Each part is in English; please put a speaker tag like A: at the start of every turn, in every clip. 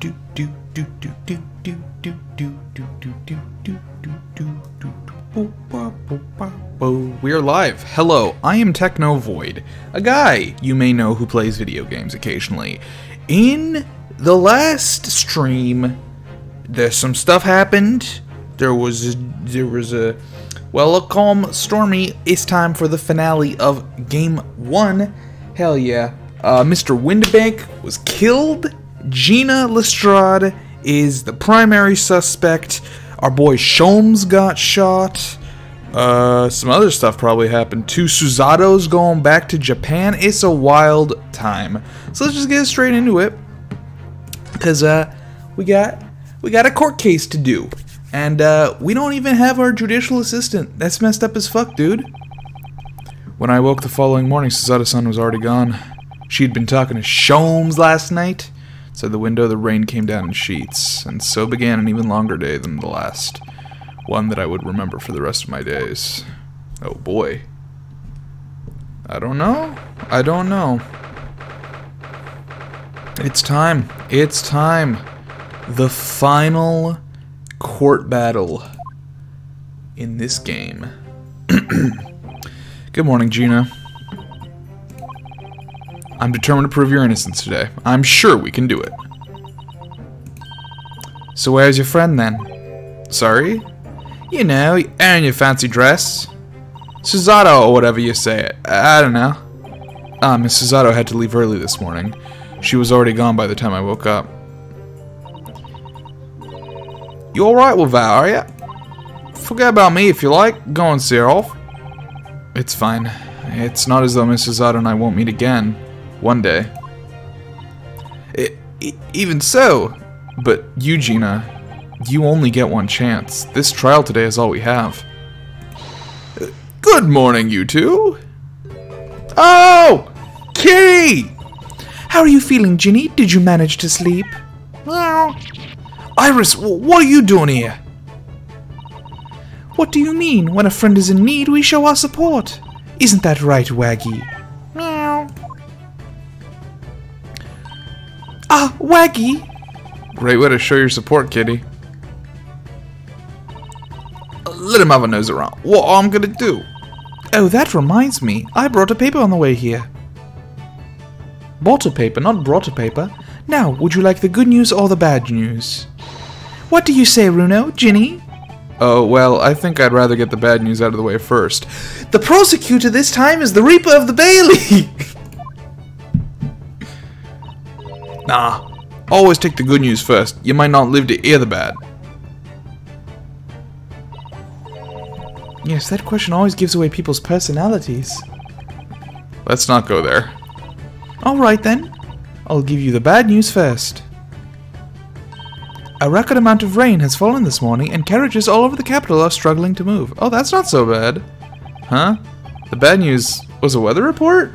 A: We are live. Hello, I am Technovoid, a guy you may know who plays video games occasionally. In the last stream, there's some stuff happened. There was a calm, stormy. It's time for the finale of Game 1. Hell yeah. Mr. Windbank was killed. Gina Lestrade is the primary suspect. Our boy Sholmes got shot. Some other stuff probably happened too. Susato's going back to Japan. It's a wild time. So let's just get straight into it. Because we got a court case to do. And we don't even have our judicial assistant. That's messed up as fuck, dude. When I woke the following morning, Susato-san was already gone. She'd been talking to Sholmes last night. Outside the window, the rain came down in sheets, and so began an even longer day than the last. One that I would remember for the rest of my days. Oh boy. I don't know. It's time. It's time. The final court battle in this game. Good morning, Gina. I'm determined to prove your innocence today. I'm sure we can do it. So where's your friend then? Sorry? You know, and your fancy dress. Susato, or whatever you say it. I don't know. Miss Susato had to leave early this morning. She was already gone by the time I woke up. You alright with that, are ya? Forget about me if you like. Go and see her off. It's fine. It's not as though Miss Susato and I won't meet again. One day. Even so, but you, Gina, you only get one chance. This trial today is all we have. Good morning, you two. Oh! Kitty!
B: How are you feeling, Ginny? Did you manage to sleep?
A: Meow. Iris, what are you doing here?
B: What do you mean? When a friend is in need, we show our support. Isn't that right, Waggy?
A: Meow.
B: Ah, Waggy!
A: Great way to show your support, kitty. Let him have a nose around. What I'm gonna do?
B: Oh, that reminds me. I brought a paper on the way here. Bought a paper, not brought a paper. Now, would you like the good news or the bad news? What do you say, Runo? Ginny?
A: Oh, well, I think I'd rather get the bad news out of the way first.
B: The prosecutor this time is the Reaper of the Bailey!
A: Nah, always take the good news first. You might not live to hear the bad.
B: Yes, that question always gives away people's personalities.
A: Let's not go there.
B: Alright then. I'll give you the bad news first. A record amount of rain has fallen this morning, and carriages all over the capital are struggling to move.
A: Oh, that's not so bad. Huh? The bad news was a weather report?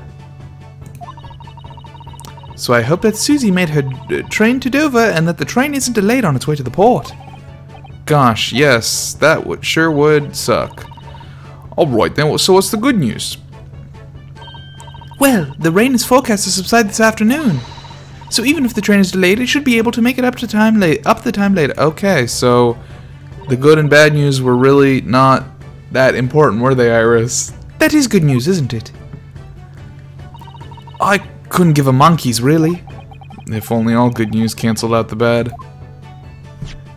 B: So I hope that Susie made her train to Dover, and that the train isn't delayed on its way to the port.
A: Gosh, yes, that sure would suck. Alright then, so what's the good news?
B: Well, the rain is forecast to subside this afternoon. So even if the train is delayed, it should be able to make it up the time later.
A: Okay, so the good and bad news were really not that important, were they, Iris?
B: That is good news, isn't it?
A: I couldn't give a monkey's, really. If only all good news canceled out the bad.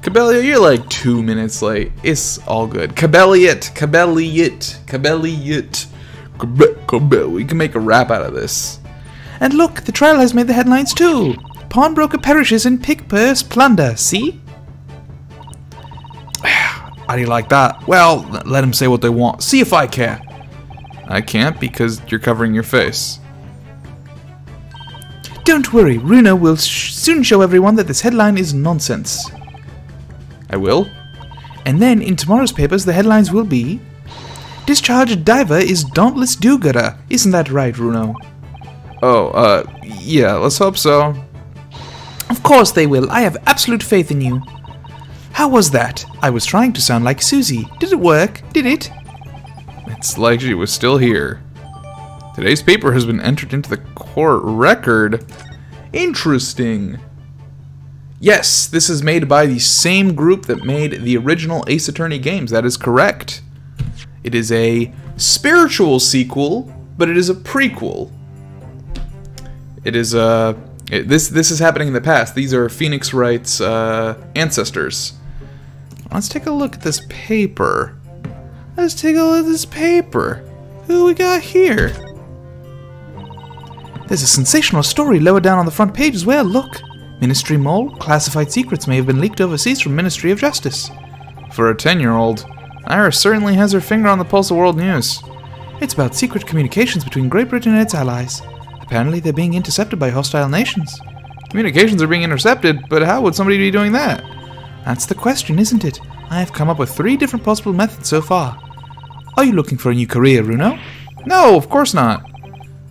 A: Cabellia, you're like 2 minutes late. It's all good. Cabelliot. We can make a rap out of this.
B: And look, the trial has made the headlines too. Pawnbroker perishes in pick purse plunder, see?
A: How do you like that? Well, let them say what they want. See if I care. I can't because you're covering your face.
B: Don't worry, Runo will soon show everyone that this headline is nonsense.
A: I will?
B: And then, in tomorrow's papers, the headlines will be... Discharged diver is dauntless do-gooder. Isn't that right, Runo?
A: Oh, yeah, let's hope so.
B: Of course they will. I have absolute faith in you. How was that? I was trying to sound like Susie. Did it work? Did it?
A: It's like she was still here. Today's paper has been entered into the court record. Interesting. Yes, this is made by the same group that made the original Ace Attorney games. That is correct. It is a spiritual sequel, but it is a prequel. It is this is happening in the past. These are Phoenix Wright's ancestors. Let's take a look at this paper. Let's take a look at this paper. Who we got here?
B: There's a sensational story lower down on the front page as well. Look. Ministry Mole, classified secrets may have been leaked overseas from Ministry of Justice.
A: For a 10-year-old, Iris certainly has her finger on the pulse of world news.
B: It's about secret communications between Great Britain and its allies. Apparently they're being intercepted by hostile nations.
A: Communications are being intercepted, but how would somebody be doing that?
B: That's the question, isn't it? I have come up with 3 different possible methods so far. Are you looking for a new career, Runo?
A: No, of course not.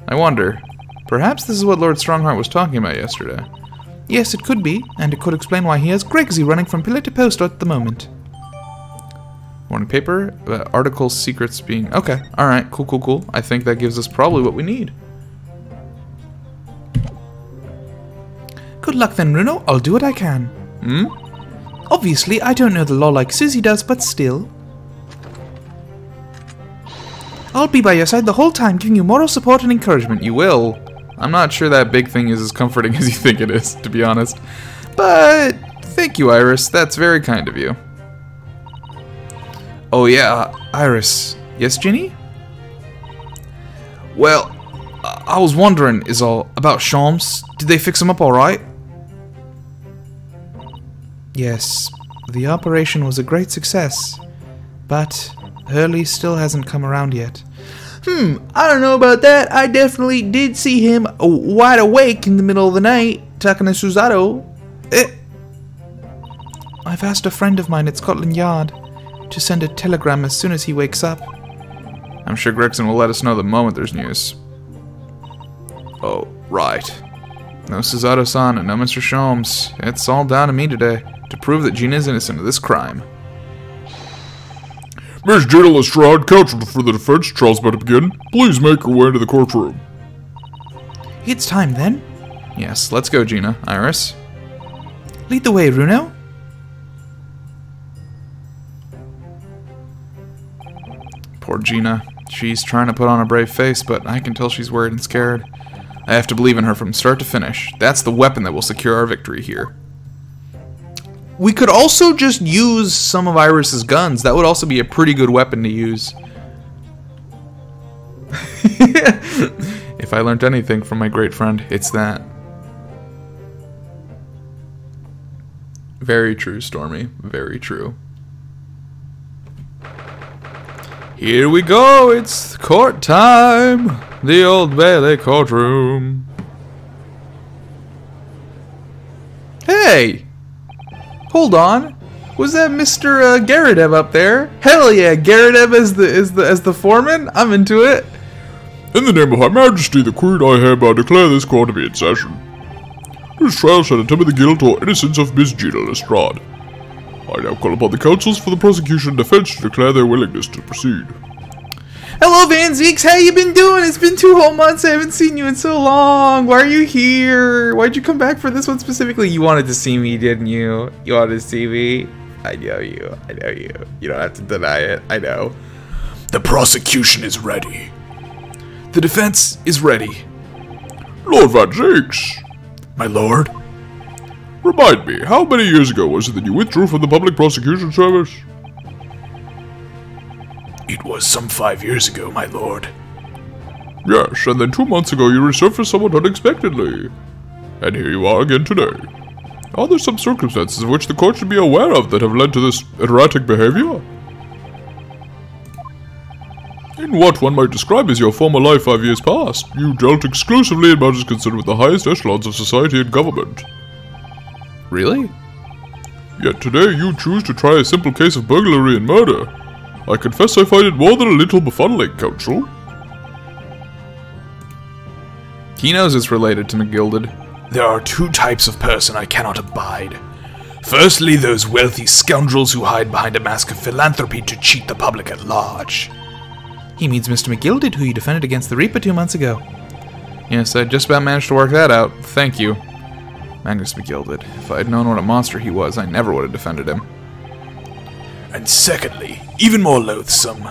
A: I wonder, perhaps this is what Lord Strongheart was talking about yesterday.
B: Yes, it could be, and it could explain why he has Gregsy running from pillar to post at the moment.
A: Morning paper, article secrets being... Okay, alright, cool. I think that gives us probably what we need.
B: Good luck then, Runo. I'll do what I can.
A: Hmm?
B: Obviously, I don't know the law like Susie does, but still. I'll be by your side the whole time, giving you moral support and encouragement.
A: You will. I'm not sure that big thing is as comforting as you think it is, to be honest. But thank you, Iris. That's very kind of you. Oh yeah, Iris. Yes, Ginny? Well, I was wondering, is all about Shams. Did they fix him up all right?
B: Yes, the operation was a great success, but Hurley still hasn't come around yet.
A: I don't know about that. I definitely did see him wide awake in the middle of the night, talking to Suzato.
B: I've asked a friend of mine at Scotland Yard to send a telegram as soon as he wakes up.
A: I'm sure Gregson will let us know the moment there's news. Oh, right. No Suzato-san and no Mr. Shams. It's all down to me today, to prove that Gina is innocent of this crime.
C: Miss Gina Lestrade, counsel for the defense, trial's about to begin. Please make your way into the courtroom.
B: It's time then.
A: Yes, let's go, Gina. Iris?
B: Lead the way, Runo.
A: Poor Gina. She's trying to put on a brave face, but I can tell she's worried and scared. I have to believe in her from start to finish. That's the weapon that will secure our victory here. We could also just use some of Iris's guns. That would also be a pretty good weapon to use. If I learned anything from my great friend, it's that. Very true, Stormy. Very true. Here we go. It's court time. The Old Bailey courtroom. Hey! Hold on. Was that Mr. Garadev up there? Hell yeah, Garadev as the foreman? I'm into it.
C: In the name of Her Majesty the Queen, I hereby declare this court to be in session. This trial shall determine the guilt or innocence of Miss Gina Lestrade. I now call upon the counsels for the prosecution and defense to declare their willingness to proceed.
A: Hello, Van Zeeks. How you been doing? It's been 2 whole months. I haven't seen you in so long. Why are you here? Why'd you come back for this one specifically? You wanted to see me, didn't you? You wanted to see me? I know you. I know you. You don't have to deny it. I know.
C: The prosecution is ready.
A: The defense is ready.
C: Lord Van Zeeks.
A: My lord?
C: Remind me, how many years ago was it that you withdrew from the public prosecution service?
D: It was some 5 years ago, my lord.
C: Yes, and then 2 months ago you resurfaced somewhat unexpectedly. And here you are again today. Are there some circumstances of which the court should be aware of that have led to this erratic behavior? In what one might describe as your former life 5 years past, you dealt exclusively in matters concerned with the highest echelons of society and government.
A: Really?
C: Yet today you choose to try a simple case of burglary and murder. I confess I find it more than a little befuddling, Counsel.
A: He knows it's related to McGilded.
D: There are 2 types of person I cannot abide. Firstly, those wealthy scoundrels who hide behind a mask of philanthropy to cheat the public at large.
B: He means Mr. McGilded, who you defended against the Reaper 2 months ago.
A: Yes, I just about managed to work that out. Thank you. Magnus McGilded. If I had known what a monster he was, I never would have defended him.
D: And secondly, even more loathsome,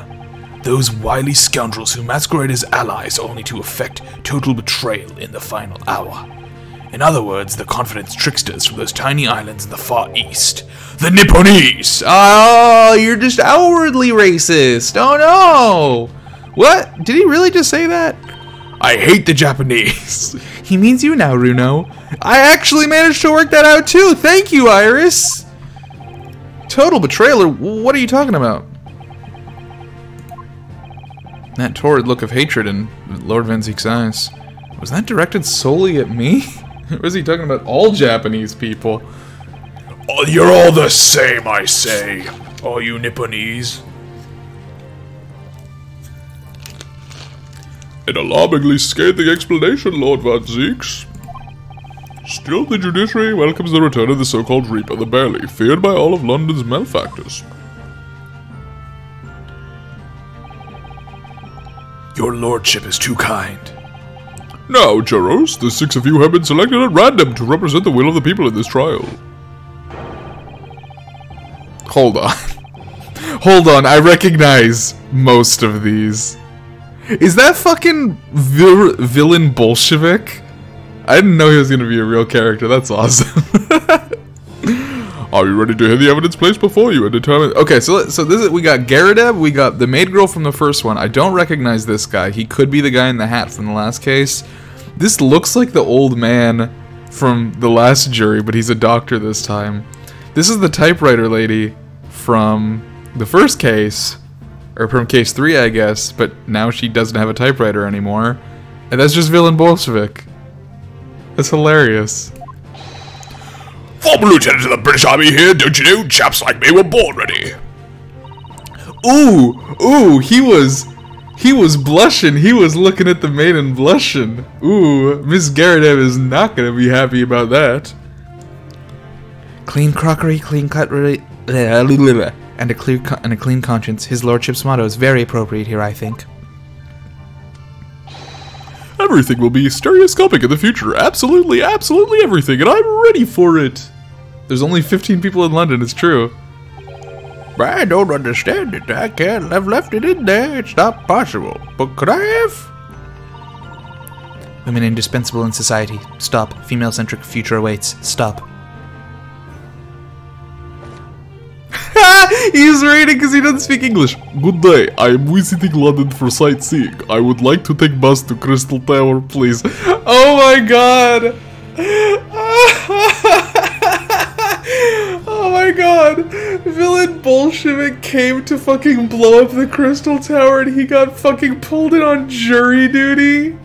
D: those wily scoundrels who masquerade as allies only to effect total betrayal in the final hour. In other words, the confidence tricksters from those tiny islands in the far east. The Nipponese!
A: Oh, you're just outwardly racist. Oh no! What? Did he really just say that?
D: I hate the Japanese.
A: He means you now, Runo. I actually managed to work that out too. Thank you, Iris. Total betrayal? What are you talking about? That torrid look of hatred in Lord Van Zeek's eyes. Was that directed solely at me? Or was he talking about all Japanese people?
D: Oh, you're all the same, I say. All you Nipponese.
C: An alarmingly scathing explanation, Lord Van Zeeks. Still, the judiciary welcomes the return of the so-called Reaper the Barely, feared by all of London's malefactors.
D: Your lordship is too kind.
C: Now, Churros, the 6 of you have been selected at random to represent the will of the people in this trial.
A: Hold on. Hold on, I recognize most of these. Is that fucking villain Bolshevik? I didn't know he was gonna be a real character, that's awesome.
C: Are you ready to hear the evidence placed before you and determine...
A: Okay, so this is, we got Garadeb, we got the maid girl from the first one. I don't recognize this guy. He could be the guy in the hat from the last case. This looks like the old man from the last jury, but he's a doctor this time. This is the typewriter lady from the first case, or from case 3, I guess, but now she doesn't have a typewriter anymore. And that's just villain Bolshevik. That's hilarious.
D: Former lieutenant of the British Army here, don't you know? Chaps like me were born ready.
A: Ooh, he was blushing. He was looking at the maiden blushing. Ooh, Miss Garadeb is not gonna be happy about that. Clean crockery, clean cutlery, and a clean conscience. His lordship's motto is very appropriate here, I think.
C: Everything will be stereoscopic in the future. Absolutely, absolutely everything, and I'm ready for it.
A: There's only 15 people in London, it's true.
D: I don't understand it. I can't have left it in there. It's not possible. But could I have?
B: Women indispensable in society. Stop. Female-centric future awaits. Stop.
A: He's reading because he doesn't speak English.
C: Good day. I am visiting London for sightseeing. I would like to take bus to Crystal Tower, please.
A: Oh my god. Oh my god. Villain Bolshevik came to fucking blow up the Crystal Tower and he got fucking pulled in on jury duty.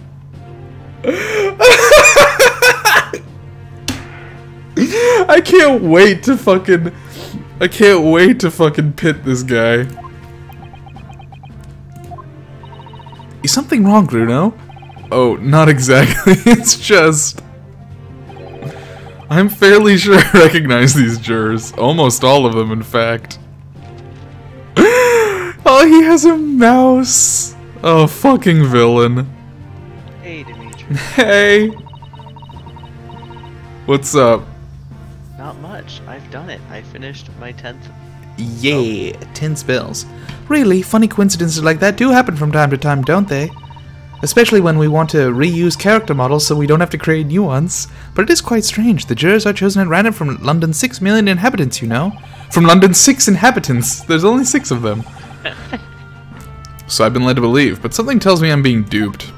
A: I can't wait to fucking pit this guy. Is something wrong, Bruno? Oh, not exactly. It's just... I'm fairly sure I recognize these jurors. Almost all of them, in fact. Oh, he has a mouse. Oh, fucking villain.
E: Hey, Dimitri.
A: Hey. What's up?
E: Not much. I've done it. I finished my 10th.
B: Yeah, 10 spells. Really, funny coincidences like that do happen from time to time, don't they? Especially when we want to reuse character models so we don't have to create new ones. But it is quite strange. The jurors are chosen at random from London's 6 million inhabitants, you know?
A: From London's 6 inhabitants. There's only 6 of them. So I've been led to believe, but something tells me I'm being duped.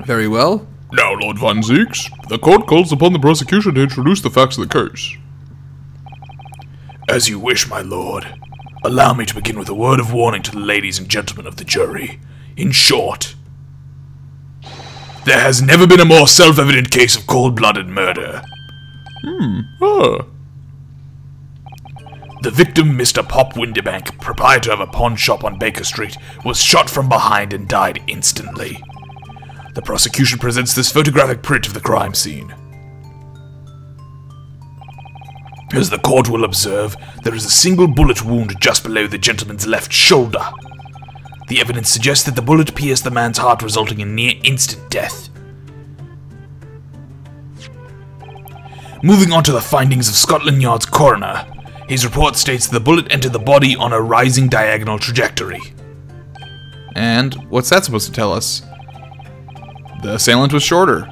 A: Very well.
C: Now, Lord Van Zeeks, the court calls upon the prosecution to introduce the facts of the case.
D: As you wish, my lord. Allow me to begin with a word of warning to the ladies and gentlemen of the jury. In short, there has never been a more self-evident case of cold-blooded murder. The victim, Mr. Pop Windibank, proprietor of a pawn shop on Baker Street, was shot from behind and died instantly. The prosecution presents this photographic print of the crime scene. As the court will observe, there is a single bullet wound just below the gentleman's left shoulder. The evidence suggests that the bullet pierced the man's heart, resulting in near-instant death. Moving on to the findings of Scotland Yard's coroner. His report states the bullet entered the body on a rising diagonal trajectory.
A: And what's that supposed to tell us? The assailant was shorter.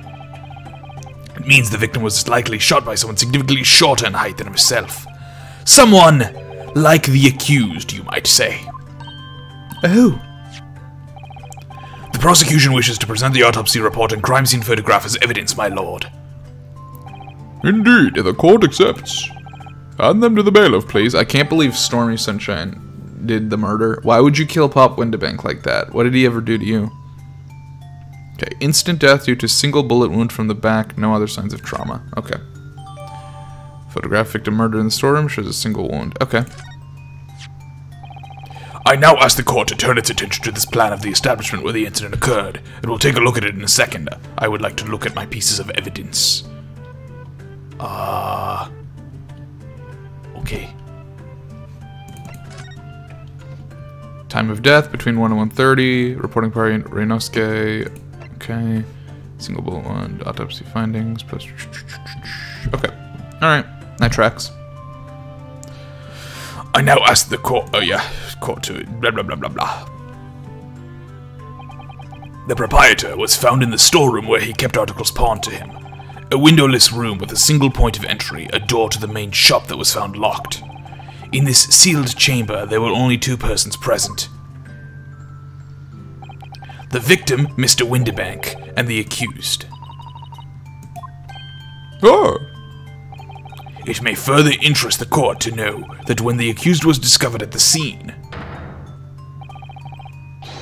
D: It means the victim was likely shot by someone significantly shorter in height than himself. Someone like the accused, you might say.
B: Oh.
D: The prosecution wishes to present the autopsy report and crime scene photograph as evidence, my lord.
C: Indeed, the court accepts. Hand them to the bailiff, please.
A: I can't believe Stormy Sunshine did the murder. Why would you kill Pop Windebank like that? What did he ever do to you? Okay, instant death due to single bullet wound from the back. No other signs of trauma. Okay. Photograph victim murdered in the storeroom. Shows a single wound. Okay.
D: I now ask the court to turn its attention to this plan of the establishment where the incident occurred, and we'll take a look at it in a second. I would like to look at my pieces of evidence. Okay.
A: Time of death between 1 and 1:30. Reporting party Ryunosuke. Okay. Single bullet wound. Autopsy findings. Plus. Okay. Alright. That tracks.
D: I now ask the court. Oh, yeah. Court to blah blah blah blah blah. The proprietor was found in the storeroom where he kept articles pawned to him. A windowless room with a single point of entry, a door to the main shop that was found locked. In this sealed chamber, there were only 2 persons present. The victim, Mr. Windebank, and the accused.
C: Ah,
D: It may further interest the court to know that when the accused was discovered at the scene,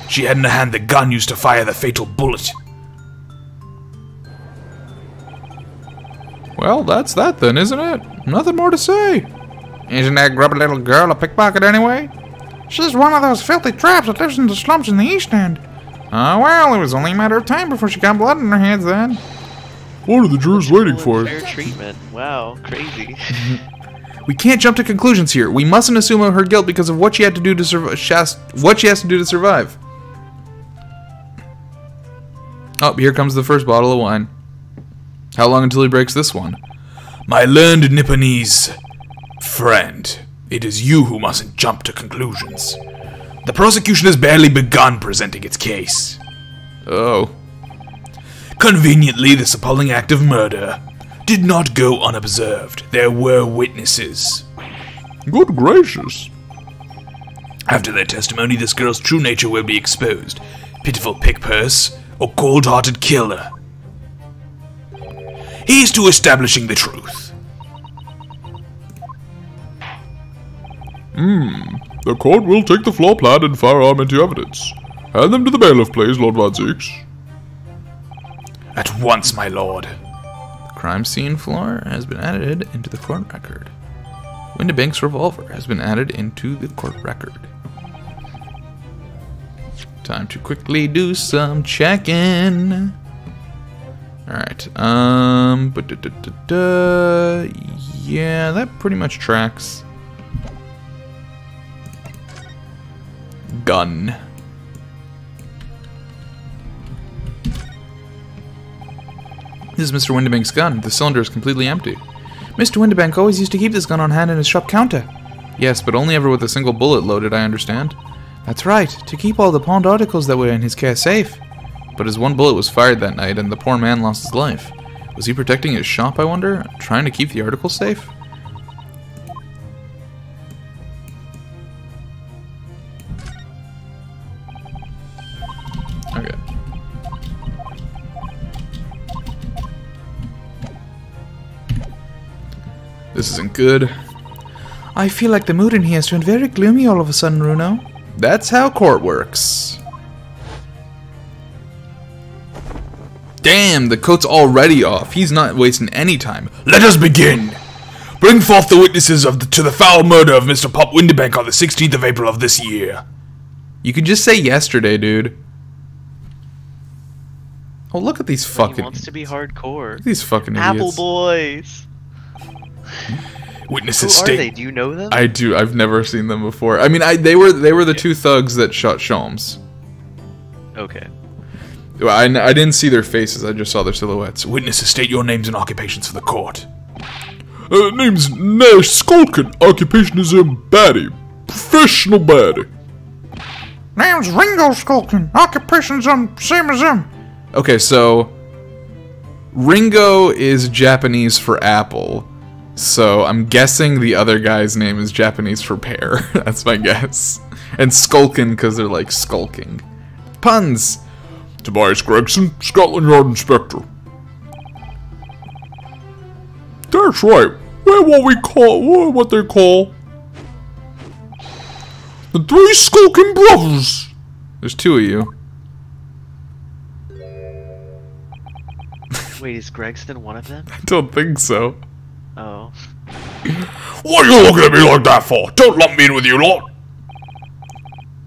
D: she had in her hand the gun used to fire the fatal bullet.
A: Well, that's that then, isn't it? Nothing more to say. Isn't that grubby little girl a pickpocket anyway?
B: She's one of those filthy traps that lives in the slums in the East End.
A: Oh, well, it was only a matter of time before she got blood in her hands then.
C: what are the jurors waiting for?
E: Fair treatment. Wow, crazy.
A: We can't jump to conclusions here. We mustn't assume her guilt because of what she had to do to what she has to do to survive. Oh, here comes the first bottle of wine. How long until he breaks this one?
D: My learned Nipponese friend, it is you who mustn't jump to conclusions. The prosecution has barely begun presenting its case.
A: Oh.
D: Conveniently, this appalling act of murder did not go unobserved. There were witnesses.
C: Good gracious.
D: After their testimony, this girl's true nature will be exposed. Pitiful pick-purse or cold-hearted killer. Here's to establishing the truth.
C: The court will take the floor plan and firearm into evidence. Hand them to the bailiff, please, Lord Van Zeeks.
D: At once, my lord.
A: The crime scene floor has been added into the court record. Windebank's revolver has been added into the court record. Time to quickly do some checking. Alright, yeah, that pretty much tracks. Gun. This is Mr. Windebank's gun. The cylinder is completely empty.
B: Mr. Windebank always used to keep this gun on hand in his shop counter.
A: Yes, but only ever with a single bullet loaded, I understand.
B: That's right, to keep all the pawned articles that were in his care safe.
A: But his one bullet was fired that night, and the poor man lost his life. Was he protecting his shop, I wonder? Trying to keep the articles safe? Okay. This isn't good.
B: I feel like the mood in here has turned very gloomy all of a sudden, Runo.
A: That's how court works. Damn, the coat's already off. He's not wasting any time.
D: Let us begin. Bring forth the witnesses to the foul murder of Mr. Pop Windebank on the 16th of April of this year.
A: You could just say yesterday, dude. Oh, look at these fucking...
E: He wants to be hardcore.
A: These fucking idiots.
E: Apple Boys.
D: Witnesses
E: Who
D: state...
E: are they? Do you know them?
A: I do. I've never seen them before. I mean, they were the 2 thugs that shot Sholmes.
E: Okay.
A: Well, I didn't see their faces. I just saw their silhouettes.
D: Witnesses state your names and occupations for the court.
C: Name's Nash Skulkin. Occupation is a baddie. Professional baddie.
B: Name's Ringo Skulkin. Occupation's same as him.
A: Okay, so Ringo is Japanese for apple. So I'm guessing the other guy's name is Japanese for pear. That's my guess. And Skulkin because they're like skulking. Puns.
C: Tobias Gregson, Scotland Yard Inspector. That's right. We're what they call the three skulking brothers.
A: There's two of you.
E: Wait, is Gregson one of them?
A: I don't think so.
E: Oh.
C: What are you looking at me like that for? Don't lump me in with you lot.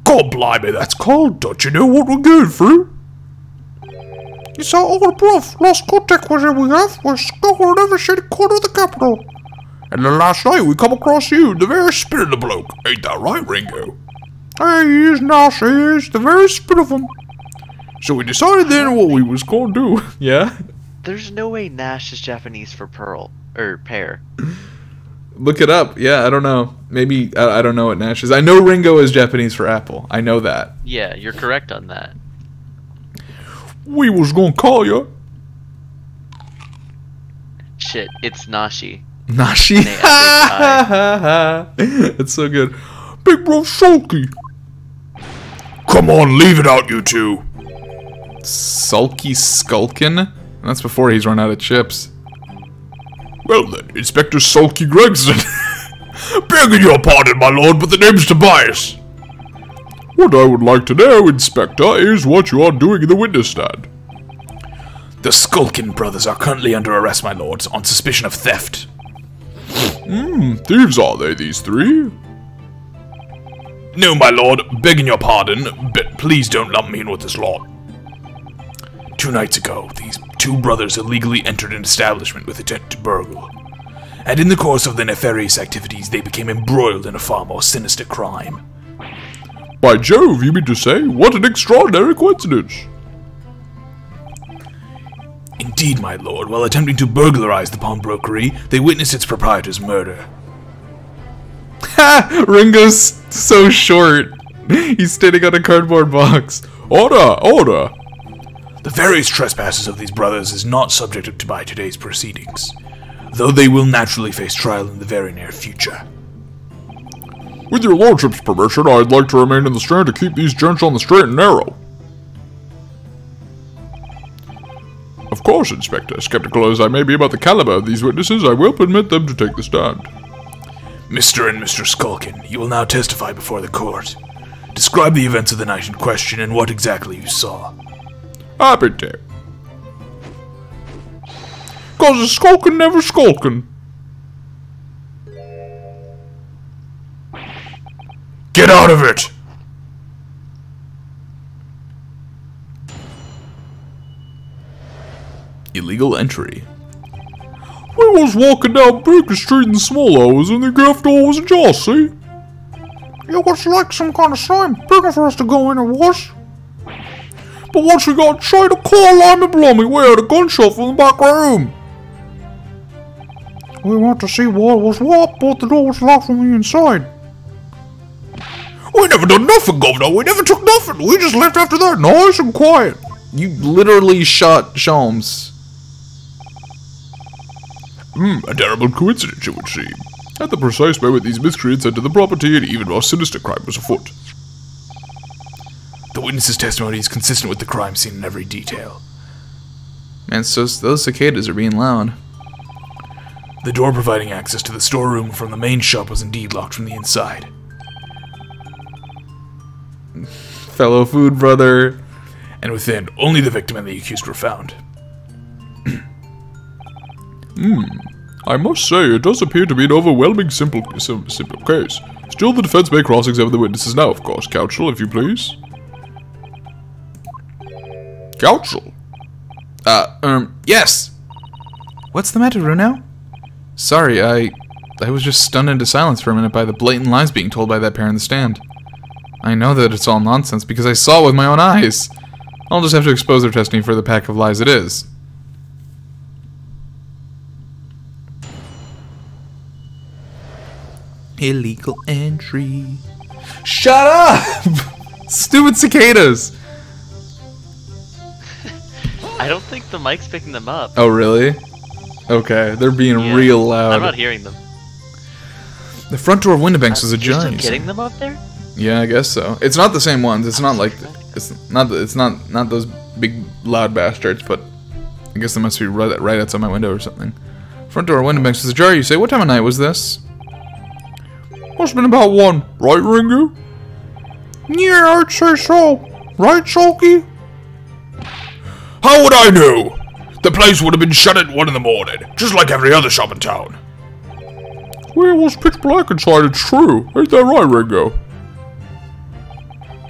C: God blimey, that's cold. Don't you know what we're going through?
B: It's our old bluff. Lost contact was it we have. We're stuck in every shitty corner of the capital.
C: And then last night we come across you, the very spirit of the bloke. Ain't that right, Ringo?
B: Hey, he is Nash, he is. The very spirit of him.
C: So we decided then what we was gonna do.
A: Yeah?
E: There's no way Nash is Japanese for pearl. Or pear.
A: Look it up. Yeah, I don't know. Maybe, I don't know what Nash is. I know Ringo is Japanese for apple. I know that.
E: Yeah, you're correct on that.
C: We was gonna call you.
E: Shit, it's Nashi.
A: Nashi. That's so good.
C: Big bro sulky. Come on, leave it out, you two.
A: Sulky Skulkin? That's before he's run out of chips.
C: Well then, Inspector Sulky Gregson. Begging your pardon, my lord, but the name's Tobias. What I would like to know, Inspector, is what you are doing in the witness stand.
D: The Skulkin brothers are currently under arrest, my lords, on suspicion of theft.
C: Thieves are they, these three?
D: No, my lord, begging your pardon, but please don't lump me in with this lot. 2 nights ago, these two brothers illegally entered an establishment with intent to burgle. And in the course of their nefarious activities, they became embroiled in a far more sinister crime.
C: By Jove, you mean to say? What an extraordinary coincidence!
D: Indeed, my lord, while attempting to burglarize the pawnbrokery, they witnessed its proprietor's murder.
A: Ha! Ringo's so short. He's standing on a cardboard box.
C: Order! Order!
D: The various trespasses of these brothers is not subject to by today's proceedings, though they will naturally face trial in the very near future.
C: With your lordship's permission, I'd like to remain in the stand to keep these gents on the straight and narrow. Of course, Inspector. Skeptical as I may be about the caliber of these witnesses, I will permit them to take the stand.
D: Mr. and Mr. Skulkin, you will now testify before the court. Describe the events of the night in question and what exactly you saw.
C: Happy to. 'Cause a skulkin' never skulkin'.
D: Get out of it!
A: Illegal entry.
C: We was walking down Baker Street in the small hours and the gift door was ajar, see?
B: It was like some kind of sign, bigger for us to go in, it was.
C: But once we got inside the car, limey blummy, we heard a gunshot from the back room.
B: We went to see what was what, but the door was locked from the inside.
C: We never done nothing, Governor. We never took nothing. We just left after that, nice and quiet.
A: You literally shot Sholmes.
C: A terrible coincidence, it would seem. At the precise moment these miscreants entered the property, an even more sinister crime was afoot.
D: The witness's testimony is consistent with the crime scene in every detail.
A: Man, so those cicadas are being loud.
D: The door providing access to the storeroom from the main shop was indeed locked from the inside.
A: Fellow food brother.
D: And within, only the victim and the accused were found.
C: I must say, it does appear to be an overwhelming simple case. Still, the defense may cross-examine the witnesses now, of course. Counsel, if you please. Counsel?
A: Yes! What's the matter, Runo? Sorry, I was just stunned into silence for a minute by the blatant lies being told by that pair in the stand. I know that it's all nonsense because I saw it with my own eyes. I'll just have to expose their testimony for the pack of lies it is. Illegal entry. Shut up! Stupid cicadas!
E: I don't think the mic's picking them up.
A: Oh, really? Okay, they're being
E: Yeah,
A: real loud.
E: I'm not hearing them.
A: The front door of Windibanks was a
E: You're still
A: giant.
E: getting them up there?
A: Yeah, I guess so. It's not the same ones. It's not like it's not those big loud bastards. But I guess they must be right outside my window or something. Front door of Windibanks was ajar. You say, what time of night was this?
C: Must have been about 1, right, Ringo?
B: Yeah, I'd say so. Right, Sulky?
D: How would I know? The place would have been shut at 1 in the morning, just like every other shop in town.
C: Well, it was pitch black inside, it's true. Ain't that right, Ringo?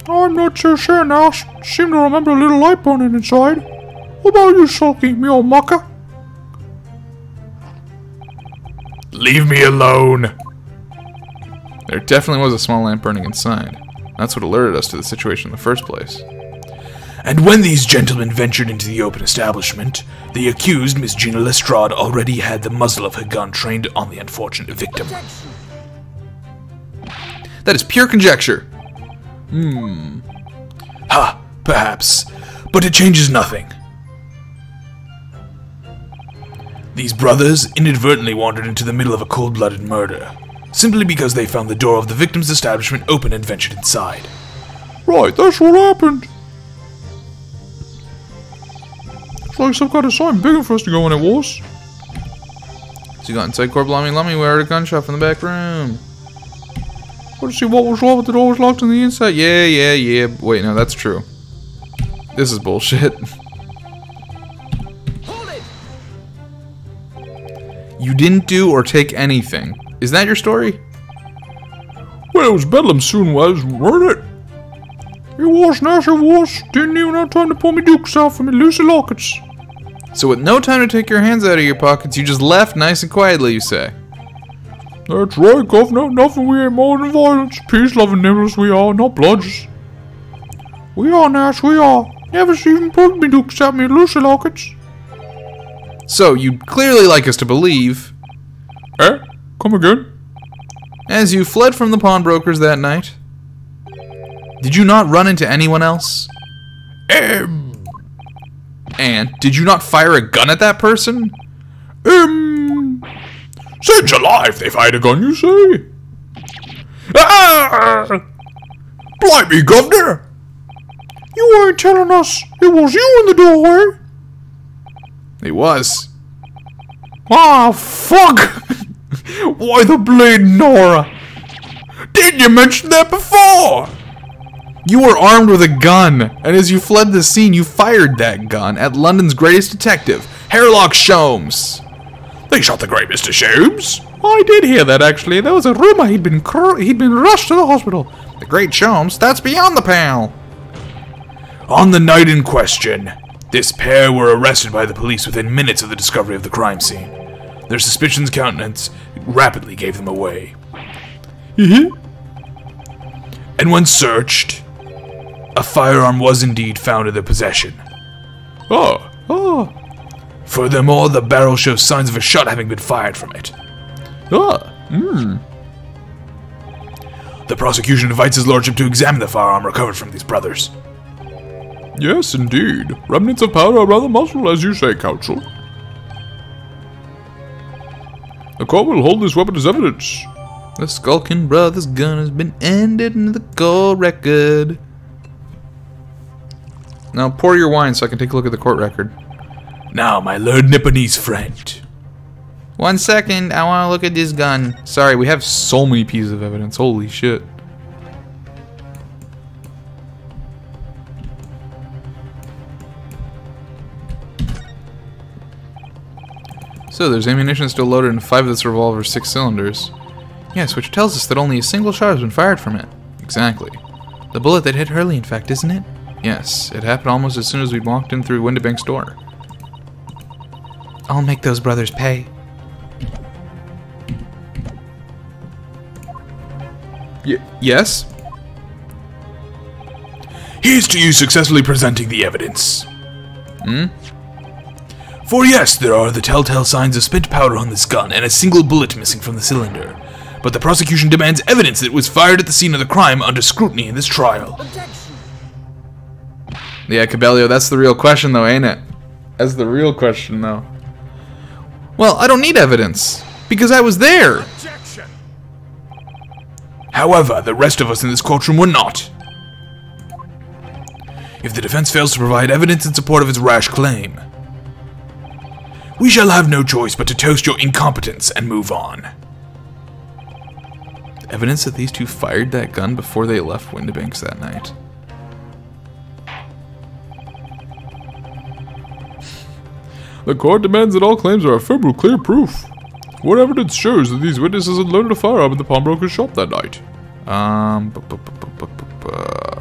B: I'm not too sure now. Seem to remember a little light burning inside. What about you, Sulky, me old mucker?
D: Leave me alone.
A: There definitely was a small lamp burning inside. That's what alerted us to the situation in the first place.
D: And when these gentlemen ventured into the open establishment, the accused, Miss Gina Lestrade, already had the muzzle of her gun trained on the unfortunate victim.
A: That is pure conjecture.
D: Ha, perhaps, but it changes nothing. These brothers inadvertently wandered into the middle of a cold-blooded murder, simply because they found the door of the victim's establishment open and ventured inside.
C: Right, that's what happened. It's like some kind of sign big enough for us to go in it was.
A: So you got inside Corp Lummy Lummy, we heard a gunshot from the back room.
C: Want to see what was wrong with the door was locked on the inside?
A: Yeah. Wait, no, that's true. This is bullshit. You didn't do or take anything. Is that your story?
C: Well, it was Bedlam soon was, weren't it? It was, Nash, it was. Didn't even have time to pull me dukes out from me loosey lockets.
A: So with no time to take your hands out of your pockets, you just left nice and quietly, you say?
C: That's right, Governor. Nothing we ain't more than violence. Peace-loving nibblers we are, not bludgers.
B: We are, Nash, we are. Never even pulled me dukes out me loosey lockets.
A: So you'd clearly like us to believe,
C: Eh? Come again?
A: as you fled from the pawnbrokers that night, did you not run into anyone else? And did you not fire a gun at that person?
C: Said July if they fired a gun, you say? Ah! Blimey, Governor!
B: You ain't telling us it was you in the doorway?
A: It was.
B: Ah, fuck! Why the bleeding Nora?
C: Didn't you mention that before?
A: You were armed with a gun, and as you fled the scene, you fired that gun at London's greatest detective, Hairlock Sholmes.
C: They shot the great Mr. Sholmes?
B: I did hear that, actually. There was a rumor he'd been rushed to the hospital.
A: The great Sholmes? That's beyond the pale.
D: On the night in question, this pair were arrested by the police within minutes of the discovery of the crime scene. Their suspicions countenance rapidly gave them away. And when searched, a firearm was indeed found in their possession. Furthermore, the barrel shows signs of a shot having been fired from it. The prosecution invites his lordship to examine the firearm recovered from these brothers.
C: Yes, indeed. Remnants of powder around the muzzle, as you say, counsel. The court will hold this weapon as evidence.
A: The Skulkin Brothers' gun has been ended in the court record. Now pour your wine so I can take a look at the court record.
D: Now, my Lord Nipponese friend.
A: 1 second, I want to look at this gun. Sorry, we have so many pieces of evidence. Holy shit. So there's ammunition still loaded in 5 of this revolver's 6 cylinders. Yes, which tells us that only a single shot has been fired from it. Exactly. The bullet that hit Hurley, in fact, isn't it? Yes, it happened almost as soon as we walked in through Windibank's door. I'll make those brothers pay. Yes?
D: Here's to you successfully presenting the evidence. For yes, there are the telltale signs of spent powder on this gun and a single bullet missing from the cylinder. but the prosecution demands evidence that it was fired at the scene of the crime under scrutiny in this trial.
A: Yeah, Cabello, that's the real question, though, ain't it? That's the real question, though. Well, I don't need evidence, because I was there.
D: However, the rest of us in this courtroom were not. If the defense fails to provide evidence in support of its rash claim, we shall have no choice but to toast your incompetence and move on.
A: Evidence that these two fired that gun before they left Windibanks that night.
C: The court demands that all claims are affirmed with clear proof. What evidence shows that these witnesses had loaded a firearm in the pawnbroker's shop that night?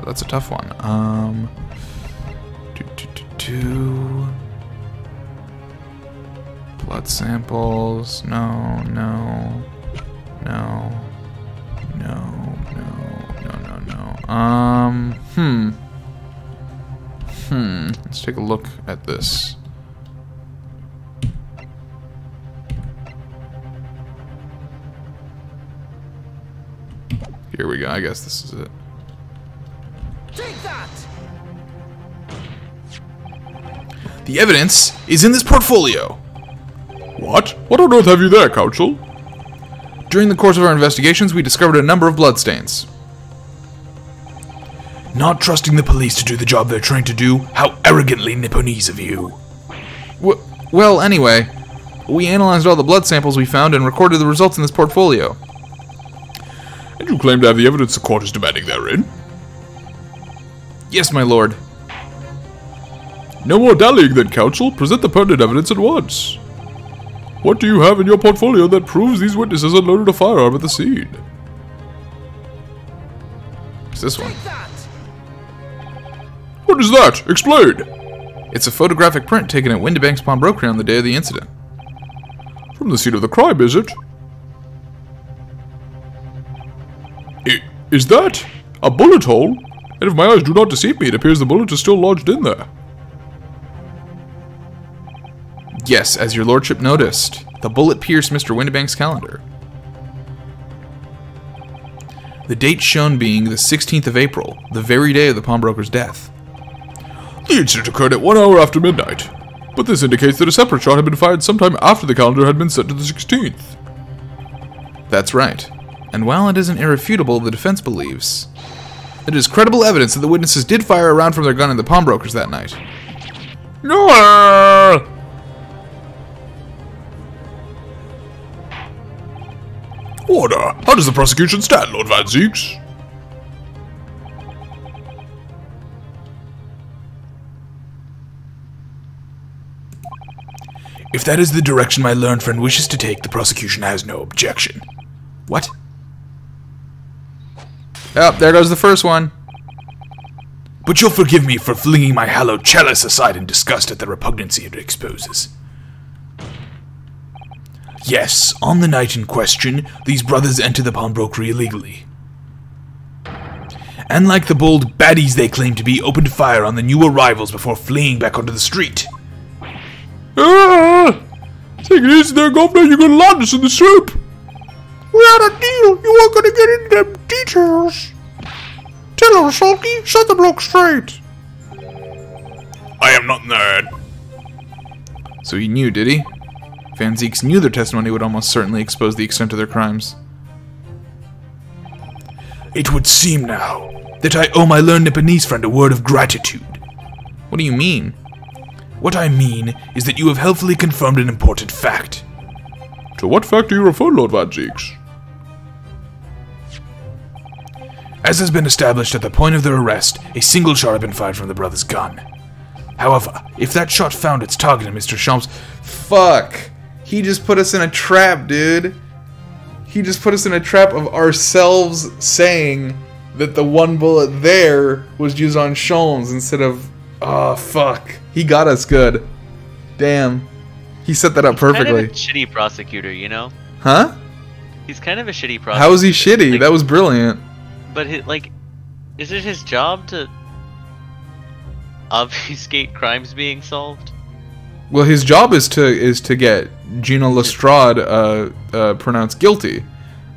A: That's a tough one. Blood samples. No. Let's take a look at this. Here we go. I guess this is it.
F: Take that!
D: The evidence is in this portfolio.
C: What? What on earth have you there, counsel?
A: During the course of our investigations, we discovered a number of bloodstains.
D: Not trusting the police to do the job they're trained to do? How arrogantly Nipponese of you.
A: Well, anyway, we analyzed all the blood samples we found and recorded the results in this portfolio.
C: And you claim to have the evidence the court is demanding therein?
A: Yes, my lord.
C: No more dallying then, counsel. Present the pertinent evidence at once. What do you have in your portfolio that proves these witnesses unloaded a firearm at the scene?
A: It's this one.
C: What is that? Explain!
A: It's a photographic print taken at Windibanks Pawnbrokery on the day of the incident.
C: From the scene of the crime, is it? Is that a bullet hole? And if my eyes do not deceive me, it appears the bullet is still lodged in there.
A: Yes, as your lordship noticed, the bullet pierced Mr. Windibanks' calendar. The date shown being the 16th of April, the very day of the pawnbroker's death.
C: The incident occurred at 1 hour after midnight, but this indicates that a separate shot had been fired sometime after the calendar had been set to the 16th.
A: That's right. And while it isn't irrefutable, the defense believes that it is credible evidence that the witnesses did fire a round from their gun at the pawnbrokers that night.
C: No! Order! How does the prosecution stand, Lord Van Zieks?
D: If that is the direction my learned friend wishes to take, the prosecution has no objection. What?
A: Oh, there goes the first one.
D: But you'll forgive me for flinging my hallowed chalice aside in disgust at the repugnancy it exposes. Yes, on the night in question, these brothers entered the pawnbrokery illegally. And like the bold baddies they claim to be, opened fire on the new arrivals before fleeing back onto the street.
C: Ah! Take it easy there, Governor. You're gonna land us in the soup.
F: We had a deal. You weren't gonna get into them details. Tell her, Sulky. Set the bloke straight.
D: I am not there.
A: So he knew, did he? Van Zieks knew their testimony would almost certainly expose the extent of their crimes.
D: It would seem now that I owe my learned Nipponese friend a word of gratitude.
A: What do you mean?
D: What I mean is that you have helpfully confirmed an important fact.
C: To what fact do you refer, Lord Van Zieks?
D: As has been established at the point of their arrest, a single shot had been fired from the brother's gun. However, if that shot found its target in Mr. Champs...
A: Fuck! He just put us in a trap, dude. He just put us in a trap of ourselves saying that the one bullet there was used on Sholmes instead of... Oh, fuck. He got us good. Damn. He set that up perfectly.
E: Kind of a shitty prosecutor, you know?
A: Huh?
E: He's kind of a shitty prosecutor.
A: How was he shitty?
E: Like,
A: that was brilliant.
E: But, is it his job to obfuscate crimes being solved?
A: Well, his job is to get Gina Lestrade pronounced guilty.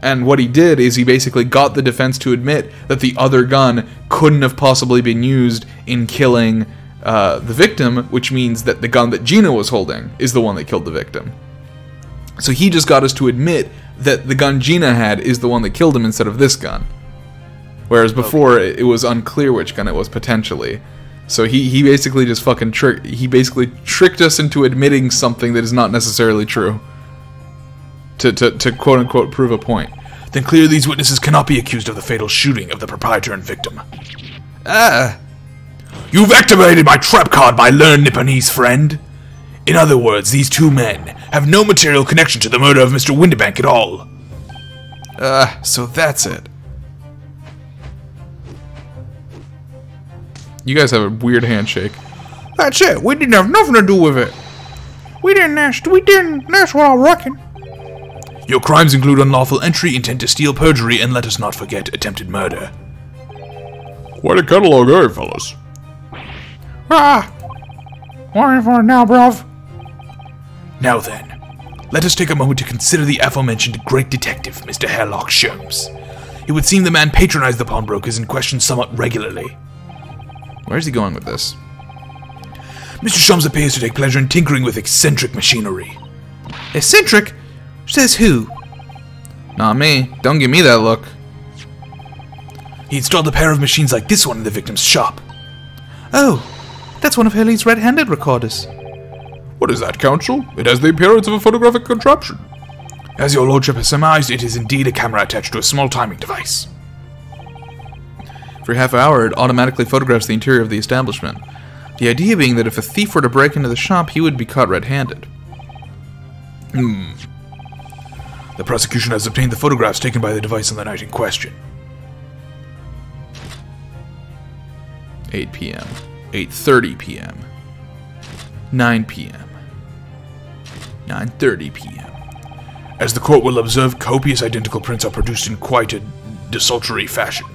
A: And what he did is he basically got the defense to admit that the other gun couldn't have possibly been used in killing the victim, which means that the gun that Gina was holding is the one that killed the victim. So he just got us to admit that the gun Gina had is the one that killed him instead of this gun. Whereas before, it was unclear which gun it was potentially. So he basically just fucking tricked us into admitting something that is not necessarily true. To quote-unquote prove a point.
D: Then clearly these witnesses cannot be accused of the fatal shooting of the proprietor and victim. You've activated my trap card, my learned Nipponese friend. In other words, these two men have no material connection to the murder of Mr. Winterbank at all.
A: So that's it. You guys have a weird handshake.
F: That's it. We didn't have nothing to do with it. We didn't. That's what I reckon.
D: Your crimes include unlawful entry, intent to steal, perjury, and let us not forget attempted murder.
C: Quite a catalog, eh, fellas?
F: Worrying for it now, bruv.
D: Now then, let us take a moment to consider the aforementioned great detective, Mr. Hairlock Sholmes. It would seem the man patronized the pawnbrokers in question somewhat regularly.
A: Where's he going with this?
D: Mr. Sholmes appears to take pleasure in tinkering with eccentric machinery.
B: Eccentric? Says who?
A: Not me. Don't give me that look.
D: He installed a pair of machines like this one in the victim's shop.
B: Oh, that's one of Hurley's red-handed recorders.
C: What is that, Counsel? It has the appearance of a photographic contraption.
D: As your lordship has surmised, it is indeed a camera attached to a small timing device.
A: For half an hour, it automatically photographs the interior of the establishment. The idea being that if a thief were to break into the shop, he would be caught red-handed.
D: The prosecution has obtained the photographs taken by the device on the night in question.
A: 8 p.m. 8:30 p.m. 9 p.m. 9:30 p.m.
D: As the court will observe, copious identical prints are produced in quite a desultory fashion.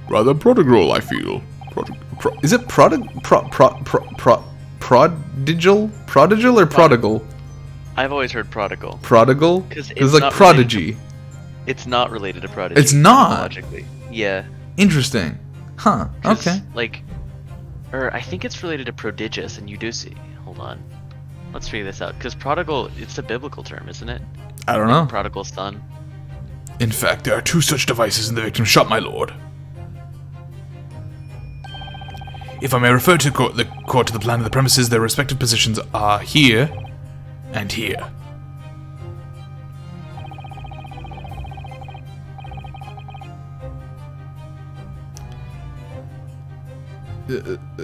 C: Rather prodigal, I feel.
A: Is it prodigal? Prodigal or prodigal?
E: I've always heard prodigal.
A: Prodigal?
E: Because
A: it's like prodigy.
E: It's not related to prodigy.
A: It's not?
E: Logically. Yeah.
A: Interesting. Huh, okay.
E: I think it's related to prodigious, and you do see. Hold on. Let's figure this out. Because prodigal, it's a biblical term, isn't it?
A: I don't know.
E: Prodigal son.
D: In fact, there are two such devices in the victim's shop, my lord. If I may refer to the court to the plan of the premises, their respective positions are here and here.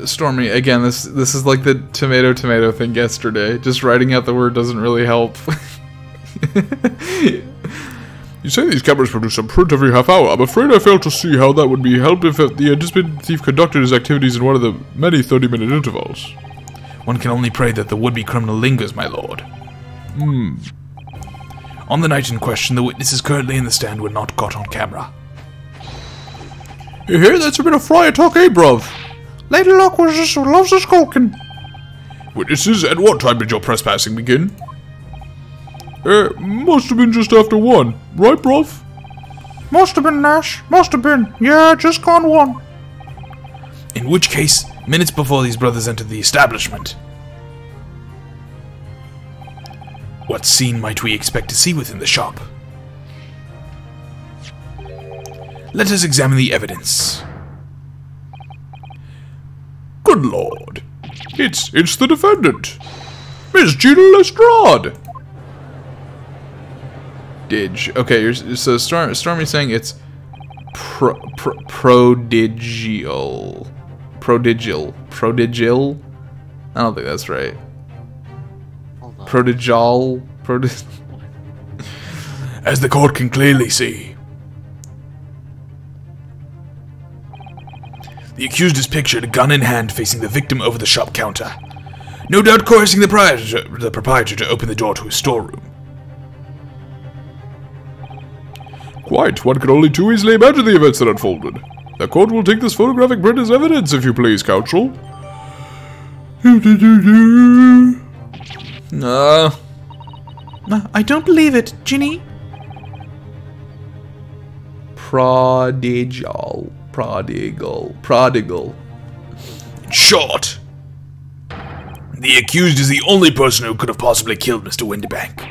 A: Stormy, again, this is like the tomato thing yesterday. Just writing out the word doesn't really help.
C: You say these cameras produce a print every half hour. I'm afraid I fail to see how that would be helped if the anticipated thief conducted his activities in one of the many 30-minute intervals.
D: One can only pray that the would-be criminal lingers, my lord. On the night in question, the witnesses currently in the stand were not caught on camera.
C: You hear? That's a bit of friar talk, eh, bruv?
F: Lady Luck loves the skulking.
C: Witnesses, at what time did your trespassing begin? Must have been just after 1, right, bruv?
F: Must have been, Nash. Must have been. Yeah, just gone 1.
D: In which case, minutes before these brothers entered the establishment. What scene might we expect to see within the shop? Let us examine the evidence.
C: Good lord. It's the defendant. Miss Gina Lestrade.
A: Okay, so Stormy's saying it's prodigal. Prodigal? I don't think that's right.
E: Hold on.
A: Prodigal?
D: As the court can clearly see, the accused is pictured, gun in hand, facing the victim over the shop counter. No doubt coercing the proprietor to open the door to his storeroom.
C: Quite. One can only too easily imagine the events that unfolded. The court will take this photographic print as evidence, if you please, Counsel.
B: I don't believe it, Ginny.
A: Prodigal.
D: In short, the accused is the only person who could have possibly killed Mr. Windybank.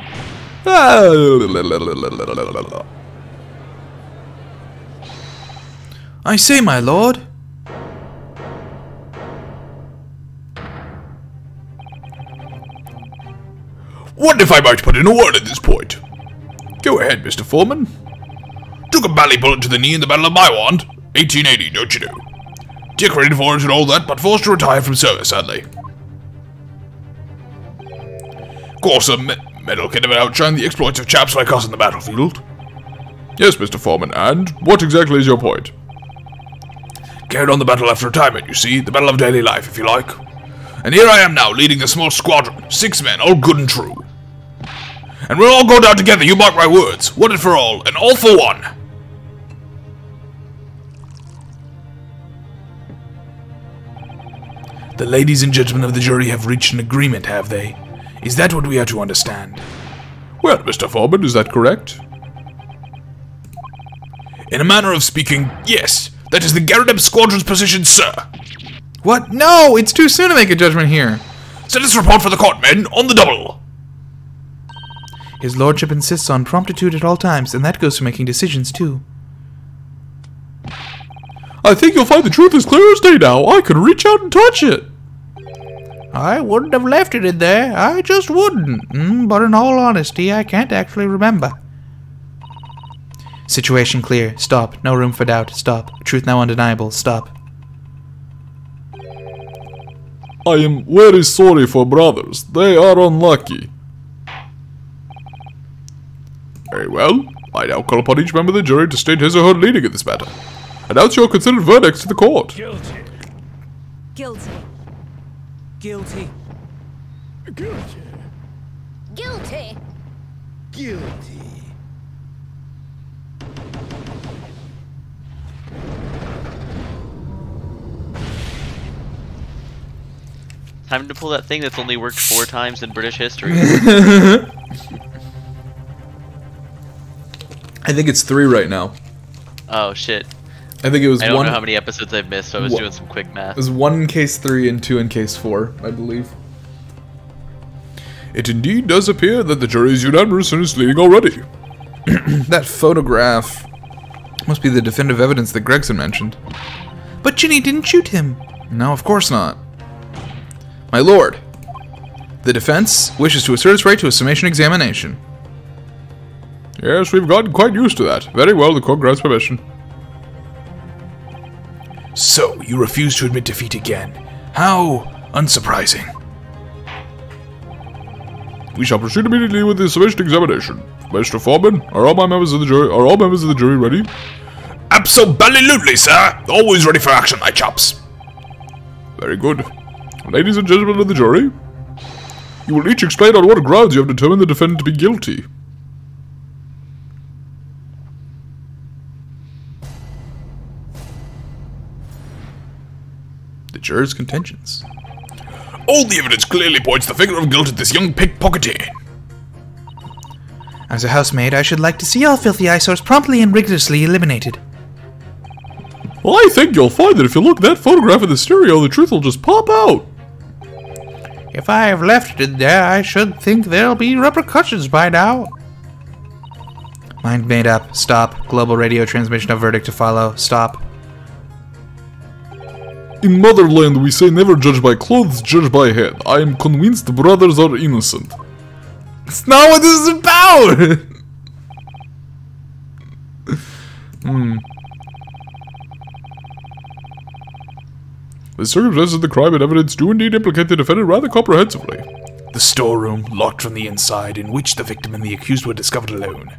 B: I say, my lord.
D: What if I might put in a word at this point? Go ahead, Mr. Foreman. Took a bally bullet to the knee in the Battle of Maiwand, 1880, don't you know? Decorated for it and all that, but forced to retire from service, sadly. Of course, a medal can never outshine the exploits of chaps like us on the battlefield.
C: Yes, Mr. Foreman, and what exactly is your point?
D: Carried on the battle after retirement, you see, the battle of daily life, if you like. And here I am now, leading a small squadron, 6 men, all good and true. And we'll all go down together, you mark my words, one and for all, and all for one. The ladies and gentlemen of the jury have reached an agreement, have they? Is that what we are to understand?
C: Well, Mr. Foreman, is that correct?
D: In a manner of speaking, yes. That is the Garradeb Squadron's position, sir.
A: What? No, it's too soon to make a judgment here.
D: Send us a report for the court, men, on the double.
B: His lordship insists on promptitude at all times, and that goes for making decisions, too.
C: I think you'll find the truth as clear as day now. I could reach out and touch it.
B: I wouldn't have left it in there. I just wouldn't. But in all honesty, I can't actually remember. Situation clear. Stop. No room for doubt. Stop. Truth now undeniable. Stop.
C: I am very sorry for brothers. They are unlucky. Very well. I now call upon each member of the jury to state his or her leading in this matter. Announce your considered verdicts to the court.
G: Guilty.
H: Guilty.
G: Guilty.
H: Guilty. Guilty.
G: Guilty.
E: Time to pull that thing that's only worked 4 times in British history.
A: I think it's 3 right now.
E: Oh shit.
A: I think it was
E: I don't
A: one.
E: know how many episodes I've missed, so I was doing some quick math.
A: It was 1 in case 3 and 2 in case 4, I believe.
C: It indeed does appear that the jury is unanimous in its leading already.
A: That photograph must be the definitive evidence that Gregson mentioned.
B: But Ginny didn't shoot him.
A: No, of course not. My lord, the defense wishes to assert its right to a summation examination.
C: Yes, we've gotten quite used to that. Very well, the court grants permission.
D: So, you refuse to admit defeat again. How unsurprising.
C: We shall proceed immediately with the summation examination. Mr. Foreman, are all members of the jury ready?
D: Absolutely, sir. Always ready for action, my chaps.
C: Very good. Ladies and gentlemen of the jury, you will each explain on what grounds you have determined the defendant to be guilty.
A: The jurors' contentions.
D: All the evidence clearly points the finger of guilt at this young pickpocketer.
B: As a housemaid, I should like to see all filthy eyesores promptly and rigorously eliminated.
C: Well, I think you'll find that if you look at that photograph in the stereo, the truth will just pop out.
B: If I have left it there, I should think there'll be repercussions by now. Mind made up. Stop. Global radio transmission of verdict to follow. Stop.
C: In motherland, we say never judge by clothes, judge by head. I am convinced brothers are innocent.
A: That's not what this is about!
C: The circumstances of the crime and evidence do indeed implicate the defendant rather comprehensively.
D: The storeroom, locked from the inside, in which the victim and the accused were discovered alone.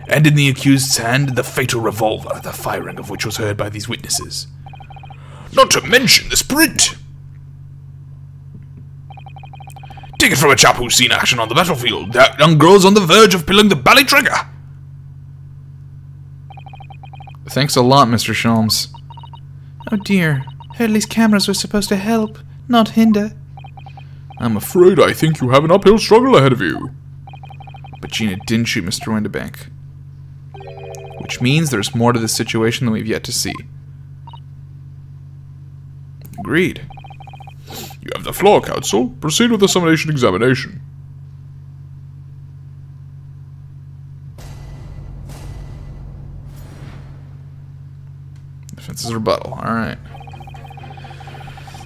D: And in the accused's hand, the fatal revolver, the firing of which was heard by these witnesses. Not to mention the sprint! Take it from a chap who's seen action on the battlefield. That young girl's on the verge of pulling the bally trigger.
A: Thanks a lot, Mr. Sholmes.
B: Oh dear. At least cameras were supposed to help, not hinder.
C: I'm afraid I think you have an uphill struggle ahead of you.
A: But Gina didn't shoot Mr. Windibank. Which means there's more to this situation than we've yet to see. Agreed.
C: You have the floor, Counsel. Proceed with the summonation examination.
A: Defense's rebuttal. Alright.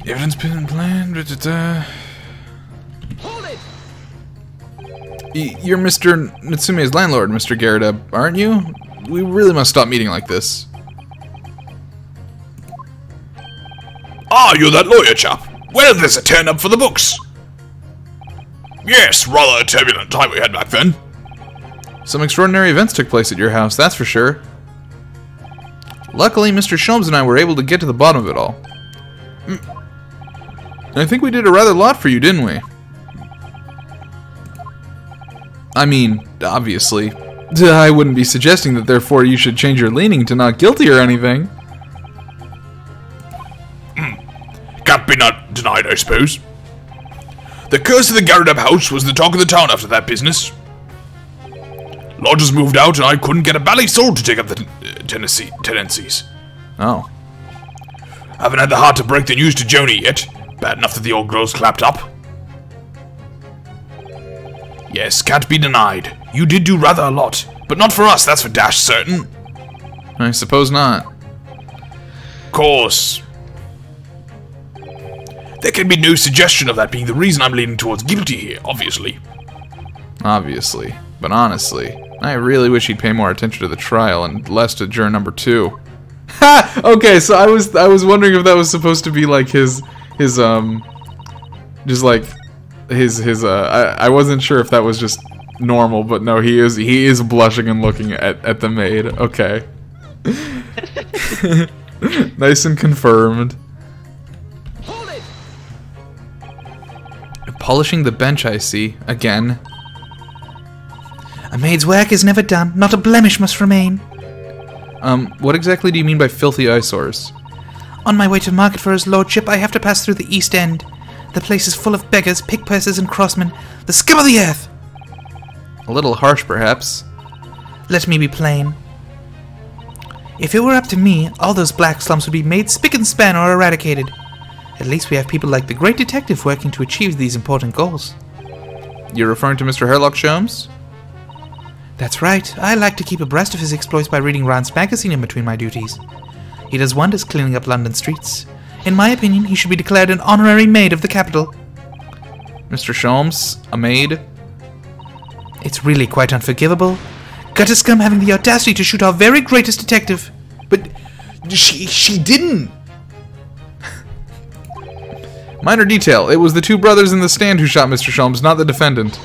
A: Evidence been planned.
G: Hold it!
A: You're Mr. Natsume's landlord, Mr. Garrett, aren't you? We really must stop meeting like this.
D: Ah, you're that lawyer chap. Well, there's a turn up for the books. Yes, rather a turbulent time we had back then.
A: Some extraordinary events took place at your house, that's for sure. Luckily, Mr. Sholmes and I were able to get to the bottom of it all. I think we did a rather lot for you, didn't we? I mean, obviously. I wouldn't be suggesting that therefore you should change your leaning to not guilty or anything.
D: Can't be not denied, I suppose. The curse of the Garrett house was the talk of the town after that business. Lodgers moved out and I couldn't get a bally soul to take up the tenancies.
A: Oh.
D: Haven't had the heart to break the news to Joni yet. Bad enough that the old girl's clapped up. Yes, can't be denied. You did do rather a lot. But not for us, that's for dash certain.
A: I suppose not.
D: Course. There can be no suggestion of that being the reason I'm leaning towards guilty here, obviously.
A: Obviously. But honestly, I really wish he'd pay more attention to the trial and less to juror number 2. Ha! Okay, so I was wondering if that was supposed to be like his just like his I wasn't sure if that was just normal, but no, he is blushing and looking at the maid. Okay. Nice and confirmed.
G: Hold it!
A: Polishing the bench, I see. Again.
B: A maid's work is never done. Not a blemish must remain.
A: What exactly do you mean by filthy eyesores?
B: On my way to market for his lordship, I have to pass through the East End. The place is full of beggars, pickpursers, and crossmen. The scum of the earth!
A: A little harsh, perhaps.
B: Let me be plain. If it were up to me, all those black slums would be made spick and span or eradicated. At least we have people like the great detective working to achieve these important goals.
A: You're referring to Mr. Herlock Sholmes?
B: That's right. I like to keep abreast of his exploits by reading Rand's magazine in between my duties. He does wonders cleaning up London streets. In my opinion, he should be declared an honorary maid of the capital.
A: Mr. Sholmes, a maid?
B: It's really quite unforgivable. Gutter scum having the audacity to shoot our very greatest detective.
A: But she didn't. Minor detail. It was the 2 brothers in the stand who shot Mr. Sholmes, not the defendant.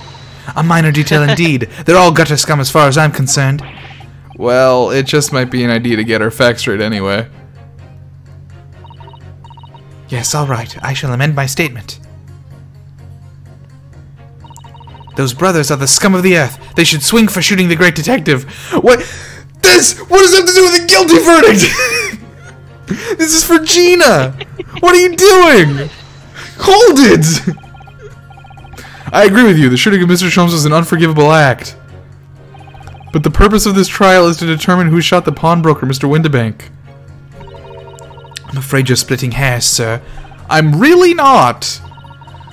B: A minor detail indeed. They're all gutter scum as far as I'm concerned.
A: Well, it just might be an idea to get our facts straight anyway.
B: Yes, all right. I shall amend my statement. Those brothers are the scum of the earth. They should swing for shooting the great detective.
A: What? What does that have to do with a guilty verdict? This is for Gina. What are you doing? Hold it. I agree with you. The shooting of Mr. Sholmes was an unforgivable act. But the purpose of this trial is to determine who shot the pawnbroker, Mr. Windibank.
B: I'm afraid you're splitting hairs, sir.
A: I'm really not.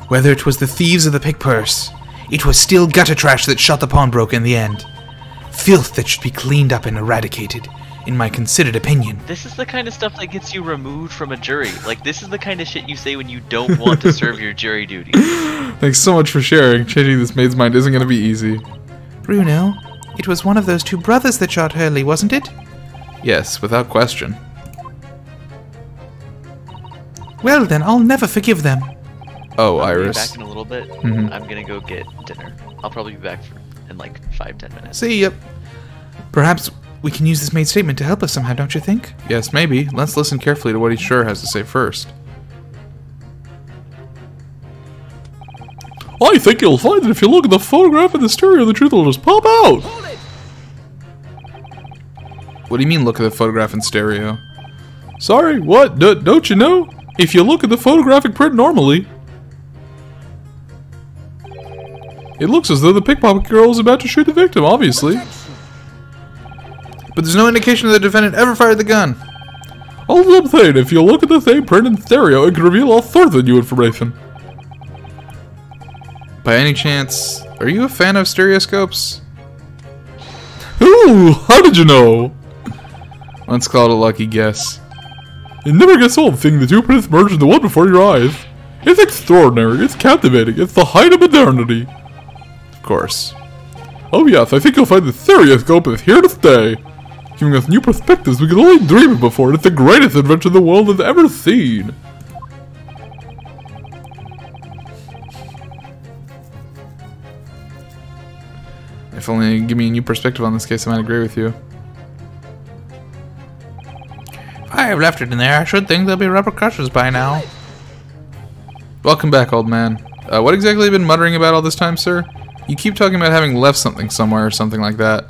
B: Whether it was the thieves or the pickpurse, it was still gutter trash that shot the pawnbroker in the end. Filth that should be cleaned up and eradicated, in my considered opinion.
E: This is the kind of stuff that gets you removed from a jury. Like, this is the kind of shit you say when you don't want to serve your jury duties.
A: Thanks so much for sharing. Changing this maid's mind isn't going to be easy.
B: Bruno, it was one of those 2 brothers that shot Hurley, wasn't it?
A: Yes, without question.
B: Well then, I'll never forgive them.
A: Oh,
E: I'll be
A: Iris.
E: back in a little bit.
A: Mhm.
E: I'm gonna go get dinner. I'll probably be back in like 5-10 minutes.
A: See, yep.
B: Perhaps we can use this maid's statement to help us somehow, don't you think?
A: Yes, maybe. Let's listen carefully to what each juror has to say first.
C: I think you'll find that if you look at the photograph in the stereo, the truth will just pop out.
G: Hold it!
A: What do you mean, look at the photograph in stereo?
C: Sorry, what? Don't you know? If you look at the photographic print normally... It looks as though the pickpocket girl is about to shoot the victim, obviously.
A: But there's no indication that the defendant ever fired the gun.
C: All I'm saying, if you look at the thing printed in stereo, it can reveal all sorts of new information.
A: By any chance, are you a fan of stereoscopes?
C: Ooh, how did you know?
A: Let's call it a lucky guess.
C: It never gets old seeing the two prints merge into one before your eyes. It's extraordinary, it's captivating, it's the height of modernity.
A: Of course.
C: Oh yes, I think you'll find the stereoscope is here to stay, giving us new perspectives we could only dream of before, and it's the greatest invention the world has ever seen.
A: If only you give me a new perspective on this case, I might agree with you. If I have left it in there, I should think there'll be repercussions by now. Welcome back, old man. What exactly have you been muttering about all this time, sir? You keep talking about having left something somewhere or something like that.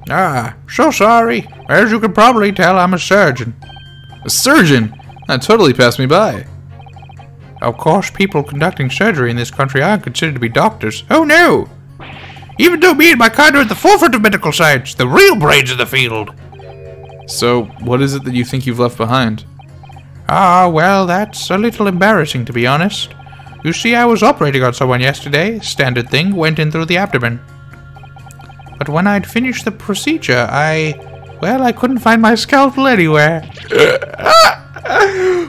B: Ah, so sorry. As you can probably tell, I'm a surgeon.
A: A surgeon? That totally passed me by.
B: Of course, people conducting surgery in this country aren't considered to be doctors. Oh no! Even though me and my kind are at the forefront of medical science, the real brains of the field.
A: So, what is it that you think you've left behind?
B: Ah, well, that's a little embarrassing, to be honest. You see, I was operating on someone yesterday. Standard thing, went in through the abdomen. But when I'd finished the procedure, I couldn't find my scalpel anywhere.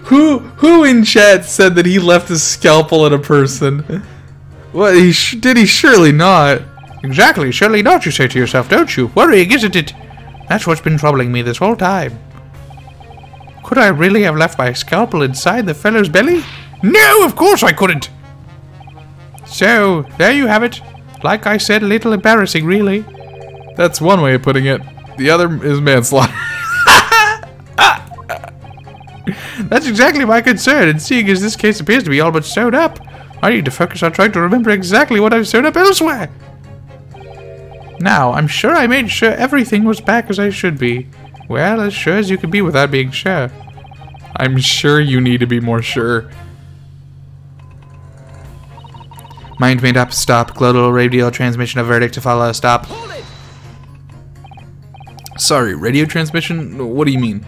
A: Who in chat said that he left his scalpel at a person? What, did he? Surely not.
B: Exactly, surely not, you say to yourself, don't you? Worrying, isn't it? That's what's been troubling me this whole time. Could I really have left my scalpel inside the fellow's belly? No, of course I couldn't! So, there you have it. Like I said, a little embarrassing, really.
A: That's one way of putting it. The other is manslaughter.
B: That's exactly my concern, and seeing as this case appears to be all but sewn up, I need to focus on trying to remember exactly what I've sewn up elsewhere. Now, I'm sure I made sure everything was back as I should be. Well, as sure as you can be without being sure.
A: I'm sure you need to be more sure.
B: Mind made up, stop. Global radio transmission of verdict to follow, stop.
A: Sorry, radio transmission? What do you mean?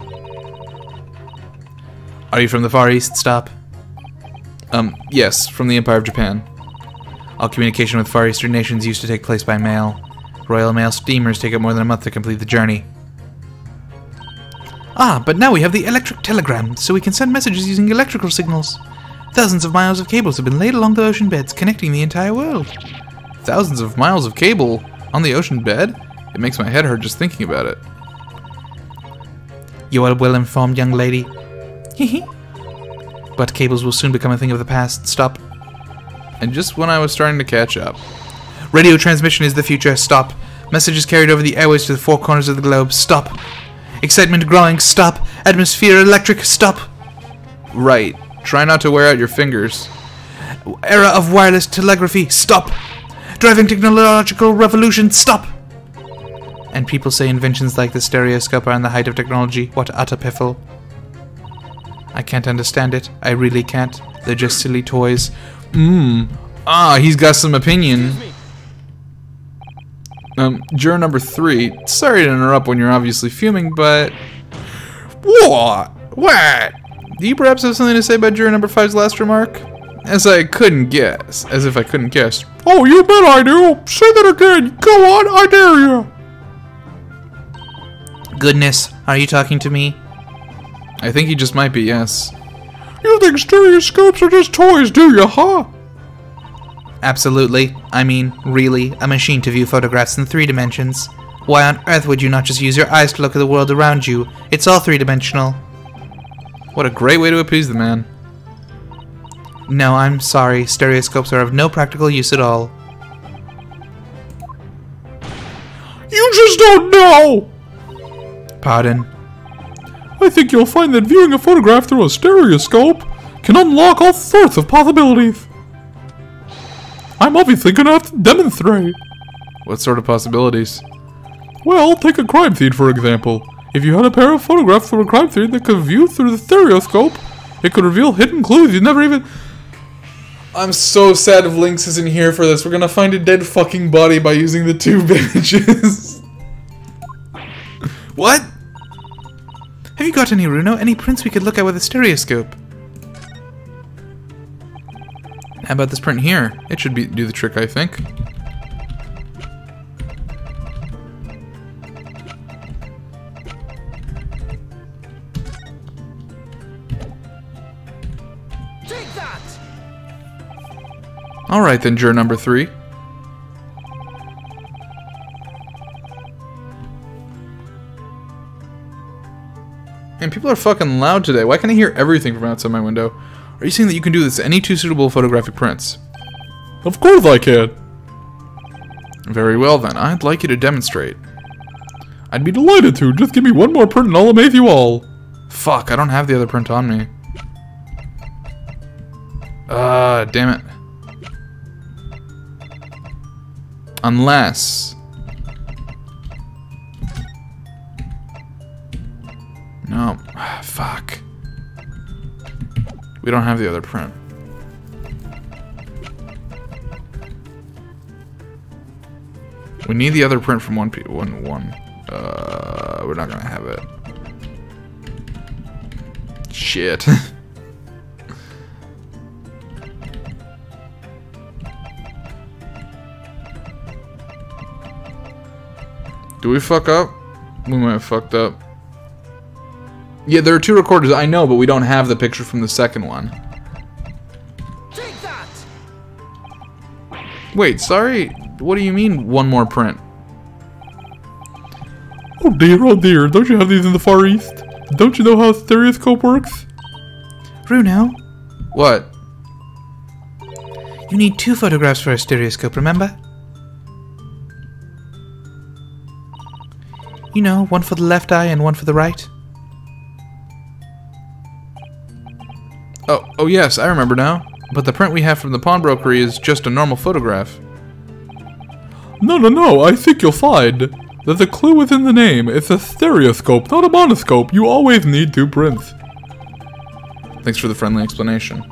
B: Are you from the Far East? Stop.
A: Yes, from the Empire of Japan.
B: All communication with Far Eastern nations used to take place by mail. Royal Mail steamers take up more than a month to complete the journey. Ah, but now we have the electric telegram, so we can send messages using electrical signals. Thousands of miles of cables have been laid along the ocean beds, connecting the entire world.
A: Thousands of miles of cable on the ocean bed? It makes my head hurt just thinking about it.
B: You are well informed, young lady. Hehe. But cables will soon become a thing of the past. Stop.
A: And just when I was starting to catch up.
B: Radio transmission is the future. Stop. Messages carried over the airways to the four corners of the globe. Stop. Excitement growing. Stop. Atmosphere electric. Stop.
A: Right. Try not to wear out your fingers.
B: Era of wireless telegraphy. Stop. Driving technological revolution. Stop. And people say inventions like the stereoscope are on the height of technology. What utter piffle. I can't understand it. I really can't. They're just silly toys.
A: He's got some opinion. Juror number 3. Sorry to interrupt when you're obviously fuming, but... What? Do you perhaps have something to say about juror number 5's last remark? As if I couldn't guess.
F: Oh, you bet I do. Say that again. Go on, I dare you.
B: Goodness, are you talking to me?
A: I think he just might be, yes.
F: You think stereoscopes are just toys, do you, huh?
B: Absolutely. I mean, really, a machine to view photographs in 3 dimensions. Why on earth would you not just use your eyes to look at the world around you? It's all 3-dimensional.
A: What a great way to appease the man.
B: No, I'm sorry. Stereoscopes are of no practical use at all.
F: You just don't know!
B: Pardon?
F: I think you'll find that viewing a photograph through a stereoscope can unlock all sorts of possibilities. I'm obviously gonna have to demonstrate.
A: What sort of possibilities?
F: Well, take a crime scene for example. If you had a pair of photographs from a crime scene that could view through the stereoscope, it could reveal hidden clues you never even...
A: I'm so sad if Lynx isn't here for this. We're gonna find a dead fucking body by using the tube images.
B: What? Have you got any, Runo? Any prints we could look at with a stereoscope?
A: How about this print here? It should do the trick, I think.
G: Take that!
A: Alright then, juror number 3. And people are fucking loud today. Why can't I hear everything from outside my window? Are you saying that you can do this to any 2 suitable photographic prints?
C: Of course I can.
A: Very well then, I'd like you to demonstrate.
C: I'd be delighted to. Just give me one more print and I'll amaze you all.
A: Fuck, I don't have the other print on me. Damn it. Unless... No. Fuck. We don't have the other print. We need the other print from one. We're not gonna have it. Shit. Do we fuck up? We might have fucked up. Yeah, there are 2 recorders, I know, but we don't have the picture from the second one.
G: Take that!
A: Wait, sorry? What do you mean, one more print?
C: Oh dear, don't you have these in the Far East? Don't you know how a stereoscope works?
B: Runo,
A: What?
B: you need 2 photographs for a stereoscope, remember? You know, one for the left eye and one for the right.
A: Oh yes, I remember now. But the print we have from the pawnbrokery is just a normal photograph.
C: No, I think you'll find that the clue within the name is a stereoscope, not a monoscope. You always need 2 prints.
A: Thanks for the friendly explanation.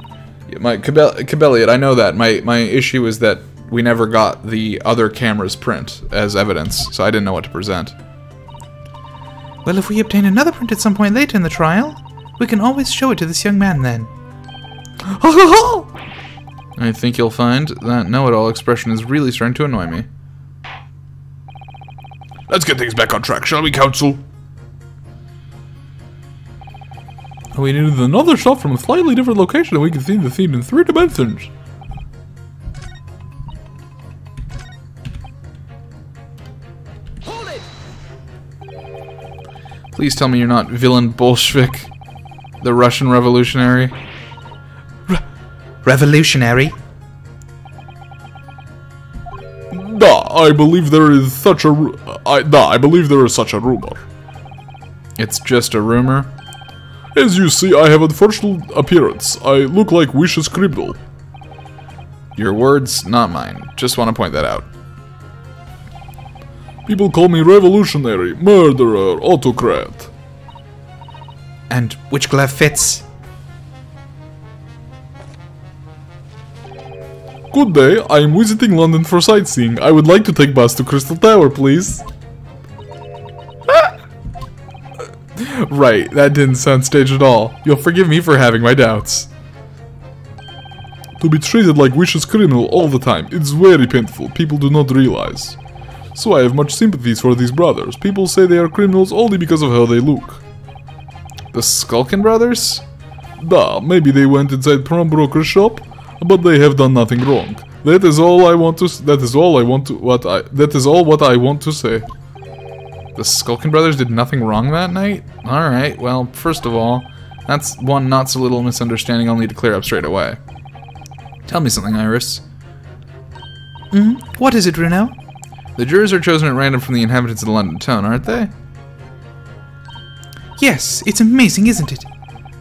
A: Yeah, Cabelliot, I know that. My issue is that we never got the other camera's print as evidence, so I didn't know what to present.
B: Well, if we obtain another print at some point later in the trial, we can always show it to this young man then.
A: I think you'll find that know-it-all expression is really starting to annoy me.
C: Let's get things back on track, shall we, Counsel? We needed another shot from a slightly different location and we can see the scene in 3 dimensions.
G: Hold it!
A: Please tell me you're not villain Bolshevik, the Russian revolutionary.
B: Revolutionary?
C: I believe there is such a I believe there is such a rumor.
A: It's just a rumor.
C: As you see, I have unfortunate appearance. I look like Wish's criminal.
A: Your words, not mine. Just want to point that out.
C: People call me revolutionary, murderer, autocrat.
B: And which glove fits?
C: Good day, I am visiting London for sightseeing. I would like to take bus to Crystal Tower, please.
A: Right, that didn't sound staged at all. You'll forgive me for having my doubts.
C: To be treated like Wish's criminal all the time, it's very painful. People do not realize. So I have much sympathies for these brothers. People say they are criminals only because of how they look.
A: The Skulkin brothers?
C: Maybe they went inside pawnbroker's shop, but they have done nothing wrong. That is all I want to. That is all what I want to say.
A: The Skulkin brothers did nothing wrong that night? Alright, well, first of all, that's one not so little misunderstanding I'll need to clear up straight away. Tell me something, Iris.
B: What is it, Runo?
A: The jurors are chosen at random from the inhabitants of the London town, aren't they?
B: Yes, it's amazing, isn't it?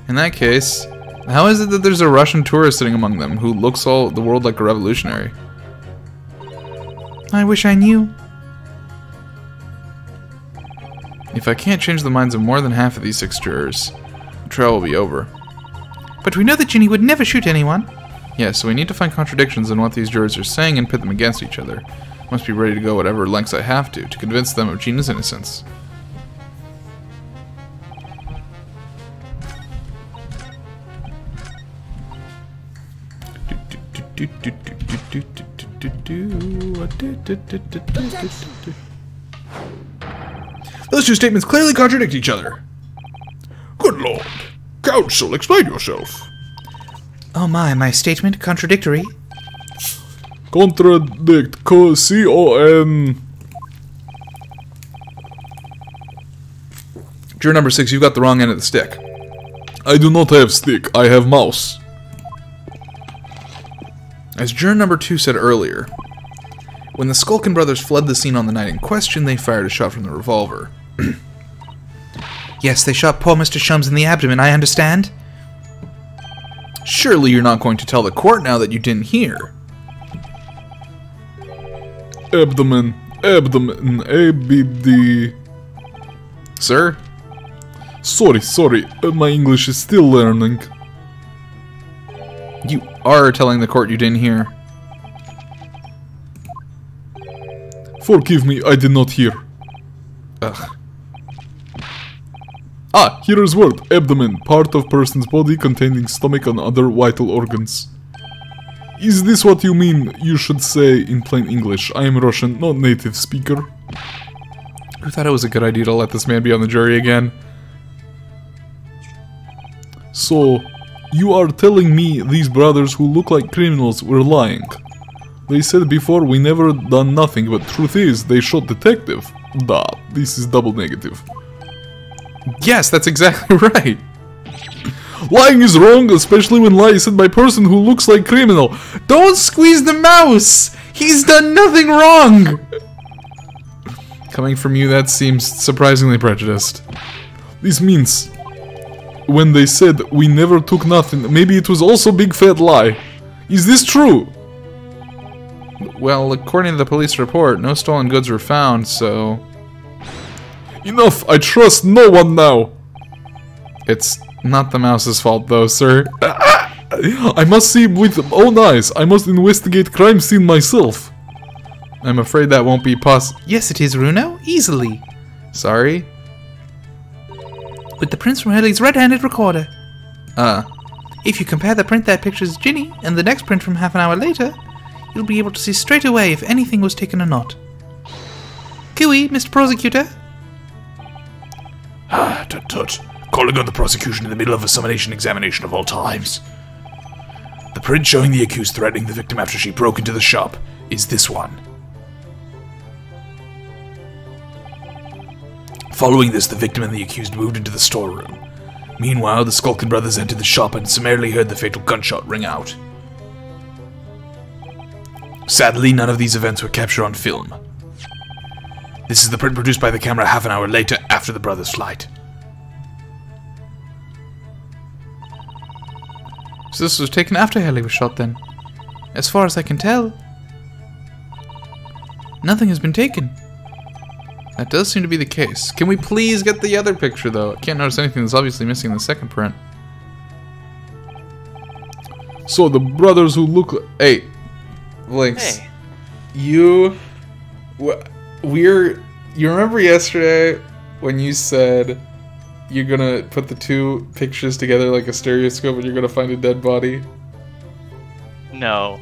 A: In that case, how is it that there's a Russian tourist sitting among them who looks all the world like a revolutionary?
B: I wish I knew.
A: If I can't change the minds of more than half of these 6 jurors, the trial will be over.
B: But we know that Ginny would never shoot anyone.
A: Yeah, so we need to find contradictions in what these jurors are saying and pit them against each other. Must be ready to go whatever lengths I have to convince them of Gina's innocence.
D: Those two statements clearly contradict each other.
C: Good lord. Counsel, explain yourself.
B: Oh my statement contradictory.
C: Contradict. C-O-N.
A: Juror number 6, you've got the wrong end of the stick.
C: I do not have stick, I have mouse.
A: As juror number 2 said earlier, when the Skulkin brothers fled the scene on the night in question, they fired a shot from the revolver.
B: Yes, they shot poor Mr. Shums in the abdomen, I understand.
A: Surely you're not going to tell the court now that you didn't hear.
C: Abdomen. A-B-D.
A: Sir?
C: Sorry, my English is still learning.
A: You are telling the court you didn't hear.
C: Forgive me, I did not hear.
A: Ugh.
C: Ah, here is word. Abdomen, part of person's body containing stomach and other vital organs. Is this what you mean? You should say in plain English. I am Russian, not native speaker.
A: Who thought it was a good idea to let this man be on the jury again?
C: So, you are telling me these brothers who look like criminals were lying. They said before we never done nothing, but truth is, they shot detective. Da, this is double negative.
A: Yes, that's exactly right.
C: Lying is wrong, especially when lie is said by person who looks like criminal.
A: Don't squeeze the mouse! He's done nothing wrong! Coming from you, that seems surprisingly prejudiced.
C: This means, when they said we never took nothing, maybe it was also big fat lie. Is this true?
A: Well, according to the police report, no stolen goods were found, so...
C: Enough, I trust no one now.
A: It's not the mouse's fault though, sir.
C: I must see with own eyes. I must investigate crime scene myself.
A: I'm afraid that won't be possible.
B: Yes, it is, Runo. Easily.
A: Sorry?
B: With the prints from Hurley's red-handed recorder.
A: Ah.
B: If you compare the print that pictures Ginny and the next print from half an hour later, you'll be able to see straight away if anything was taken or not. Cooey, Mr. Prosecutor.
D: Ah, tut. Calling on the prosecution in the middle of a summation examination of all times. The print showing the accused threatening the victim after she broke into the shop is this one. Following this, the victim and the accused moved into the storeroom. Meanwhile, the Skulkin brothers entered the shop and summarily heard the fatal gunshot ring out. Sadly, none of these events were captured on film. This is the print produced by the camera half an hour later after the brothers' flight.
B: So this was taken after Hurley was shot then? As far as I can tell, nothing has been taken.
A: That does seem to be the case. Can we please get the other picture though? I can't notice anything that's obviously missing in the second print.
C: So the brothers who look like...
A: Hey, Lynx.
E: Hey.
A: You remember yesterday when you said you're gonna put the two pictures together like a stereoscope and you're gonna find a dead body?
E: No.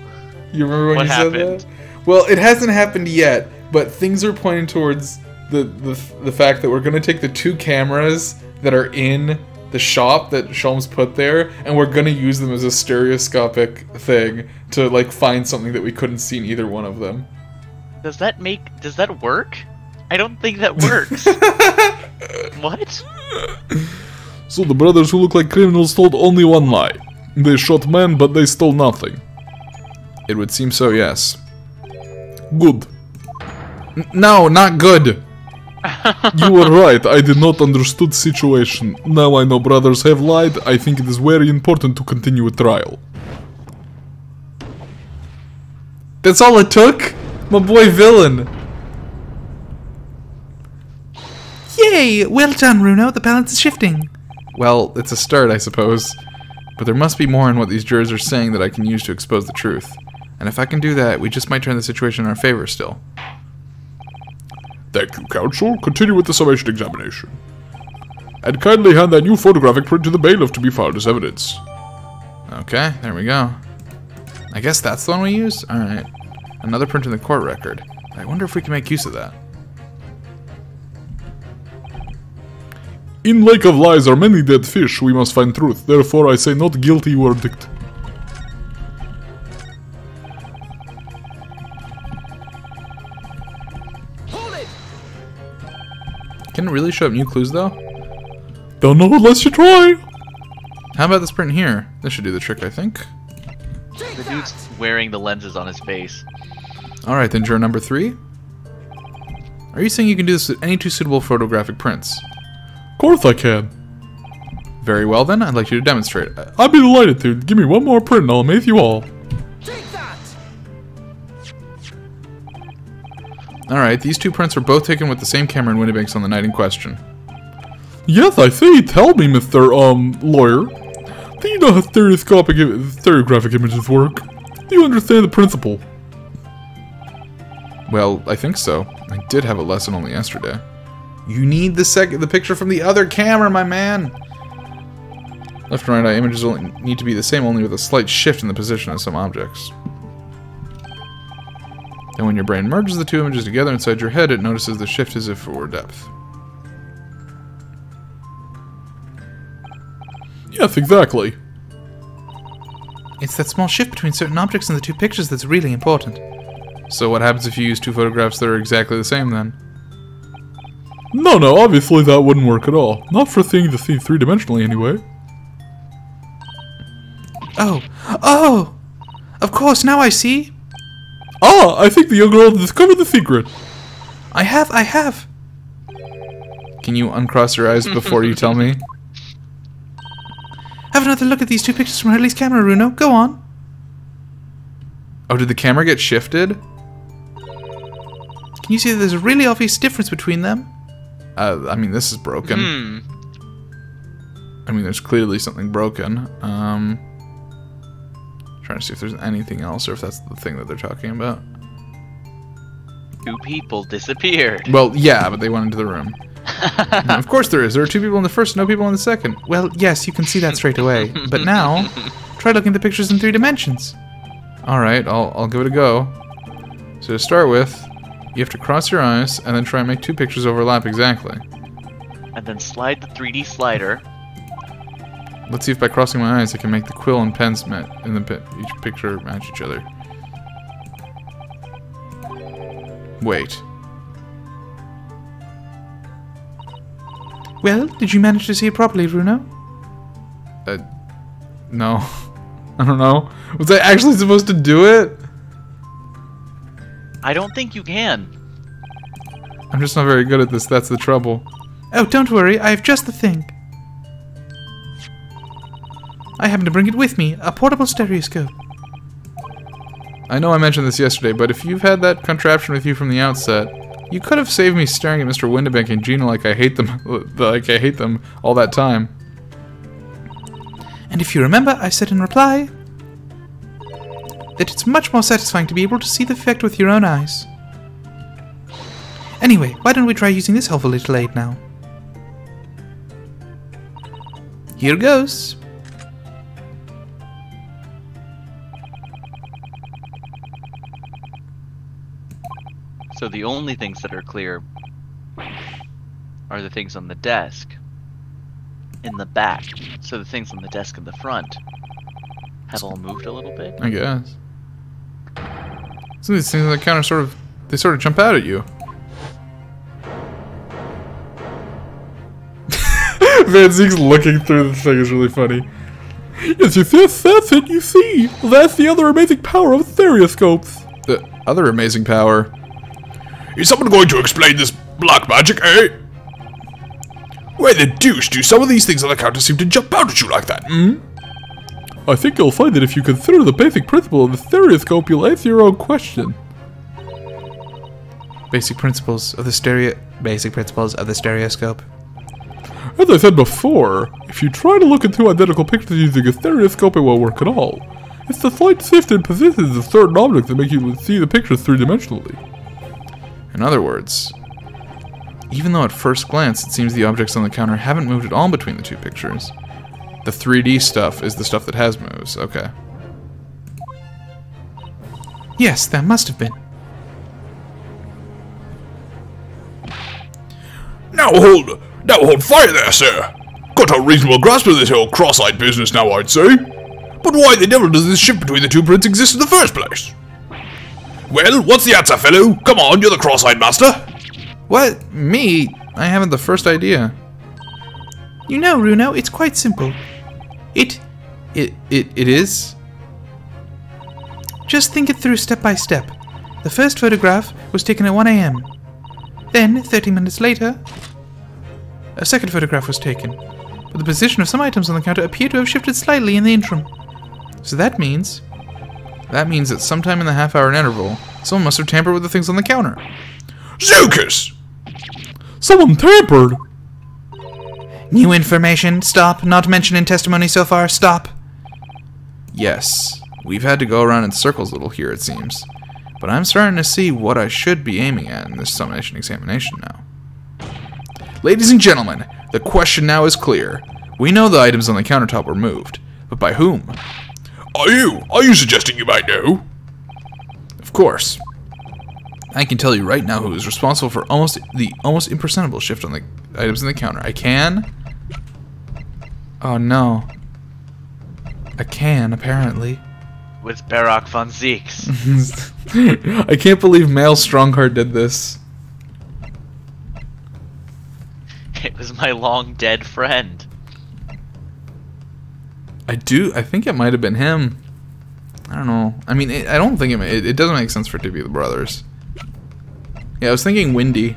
A: You remember when
E: What
A: you
E: happened?
A: said that? Well, it hasn't happened yet, but things are pointing towards the fact that we're gonna take the two cameras that are in the shop that Sholmes put there, and we're gonna use them as a stereoscopic thing to like find something that we couldn't see in either one of them.
E: Does that work? I don't think that works. What?
C: So the brothers who look like criminals told only one lie. They shot men, but they stole nothing.
A: It would seem so, yes.
C: Good.
A: No, not good.
C: You were right, I did not understood situation. Now I know brothers have lied, I think it is very important to continue a trial.
A: That's all it took? My boy Villain.
B: Yay! Well done, Runo. The balance is shifting.
A: Well, it's a start, I suppose. But there must be more in what these jurors are saying that I can use to expose the truth. And if I can do that, we just might turn the situation in our favor still.
C: Thank you, counsel. Continue with the summation examination. And kindly hand that new photographic print to the bailiff to be filed as evidence.
A: Okay, there we go. I guess that's the one we use? Alright. Another print in the court record. I wonder if we can make use of that.
C: In lake of lies are many dead fish, we must find truth. Therefore I say not guilty verdict.
G: Hold it!
A: Can it really show up new clues though?
C: Don't know unless you try.
A: How about this print here? This should do the trick, I think.
G: Take
E: The
G: that!
E: dude's wearing the lenses on his face.
A: Alright, then juror number 3. Are you saying you can do this with any two suitable photographic prints?
C: Of course I can.
A: Very well then, I'd like you to demonstrate.
C: I'd be delighted to. Give me one more print and I'll amaze you all.
G: Take that!
A: Alright, these two prints were both taken with the same camera in Winnibanks on the night in question.
C: Yes, I see. Tell me, Mr. Lawyer. Do you know how stereographic images work? Do you understand the principle?
A: Well, I think so. I did have a lesson only yesterday. You need the picture from the other camera, my man! Left and right eye images only need to be the same, only with a slight shift in the position of some objects. Then when your brain merges the two images together inside your head, it notices the shift as if it were depth.
C: Yes, exactly.
B: It's that small shift between certain objects in the two pictures that's really important.
A: So what happens if you use two photographs that are exactly the same then?
C: No, obviously that wouldn't work at all. Not for seeing the scene three-dimensionally anyway.
B: Oh! Of course, now I see!
C: Ah, I think the young girl discovered the secret.
B: I have!
A: Can you uncross your eyes before you tell me?
B: Have another look at these two pictures from Hurley's camera, Runo. Go on.
A: Oh, did the camera get shifted?
B: Can you see that there's a really obvious difference between them?
A: I mean, this is broken. I mean, there's clearly something broken. Trying to see if there's anything else or if that's the thing that they're talking about.
E: 2 people disappeared.
A: Well, yeah, but they went into the room. Now, of course there is. There are 2 people in the first, no people in the second.
B: Well, yes, you can see that straight away. But now, try looking at the pictures in 3 dimensions.
A: Alright, I'll give it a go. So to start with, you have to cross your eyes and then try and make 2 pictures overlap exactly.
E: And then slide the 3D slider.
A: Let's see if by crossing my eyes I can make the quill and pens each picture match each other. Wait.
B: Well, did you manage to see it properly, Runo?
A: No. I don't know. Was I actually supposed to do it?
E: I don't think you can.
A: I'm just not very good at this, that's the trouble.
B: Oh, don't worry, I have just the thing. I happen to bring it with me, a portable stereoscope.
A: I know I mentioned this yesterday, but if you've had that contraption with you from the outset, you could have saved me staring at Mr. Windibank and Gina like I hate them all that time.
B: And if you remember, I said in reply that it's much more satisfying to be able to see the effect with your own eyes. Anyway, why don't we try using this helpful little aid now? Here goes.
E: So the only things that are clear are the things on the desk in the back. So the things on the desk in the front have all moved a little bit.
A: I guess. Some of these things on the counter sort of jump out at you. Van Zeke's looking through the thing is really funny.
C: Yes, that's it, you see. That's the other amazing power of stereoscopes.
A: The other amazing power.
C: Is someone going to explain this black magic, eh? Where the deuce do some of these things on the counter seem to jump out at you like that, hmm? I think you'll find that if you consider the basic principle of the stereoscope, you'll answer your own question.
B: Basic principles of the stereoscope.
F: As I said before, if you try to look at two identical pictures using a stereoscope, it won't work at all. It's the slight shift in positions of certain objects that make you see the pictures three-dimensionally.
A: In other words, even though at first glance it seems the objects on the counter haven't moved at all between the two pictures, the 3D stuff is the stuff that has moves. Okay.
B: Yes, there must have been.
C: Now hold fire there, sir. Got a reasonable grasp of this whole cross-eyed business now, I'd say. But why the devil does this shift between the two prints exist in the first place? Well, what's the answer, fellow? Come on, you're the cross-eyed master.
A: What? Me? I haven't the first idea.
B: You know, Runo, it's quite simple.
A: It is?
B: Just think it through step by step. The first photograph was taken at 1 AM. Then, 30 minutes later, a second photograph was taken. But the position of some items on the counter appear to have shifted slightly in the interim.
A: So that means that sometime in the half-hour interval, someone must have tampered with the things on the counter.
C: Zokus!
F: Someone tampered!
B: New information. Stop. Not mentioned in testimony so far. Stop.
A: Yes, we've had to go around in circles a little here, it seems. But I'm starting to see what I should be aiming at in this summation examination now. Ladies and gentlemen, the question now is clear. We know the items on the countertop were moved, but by whom?
C: Are you suggesting you might know?
A: Of course. I can tell you right now who is responsible for almost imperceptible shift on the items in the counter. I can. Oh no. I can, apparently.
E: With Barak von Zeeks.
A: I can't believe Male Strongheart did this.
E: It was my long dead friend.
A: I think it might have been him. I don't know. I mean, I don't think it doesn't make sense for it to be the brothers. Yeah, I was thinking Windy.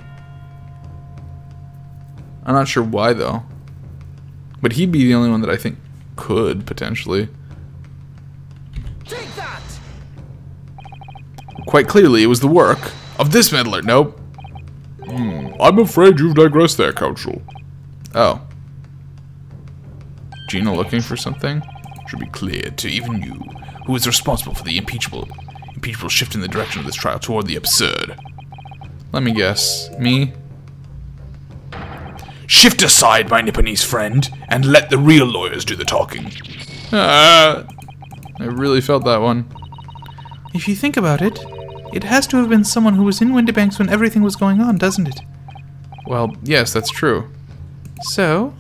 A: I'm not sure why, though. But he'd be the only one that I think could, potentially.
G: Take that!
A: Quite clearly, it was the work of this meddler. Nope.
C: I'm afraid you've digressed there, Counsel.
A: Oh. Gina looking for something?
D: Should be clear to even you who is responsible for the impeachable shift in the direction of this trial toward the absurd.
A: Let me guess. Me?
D: Shift aside, my Nipponese friend, and let the real lawyers do the talking.
A: I really felt that one.
B: If you think about it, it has to have been someone who was in Windybanks when everything was going on, doesn't it?
A: Well, yes, that's true.
B: So,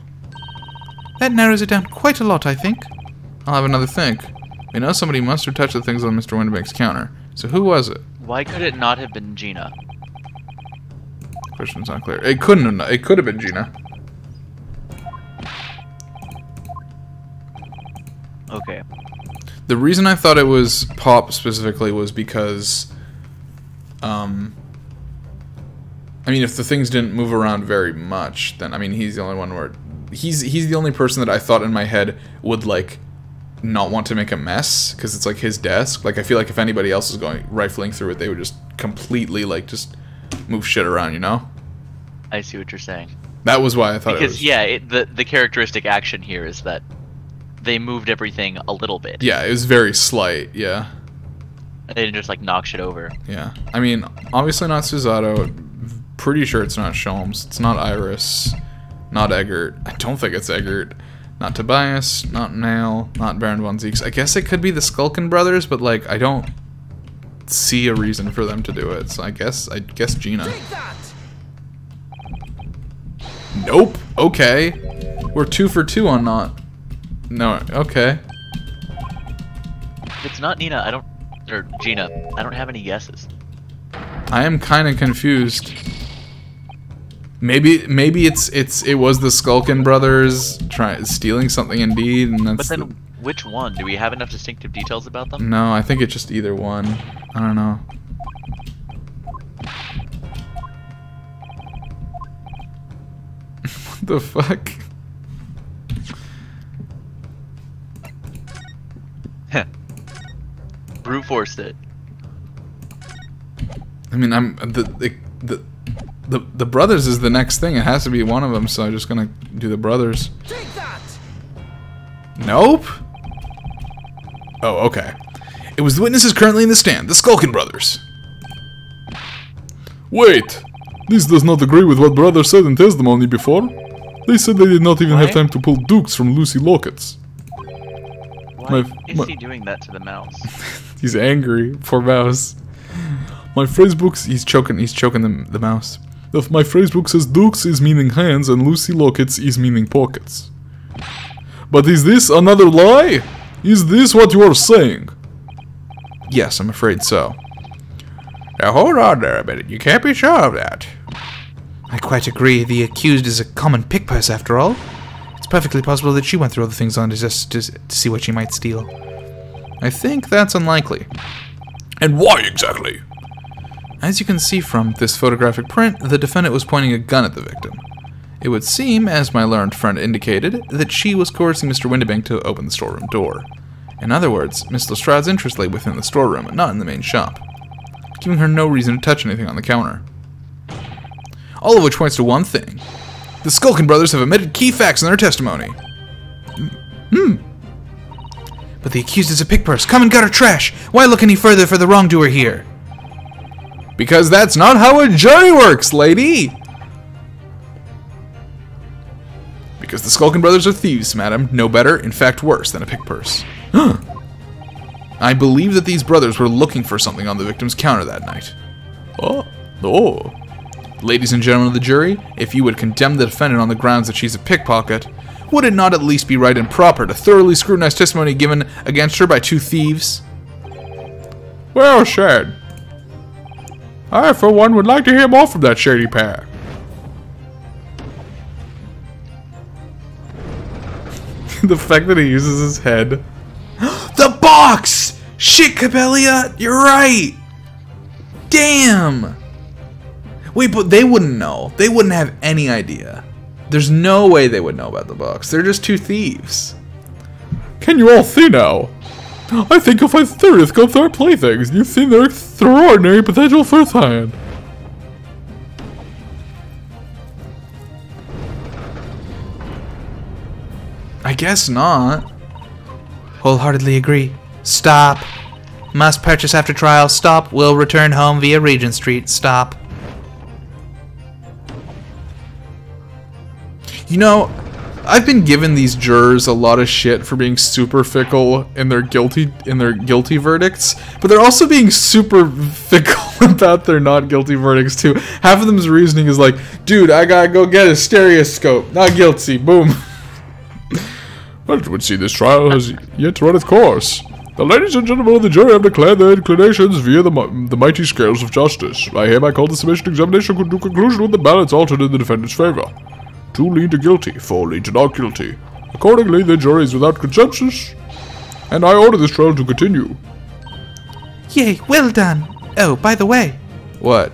B: that narrows it down quite a lot, I think.
A: I'll have another think. We know somebody must have touched the things on Mr. Windybank's counter. So who was it?
E: Why could it not have been Gina?
A: Question's not clear. It couldn't have. It could have been Gina.
E: Okay.
A: The reason I thought it was Pop specifically was because, I mean, if the things didn't move around very much, then I mean, he's the only one where he's the only person that I thought in my head would like not want to make a mess because it's like his desk. Like I feel like if anybody else is going rifling through it, they would just completely like just move shit around, you know?
E: I see what you're saying.
A: That was why I thought
E: Because,
A: it was...
E: yeah, the characteristic action here is that they moved everything a little bit.
A: Yeah, it was very slight, yeah.
E: They didn't just, like, knock shit over.
A: Yeah. I mean, obviously not Susato. Pretty sure it's not Sholmes. It's not Iris. Not Eggert. I don't think it's Eggert. Not Tobias. Not Nail. Not Baron von Zeeks. I guess it could be the Skulkin brothers, but, like, I don't see a reason for them to do it. So I guess Gina.
G: Take that!
A: Nope. Okay. We're 2 for 2 on not. No. Okay.
E: If it's not Nina, or Gina, I don't have any guesses.
A: I am kind of confused. Maybe it was the Skulkin brothers stealing something indeed, and that's.
E: But then, which one? Do we have enough distinctive details about them?
A: No, I think it's just either one. I don't know. What the fuck?
E: Brute forced it.
A: I mean, The brothers is the next thing. It has to be one of them, so I'm just gonna do the brothers.
G: Take that!
A: Nope. Oh, okay. It was the witnesses currently in the stand, the Skulkin brothers.
C: Wait! This does not agree with what brother said in testimony before. They said they did not even have time to pull dukes from Lucy lockets.
E: Why is he doing that to the mouse?
A: He's angry. Poor mouse.
C: My phrasebook,
A: He's choking the mouse.
C: my phrasebook says dukes is meaning hands and Lucy lockets is meaning pockets. But is this another lie? Is this what you are saying?
A: Yes, I'm afraid so. Now hold on there a minute. You can't be sure of that. I quite agree. The accused is a common pick purse after all. It's perfectly possible that she went through all the things on just to see what she might steal. I think that's unlikely.
C: And why exactly?
A: As you can see from this photographic print, the defendant was pointing a gun at the victim. It would seem, as my learned friend indicated, that she was coercing Mr. Windibank to open the storeroom door. In other words, Miss Lestrade's interest lay within the storeroom and not in the main shop, giving her no reason to touch anything on the counter. All of which points to one thing. The Skulkin brothers have omitted key facts in their testimony. But the accused is a pick purse. Come and gutter trash! Why look any further for the wrongdoer here? Because that's not how a jury works, lady! Because the Skulkin brothers are thieves, madam. No better, in fact worse, than a pick purse. I believe that these brothers were looking for something on the victim's counter that night.
C: Oh.
A: Ladies and gentlemen of the jury, if you would condemn the defendant on the grounds that she's a pickpocket, would it not at least be right and proper to thoroughly scrutinize testimony given against her by two thieves?
C: Well said. I, for one, would like to hear more from that shady pair.
A: The fact that he uses his head. The box! Shit, Cabellia, you're right! Damn! Wait, but they wouldn't know. They wouldn't have any idea. There's no way they would know about the box. They're just two thieves.
C: Can you all see now? I think you'll find theory scopes are playthings. You've seen their extraordinary potential firsthand.
A: I guess not. Wholeheartedly agree. Stop. Must purchase after trial. Stop. Will return home via Regent Street. Stop. You know, I've been giving these jurors a lot of shit for being super fickle in their guilty verdicts, but they're also being super fickle about their not guilty verdicts too. Half of them's reasoning is like, dude, I gotta go get a stereoscope. Not guilty. Boom.
C: Well, it would seem this trial has yet to run its course. The ladies and gentlemen of the jury have declared their inclinations via the mighty scales of justice. I hereby call the submission examination to conclusion with the balance altered in the defendant's favor. 2 lean to guilty, 4 lean to not guilty. Accordingly, the jury is without consensus, and I order this trial to continue.
B: Yay, well done. Oh, by the way,
A: What?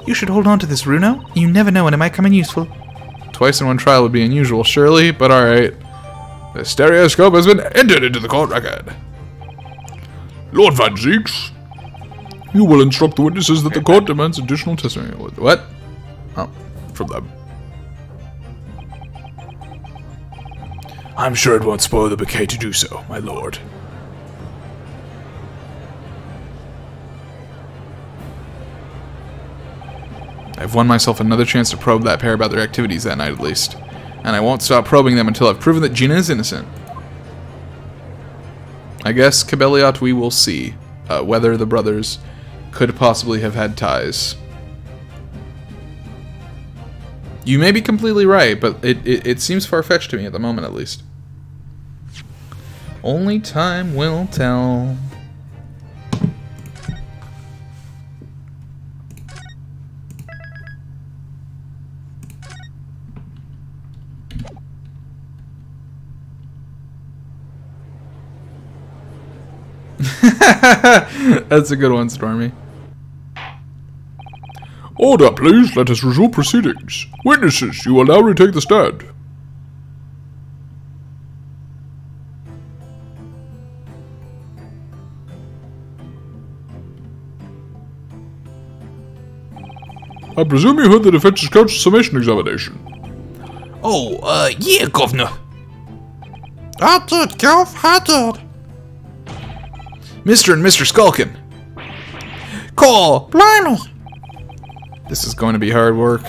B: you should hold on to this, Runo. You never know when it might come in useful.
A: Twice in one trial would be unusual, surely, but alright. The stereoscope has been entered into the court record.
C: Lord Van Zeeks, you will instruct the witnesses that the court demands additional testimony.
A: What? Oh,
C: From them.
D: I'm sure it won't spoil the bouquet to do so, my lord.
A: I've won myself another chance to probe that pair about their activities that night at least. And I won't stop probing them until I've proven that Gina is innocent. I guess, Cabelliot, we will see whether the brothers could possibly have had ties. You may be completely right, but it seems far-fetched to me at the moment, at least. Only time will tell. That's a good one, Stormy.
C: Order, please. Let us resume proceedings. Witnesses, you will now retake the stand. I presume you heard the defense's coach's summation examination.
D: Oh, yeah, Governor.
B: I did, Gov, I did.
A: Mr. and Mr. Skulkin.
B: Call! Blimey!
A: This is going to be hard work.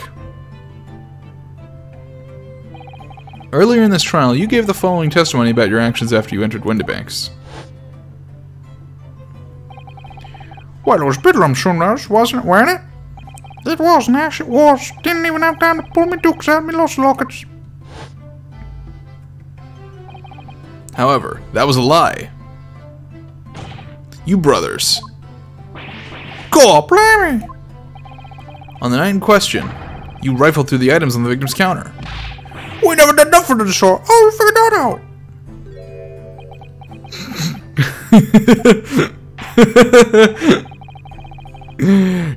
A: Earlier in this trial, you gave the following testimony about your actions after you entered Windibanks.
B: Well, it was Bedlam Sunrise, wasn't it? It was, Nash, it was. Didn't even have time to pull me dukes out of me lost lockets.
A: However, that was a lie. You brothers.
B: God, blimey!
A: On the night in question, you rifled through the items on the victim's counter.
B: We never did nothing to the sort. Oh, we figured that out.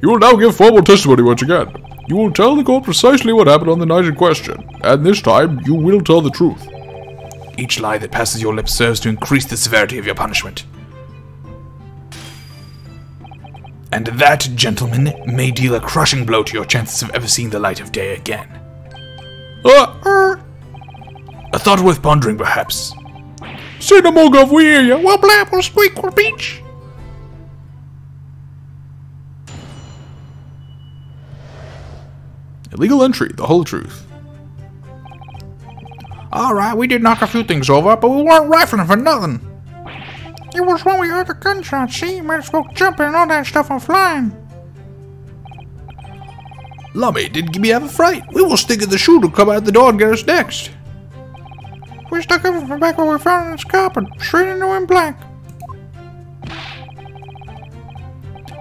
C: You will now give formal testimony once again. You will tell the court precisely what happened on the night in question, and this time you will tell the truth.
D: Each lie that passes your lips serves to increase the severity of your punishment. And that, gentlemen, may deal a crushing blow to your chances of ever seeing the light of day again. A thought worth pondering, perhaps.
C: Say no more, Gov, we hear you.
B: Well, blab, we'll squeak, we'll beach.
A: Illegal entry, the whole truth.
B: Alright, we did knock a few things over, but we weren't rifling for nothing. It was when we heard the gunshots, see? Made us go jumping and all that stuff and flying.
A: Lummy, did Gibby have a fright? We will stick at the shoe to come out the door and get us next.
B: We stuck everything back where we found it in its carpet, straight into in blank.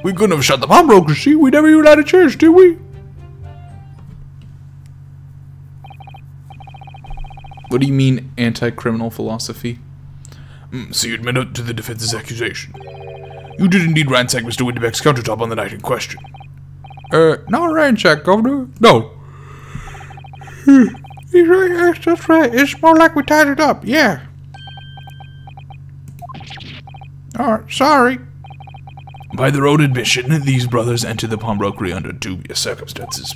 C: We couldn't have shot the pawnbroker, see? We never even had a chance, did we?
A: What do you mean, anti-criminal philosophy?
D: So you admit to the defense's accusation. You did indeed ransack Mr. Windiback's countertop on the night in question.
B: No ransack, Governor.
C: No.
B: He's right, yes, that's right. It's more like we tied it up, yeah. Alright, sorry.
D: By their own admission, these brothers entered the pawnbrokery under dubious circumstances.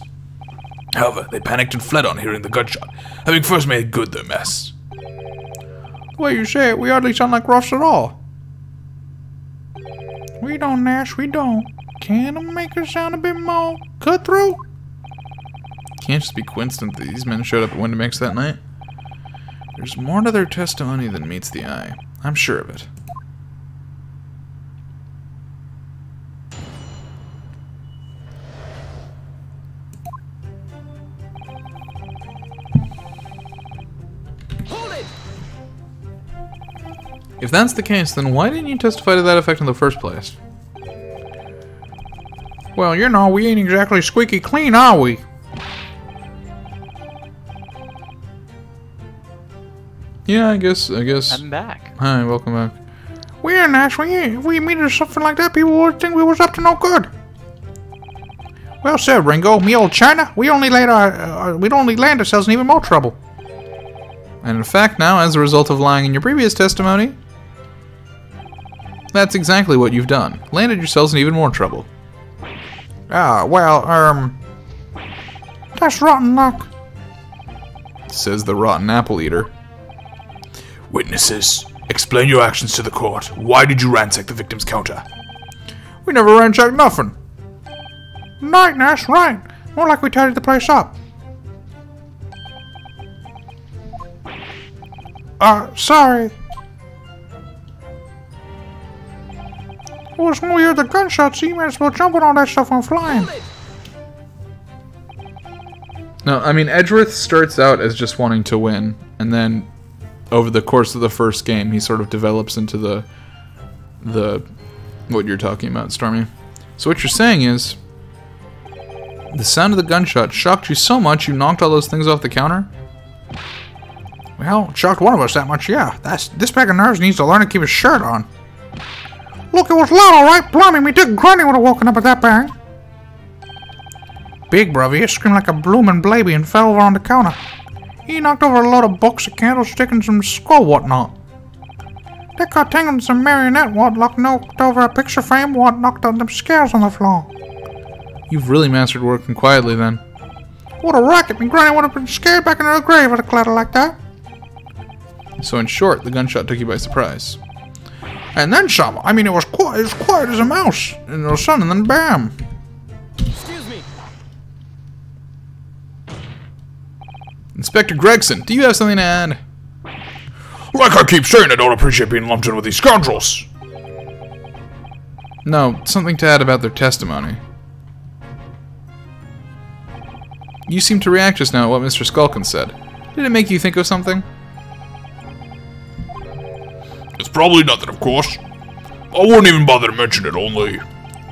D: However, they panicked and fled on hearing the gunshot, having first made good their mess.
B: The way you say it, we hardly sound like roughs at all. We don't, Nash, we don't. Can I make us sound a bit more cutthroat?
A: Can't just be coincident that these men showed up at Windibanks that night. There's more to their testimony than meets the eye. I'm sure of it. If that's the case, then why didn't you testify to that effect in the first place?
B: Well, you know, we ain't exactly squeaky clean, are we?
A: Yeah, I guess.
E: I'm back.
A: Hi, welcome back.
B: We ain't, Nash, we ain't. If we meet or something like that, people would think we was up to no good. Well said, Ringo. Me old China, we'd only land ourselves in even more trouble.
A: And in fact, now, as a result of lying in your previous testimony, that's exactly what you've done. Landed yourselves in even more trouble.
B: That's rotten luck.
A: Says the rotten apple eater.
D: Witnesses, explain your actions to the court. Why did you ransack the victim's counter?
B: We never ransacked nothing. Right, Nash, right. More like we tidied the place up. Sorry. It was when we heard the gunshots, so you might as well jump on all that stuff and flying.
A: No, I mean, Edgeworth starts out as just wanting to win, and then over the course of the first game, he sort of develops into the what you're talking about, Stormy. So what you're saying is, the sound of the gunshot shocked you so much you knocked all those things off the counter?
B: Well, it shocked one of us that much, yeah. This pack of nerves needs to learn to keep his shirt on. Look, it was loud, alright? Blimey, me Dick Grundy would have woken up at that bang. Big brother, he screamed like a bloomin' baby and fell over on the counter. He knocked over a load of books, a candlestick, and some scroll whatnot. That got tangled in some marionette what knocked over a picture frame what knocked out them scales on the floor.
A: You've really mastered working quietly then.
B: What a racket! Me granny would have been scared back in her grave at a clatter like that.
A: So in short, the gunshot took you by surprise.
B: And then some. I mean, it was quiet as a mouse in the sun, and then bam.
G: Excuse me.
A: Inspector Gregson, do you have something to add?
C: Like I keep saying, I don't appreciate being lumped in with these scoundrels.
A: No, something to add about their testimony. You seemed to react just now at what Mr. Skulkin said. Did it make you think of something?
C: It's probably nothing, of course. I wouldn't even bother to mention it, only...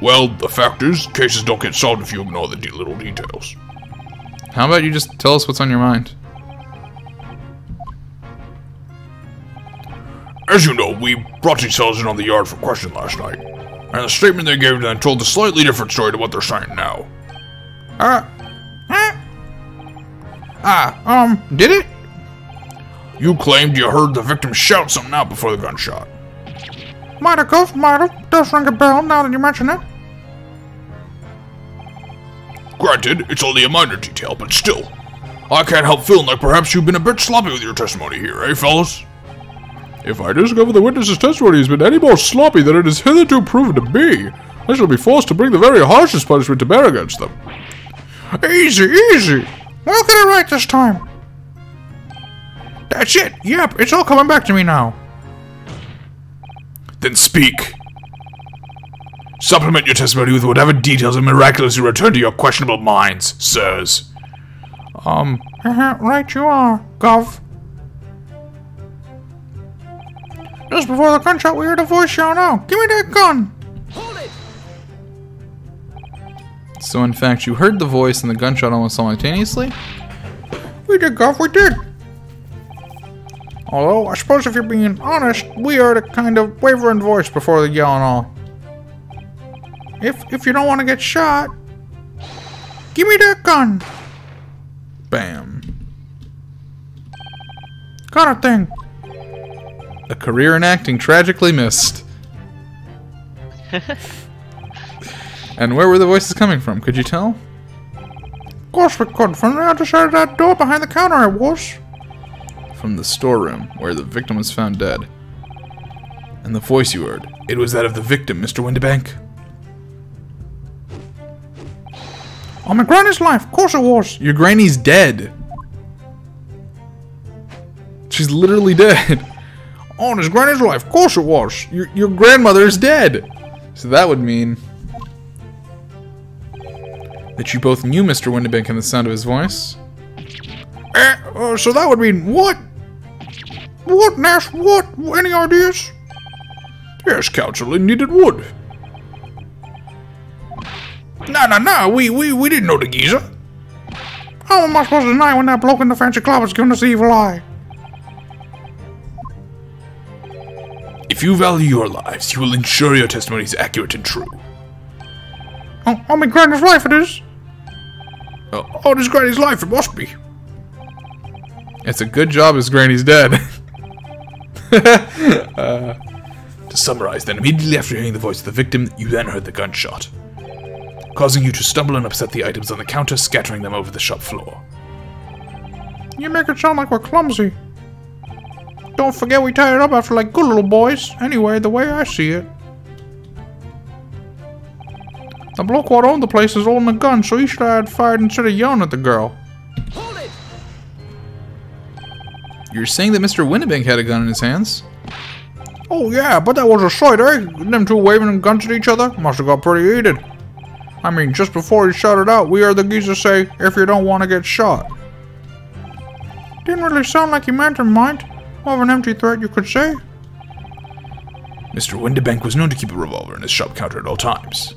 C: Well, the fact is, cases don't get solved if you ignore the little details.
A: How about you just tell us what's on your mind?
C: As you know, we brought these fellas in on the yard for question last night. And the statement they gave then told a slightly different story to what they're saying now.
B: Did it?
C: You claimed you heard the victim shout something out before the gunshot.
B: Might have. Does ring a bell now that you mention it.
C: Granted, it's only a minor detail, but still. I can't help feeling like perhaps you've been a bit sloppy with your testimony here, eh, fellas?
F: If I discover the witness's testimony has been any more sloppy than it is hitherto proven to be, I shall be forced to bring the very harshest punishment to bear against them.
B: Easy. We'll get it right this time. That's it. Yep, it's all coming back to me now.
C: Then speak. Supplement your testimony with whatever details have miraculously returned to your questionable minds, sirs.
B: Right you are, Gov. Just before the gunshot, we heard a voice shout out, "Give me that gun!"
G: Hold it.
A: So in fact, you heard the voice and the gunshot almost simultaneously?
B: We did, Gov, we did. Although, I suppose if you're being honest, we heard a kind of wavering voice before the yell and all. If you don't want to get shot, give me that gun.
A: Bam.
B: Got a thing.
A: A career in acting tragically missed. And where were the voices coming from? Could you tell?
B: Of course we could. From the other side of that door behind the counter, it was.
A: From the storeroom, where the victim was found dead. And the voice you heard, it was that of the victim, Mr. Windibank.
B: On my granny's life, of course it was.
A: Your granny's dead. She's literally dead.
B: On his granny's life, of course it was.
A: Your grandmother is dead. So that would mean that you both knew Mr. Windibank and the sound of his voice.
B: So that would mean what? What, Nash? What? Any ideas?
C: Yes, counsel, indeed it would. No, we didn't know the geezer.
B: How am I supposed to deny when that bloke in the fancy club was giving us the evil eye?
C: If you value your lives, you will ensure your testimony is accurate and true.
B: On my granny's life it is.
C: On his granny's life, it must be.
A: It's a good job his granny's dead.
C: To summarize, then, immediately after hearing the voice of the victim, you then heard the gunshot, causing you to stumble and upset the items on the counter, scattering them over the shop floor.
B: You make it sound like we're clumsy. Don't forget we tied it up after like good little boys. Anyway, the way I see it. The bloke what owned the place is holding a gun, so he should have fired instead of yelling at the girl.
G: Hold it.
A: You're saying that Mr. Windibank had a gun in his hands?
B: Oh yeah, but that was a sight, eh? Them two waving them guns at each other must have got pretty heated. I mean, just before he shot it out, we heard the geezer say, "If you don't want to get shot." Didn't really sound like he meant to mind. More of an empty threat, you could say.
C: Mr. Windibank was known to keep a revolver in his shop counter at all times.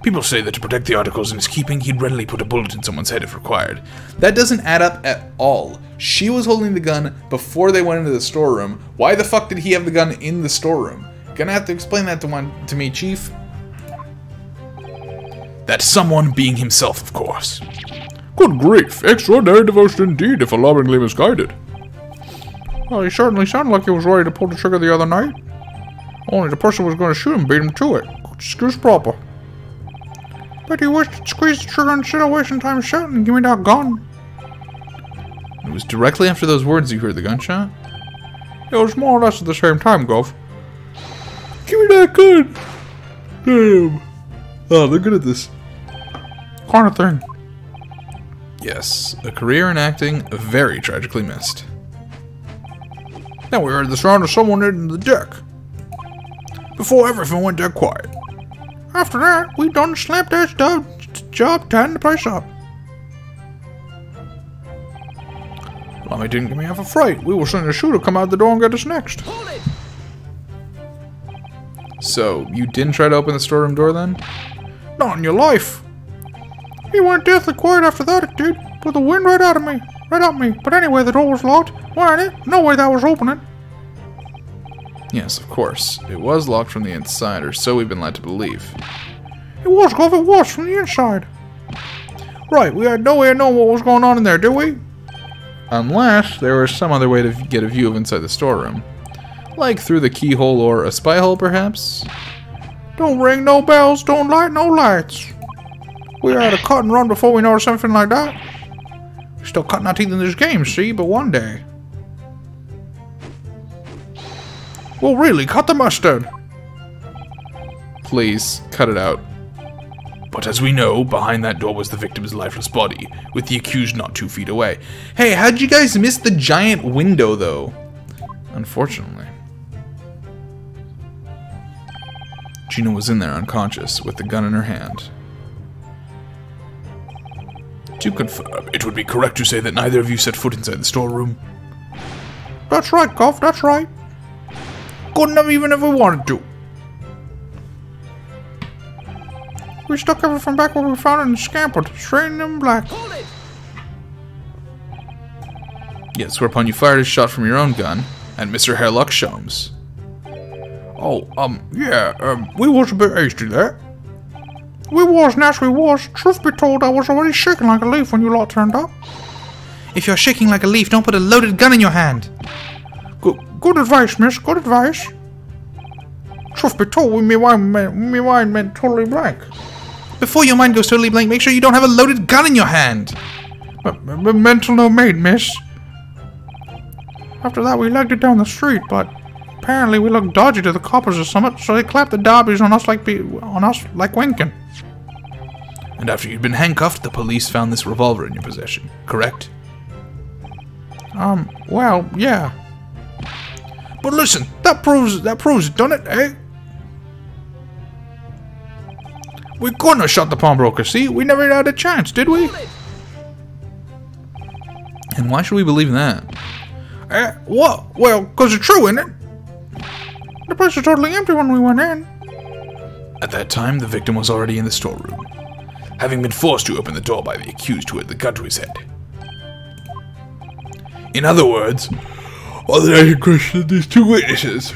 C: People say that to protect the articles in his keeping, he'd readily put a bullet in someone's head if required.
A: That doesn't add up at all. She was holding the gun before they went into the storeroom. Why the fuck did he have the gun in the storeroom? Gonna have to explain that to me, Chief.
C: That someone being himself, of course.
F: Good grief, extraordinary devotion indeed, if alarmingly misguided.
B: Well, he certainly sounded like he was ready to pull the trigger the other night. Only the person who was going to shoot him beat him to it. Excuse proper.
F: Bet you wished to squeeze the trigger instead of wasting time shouting and give me that gun.
A: It was directly after those words you heard the gunshot?
F: It was more or less at the same time, Gov. Give me that gun! Damn.
A: Oh, they're good at this.
F: Kind of thing.
A: Yes, a career in acting very tragically missed.
F: Then we heard the sound of someone hitting the deck. Before everything went dead quiet. After that, we done slapped that job tying the place up. Lummy didn't give me half a fright. We were sending a shooter come out the door and get us next.
G: Hold it!
A: So, you didn't try to open the storeroom door then?
F: Not in your life. He went deathly quiet after that, it did. Blew the wind right out of me. Right at me. But anyway, the door was locked. Wasn't it? No way that was opening.
A: Yes, of course. It was locked from the inside, or so we've been led to believe.
F: It was, Gov, it was, from the inside. Right, we had no way of knowing what was going on in there, did we?
A: Unless there was some other way to get a view of inside the storeroom. Like through the keyhole or a spy hole, perhaps?
F: Don't ring no bells, don't light no lights. We had a cut and run before we noticed something like that. We're still cutting our teeth in this game, see, but one day. Well, really, cut the mustard.
A: Please, cut it out.
D: But as we know, behind that door was the victim's lifeless body, with the accused not 2 feet away.
A: Hey, how'd you guys miss the giant window, though? Unfortunately. Gina was in there unconscious, with the gun in her hand.
D: To confirm, it would be correct to say that neither of you set foot inside the storeroom?
F: That's right, Gov, that's right. Couldn't have even if we wanted to. We stuck everything back where we found it and scampered, straight in them black.
G: Hold it!
A: Yes, whereupon you fired a shot from your own gun at Mr. Hairlock Sholmes.
F: Oh, we was a bit hasty there. We was, naturally was. Truth be told, I was already shaking like a leaf when you lot turned up.
B: If you're shaking like a leaf, don't put a loaded gun in your hand.
F: Good advice, miss, good advice. Truth be told, me mind went totally blank.
B: Before your mind goes totally blank, make sure you don't have a loaded gun in your hand.
F: Mental no maid, miss. After that, we legged it down the street, but apparently we looked dodgy to the coppers or something, so they clapped the derbies on us like winking.
D: And after you'd been handcuffed, the police found this revolver in your possession, correct?
F: Well, yeah. But listen, that proves it, don't it, eh? We couldn't have shot the pawnbroker, see? We never had a chance, did we?
A: And why should we believe that?
F: What? Well, 'cause it's true, isn't it? The place was totally empty when we went in.
D: At that time, the victim was already in the storeroom, having been forced to open the door by the accused who had the gun to his head. In other words, all that I questioned these 2 witnesses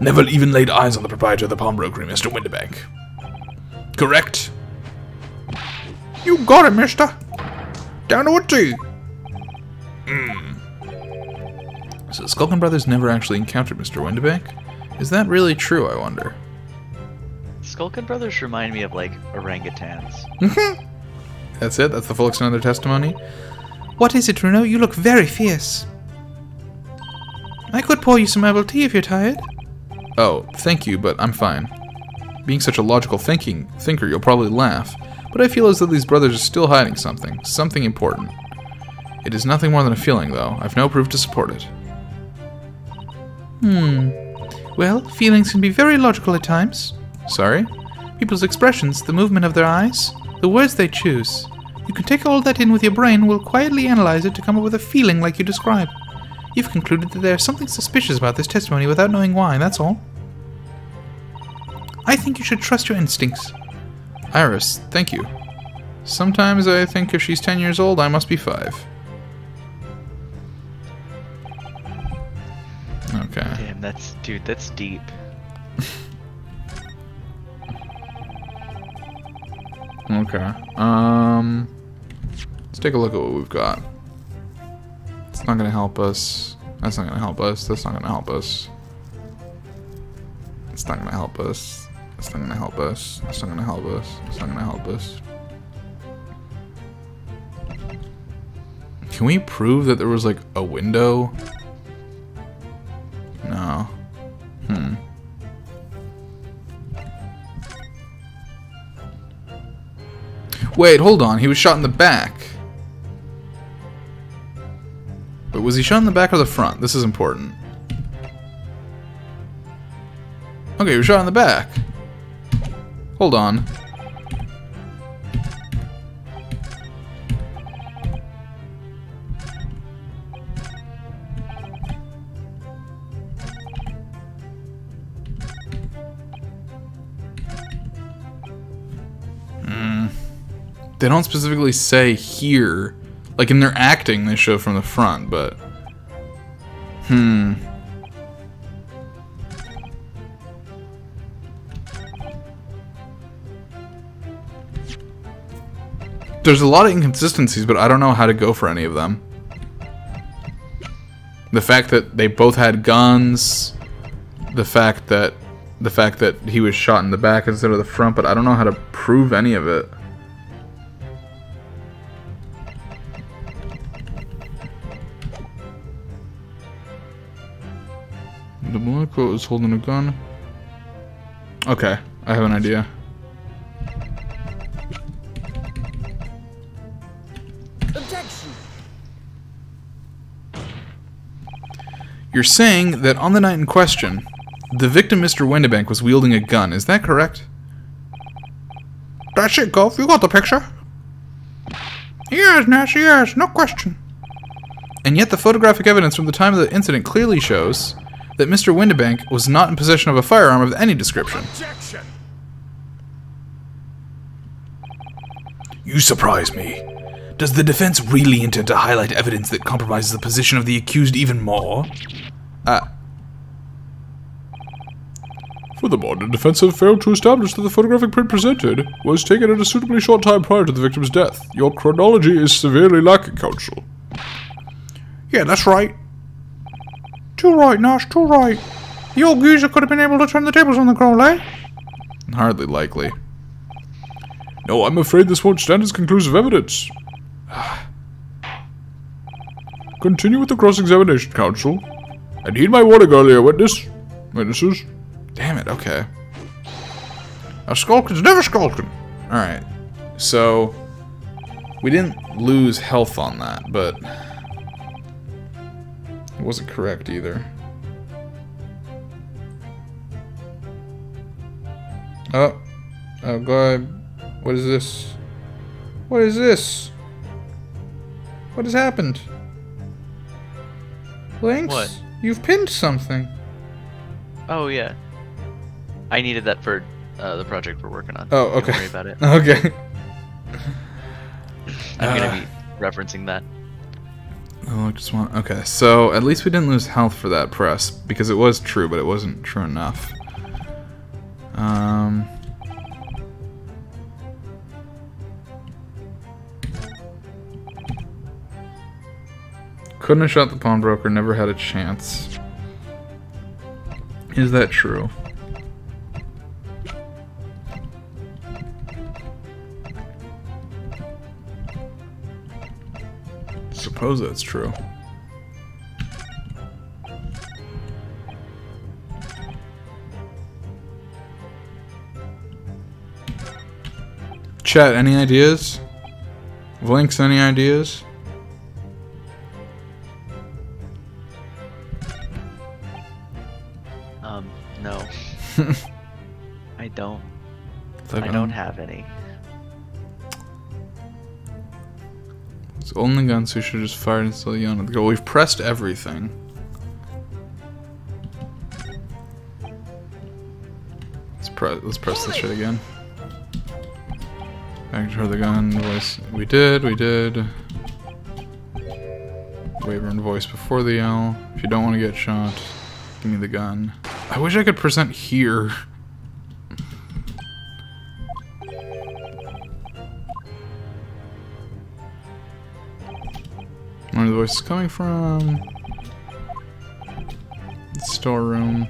D: never even laid eyes on the proprietor of the pawnbrokery, Mr. Winterbank. Correct?
F: You got it, mister. Down to a T.
A: So the Skulkin brothers never actually encountered Mr. Winterbank? Is that really true, I wonder?
E: Skulkin brothers remind me of, like, orangutans.
A: That's it? That's the full extent of their testimony?
B: What is it, Runo? You look very fierce. I could pour you some herbal tea if you're tired.
A: Oh, thank you, but I'm fine. Being such a logical thinker, you'll probably laugh, but I feel as though these brothers are still hiding something important. It is nothing more than a feeling, though. I've no proof to support it.
B: Well, feelings can be very logical at times.
A: Sorry?
B: People's expressions, the movement of their eyes, the words they choose. You can take all that in with your brain and will quietly analyze it to come up with a feeling like you describe. You've concluded that there's something suspicious about this testimony without knowing why, that's all. I think you should trust your instincts.
A: Iris, thank you. Sometimes I think if she's 10 years old, I must be 5. Okay.
E: Damn, that's deep.
A: Okay. Let's take a look at what we've got. It's not gonna help us. That's not gonna help us. That's not gonna help us. It's not gonna help us. That's not gonna help us. That's not gonna help us. That's not gonna help us. Can we prove that there was like a window? No. Wait, hold on. He was shot in the back. But was he shot in the back or the front? This is important. Okay, he was shot in the back. Hold on. They don't specifically say here. Like in their acting, they show from the front, but... There's a lot of inconsistencies, but I don't know how to go for any of them. The fact that they both had guns, the fact that he was shot in the back instead of the front, but I don't know how to prove any of it. The black coat is holding a gun. Okay, I have an idea.
G: Objection.
A: You're saying that on the night in question, the victim, Mr. Windibank, was wielding a gun. Is that correct?
F: That's it, Golf. You got the picture. Yes, Nash, yes, no question.
A: And yet the photographic evidence from the time of the incident clearly shows that Mr. Windibank was not in possession of a firearm of any description.
D: Objection! You surprise me. Does the defense really intend to highlight evidence that compromises the position of the accused even more?
C: Furthermore, the defense have failed to establish that the photographic print presented was taken at a suitably short time prior to the victim's death. Your chronology is severely lacking, counsel.
F: Yeah, that's right. Too right, Nash, too right. The old geezer could have been able to turn the tables on the crow, eh?
A: Hardly likely.
C: No, I'm afraid this won't stand as conclusive evidence. Continue with the cross-examination, counsel. And heed my warning earlier, witnesses.
A: Damn it, okay.
F: A skulking's never skulking.
A: Alright, so we didn't lose health on that, but it wasn't correct either. Oh, God. What is this? What is this? What has happened? Lynx?
E: What?
A: You've pinned something.
E: Oh, yeah. I needed that for the project we're working on.
A: Oh, okay.
E: Don't worry about it.
A: Okay.
E: I'm going to be referencing that.
A: Oh, I just want... Okay, so at least we didn't lose health for that press, because it was true, but it wasn't true enough. Couldn't have shot the pawnbroker, never had a chance. Is that true? Suppose that's true. Chat, any ideas? Blinks, any ideas?
E: No. I don't. I don't have any.
A: It's only guns, so you should just fire until you on the goal. We've pressed everything. Let's press this shit again. Back to the gun voice. We did. Waiver and voice before the yell. If you don't want to get shot, give me the gun. I wish I could present here. Where are the voices coming from? Storeroom.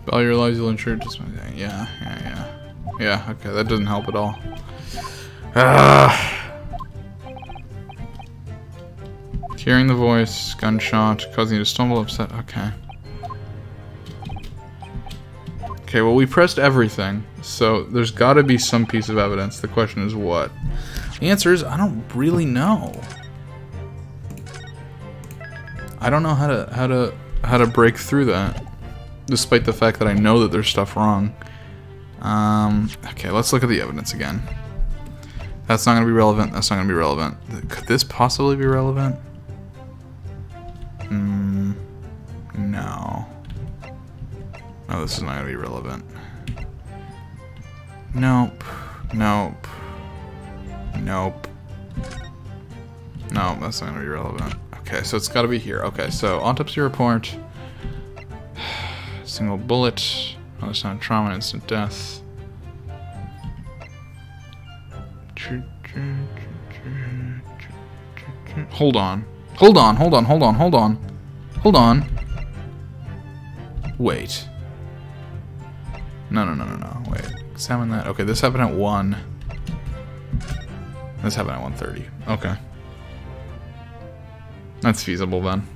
A: All your lives you'll ensure just yeah, okay, that doesn't help at all. Hearing the voice, gunshot, causing you to stumble, upset, okay. Okay, well we pressed everything, so there's gotta be some piece of evidence. The question is what? The answer is I don't really know. I don't know how to break through that. Despite the fact that I know that there's stuff wrong. Okay, let's look at the evidence again. That's not going to be relevant. That's not going to be relevant. Could this possibly be relevant? No. No, this is not going to be relevant. Nope. Nope. Nope. No, that's not going to be relevant. Okay, so it's got to be here. Okay, so autopsy report. Single bullet. Oh, that's not trauma, instant death. Hold on. Hold on, hold on, hold on, hold on. Hold on. Wait. No, no, no, no, no. Wait. Examine that. Okay, this happened at 1. This happened at 1:30. Okay. That's feasible then.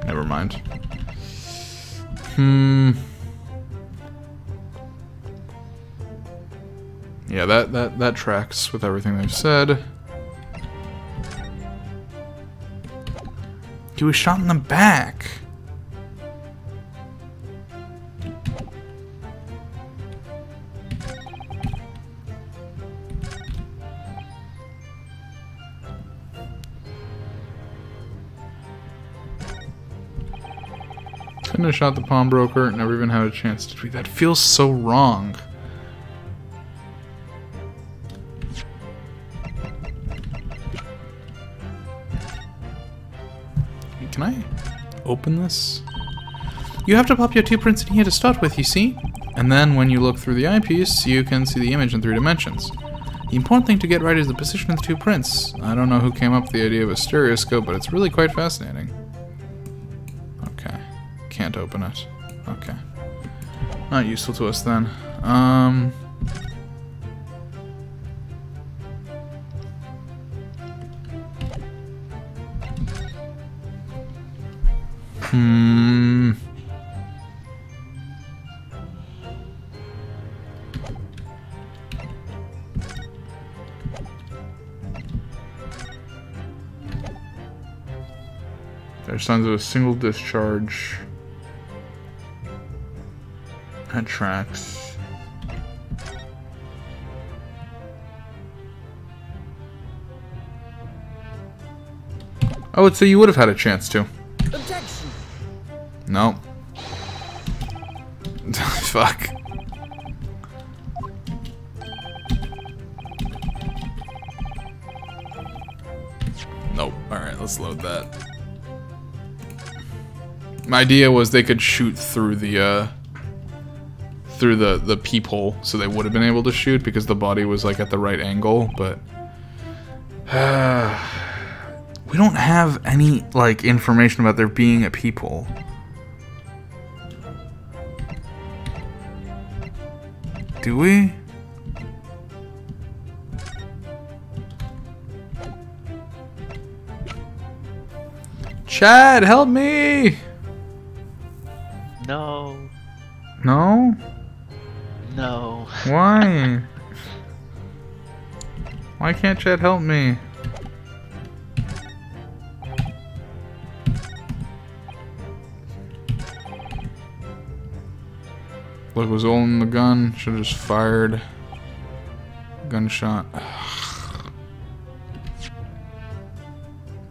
A: Never mind. Yeah, that tracks with everything they've said. He was shot in the back. Couldn't have shot the pawnbroker, never even had a chance to tweet. That feels so wrong. Can I open this? You have to pop your 2 prints in here to start with, you see? And then when you look through the eyepiece, you can see the image in 3 dimensions. The important thing to get right is the position of the 2 prints. I don't know who came up with the idea of a stereoscope, but it's really quite fascinating. Okay. Can't open it. Okay. Not useful to us then. There's signs of a single discharge. That tracks. I would say you would have had a chance to.
G: Objection.
A: No. Fuck. Nope. Alright, let's load that. My idea was they could shoot through the peephole, so they would have been able to shoot because the body was like at the right angle, but we don't have any like information about there being a peephole. Do we? Chad, help me!
E: No.
A: No?
E: No.
A: Why? Why can't Chad help me? Look, was holding the gun. Should have just fired. Gunshot.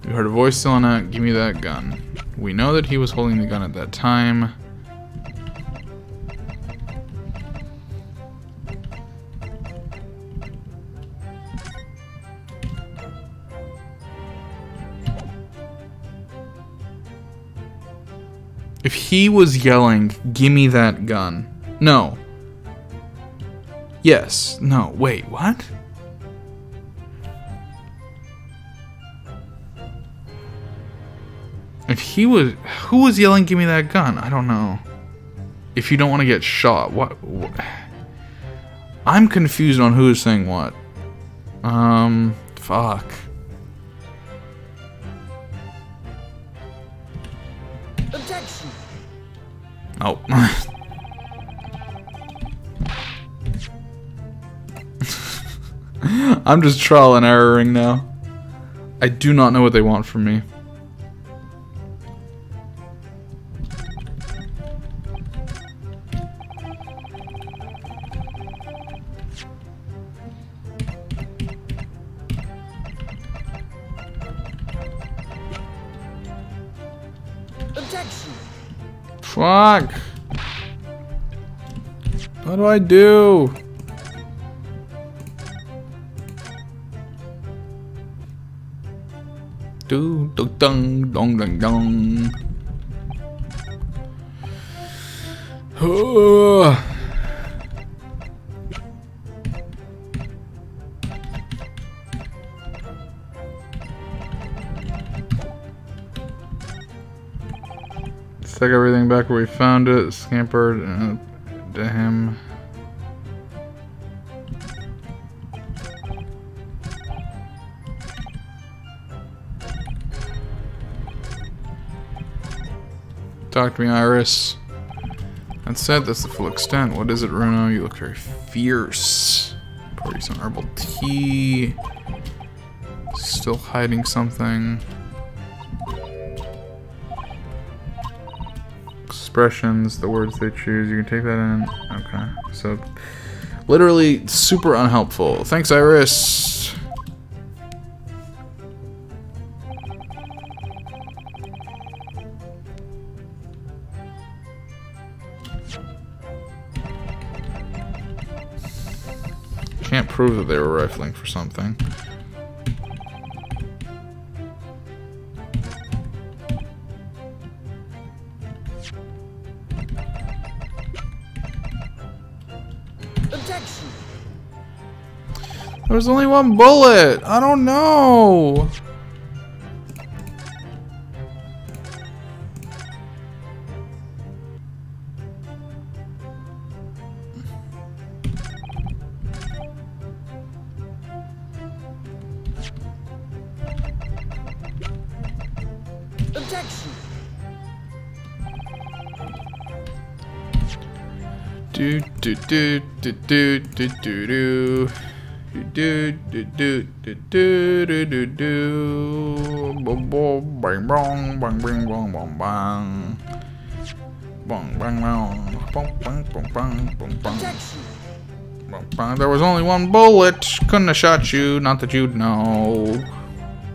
A: You heard a voice yelling out, "Give me that gun." We know that he was holding the gun at that time. If he was yelling, "Gimme that gun." No. Yes. No. Wait, what? If he was... Who was yelling, "Gimme that gun"? I don't know. If you don't want to get shot, what? I'm confused on who's saying what. Fuck.
G: Objection.
A: Oh. I'm just trial and erroring now. I do not know what they want from me.
G: Objection.
A: Fuck. What do I do? Do do dong dong dong dong. Take everything back where we found it. Scampered to him. Talk to me, Iris. That's it. That's the full extent. What is it, Runo? You look very fierce. Pour you some herbal tea. Still hiding something. Expressions, the words they choose. You can take that in. Okay. So, literally super unhelpful. Thanks, Iris. Can't prove that they were rifling for something.
G: Objection.
A: There was only one bullet. I don't know.
G: Objection.
A: Do do do do do do do do. Do do do do do do do do. Boom boom bang bong bang bang bong bong bang. Bong bang bong bong bang bong bang bong bang.
G: Objection.
A: Bong bang. There was only one bullet. Couldn't have shot you. Not that you'd know.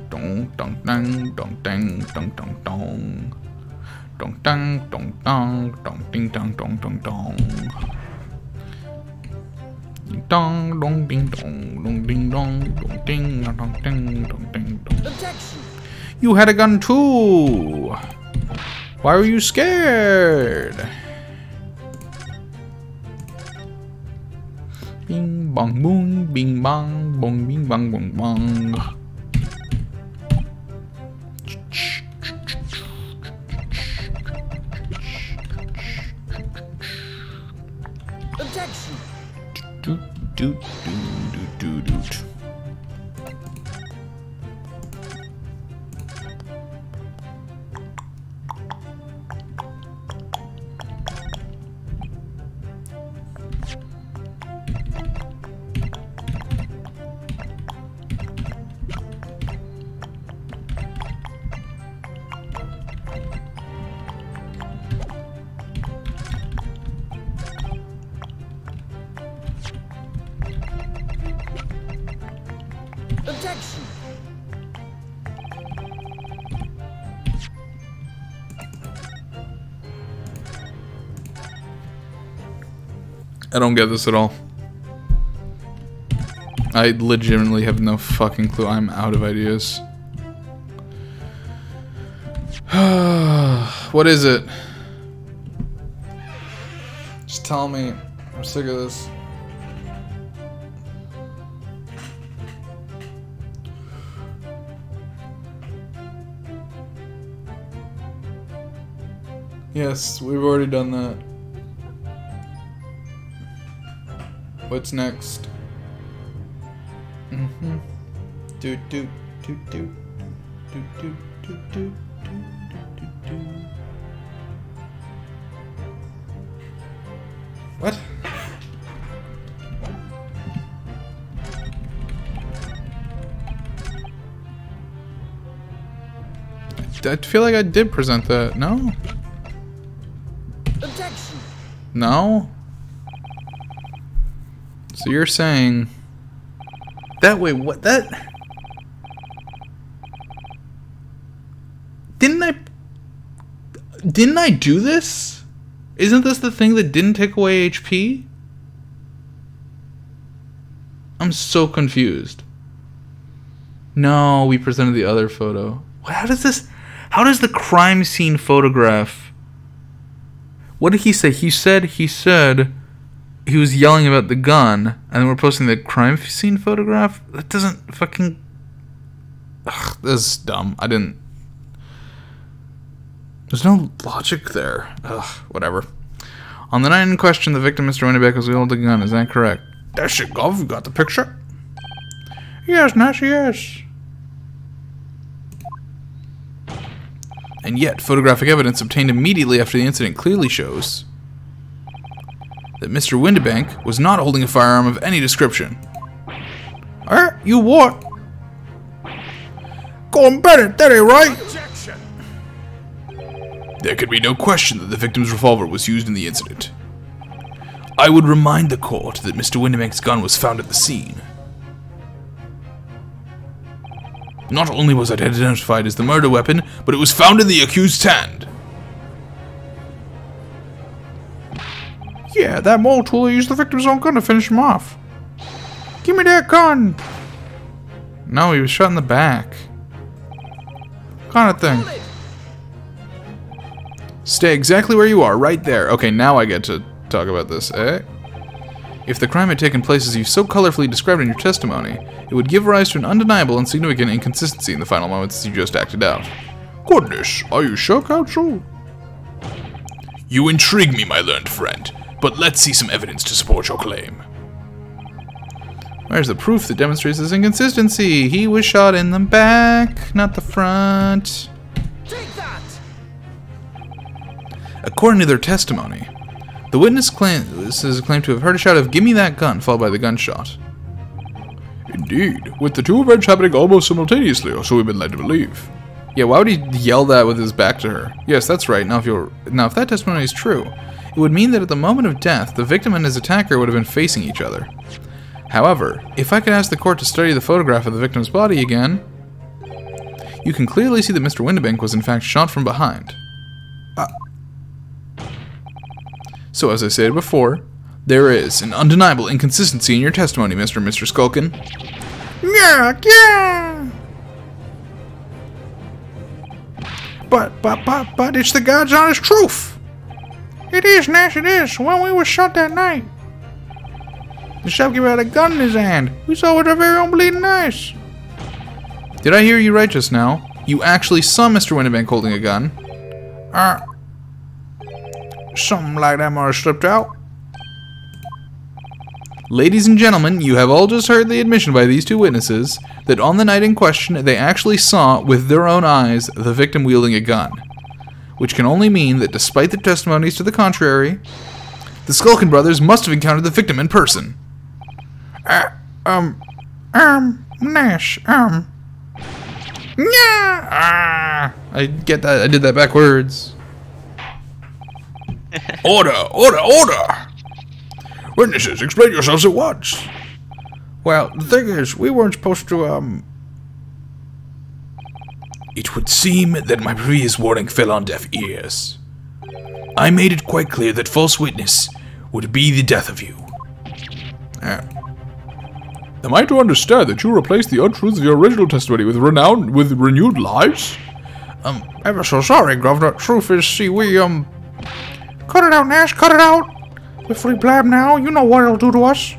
A: Dong dong dang dong dang dong dong dong. Dong dang dong dong dong ding dong dong dong dong. Ding dong dong ding dong dong ding dong dong ding dong ding dong ding dong.
G: Objection.
A: You had a gun too. Why were you scared? Bing bong boom, bing bong bong, bing bong bong bong.
G: Objection.
A: Do do do do do do.
G: Objection.
A: I don't get this at all. I legitimately have no fucking clue. I'm out of ideas. What is it? Just tell me. I'm sick of this. Yes, we've already done that. What's next? Do do do do do do do do do do. What? I feel like I did present that. No?
G: Objection.
A: No? So you're saying that way? What that? Didn't I do this? Isn't this the thing that didn't take away HP? I'm so confused. No, we presented the other photo. How does this? How does the crime scene photograph? What did he say? He said he was yelling about the gun, and then we're posting the crime scene photograph? That doesn't fucking... Ugh, this is dumb. I didn't... There's no logic there. Ugh, whatever. On the night in question, the victim, Mr. Winnebeck, was wielding a gun. Is that correct?
F: That's it, Gov. You got the picture? Yes, Nash, yes.
A: And yet, photographic evidence obtained immediately after the incident clearly shows that Mr. Windebank was not holding a firearm of any description.
F: You what? Go on, Bennett, that ain't right.
D: Objection!
C: There could be no question that the victim's revolver was used in the incident. I would remind the court that Mr. Windebank's gun was found at the scene. Not only was it identified as the murder weapon, but it was found in the accused's hand.
F: Yeah, that mole tool used the victim's own gun to finish him off. Give me that gun.
A: No, he was shot in the back.
F: Kind of thing.
A: Stay exactly where you are, right there. Okay, now I get to talk about this, eh? If the crime had taken place as you so colorfully described in your testimony, it would give rise to an undeniable and significant inconsistency in the final moments you just acted out.
F: Goodness, are you sure, Counsel?
C: You intrigue me, my learned friend, but let's see some evidence to support your claim.
A: Where's the proof that demonstrates this inconsistency? He was shot in the back, not the front.
G: Take that!
A: According to their testimony, the witness is claimed to have heard a shout of "Give me that gun," followed by the gunshot.
C: Indeed, with the two events happening almost simultaneously, or so we've been led to believe.
A: Yeah, why would he yell that with his back to her? Yes, that's right. Now, if that testimony is true, it would mean that at the moment of death, the victim and his attacker would have been facing each other. However, if I could ask the court to study the photograph of the victim's body again, you can clearly see that Mr. Windebank was in fact shot from behind. So as I said before, there is an undeniable inconsistency in your testimony, Mr. and Mr. Skulkin.
F: Yeah. But it's the God's honest truth. It is, Nash, it is. When we were shot that night, the shopkeeper had a gun in his hand. We saw with our very own bleeding eyes.
A: Did I hear you right just now? You actually saw Mr. Winnebank holding a gun?
F: Something like that might have slipped out.
A: Ladies and gentlemen, you have all just heard the admission by these two witnesses that on the night in question, they actually saw, with their own eyes, the victim wielding a gun. Which can only mean that despite the testimonies to the contrary, the Skulkin brothers must have encountered the victim in person.
F: Nash,
A: yeah! I get that. I did that backwards.
C: Order! Order! Order! Witnesses, explain yourselves at once.
F: Well, the thing is, we weren't supposed to,
C: It would seem that my previous warning fell on deaf ears. I made it quite clear that false witness would be the death of you.
F: Am I to understand that you replaced the untruths of your original testimony with renewed lies? Ever so sorry, Governor. Truth is, see, we, cut it out, Nash, cut it out. If we blab now, you know what it'll do to us.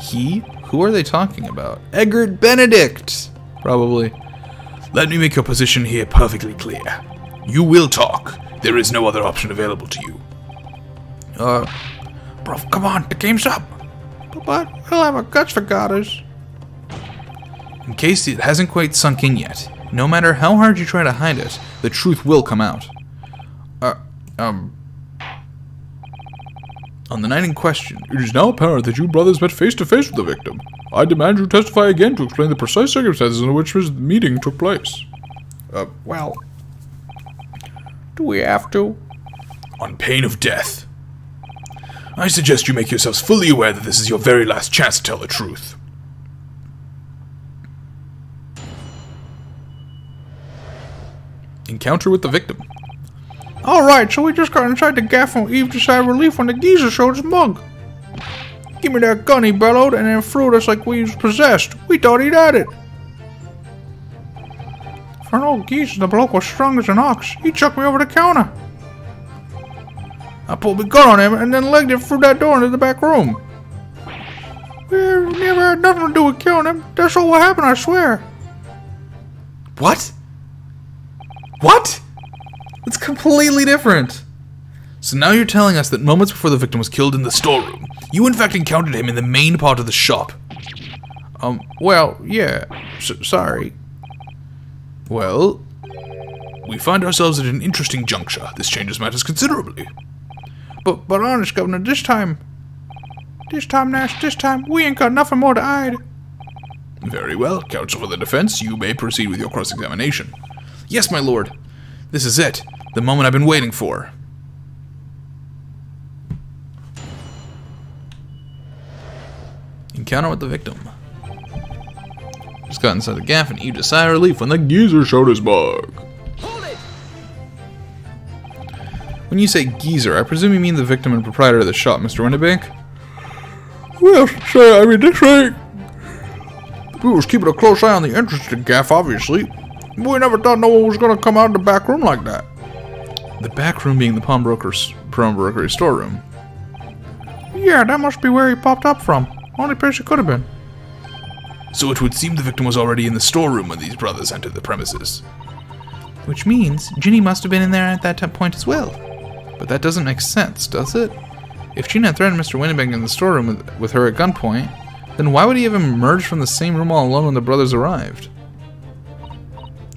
A: He? Who are they talking about? Eggert Benedict! Probably.
D: Let me make your position here perfectly clear. You will talk. There is no other option available to you.
F: Bro, come on, the game's up. But we'll have our guts for goddess.
A: In case it hasn't quite sunk in yet, no matter how hard you try to hide it, the truth will come out. On the night in question,
C: It is now apparent that you brothers met face to face with the victim. I demand you testify again to explain the precise circumstances in which this meeting took place.
F: Well, do we have to?
D: On pain of death. I suggest you make yourselves fully aware that this is your very last chance to tell the truth.
A: encounter with the victim.
F: Alright, so we just got inside the gaff on Eve to sigh relief when the geezer showed his mug. Give me that gun, he bellowed, and then threw at us like we was possessed. We thought he'd had it. For an old geezer, the bloke was strong as an ox. He chucked me over the counter. I pulled my gun on him and then legged him through that door into the back room. We never had nothing to do with killing him. That's all what happened, I swear.
A: What? What? It's completely different. So now you're telling us that moments before the victim was killed in the storeroom, you in fact encountered him in the main part of the shop.
F: Well, yeah. Sorry.
D: Well, we find ourselves at an interesting juncture. This changes matters considerably.
F: But honest, Governor, this time, Nash, this time, we ain't got nothing more to hide.
D: Very well. Counsel for the defense, you may proceed with your cross-examination.
A: Yes, my lord. This is it. The moment I've been waiting for. Encounter with the victim. Just got inside the gaff and heaved a sigh of relief when the
C: Geezer showed his mug.
A: When you say geezer, I presume you mean the victim and proprietor of the shop, Mr. Winterbank?
C: Well, say, I mean, this way.
F: We was keeping a close eye on the entrance to the gaff, obviously. We never thought no one was gonna come out of the back room like that.
A: The back room being the pawnbroker's storeroom.
F: Yeah, that must be where he popped up from. Only place it could have been.
D: So it would seem the victim was already in the storeroom when these brothers entered the premises.
A: Which means Ginny must have been in there at that point as well. But that doesn't make sense, does it? If Ginny had threatened Mr. Winterbank in the storeroom with her at gunpoint, then why would he have emerged from the same room all alone when the brothers arrived?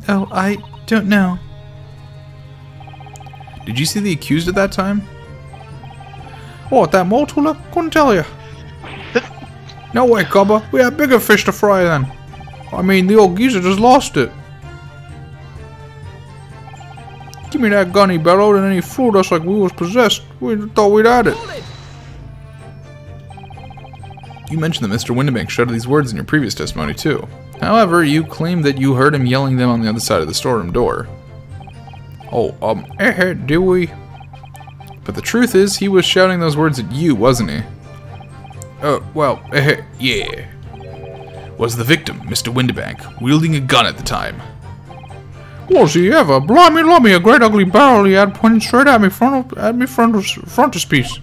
A: Oh, I don't know. Did you see the accused at that time?
F: Oh, at that mole tula? Couldn't tell you. No way, Cubba. We had bigger fish to fry then. I mean, the old geezer just lost it. Give me that gun, he bellowed, and then he fooled us like we was possessed. We thought we'd had it.
A: You mentioned that Mr. Winterbank shouted these words in your previous testimony, too. However, you claimed that you heard him yelling them on the other side of the storeroom door.
F: Oh, did we?
A: But the truth is, he was shouting those words at you, wasn't he?
D: Well, yeah. Was the victim, Mr. Winterbank, wielding a gun at the time?
F: Was he ever? Blimey, lummy, a great ugly barrel he had pointing straight at me frontispiece.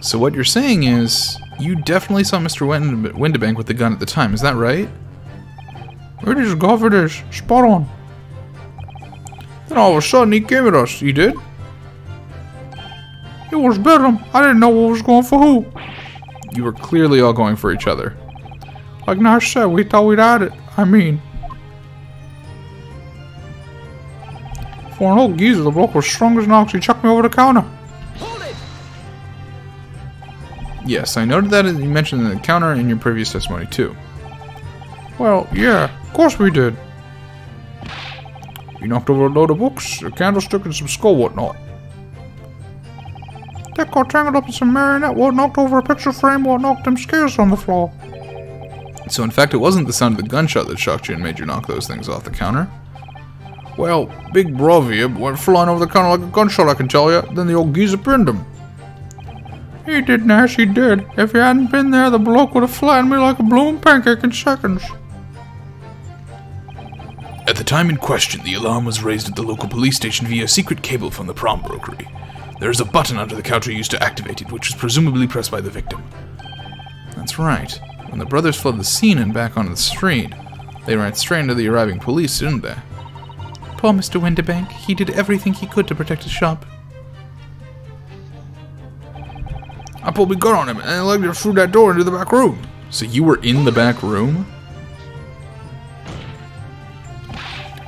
A: So what you're saying is, you definitely saw Mr. Winterbank with the gun at the time, is that right?
F: It is, God, it is. Spot on. Then all of a sudden he came at us, he did. It was bedlam. I didn't know what was going for who.
A: You were clearly all going for each other.
F: Like Nash said, we thought we'd had it. I mean, for an old geezer, the bloke was strong as an ox. He chucked me over the counter.
A: Yes, I noted that you mentioned the counter in your previous testimony too.
F: Well, yeah, of course we did. We knocked over a load of books, a candlestick, and some skull whatnot. That got tangled up in some marionette what knocked over a picture frame what knocked them scales on the floor.
A: So in fact it wasn't the sound of the gunshot that shocked you and made you knock those things off the counter?
F: Well, Big Bro here went flying over the counter like a gunshot, I can tell you. Then the old geezer pinned him. He did, Nash, he did. If he hadn't been there, the bloke would have flattened me like a blooming pancake in seconds.
D: At the time in question, the alarm was raised at the local police station via a secret cable from the pawnbrokery. There is a button under the counter used to activate it, which was presumably pressed by the victim.
A: That's right. When the brothers fled the scene and back onto the street, they ran straight into the arriving police, didn't they?
B: Poor Mr. Winterbank. He did everything he could to protect his shop.
F: I pulled my gun on him and legged it through that door into the back room.
A: So you were in the back room?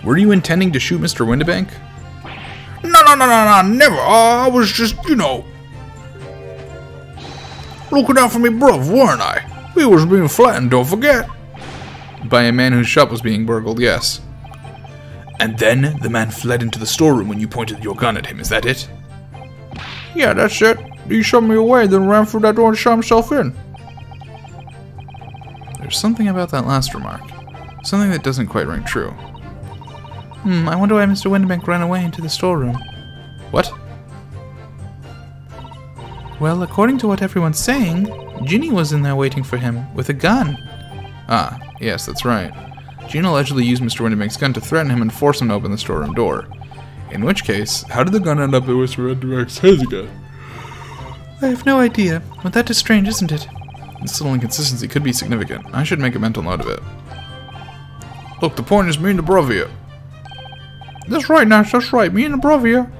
A: Were you intending to shoot Mr. Winterbank?
F: No, never. I was just, looking out for me bruv, weren't I? We was being flattened, don't forget.
A: By a man whose shop was being burgled, yes.
D: And then the man fled into the storeroom when you pointed your gun at him, is that it?
F: Yeah, that's it. He shoved me away, then ran through that door and shot himself in.
A: There's something about that last remark. Something that doesn't quite ring true.
B: I wonder why Mr. Winterbank ran away into the storeroom.
A: What?
B: Well, according to what everyone's saying, Ginny was in there waiting for him with a gun.
A: Ah, yes, that's right. Jean allegedly used Mr. Winterbank's gun to threaten him and force him to open the storeroom door. In which case, how did the gun end up in Mr. Winterbank's hands again?
B: I have no idea, but that is strange, isn't it?
A: This little inconsistency could be significant. I should make a mental note of it.
F: Look, the point is me and the bruv here. That's right, Nash, that's right, me and the bruv here.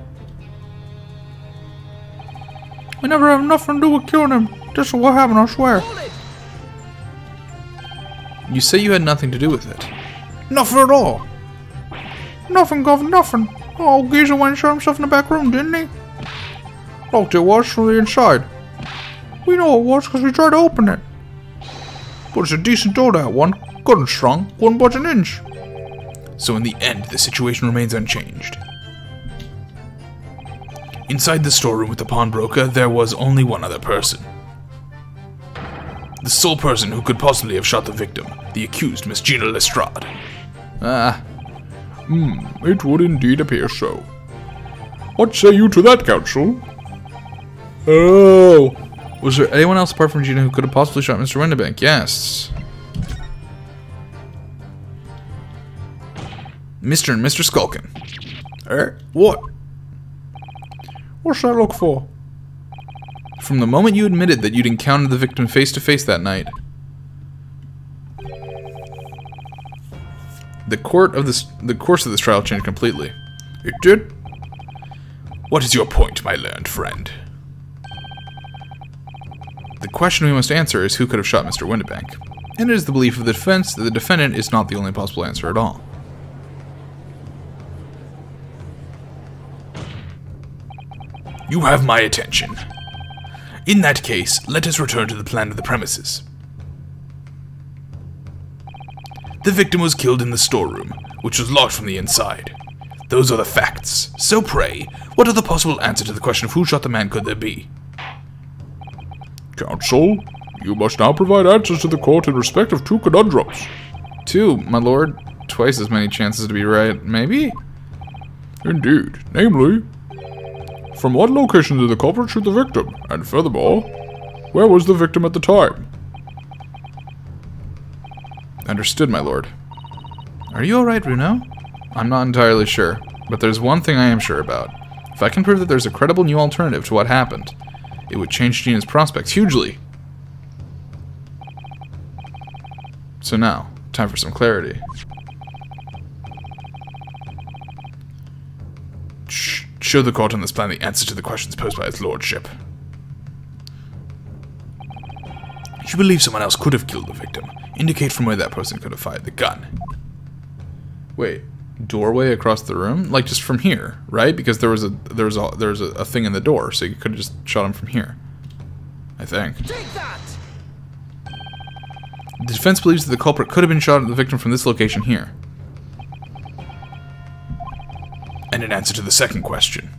F: We never have nothing to do with killing him. This is what happened, I swear.
A: You say you had nothing to do with it.
F: Nothing at all. Nothing, Gov, nothing. Oh, Geezer went and shot himself in the back room, didn't he? Looked it was from the inside. We know it was because we tried to open it. But it's a decent door, that one. Good and strong. Wouldn't budge an inch.
D: So in the end, the situation remains unchanged. Inside the storeroom with the pawnbroker, there was only one other person. The sole person who could possibly have shot the victim, the accused, Miss Gina Lestrade.
A: Ah.
C: It would indeed appear so. What say you to that, counsel?
A: Oh! Was there anyone else apart from Gina who could have possibly shot Mr. Winterbank? Yes. Mr. and Mr. Skulkin.
F: What? What's that look for?
A: From the moment you admitted that you'd encountered the victim face to face that night, the course of this trial changed completely.
F: It did?
D: What is your point, my learned friend?
A: The question we must answer is who could have shot Mr. Winterbank, and it is the belief of the defense that the defendant is not the only possible answer at all.
D: You have my attention. In that case, let us return to the plan of the premises. The victim was killed in the storeroom, which was locked from the inside. Those are the facts. So pray, what other possible answer to the question of who shot the man could there be?
C: Counsel, you must now provide answers to the court in respect of two conundrums.
A: Two, my lord. Twice as many chances to be right, maybe?
C: Indeed. Namely, from what location did the culprit shoot the victim? And furthermore, where was the victim at the time?
A: Understood, my lord. Are you alright, Runo? I'm not entirely sure, but there's one thing I am sure about. If I can prove that there's a credible new alternative to what happened, it would change Gina's prospects hugely. So now, time for some clarity.
D: Show the court on this plan the answer to the questions posed by his lordship. You believe someone else could have killed the victim. Indicate from where that person could have fired the gun.
A: Wait, doorway across the room? Like just from here, right? Because there was a thing in the door, so you could have just shot him from here. I think.
G: Take that!
A: The defense believes that the culprit could have been shot at the victim from this location here.
D: And in answer to the second question.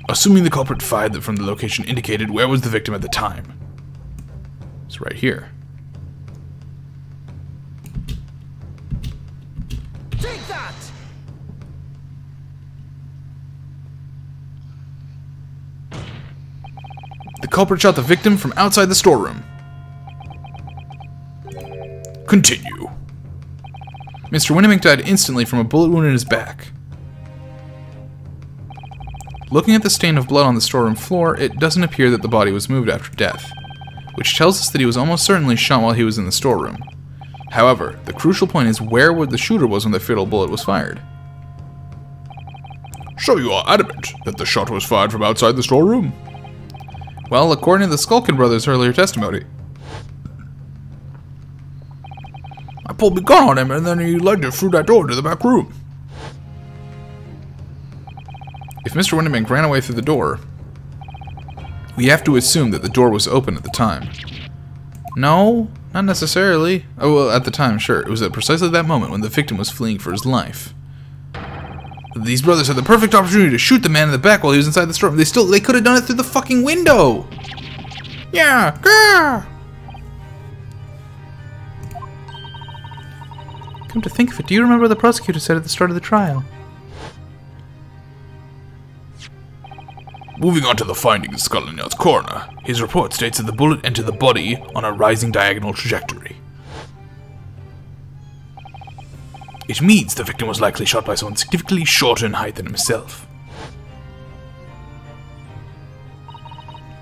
D: Assuming the culprit fired from the location indicated, where was the victim at the time?
A: It's right here.
G: Take that!
A: The culprit shot the victim from outside the storeroom.
D: Continue.
A: Mr. Winterbank died instantly from a bullet wound in his back. Looking at the stain of blood on the storeroom floor, it doesn't appear that the body was moved after death, which tells us that he was almost certainly shot while he was in the storeroom. However, the crucial point is where the shooter was when the fatal bullet was fired.
C: So you are adamant that the shot was fired from outside the storeroom?
A: Well, according to the Skulkin brothers' earlier testimony.
F: I pulled the gun on him and then he legged it through that door to the back room.
A: If Mr. Winnebank ran away through the door, we have to assume that the door was open at the time. No, not necessarily. Oh, well, at the time, sure. It was at precisely that moment when the victim was fleeing for his life. These brothers had the perfect opportunity to shoot the man in the back while he was inside the storeroom. They could have done it through the fucking window!
F: Yeah, grr!
B: Come to think of it, do you remember what the prosecutor said at the start of the trial?
D: Moving on to the findings of Scotland Yard's coroner, his report states that the bullet entered the body on a rising diagonal trajectory. It means the victim was likely shot by someone significantly shorter in height than himself.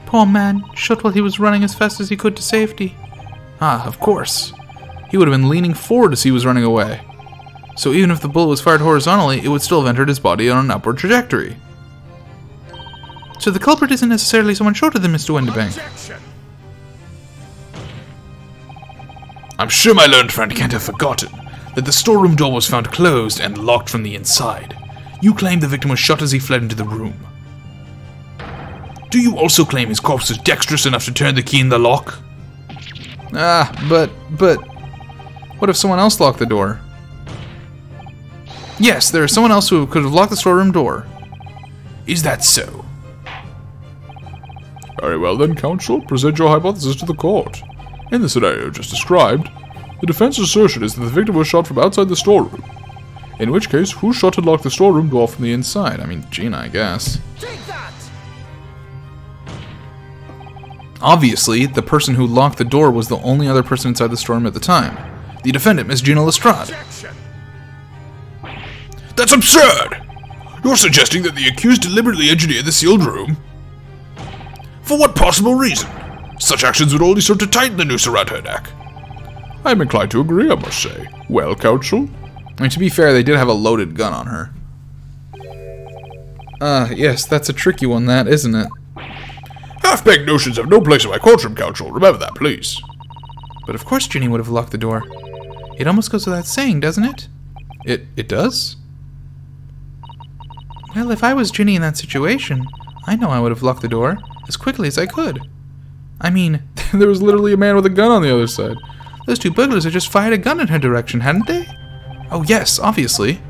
B: Poor man, shot while he was running as fast as he could to safety.
A: Ah, of course. He would have been leaning forward as he was running away. So even if the bullet was fired horizontally, it would still have entered his body on an upward trajectory.
B: So the culprit isn't necessarily someone shorter than Mr. Winnebank.
D: I'm sure my learned friend can't have forgotten that the storeroom door was found closed and locked from the inside. You claim the victim was shot as he fled into the room. Do you also claim his corpse was dexterous enough to turn the key in the lock?
A: Ah, but... What if someone else locked the door? Yes, there is someone else who could have locked the storeroom door.
D: Is that so?
C: Very well then, counsel, present your hypothesis to the court. In the scenario just described, the defense's assertion is that the victim was shot from outside the storeroom. In which case, who shot and locked the storeroom door from the inside? I mean, Gina, I guess.
G: Take that!
A: Obviously, the person who locked the door was the only other person inside the storeroom at the time. The defendant, Miss Gina Lestrade.
D: That's absurd! You're suggesting that the accused deliberately engineered the sealed room? For what possible reason? Such actions would only serve to tighten the noose around her neck.
C: I am inclined to agree, I must say. Well, counsel?
A: I mean, to be fair, they did have a loaded gun on her. Yes, that's a tricky one, that, isn't it?
C: Half-baked notions have no place in my courtroom, counsel. Remember that, please.
B: But of course Ginny would have locked the door. It almost goes without saying, doesn't it?
A: It does?
B: Well, if I was Ginny in that situation, I know I would have locked the door as quickly as I could. I mean,
A: There was literally a man with a gun on the other side.
B: those two burglars had just fired a gun in her direction, hadn't they?
A: Oh yes, obviously.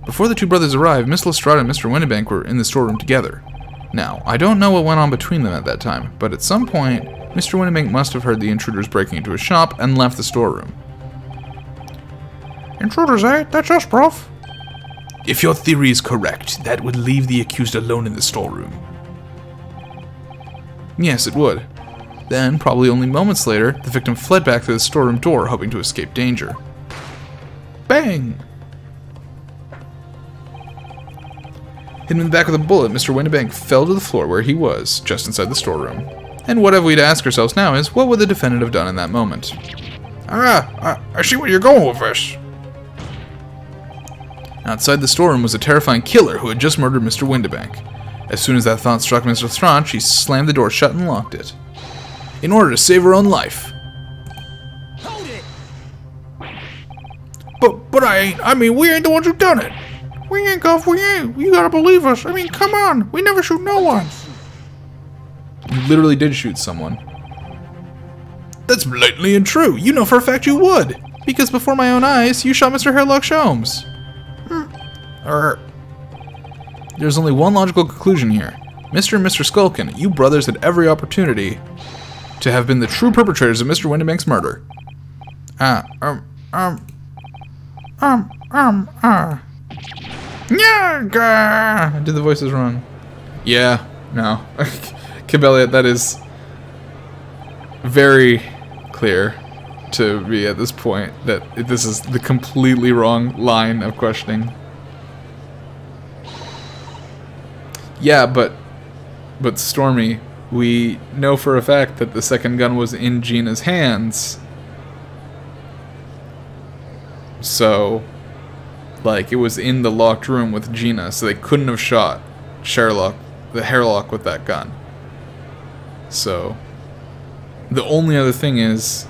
A: Before the two brothers arrived, Miss Lestrade and Mr. Winnebank were in the storeroom together. Now, I don't know what went on between them at that time, but at some point, Mr. Winnebank must have heard the intruders breaking into a shop and left the storeroom.
F: Intruders, eh? That's us, prof.
D: If your theory is correct, that would leave the accused alone in the storeroom.
A: Yes, it would. Then, probably only moments later, the victim fled back through the storeroom door, hoping to escape danger. Bang! Hidden in the back of the bullet, Mr. Winnebank fell to the floor where he was, just inside the storeroom. And what have we to ask ourselves now is, what would the defendant have done in that moment?
F: I see where you're going with this.
A: Outside the storeroom was a terrifying killer who had just murdered Mr. Winnebank. As soon as that thought struck Mr. Lestrade, she slammed the door shut and locked it. In order to save her own life.
G: Hold it!
F: But I mean, we ain't the ones who done it. We ain't, Guff, we ain't. You gotta believe us. I mean, come on. We never shoot no one.
A: You literally did shoot someone.
D: That's blatantly untrue. You know for a fact you would.
A: Because before my own eyes, you shot Mr. Hairlock Sholmes. There's only one logical conclusion here. Mr. and Mr. Skulkin, you brothers had every opportunity to have been the true perpetrators of Mr. Winnebank's murder.
F: Yeah,
A: I did the voices wrong. Yeah, no. Kib, that is very clear to me at this point that this is the completely wrong line of questioning. Yeah, but Stormy, we know for a fact that the second gun was in Gina's hands. So, like, it was in the locked room with Gina, so they couldn't have shot Sherlock, the Hairlock, with that gun. So, the only other thing is,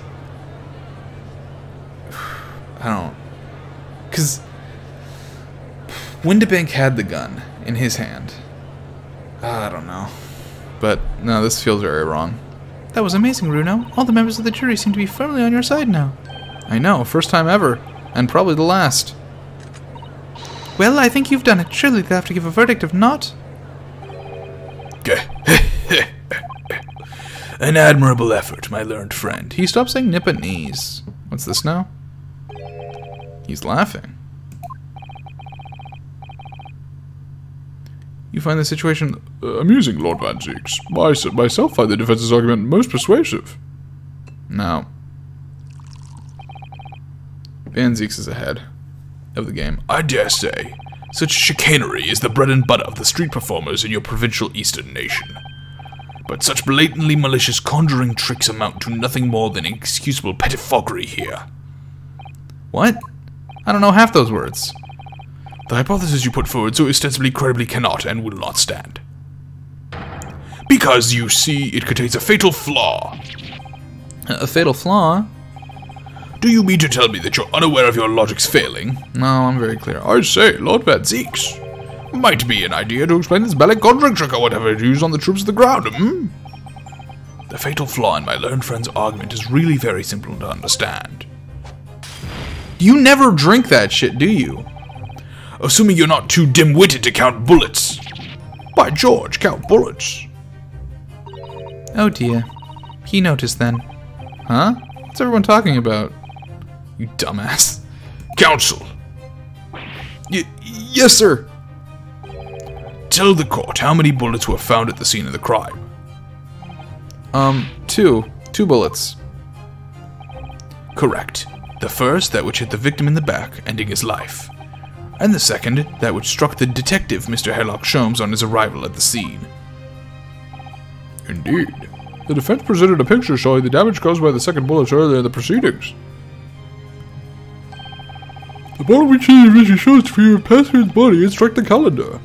A: I don't, because Windibank had the gun in his hand. I don't know. But, no, this feels very wrong.
B: That was amazing, Runo. All the members of the jury seem to be firmly on your side now.
A: I know, first time ever. And probably the last.
B: Well, I think you've done it. Surely they'll have to give a verdict if not.
D: An admirable effort, my learned friend.
A: He stopped saying Nipponese. What's this now? He's laughing.
C: You find the situation amusing, Lord Van Zeeks. I myself find the defense's argument most persuasive.
A: No. Van Zeeks is ahead of the game.
D: I dare say, such chicanery is the bread and butter of the street performers in your provincial eastern nation. But such blatantly malicious conjuring tricks amount to nothing more than inexcusable pettifoggery here.
A: What? I don't know half those words.
D: The hypothesis you put forward so ostensibly credibly cannot and will not stand. Because, you see, it contains a fatal flaw.
A: A fatal flaw?
D: Do you mean to tell me that you're unaware of your logic's failing?
A: No, I'm very clear.
C: I say, Lord Van Zeeks.
D: Might be an idea to explain this ballet conjuring trick or whatever it used on the troops of the ground, The fatal flaw in my learned friend's argument is really very simple to understand.
A: You never drink that shit, do you?
D: Assuming you're not too dim-witted to count bullets. By George, count bullets.
B: Oh dear. He noticed then.
A: Huh? What's everyone talking about? You dumbass.
D: Counsel.
A: Yes, sir.
D: Tell the court how many bullets were found at the scene of the crime.
A: Two bullets.
D: Correct. The first, that which hit the victim in the back, ending his life. And the second, that which struck the detective, Mr. Hairlock Sholmes, on his arrival at the scene.
C: Indeed. The defense presented a picture showing the damage caused by the second bullets earlier in the proceedings. The bullet which he visually shows to be passed through his body and struck the calendar.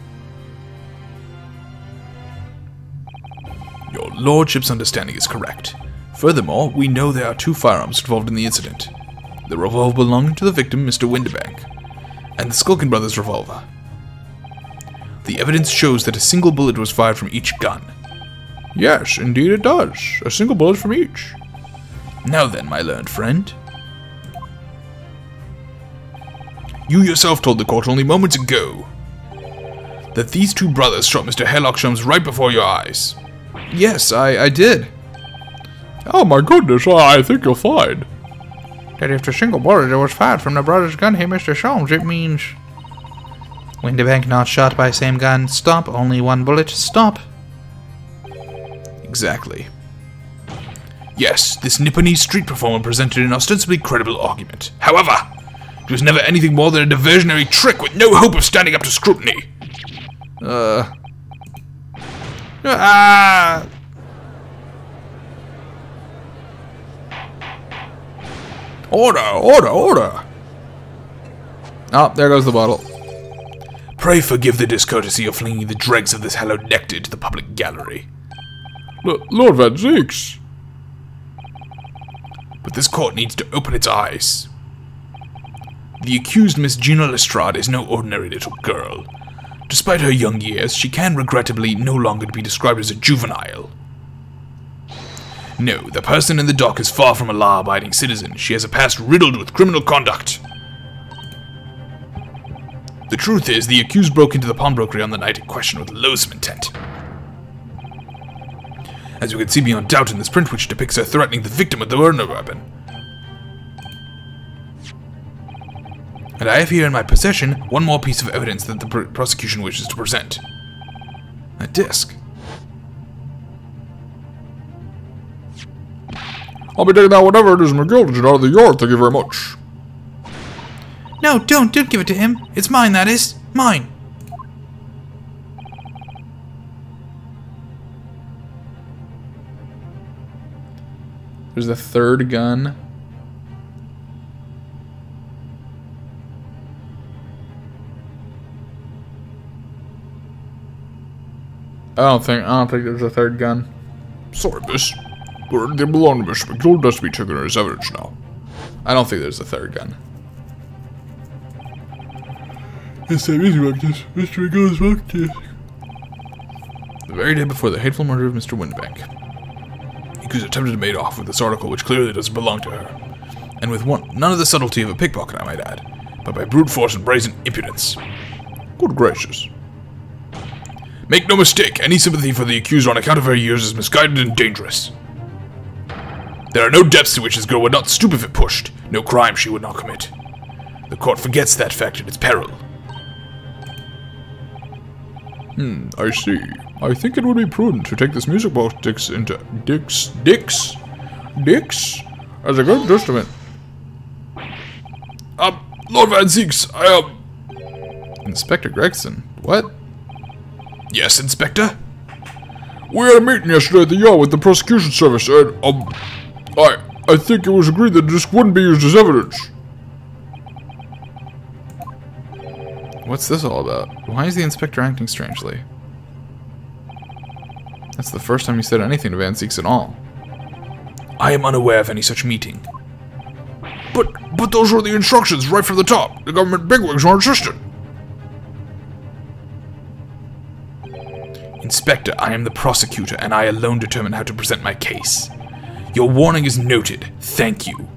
D: Your lordship's understanding is correct. Furthermore, we know there are two firearms involved in the incident. The revolver belonging to the victim, Mr. Windibank, and the Skulkin brothers' revolver. The evidence shows that a single bullet was fired from each gun.
C: Yes, indeed it does. A single bullet from each.
D: Now then, my learned friend. You yourself told the court only moments ago that these two brothers shot Mr. Hairlock Sholmes right before your eyes.
A: Yes, I did.
C: Oh my goodness, I think you'll find
F: that if the single bullet that was fired from the brother's gun hit Mr. Sholmes, it means...
B: Windibank not shot by same gun. Stop. Only one bullet. Stop.
D: Exactly. Yes, this Nipponese street performer presented an ostensibly credible argument. However, it was never anything more than a diversionary trick with no hope of standing up to scrutiny.
C: Order!
A: Oh, there goes the bottle.
D: Pray forgive the discourtesy of flinging the dregs of this hallowed nectar to the public gallery.
C: Lord Van Zeeks.
D: But this court needs to open its eyes. The accused Miss Gina Lestrade is no ordinary little girl. Despite her young years, she can regrettably no longer be described as a juvenile. No, the person in the dock is far from a law-abiding citizen. She has a past riddled with criminal conduct. The truth is, the accused broke into the pawnbrokery on the night in question with loathsome intent. As you can see beyond doubt in this print which depicts her threatening the victim with the murder weapon. And I have here in my possession one more piece of evidence that the prosecution wishes to present. A disc.
C: I'll be taking that whatever it is, McGilden, out of the yard, thank you very much.
B: No, don't give it to him. It's mine, that is. Mine.
A: There's the third gun. I don't think there's a third gun.
C: Sorry, miss. But they belong to Mr. McGill. That's to be taken as evidence now.
A: I don't think there's a third gun.
C: Yes, there is like this. Mr. McGill's like this.
A: The very day before the hateful murder of Mr. Windbank, Yakuza attempted to make off with this article which clearly doesn't belong to her. And with none of the subtlety of a pickpocket, I might add, but by brute force and brazen impudence.
C: Good gracious.
D: Make no mistake, any sympathy for the accuser on account of her years is misguided and dangerous. There are no depths to which this girl would not stoop if it pushed, no crime she would not commit. The court forgets that fact at its peril.
C: I see. I think it would be prudent to take this music box Dix as a good testament.
D: Lord Van Zeeks,
A: Inspector Gregson. What?
D: Yes, Inspector?
C: We had a meeting yesterday at the yard with the prosecution service, and, I think it was agreed that this wouldn't be used as evidence.
A: What's this all about? Why is the inspector acting strangely? That's the first time he said anything to Van Zeeks at all.
D: I am unaware of any such meeting. But those were the instructions right from the top. The government bigwigs were insistent. Inspector, I am the prosecutor, and I alone determine how to present my case. Your warning is noted. Thank you.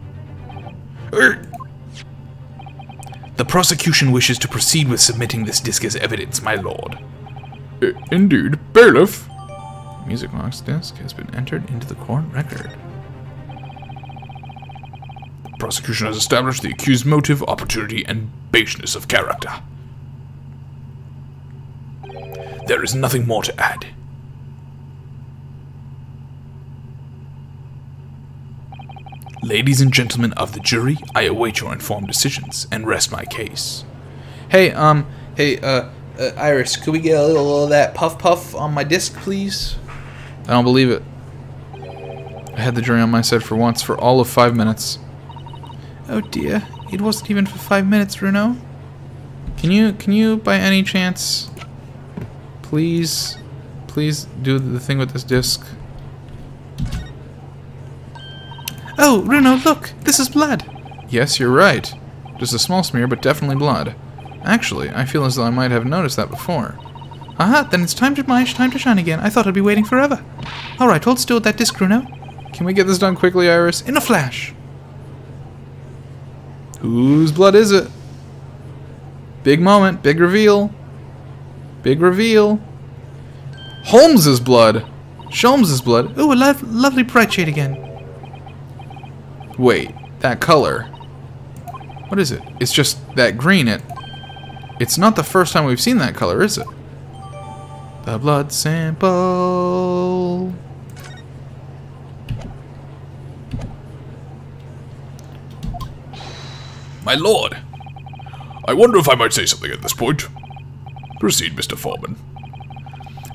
D: The prosecution wishes to proceed with submitting this disc as evidence, my lord.
C: Indeed. Bailiff.
A: Music box disc has been entered into the court record.
D: The prosecution has established the accused's motive, opportunity, and baseness of character. There is nothing more to add. Ladies and gentlemen of the jury, I await your informed decisions and rest my case.
A: Hey, Iris, could we get a little of that puff on my disc, please? I don't believe it. I had the jury on my side for once for all of 5 minutes. Oh dear, it wasn't even for 5 minutes, Runo. Can you, by any chance, please do the thing with this disc? Oh, Runo, look! This is blood! Yes, you're right. Just a small smear, but definitely blood. Actually, I feel as though I might have noticed that before. Aha, then it's time to shine again. I thought I'd be waiting forever. Alright, hold still with that disc, Runo. Can we get this done quickly, Iris? In a flash! Whose blood is it? Big moment, big reveal. Big reveal. Holmes's blood! Sholmes's blood. Ooh, a lovely bright shade again. Wait, that color. What is it? It's just that green. It's not the first time we've seen that color, is it? The blood sample.
D: My lord, I wonder if I might say something at this point. Proceed, Mr. Foreman.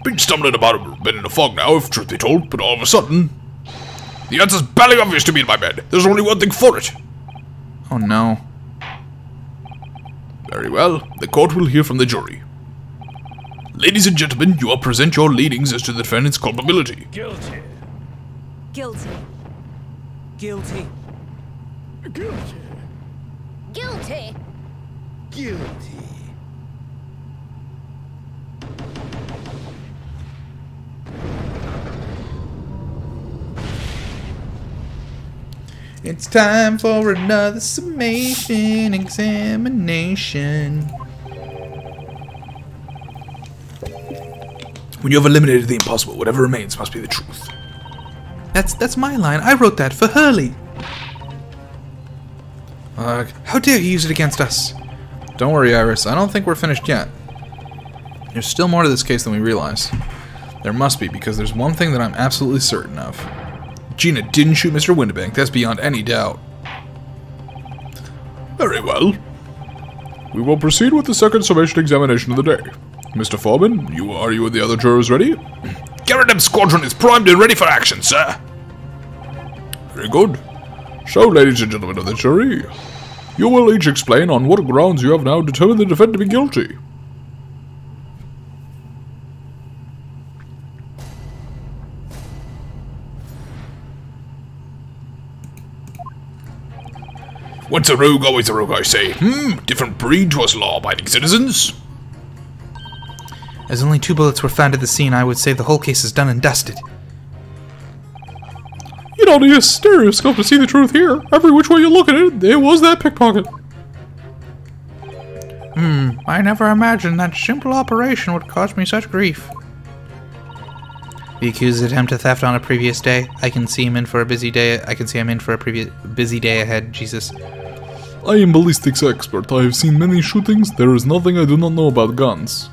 D: Been stumbling about a bit in a fog now, if truth be told, but all of a sudden, the answer's barely obvious to me in my head. There's only one thing for it.
A: Oh no.
D: Very well, the court will hear from the jury. Ladies and gentlemen, you will present your leadings as to the defendant's culpability.
G: Guilty.
H: Guilty.
G: Guilty.
H: Guilty.
G: Guilty.
A: It's time for another summation examination.
D: When you have eliminated the impossible, whatever remains must be the truth.
A: That's my line. I wrote that for Hurley. How dare he use it against us? Don't worry, Iris. I don't think we're finished yet. There's still more to this case than we realize. There must be, because there's one thing that I'm absolutely certain of.
D: Gina didn't shoot Mr. Winterbank, that's beyond any doubt. Very well.
C: We will proceed with the second summation examination of the day. Mr. Foreman, are you and the other jurors ready?
D: Garradam Squadron is primed and ready for action, sir.
C: Very good. So, ladies and gentlemen of the jury, you will each explain on what grounds you have now determined the defendant to be guilty.
D: Once a rogue, always a rogue, I say. Different breed to us law-abiding citizens.
B: As only 2 bullets were found at the scene, I would say the whole case is done and dusted.
C: You don't need a stereoscope to see the truth here. Every which way you look at it, it was that pickpocket.
B: I never imagined that simple operation would cause me such grief. The accused's attempt to theft on a previous day. I can see him in for a busy day. I can see him in for a busy day ahead. Jesus.
C: I am ballistics expert. I have seen many shootings. There is nothing I do not know about guns.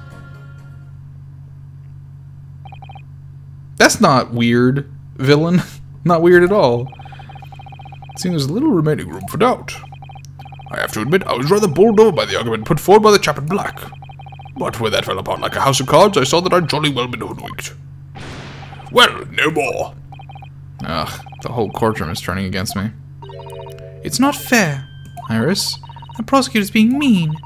A: That's not weird, villain. Not weird at all.
D: Seeing there's little remaining room for doubt. I have to admit, I was rather bowled over by the argument put forward by the chap in black. But when that fell apart like a house of cards, I saw that I'd jolly well been hoodwinked. Well, no more.
A: Ugh, the whole courtroom is turning against me.
B: It's not fair.
A: Iris?
B: The prosecutor's being mean.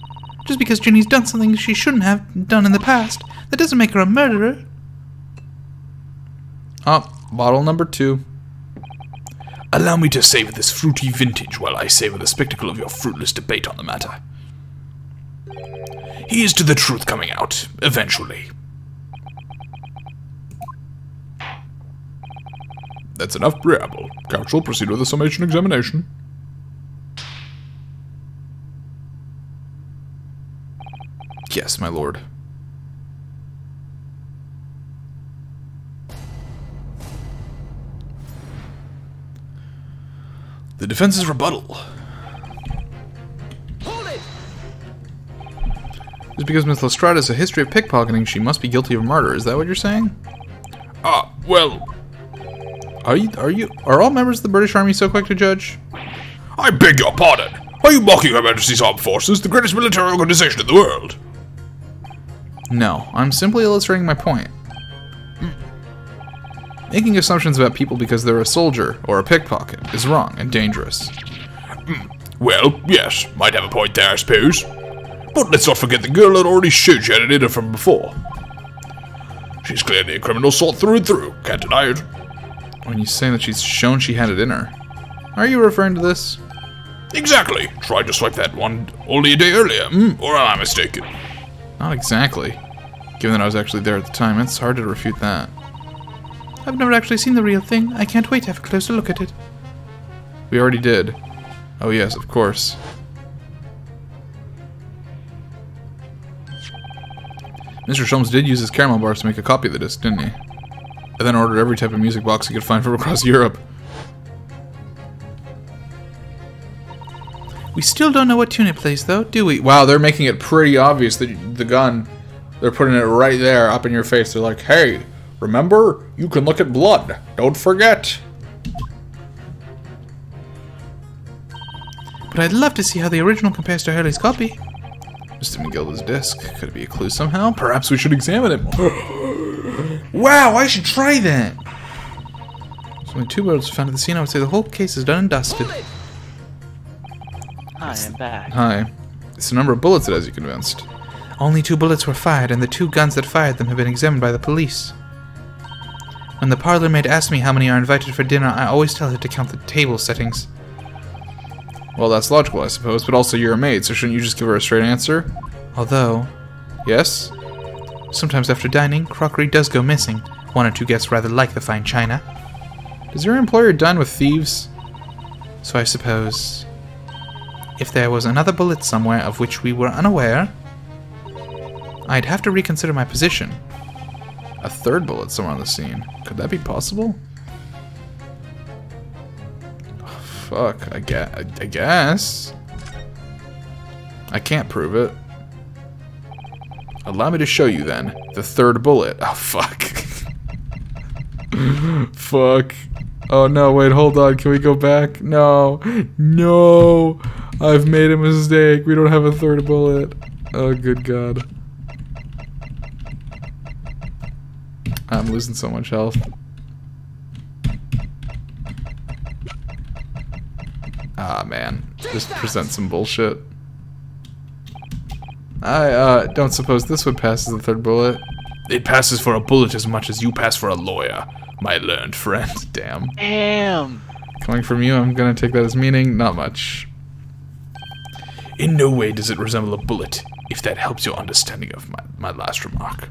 B: Just because Ginny's done something she shouldn't have done in the past, that doesn't make her a murderer.
A: Oh, bottle number 2.
D: Allow me to savor this fruity vintage while I savor the spectacle of your fruitless debate on the matter. Here's to the truth coming out, eventually.
C: That's enough preamble. Counsel, proceed with the summation examination.
A: Yes, my lord.
D: The defense's rebuttal.
A: Just because Miss Lestrade has a history of pickpocketing, she must be guilty of murder. Is that what you're saying?
D: Well...
A: Are all members of the British Army so quick to judge?
D: I beg your pardon. Are you mocking Her Majesty's Armed Forces, the greatest military organization in the world?
A: No, I'm simply illustrating my point. Making assumptions about people because they're a soldier or a pickpocket is wrong and dangerous.
D: Well, yes, might have a point there, I suppose. But let's not forget the girl had already showed she had it in her from before. She's clearly a criminal sought through and through, can't deny it.
A: When you say that she's shown she had it in her, are you referring to this?
D: Exactly. Tried to swipe that one only a day earlier, or am I mistaken?
A: Not exactly. Given that I was actually there at the time, it's hard to refute that.
B: I've never actually seen the real thing. I can't wait to have a closer look at it.
A: We already did. Oh yes, of course. Mr. Sholmes did use his caramel bars to make a copy of the disc, didn't he? And then ordered every type of music box he could find from across Europe.
B: We still don't know what tune it plays, though, do we?
A: Wow, they're making it pretty obvious that the gun, they're putting it right there up in your face. They're like, hey, remember? You can look at blood. Don't forget.
B: But I'd love to see how the original compares to Hurley's copy.
A: Mr. McGilda's disc. Could it be a clue somehow? Perhaps we should examine it more. Wow, I should try that.
B: So when 2 bullets were found at the scene, I would say the whole case is done and dusted.
E: I am back.
A: Hi. It's the number of bullets that has you convinced.
B: Only 2 bullets were fired, and the 2 guns that fired them have been examined by the police. When the parlor maid asks me how many are invited for dinner, I always tell her to count the table settings.
A: Well, that's logical, I suppose, but also you're a maid, so shouldn't you just give her a straight answer?
B: Although,
A: Yes?
B: sometimes after dining, crockery does go missing. 1 or 2 guests rather like the fine china.
A: Does your employer dine with thieves?
B: So I suppose, if there was another bullet somewhere of which we were unaware, I'd have to reconsider my position.
A: A 3rd bullet somewhere on the scene. Could that be possible? Oh, fuck, I guess. I can't prove it. Allow me to show you then. The 3rd bullet. Oh, fuck. Fuck. Oh no, wait, hold on. Can we go back? No. No. I've made a mistake. We don't have a 3rd bullet. Oh, good God. I'm losing so much health. Ah, man. Just present some bullshit. I don't suppose this would pass as the third bullet.
D: It passes for a bullet as much as you pass for a lawyer, my learned friend.
A: Damn.
E: Damn.
A: Coming from you, I'm gonna take that as meaning. Not much.
D: In no way does it resemble a bullet, if that helps your understanding of my last remark.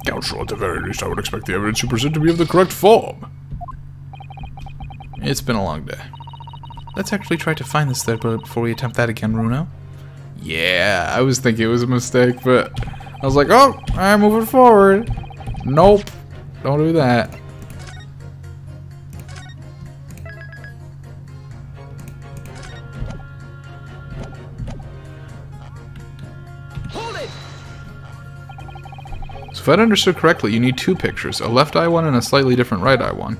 D: Counsel, at the very least, I would expect the evidence you present to be of the correct form.
A: It's been a long day. Let's actually try to find this third bullet before we attempt that again, Runo. Yeah, I was thinking it was a mistake, but I was like, oh, I'm moving forward. Nope. Don't do that. So if I understood correctly, you need two pictures, a left eye one and a slightly different right eye one.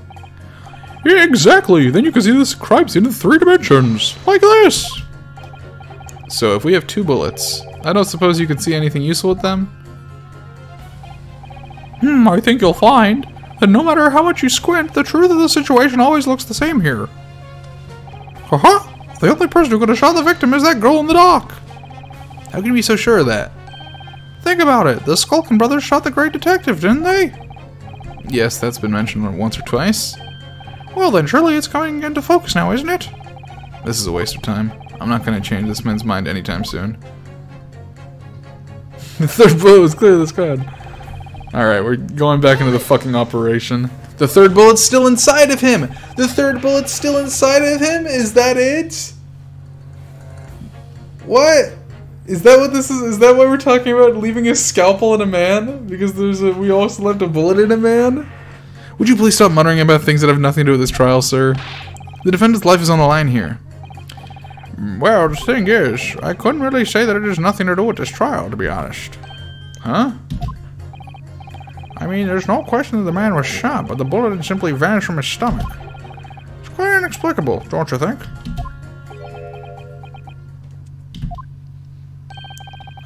C: Yeah, exactly. Then you can see this crime scene in 3 dimensions, like this.
A: So if we have 2 bullets, I don't suppose you can see anything useful with them?
F: I think you'll find that no matter how much you squint, the truth of the situation always looks the same here. Haha! The only person who could have shot the victim is that girl in the dock.
A: How can you be so sure of that?
F: Think about it. The Skulkin brothers shot the great detective, didn't they?
A: Yes, that's been mentioned once or twice.
F: Well then, surely it's coming into focus now, isn't it?
A: This is a waste of time. I'm not going to change this man's mind anytime soon. The third bullet was clearly this card. Alright, we're going back into the fucking operation. The third bullet's still inside of him! The third bullet's still inside of him? Is that it? What? Is that what this is? Is that why we're talking about leaving a scalpel in a man? Because we also left a bullet in a man? Would you please stop muttering about things that have nothing to do with this trial, sir? The defendant's life is on the line here.
F: Well, the thing is, I couldn't really say that it has nothing to do with this trial, to be honest.
A: Huh?
F: I mean, there's no question that the man was shot, but the bullet had simply vanished from his stomach. It's quite inexplicable, don't you think?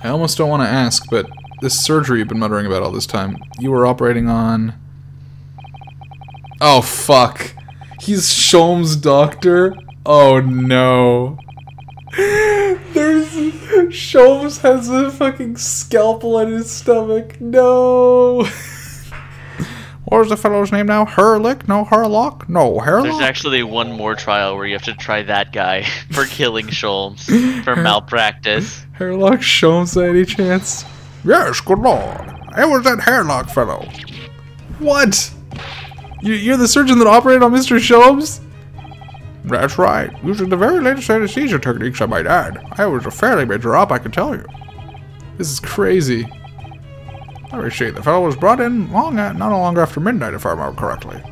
A: I almost don't want to ask, but this surgery you've been muttering about all this time, you were operating on... Oh, fuck. He's Sholm's doctor? Oh, no. Sholmes has a fucking scalpel in his stomach. No.
F: What was the fellow's name now? Herlick? No, Herlock? No, Herlock?
E: There's actually one more trial where you have to try that guy for killing Sholmes for malpractice.
A: Herlock Sholmes, by any chance?
F: Yes, good lord. It was that Herlock fellow.
A: What? You're the surgeon that operated on Mr. Sholmes?
F: That's right. Using the very latest anesthesia techniques, I might add. I was a fairly major op, I can tell you.
A: This is crazy.
F: Let me see. The fellow was brought in not long after midnight, if I remember correctly.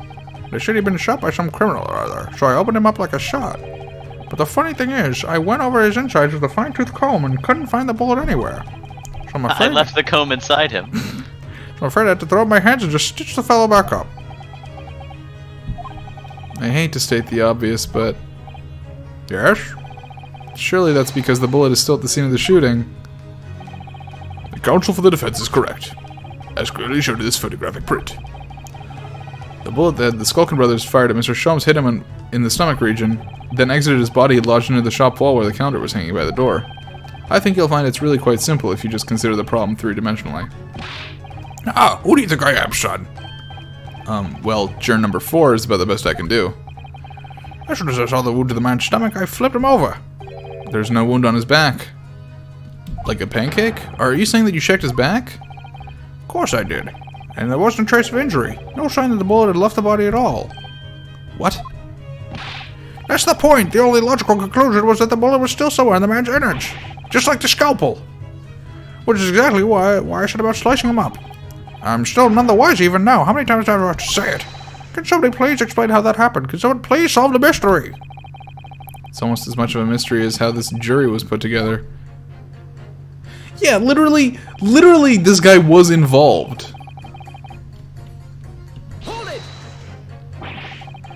F: They said he'd been shot by some criminal or other, so I opened him up like a shot. But the funny thing is, I went over his insides with a fine-tooth comb and couldn't find the bullet anywhere. So I'm afraid
E: I left the comb inside him.
F: So I'm afraid I had to throw up my hands and just stitch the fellow back up.
A: I hate to state the obvious, but...
F: Yes?
A: Surely that's because the bullet is still at the scene of the shooting.
D: The counsel for the defense is correct, as clearly shown in this photographic print.
A: The bullet that the Skulkin brothers fired at Mr. Sholmes hit him in the stomach region, then exited his body and lodged into the shop wall where the calendar was hanging by the door. I think you'll find it's really quite simple if you just consider the problem three-dimensionally.
D: Ah, who do you think I am, son?
A: Well, juror number 4 is about the best I can do.
F: As soon as I saw the wound to the man's stomach, I flipped him over.
A: There's no wound on his back. Like a pancake? Are you saying that you checked his back?
F: Of course I did. And there wasn't a trace of injury. No sign that the bullet had left the body at all.
A: What?
F: That's the point. The only logical conclusion was that the bullet was still somewhere in the man's innards. Just like the scalpel. Which is exactly why I said about slicing him up. I'm still none the wiser even now. How many times do I have to say it? Can somebody please explain how that happened? Can someone please solve the mystery?
A: It's almost as much of a mystery as how this jury was put together. Yeah, literally, this guy was involved.
G: Hold it!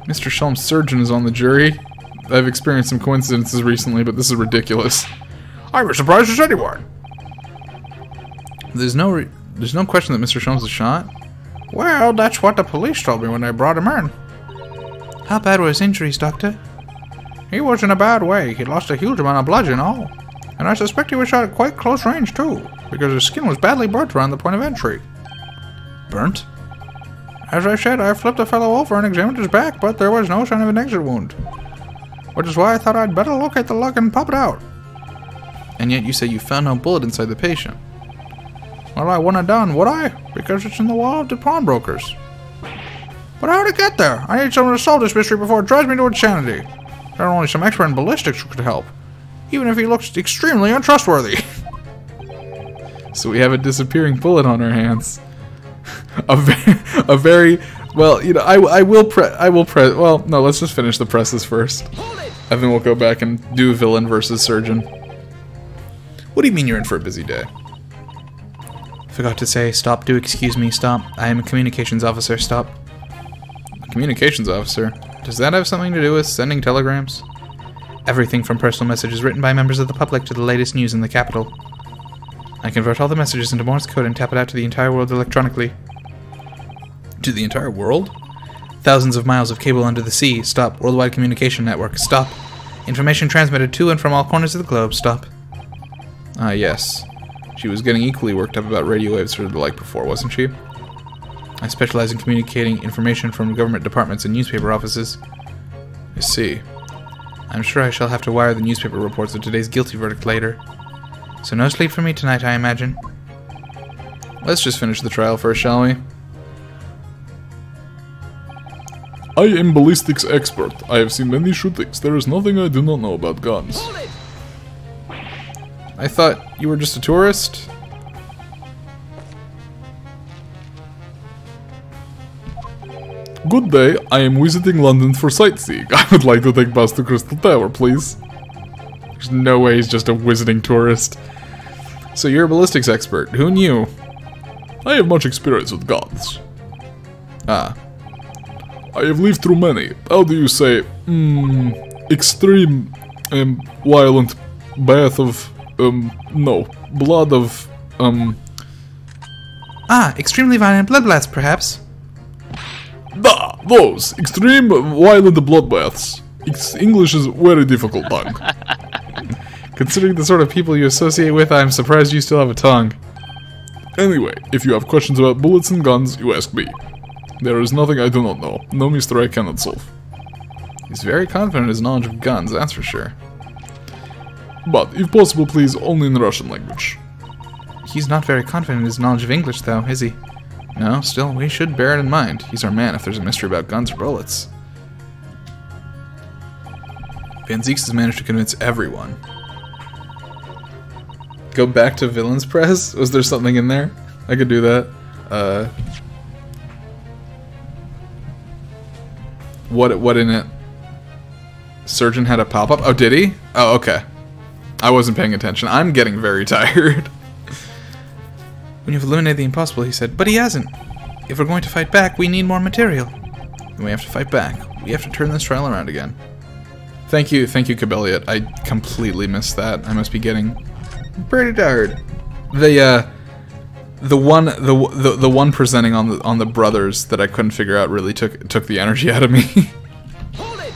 A: Mr. Sholmes' surgeon is on the jury. I've experienced some coincidences recently, but this is ridiculous.
F: I'm as surprised as anyone.
A: There's no question that Mr. Sholmes was shot?
F: Well, that's what the police told me when they brought him in.
B: How bad were his injuries, Doctor?
F: He was in a bad way. He lost a huge amount of blood, you know. And I suspect he was shot at quite close range, too, because his skin was badly burnt around the point of entry.
B: Burnt?
F: As I said, I flipped the fellow over and examined his back, but there was no sign of an exit wound. Which is why I thought I'd better locate the lug and pop it out.
B: And yet you say you found no bullet inside the patient.
F: Well, I wouldn't have done, would I? Because it's in the wall of the pawnbrokers. But how'd it get there? I need someone to solve this mystery before it drives me to insanity. There are only some expert in ballistics who could help, even if he looks extremely untrustworthy.
A: So we have a disappearing bullet on our hands. a very well, you know, I will press. Well, no, let's just finish the presses first, and then we'll go back and do villain versus surgeon. What do you mean you're in for a busy day?
B: Forgot to say, stop, do excuse me, stop. I am a communications officer, stop.
A: A communications officer? Does that have something to do with sending telegrams?
B: Everything from personal messages written by members of the public to the latest news in the capital. I convert all the messages into Morse code and tap it out to the entire world electronically.
A: To the entire world?
B: Thousands of miles of cable under the sea, stop. Worldwide communication network, stop. Information transmitted to and from all corners of the globe, stop.
A: Ah, yes. She was getting equally worked up about radio waves or the like before, wasn't she?
B: I specialize in communicating information from government departments and newspaper offices.
A: I see.
B: I'm sure I shall have to wire the newspaper reports of today's guilty verdict later. So no sleep for me tonight, I imagine.
A: Let's just finish the trial first, shall we?
C: I am ballistics expert. I have seen many shootings. There is nothing I do not know about guns.
A: I thought you were just a tourist?
C: Good day, I am visiting London for sightseeing. I would like to take bus to Crystal Tower, please.
A: There's no way he's just a visiting tourist. So you're a ballistics expert. Who knew?
C: I have much experience with guns.
A: Ah.
C: I have lived through many, how do you say, extreme, violent bath of, no, blood of,
B: Ah, extremely violent bloodbaths, perhaps.
C: Those, extreme, violent bloodbaths. English is a very difficult tongue.
A: Considering the sort of people you associate with, I'm surprised you still have a tongue.
C: Anyway, if you have questions about bullets and guns, you ask me. There is nothing I do not know. No mystery I cannot solve.
A: He's very confident in his knowledge of guns, that's for sure.
C: But, if possible, please, only in the Russian language.
B: He's not very confident in his knowledge of English, though, is he?
A: No, still, we should bear it in mind. He's our man if there's a mystery about guns or bullets. Van Zieks has managed to convince everyone. Go back to Villain's Press? Was there something in there? I could do that. What in it? Surgeon had a pop-up? Oh, did he? Oh, okay. I wasn't paying attention. I'm getting very tired.
B: When you've eliminated the impossible, he said, but he hasn't. If we're going to fight back, we need more material.
A: And we have to fight back. We have to turn this trial around again. Thank you, Cabelliot. I completely missed that. I must be getting pretty tired. The one presenting on the brothers that I couldn't figure out really took the energy out of me.
G: Hold it!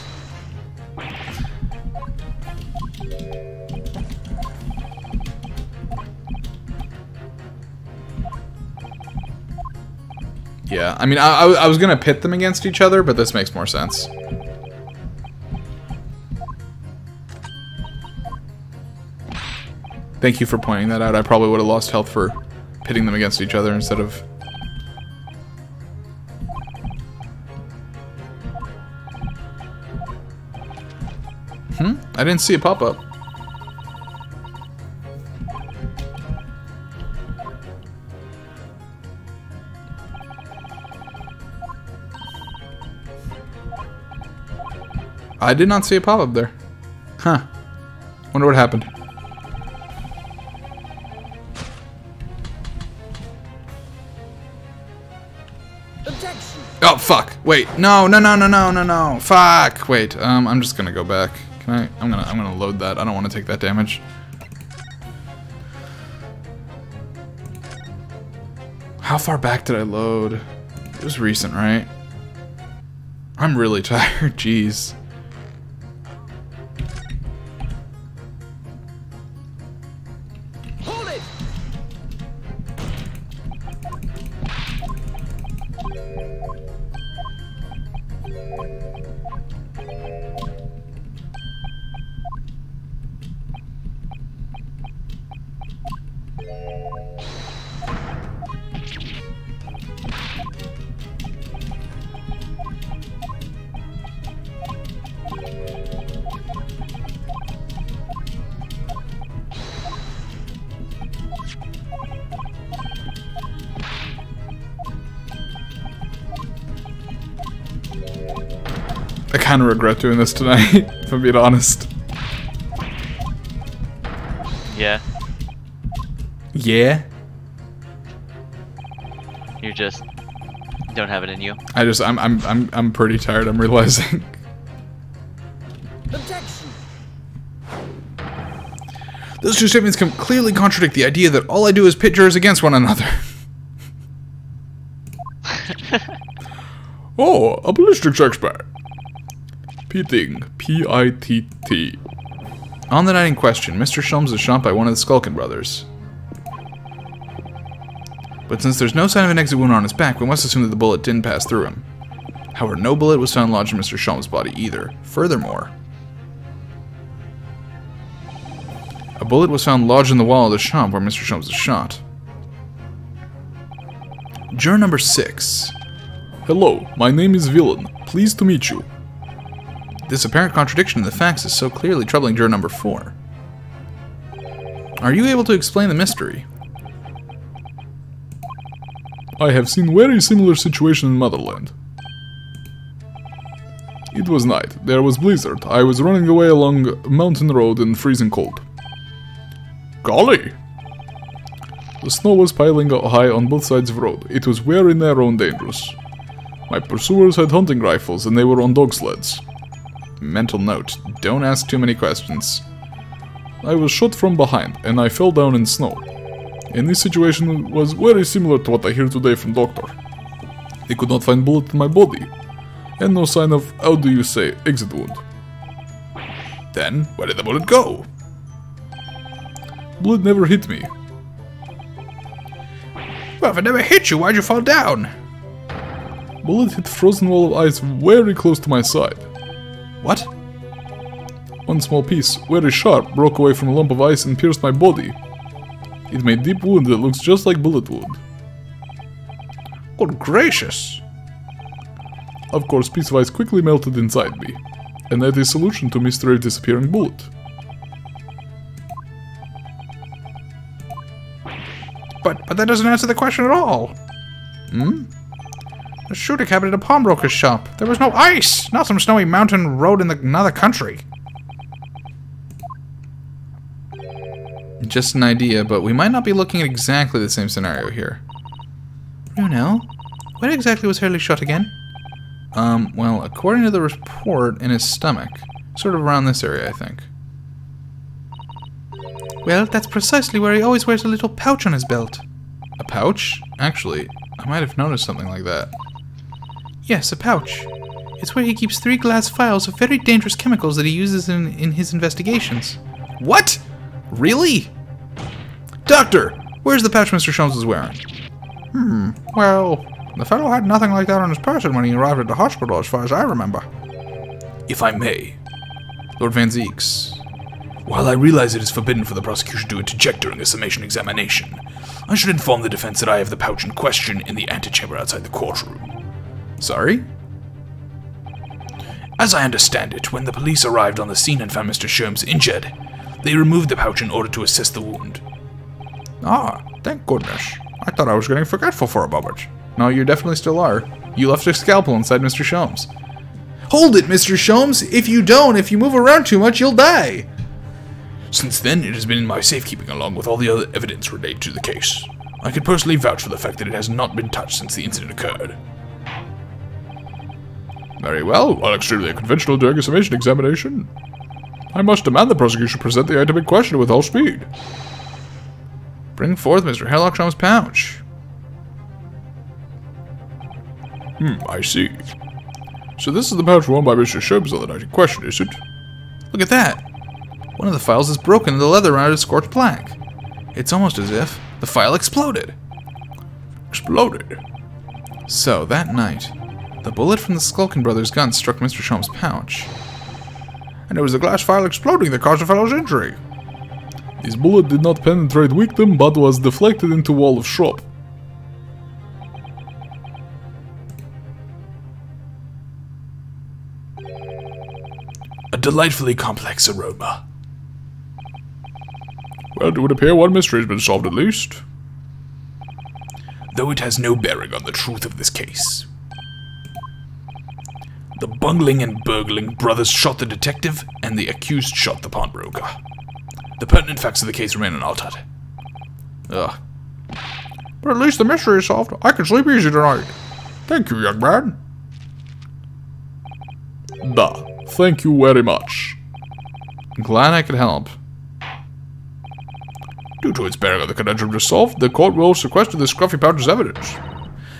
A: Yeah, I mean, I was gonna pit them against each other, but this makes more sense. Thank you for pointing that out. I probably would have lost health for pitting them against each other instead of... I didn't see a pop-up. I did not see a pop-up there. Huh. Wonder what happened. Oh, fuck. Wait. No. Fuck. Wait. I'm just gonna go back. Can I? I'm gonna load that. I don't want to take that damage. How far back did I load? It was recent, right? I'm really tired, jeez.
G: Hold it!
A: I kind of regret doing this tonight, if I'm being honest.
E: Yeah,
A: Yeah?
E: you just don't have it in you.
A: I'm pretty tired, I'm realizing.
G: Objection!
A: Those two statements clearly contradict the idea that all I do is pit jurors against one another.
C: Oh, a ballistics expert. Pitting. P-I-T-T.
A: On the night in question, Mr. Sholmes is shot by one of the Skulkin brothers. But since there's no sign of an exit wound on his back, we must assume that the bullet didn't pass through him. However, no bullet was found lodged in Mr. Sholmes' body either. Furthermore, a bullet was found lodged in the wall of the shop where Mr. Sholmes was shot. Juror number 6.
C: Hello, my name is Villain. Pleased to meet you.
A: This apparent contradiction in the facts is so clearly troubling juror number 4. Are you able to explain the mystery?
C: I have seen very similar situation in Motherland. It was night. There was blizzard. I was running away along a mountain road in freezing cold. Golly! The snow was piling high on both sides of the road. It was very narrow and dangerous. My pursuers had hunting rifles and they were on dog sleds.
A: Mental note, don't ask too many questions.
C: I was shot from behind and I fell down in snow. And this situation was very similar to what I hear today from doctor. They could not find bullet in my body. And no sign of, how do you say, exit wound.
A: Then, where did the bullet go?
C: Bullet never hit me.
A: Well, if it never hit you, why'd you fall down?
C: Bullet hit frozen wall of ice very close to my side.
A: What?
C: One small piece, very sharp, broke away from a lump of ice and pierced my body. It made deep wound that looks just like bullet wound.
A: Good gracious!
C: Of course, piece of ice quickly melted inside me, and that is solution to mystery of disappearing bullet.
A: But that doesn't answer the question at all. Hmm? The shooting happened at a pawnbroker's shop. There was no ice, not some snowy mountain road in another country. Just an idea, but we might not be looking at exactly the same scenario here. Runo, where exactly was Hurley shot again? Well, according to the report, in his stomach. Sort of around this area, I think. Well, that's precisely where he always wears a little pouch on his belt. A pouch? Actually, I might have noticed something like that. Yes, a pouch. It's where he keeps 3 glass vials of very dangerous chemicals that he uses in his investigations. What? Really? Doctor! Where's the pouch Mr. Sholmes was wearing? Well, the fellow had nothing like that on his person when he arrived at the hospital, as far as I remember.
D: If I may,
A: Lord Van Zeeks.
D: while I realize it is forbidden for the prosecution to interject during a summation examination, I should inform the defense that I have the pouch in question in the antechamber outside the courtroom.
A: Sorry?
D: As I understand it, when the police arrived on the scene and found Mr. Sholmes injured, they removed the pouch in order to assess the wound.
A: Ah, thank goodness. I thought I was getting forgetful for a moment. No, you definitely still are. You left a scalpel inside Mr. Sholmes. Hold it, Mr. Sholmes! If you move around too much, you'll die!
D: Since then, it has been in my safekeeping along with all the other evidence related to the case. I can personally vouch for the fact that it has not been touched since the incident occurred.
C: Very well, while extremely unconventional during a summation examination, I must demand the prosecution present the item in question with all speed.
A: Bring forth Mr. Herlock Sholmes' pouch.
C: I see. So this is the pouch worn by Mr. Sholmes on the night in question, is it?
B: Look at that! One of the files is broken and the leather around it is scorched black. It's almost as if the file exploded.
C: Exploded?
B: So, that night, the bullet from the Skulkin brothers' gun struck Mr. Sholmes' pouch.
F: And it was the glass file exploding that caused the fellow's injury.
C: This bullet did not penetrate victim, but was deflected into wall of shop.
D: A delightfully complex aroma.
C: Well, it would appear one mystery has been solved at least.
D: Though it has no bearing on the truth of this case. The bungling and burgling brothers shot the detective, and the accused shot the pawnbroker. The pertinent facts of the case remain unaltered.
B: Ugh.
F: But at least the mystery is solved. I can sleep easy tonight. Thank you, young man.
C: Thank you very much.
B: Glad I could help.
C: Due to its bearing on the conundrum just solved, the court will sequester the scruffy pouch as evidence.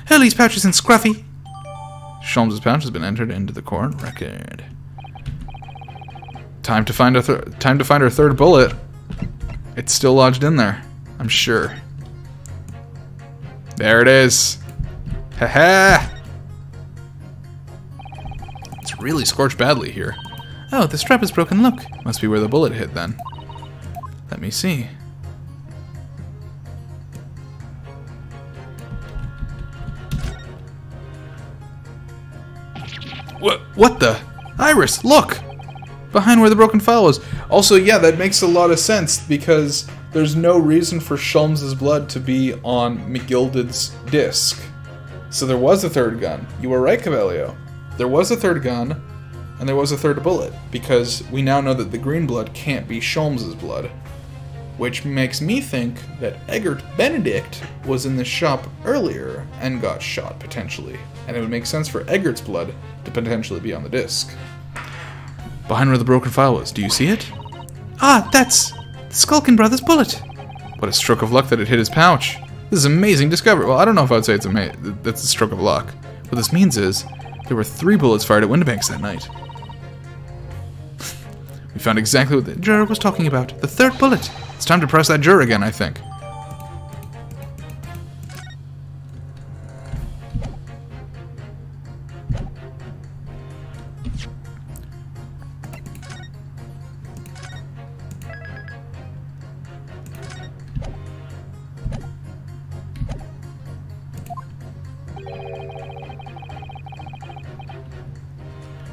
B: Hurley's pouch isn't scruffy. Sholmes' pouch has been entered into the court record. Time to find our third bullet. It's still lodged in there, I'm sure. There it is. Haha. It's really scorched badly here. Oh, the strap is broken. Look, must be where the bullet hit then. Let me see. What the? Iris, look! Behind where the broken file was. Also, yeah, that makes a lot of sense because there's no reason for Sholmes' blood to be on McGilded's disc. So there was a third gun. You were right, Cabello. There was a third gun, and there was a third bullet, because we now know that the green blood can't be Sholmes' blood. Which makes me think that Eggert Benedict was in the shop earlier and got shot, potentially. And it would make sense for Eggert's blood to potentially be on the disc. Behind where the broken file was, do you see it? Ah, that's the Skulkin Brothers' bullet! What a stroke of luck that it hit his pouch. This is amazing discovery. Well, I don't know if I would say that's a stroke of luck. What this means is, there were 3 bullets fired at Windibanks that night. We found exactly what the juror was talking about. The third bullet. It's time to press that juror again, I think.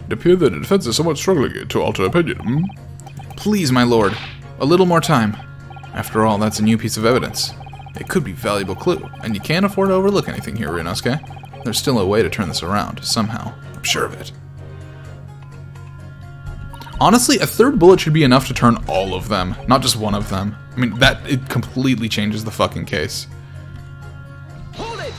C: It appears that the defense is somewhat struggling to alter opinion,
B: Please, my lord. A little more time. After all, that's a new piece of evidence. It could be a valuable clue, and you can't afford to overlook anything here, Ryunosuke. There's still a way to turn this around, somehow. I'm sure of it. Honestly, a third bullet should be enough to turn all of them, not just one of them. I mean, it completely changes the fucking case.
G: Hold it!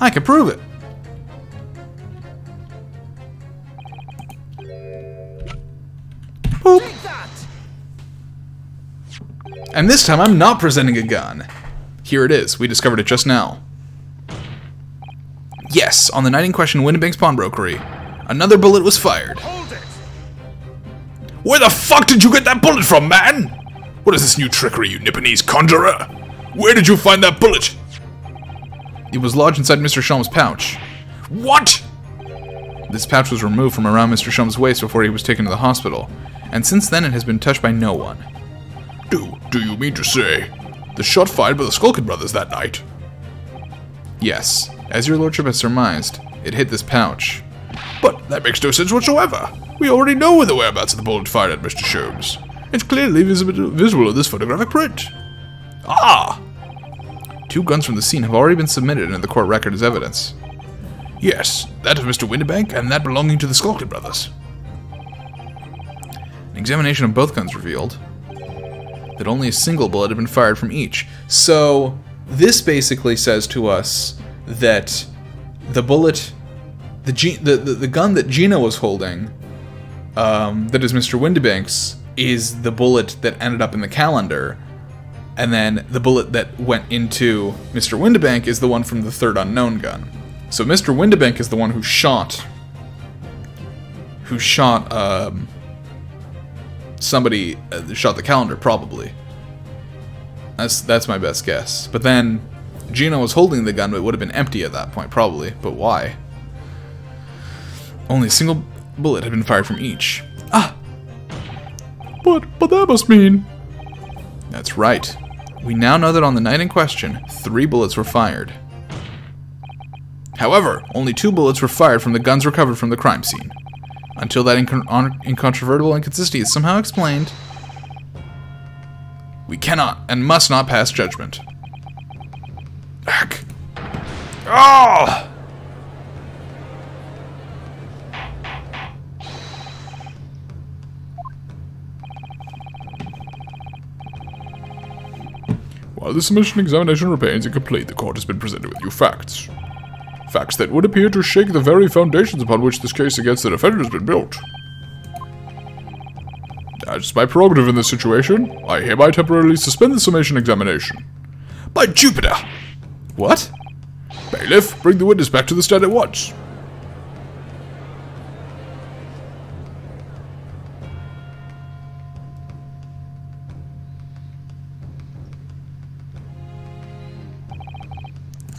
B: I can prove it. Boop. And this time I'm not presenting a gun. Here it is. We discovered it just now. Yes, on the night in question, Windibank's pawnbrokery, another bullet was fired.
G: Hold it!
D: Where the fuck did you get that bullet from, man? What is this new trickery, you Nipponese conjurer? Where did you find that bullet?
B: It was lodged inside Mr. Sholmes' pouch.
D: What?
B: This pouch was removed from around Mr. Sholmes' waist before he was taken to the hospital, and since then it has been touched by no one.
C: Do you mean to say the shot fired by the Skulkin brothers that night?
B: Yes, as your lordship has surmised, it hit this pouch.
C: But that makes no sense whatsoever. We already know where the whereabouts of the bullet fired at Mr. Sholmes. It's clearly visible in this photographic print. Ah!
B: 2 guns from the scene have already been submitted into the court record as evidence.
C: Yes, that of Mr. Windibank and that belonging to the Skulkin brothers.
B: An examination of both guns revealed that only a single bullet had been fired from each. So, this basically says to us that the bullet
A: the gun that Gina was holding, that is Mr. Windibank's, is the bullet that ended up in the calendar, and then the bullet that went into Mr. Windibank is the one from the third unknown gun. So Mr. Windibank is the one who shot somebody, shot the calendar, probably. That's my best guess. But then Gina was holding the gun, but it would have been empty at that point, probably. But why? Only a single bullet had been fired from each. Ah!
C: But that must mean...
A: That's right. We now know that on the night in question, 3 bullets were fired. However, only 2 bullets were fired from the guns recovered from the crime scene. Until that incontrovertible inconsistency is somehow explained, we cannot and must not pass judgment. Heck. Oh!
C: While the submission examination remains incomplete, the court has been presented with new facts. Facts that would appear to shake the very foundations upon which this case against the defendant has been built. As my prerogative in this situation, I hereby temporarily suspend the summation examination.
D: By Jupiter!
A: What?
C: Bailiff, bring the witness back to the stand at once.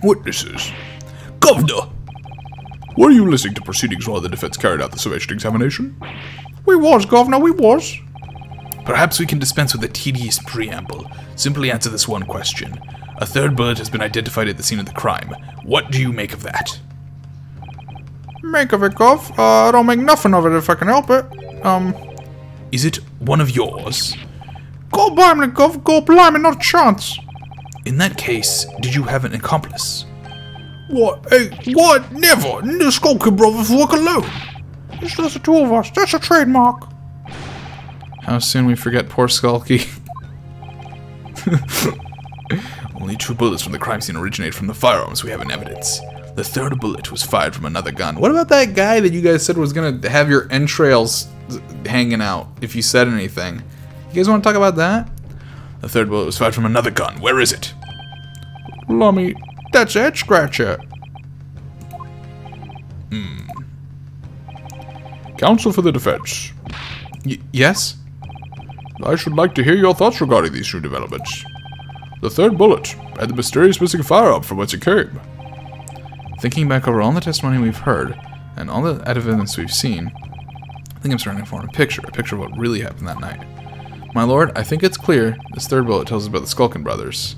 C: Witnesses.
D: Governor!
C: Were you listening to proceedings while the defense carried out the summation examination?
F: We was, Governor, we was.
D: Perhaps we can dispense with a tedious preamble. Simply answer this one question. A 3rd bullet has been identified at the scene of the crime. What do you make of that?
F: Make of it, Gov? I don't make nothing of it if I can help it.
D: Is it one of yours?
F: Go blimey, Gov, go blimey, not a chance.
D: In that case, did you have an accomplice?
F: What? Hey, what? Never! The Skulker brothers work alone! It's just the 2 of us, that's a trademark.
A: How soon we forget poor Skulky.
D: Only 2 bullets from the crime scene originate from the firearms we have in evidence. The 3rd bullet was fired from another gun.
A: What about that guy that you guys said was gonna have your entrails hanging out if you said anything? You guys want to talk about that?
D: The 3rd bullet was fired from another gun. Where is it?
F: Lummy, that's a head scratcher.
C: Counsel for the defense.
A: Yes?
C: I should like to hear your thoughts regarding these 2 developments. The 3rd bullet, and the mysterious missing firearm from whence it came.
A: Thinking back over all the testimony we've heard, and all the evidence we've seen, I think I'm starting to form a picture of what really happened that night. My lord, I think it's clear this 3rd bullet tells us about the Skulkin brothers.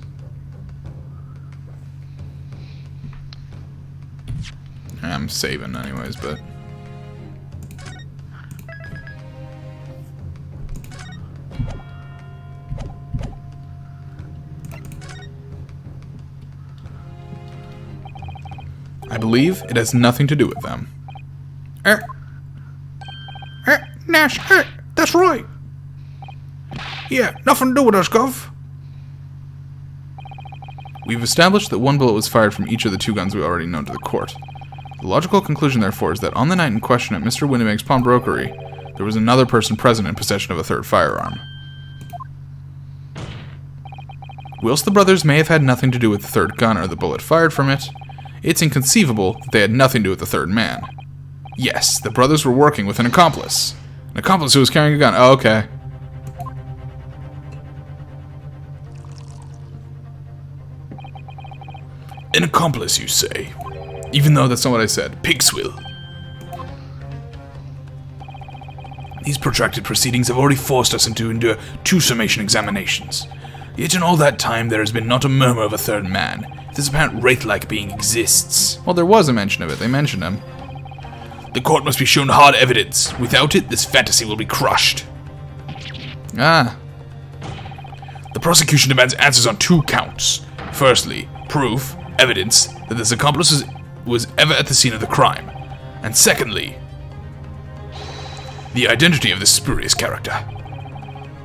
A: I'm saving anyways, but... I believe it has nothing to do with them.
F: Nash, that's right. Yeah, nothing to do with us, Gov.
A: We've established that 1 bullet was fired from each of the 2 guns we already known to the court. The logical conclusion, therefore, is that on the night in question at Mr. Windibank's pawnbrokery, there was another person present in possession of a 3rd firearm. Whilst the brothers may have had nothing to do with the 3rd gun or the bullet fired from it, it's inconceivable that they had nothing to do with the 3rd man. Yes, the brothers were working with an accomplice. An accomplice who was carrying a gun. Oh, okay.
D: An accomplice, you say?
A: Even though that's not what I said.
D: Pig's will. These protracted proceedings have already forced us to endure 2 summation examinations. Yet in all that time there has been not a murmur of a 3rd man. This apparent wraith-like being exists.
A: Well, there was a mention of it. They mentioned him.
D: The court must be shown hard evidence. Without it, this fantasy will be crushed.
A: Ah.
D: The prosecution demands answers on 2 counts. Firstly, proof, evidence, that this accomplice was ever at the scene of the crime. And secondly, the identity of this spurious character.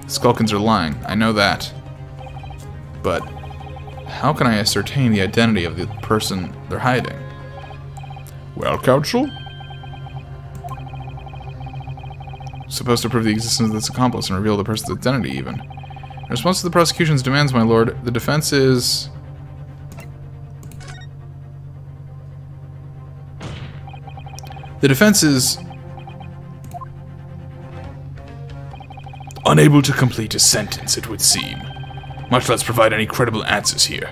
A: The Skulkins are lying. I know that. But how can I ascertain the identity of the person they're hiding?
C: Well, counsel,
A: supposed to prove the existence of this accomplice and reveal the person's identity, even. In response to the prosecution's demands, my lord, the defense is... The defense is...
D: unable to complete a sentence, it would seem. Much less provide any credible answers here.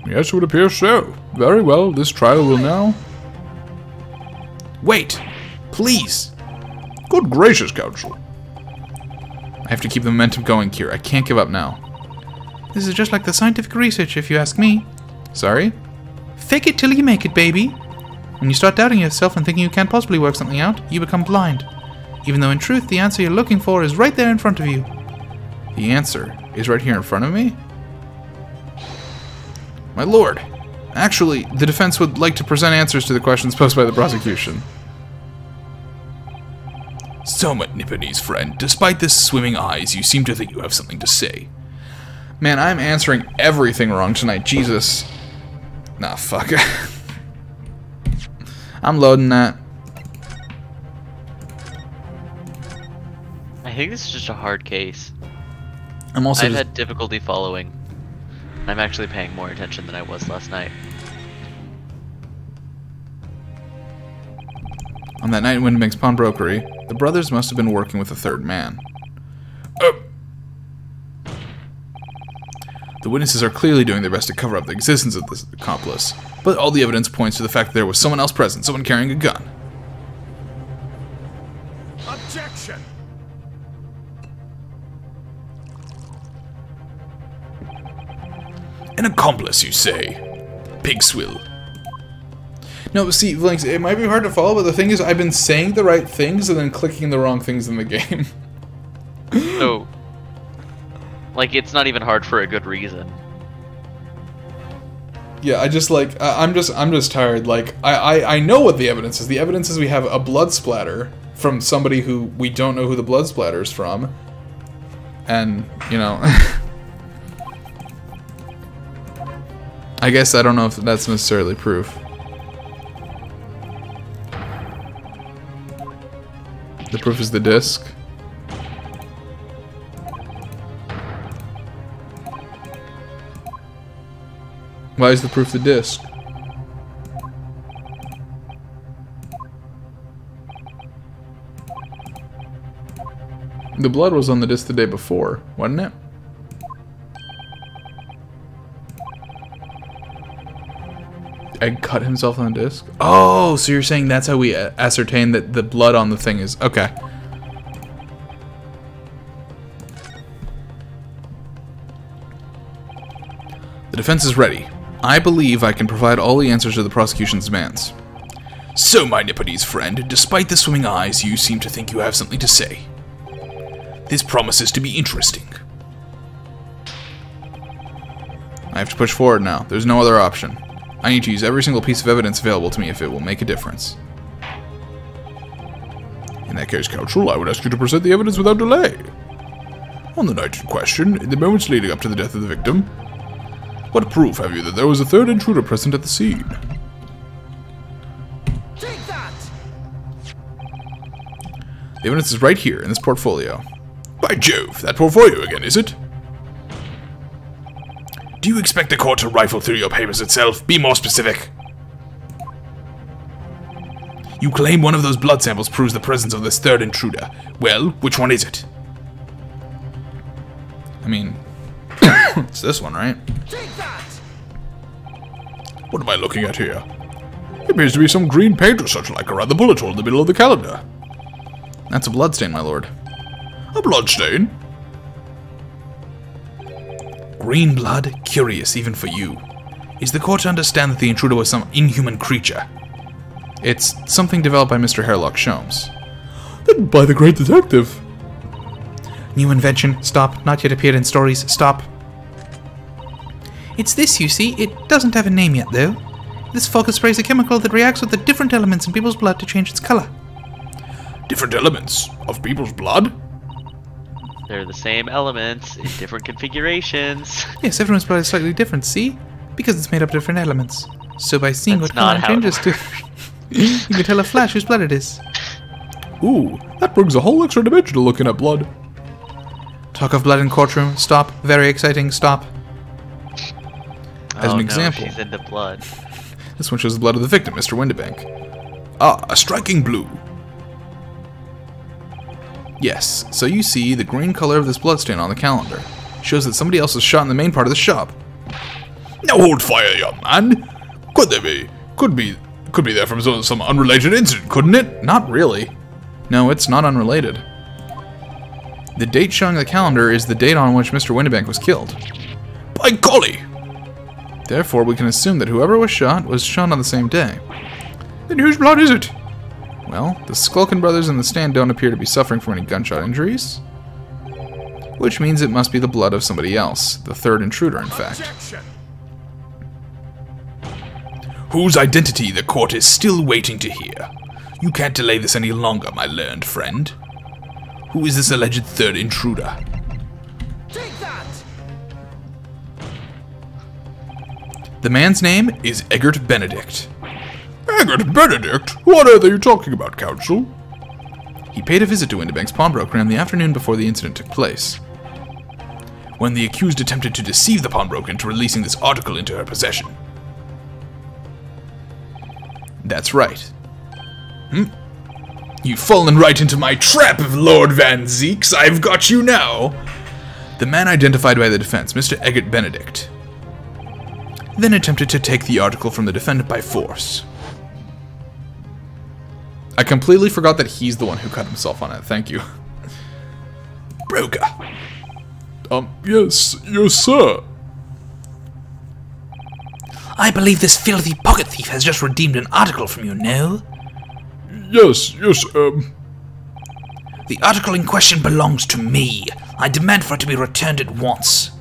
C: Yes, it would appear so. Very well, this trial will now...
A: Wait! Please!
C: Good gracious, Counsel.
A: I have to keep the momentum going here. I can't give up now.
B: This is just like the scientific research, if you ask me.
A: Sorry?
B: Fake it till you make it, baby. When you start doubting yourself and thinking you can't possibly work something out, you become blind. Even though in truth, the answer you're looking for is right there in front of you.
A: The answer is right here in front of me? My lord, actually, the defense would like to present answers to the questions posed by the prosecution.
D: So, my Nipponese friend, despite the swimming eyes, you seem to think you have something to say.
A: Man, I'm answering everything wrong tonight, Jesus. Nah, fuck. I'm loading that.
E: I think this is just a hard case.
A: I'm also
E: I've had difficulty following. I'm actually paying more attention than I was last night.
A: On that night in Windmig's pawnbrokery, the brothers must have been working with a third man. The witnesses are clearly doing their best to cover up the existence of this accomplice, but all the evidence points to the fact that there was someone else present, someone carrying a gun.
G: Objection!
D: An accomplice, you say? Pig swill.
A: No, see, Blinks, it might be hard to follow, but the thing is, I've been saying the right things and then clicking the wrong things in the game.
E: So, like, it's not even hard for a good reason.
A: Yeah, I just like I'm just tired. Like I know what the evidence is. The evidence is we have a blood splatter from somebody who we don't know who the blood splatter is from, and you know, I guess I don't know if that's necessarily proof. The proof is the disc. Why is the proof the disc? The blood was on the disc the day before, wasn't it? Egg cut himself on the disc? Oh, so you're saying that's how we ascertain that the blood on the thing is... Okay. The defense is ready. I believe I can provide all the answers to the prosecution's demands.
D: So, my Nipponese friend, despite the swimming eyes, you seem to think you have something to say. This promises to be interesting.
A: I have to push forward now. There's no other option. I need to use every single piece of evidence available to me if it will make a difference.
C: In that case, Counsel, I would ask you to present the evidence without delay. On the night in question, in the moments leading up to the death of the victim, what proof have you that there was a third intruder present at the scene?
G: Take that!
A: The evidence is right here in this portfolio.
D: By Jove, that portfolio again, is it? Do you expect the court to rifle through your papers itself? Be more specific. You claim one of those blood samples proves the presence of this third intruder. Well, which one is it?
A: I mean, it's this one, right?
G: Take that!
C: What am I looking at here? It appears to be some green paint or such like around the bullet hole in the middle of the calendar.
A: That's a bloodstain, my lord.
C: A bloodstain?
D: Green blood? Curious, even for you. Is the court to understand that the intruder was some inhuman creature?
A: It's something developed by Mr. Hairlock Sholmes.
C: Then by the great detective.
B: New invention. Stop. Not yet appeared in stories. Stop. It's this, you see. It doesn't have a name yet, though. This focus sprays a chemical that reacts with the different elements in people's blood to change its color.
C: Different elements of people's blood?
E: They're the same elements in different configurations.
B: Yes, everyone's blood is slightly different, see? Because it's made up of different elements. So by seeing
E: That's
B: what color
E: not
B: it
E: how it
B: changes to, you can tell a flash whose blood it is.
C: Ooh, that brings a whole extra dimension to looking at blood.
A: Talk of blood in courtroom. Stop. Very exciting. Stop. As an example,
E: she's into blood.
A: this one shows the blood of the victim, Mr. Windibank.
C: Ah, a striking blue.
A: Yes, so you see the green color of this bloodstain on the calendar. Shows that somebody else was shot in the main part of the shop.
C: Now hold fire, young man. Could there be? Could be there from some unrelated incident, couldn't it?
A: Not really. No, it's not unrelated. The date showing the calendar is the date on which Mr. Windibank was killed.
C: By golly!
A: Therefore, we can assume that whoever was shot on the same day.
C: Then whose blood is it?
A: Well, the Skulkin brothers in the stand don't appear to be suffering from any gunshot injuries. Which means it must be the blood of somebody else. The third intruder, in fact.
G: Objection.
D: Whose identity the court is still waiting to hear. You can't delay this any longer, my learned friend. Who is this alleged third intruder?
G: Take that!
A: The man's name is Eggert Benedict.
C: Eggert Benedict? What earth are you talking about, counsel?
A: He paid a visit to Windibank's pawnbroker on the afternoon before the incident took place.
D: When the accused attempted to deceive the pawnbroker into releasing this article into her possession.
A: That's right.
D: You've fallen right into my trap, Lord Van Zeeks. I've got you now.
A: The man identified by the defense, Mr. Eggert Benedict, then attempted to take the article from the defendant by force. I completely forgot that he's the one who cut himself on it. Thank you.
D: Broker.
C: Yes, sir.
F: I believe this filthy pocket thief has just redeemed an article from you, no?
C: Yes,
F: The article in question belongs to me. I demand for it to be returned at once.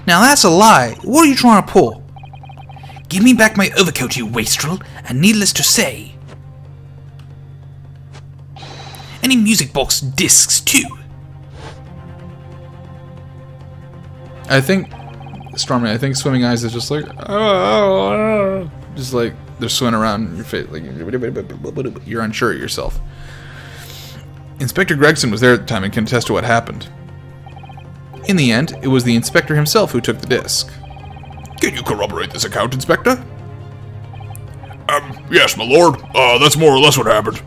B: Now that's a lie. What are you trying to pull?
F: Give me back my overcoat, you wastrel, and needless to say, any music box discs too.
A: I think, Stormy, I think Swimming Eyes is just like, just like they're swimming around your face, like you're unsure of yourself. Inspector Gregson was there at the time and can attest to what happened. In the end, it was the inspector himself who took the disc.
C: Can you corroborate this account, Inspector? Yes, my lord. That's more or less what happened.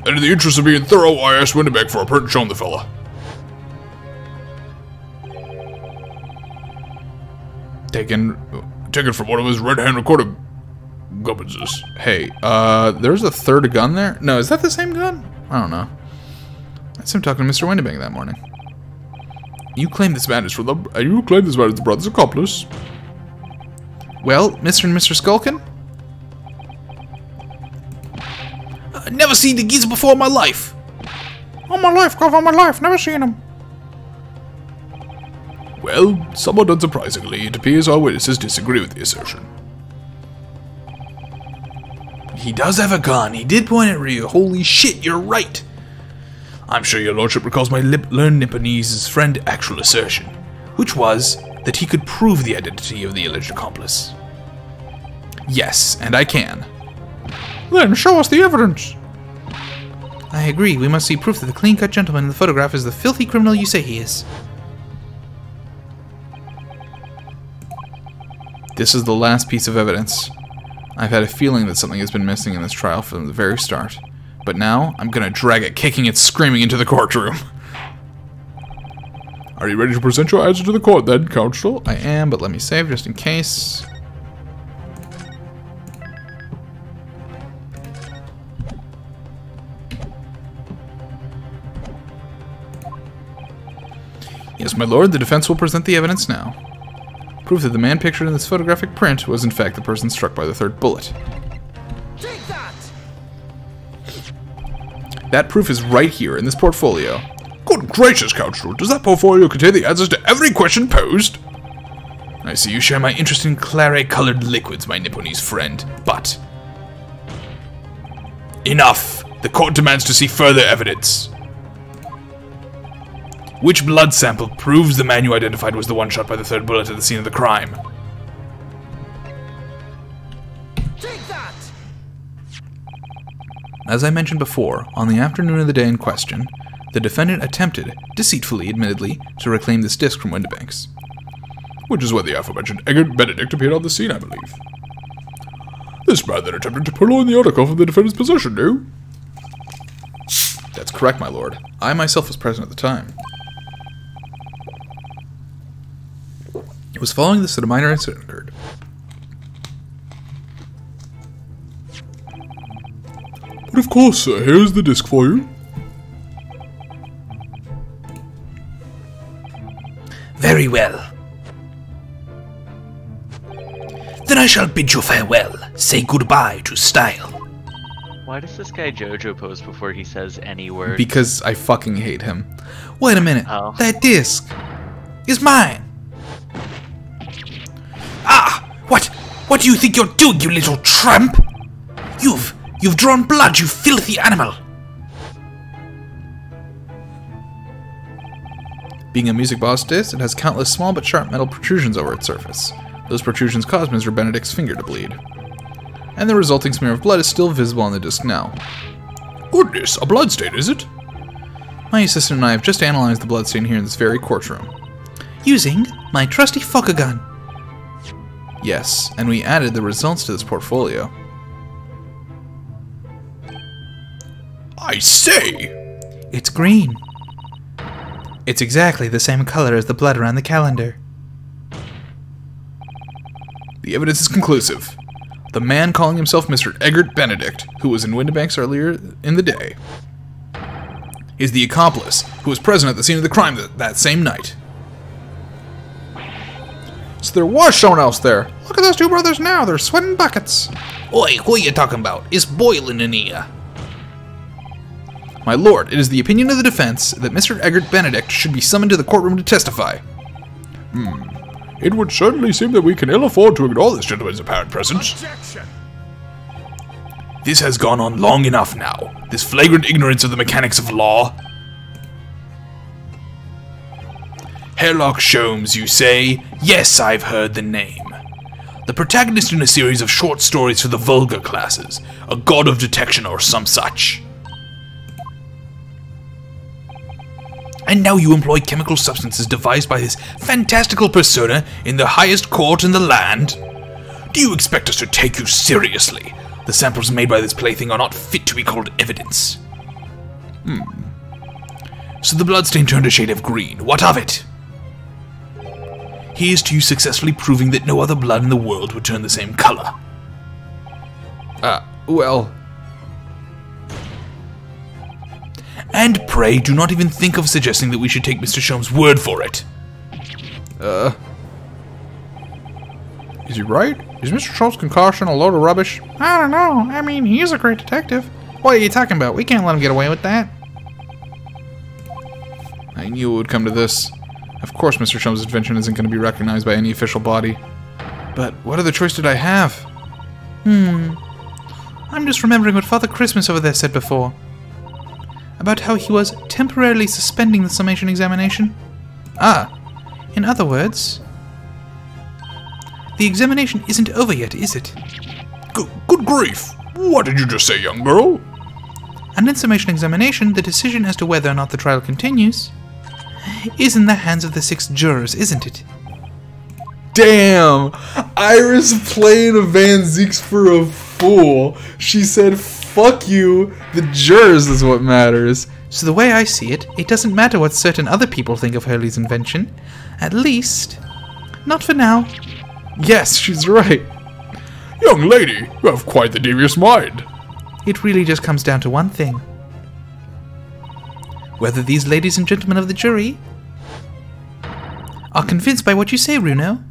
C: And in the interest of being thorough, I asked Windibank for a print showing the fella. Taken from one of his red-hand recording gummonses.
A: Hey, there's a third gun there? No, is that the same gun? I don't know. That's him talking to Mr. Windibank that morning.
C: You claim this man is from them, and you claim this man is the brother's accomplice.
A: Well, Mr. and Mr. Skulkin?
F: Never seen the geezer before in my life.
B: All my life, God, all my life, never seen him.
C: Well, somewhat unsurprisingly, it appears our witnesses disagree with the assertion.
D: He does have a gun. He did point at Ryu. Holy shit, you're right. I'm sure your lordship recalls my learned Nipponese's friend actual assertion, which was that he could prove the identity of the alleged accomplice.
A: Yes, and I can.
B: Then show us the evidence. I agree. We must see proof that the clean-cut gentleman in the photograph is the filthy criminal you say he is.
A: This is the last piece of evidence. I've had a feeling that something has been missing in this trial from the very start. But now, I'm gonna drag it kicking and screaming into the courtroom.
C: Are you ready to present your answer to the court then, counsel?
A: I am, but let me save just in case. Yes, my lord, the defense will present the evidence now. Proof that the man pictured in this photographic print was in fact the person struck by the third bullet.
G: Take that!
A: That proof is right here in this portfolio.
C: Good gracious, counsel, does that portfolio contain the answers to every question posed?
D: I see you share my interest in claret-colored liquids, my Nipponese friend, but... Enough! The court demands to see further evidence. Which blood sample proves the man you identified was the one shot by the third bullet at the scene of the crime?
G: Take that!
A: As I mentioned before, on the afternoon of the day in question, the defendant attempted, deceitfully admittedly, to reclaim this disc from Windibanks.
C: Which is when the aforementioned Eggert Benedict appeared on the scene, I believe. This man then attempted to purloin the article from the defendant's possession, no?
A: That's correct, my lord. I myself was present at the time. It was following this that a minor incident occurred.
C: But of course, sir, here's the disc for you.
D: Very well. Then I shall bid you farewell. Say goodbye to style.
E: Why does this guy Jojo pose before he says any word?
A: Because I fucking hate him. Wait a minute.
E: Oh.
A: That disc is mine.
D: Ah! What do you think you're doing, you little tramp? You've drawn blood, you filthy animal!
A: Being a music box disc, it has countless small but sharp metal protrusions over its surface. Those protrusions caused Mr. Benedict's finger to bleed. And the resulting smear of blood is still visible on the disc now.
C: Goodness, a bloodstain, is it?
A: My assistant and I have just analyzed the bloodstain here in this very courtroom.
B: Using my trusty Fokker gun.
A: Yes, and we added the results to this portfolio.
C: I say!
B: It's green. It's exactly the same color as the blood around the calendar.
A: The evidence is conclusive. The man calling himself Mr. Eggert Benedict, who was in Windibanks earlier in the day, is the accomplice who was present at the scene of the crime that same night.
F: So there was someone else there. Look at those two brothers now. They're sweating buckets.
D: Oi, who are you talking about? It's boiling in here.
A: My lord, it is the opinion of the defense that Mr. Eggert Benedict should be summoned to the courtroom to testify.
C: It would certainly seem that we can ill afford to ignore this gentleman's apparent presence.
G: Objection!
D: This has gone on long enough now. This flagrant ignorance of the mechanics of law. Herlock Sholmes, you say? Yes, I've heard the name. The protagonist in a series of short stories for the vulgar classes. A god of detection or some such. And now you employ chemical substances devised by this fantastical persona in the highest court in the land? Do you expect us to take you seriously? The samples made by this plaything are not fit to be called evidence. So the bloodstain turned a shade of green. What of it? Here's to you successfully proving that no other blood in the world would turn the same color.
A: Well...
D: And pray, do not even think of suggesting that we should take Mr. Sholmes' word for it.
F: Is he right? Is Mr. Schultz's concoction a load of rubbish? I don't know. I mean, he's a great detective. What are you talking about? We can't let him get away with that.
A: I knew it would come to this. Of course Mr. Sholmes' invention isn't going to be recognized by any official body. But what other choice did I have?
B: I'm just remembering what Father Christmas over there said before. About how he was temporarily suspending the summation examination. In other words, the examination isn't over yet, is it?
C: Good grief! What did you just say, young girl?
B: And in summation examination, the decision as to whether or not the trial continues is in the hands of the 6 jurors, isn't it?
A: Damn! Iris playing a Van Zeeks for a fool. She said, fuck you, the jurors is what matters.
B: So the way I see it, it doesn't matter what certain other people think of Hurley's invention. At least, not for now.
A: Yes, she's right.
C: Young lady, you have quite the devious mind.
B: It really just comes down to one thing. Whether these ladies and gentlemen of the jury are convinced by what you say, Runo.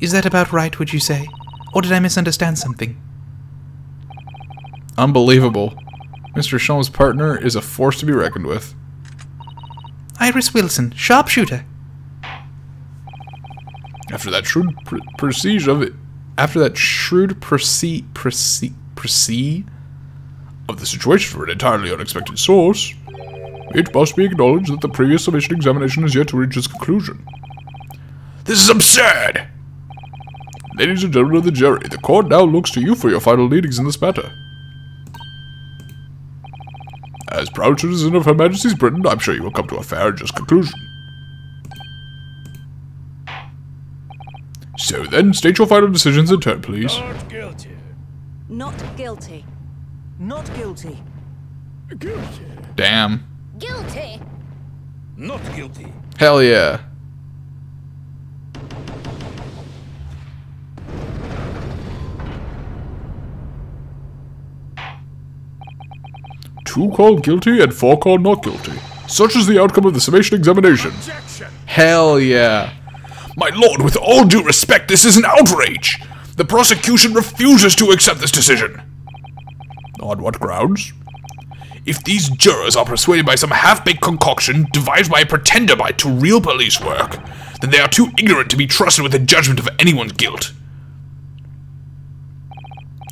B: Is that about right, would you say? Or did I misunderstand something?
A: Unbelievable. Mr. Sholmes' partner is a force to be reckoned with.
B: Iris Wilson, sharpshooter.
C: After that shrewd prestige of it,
A: After that shrewd perceive
C: of the situation from an entirely unexpected source, it must be acknowledged that the previous summation examination has yet to reach its conclusion. This is absurd! Ladies and gentlemen of the jury, the court now looks to you for your final leadings in this matter. proud citizen of Her Majesty's Britain, I'm sure you will come to a fair and just conclusion. So then, state your final decisions in turn, please.
H: Not guilty. Not guilty.
G: Not guilty.
H: Guilty.
A: Damn.
G: Guilty.
H: Not guilty.
A: Hell yeah.
C: Two called guilty and four called not guilty. Such is the outcome of the summation examination.
H: Objection.
A: Hell yeah.
D: My lord, with all due respect, this is an outrage. The prosecution refuses to accept this decision.
C: On what grounds?
D: If these jurors are persuaded by some half-baked concoction devised by a pretender to real police work, then they are too ignorant to be trusted with the judgment of anyone's guilt.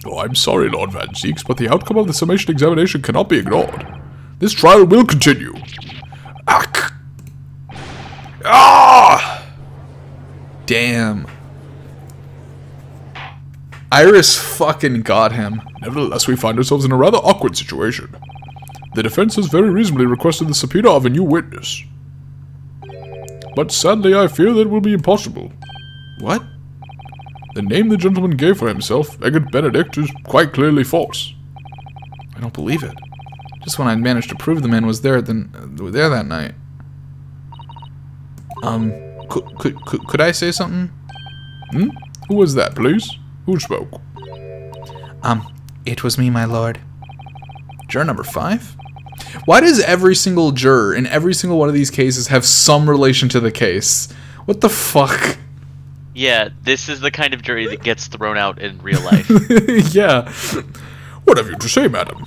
C: Oh, I'm sorry, Lord Van Zeeks, but the outcome of the summation examination cannot be ignored. This trial will continue.
D: Ah! Ah!
A: Damn. Iris fucking got him.
C: Nevertheless, we find ourselves in a rather awkward situation. The defense has very reasonably requested the subpoena of a new witness. But sadly, I fear that will be impossible.
A: What?
C: The name the gentleman gave for himself, Eggert Benedict, is quite clearly false.
A: I don't believe it. Just when I'd managed to prove the man was there, there that night. Could I say something?
C: Who was that, please? Who spoke?
B: It was me, my lord.
A: Juror number 5? Why does every single juror in every single one of these cases have some relation to the case? What the fuck?
E: Yeah, this is the kind of jury that gets thrown out in real life.
A: Yeah.
C: What have you to say, madam?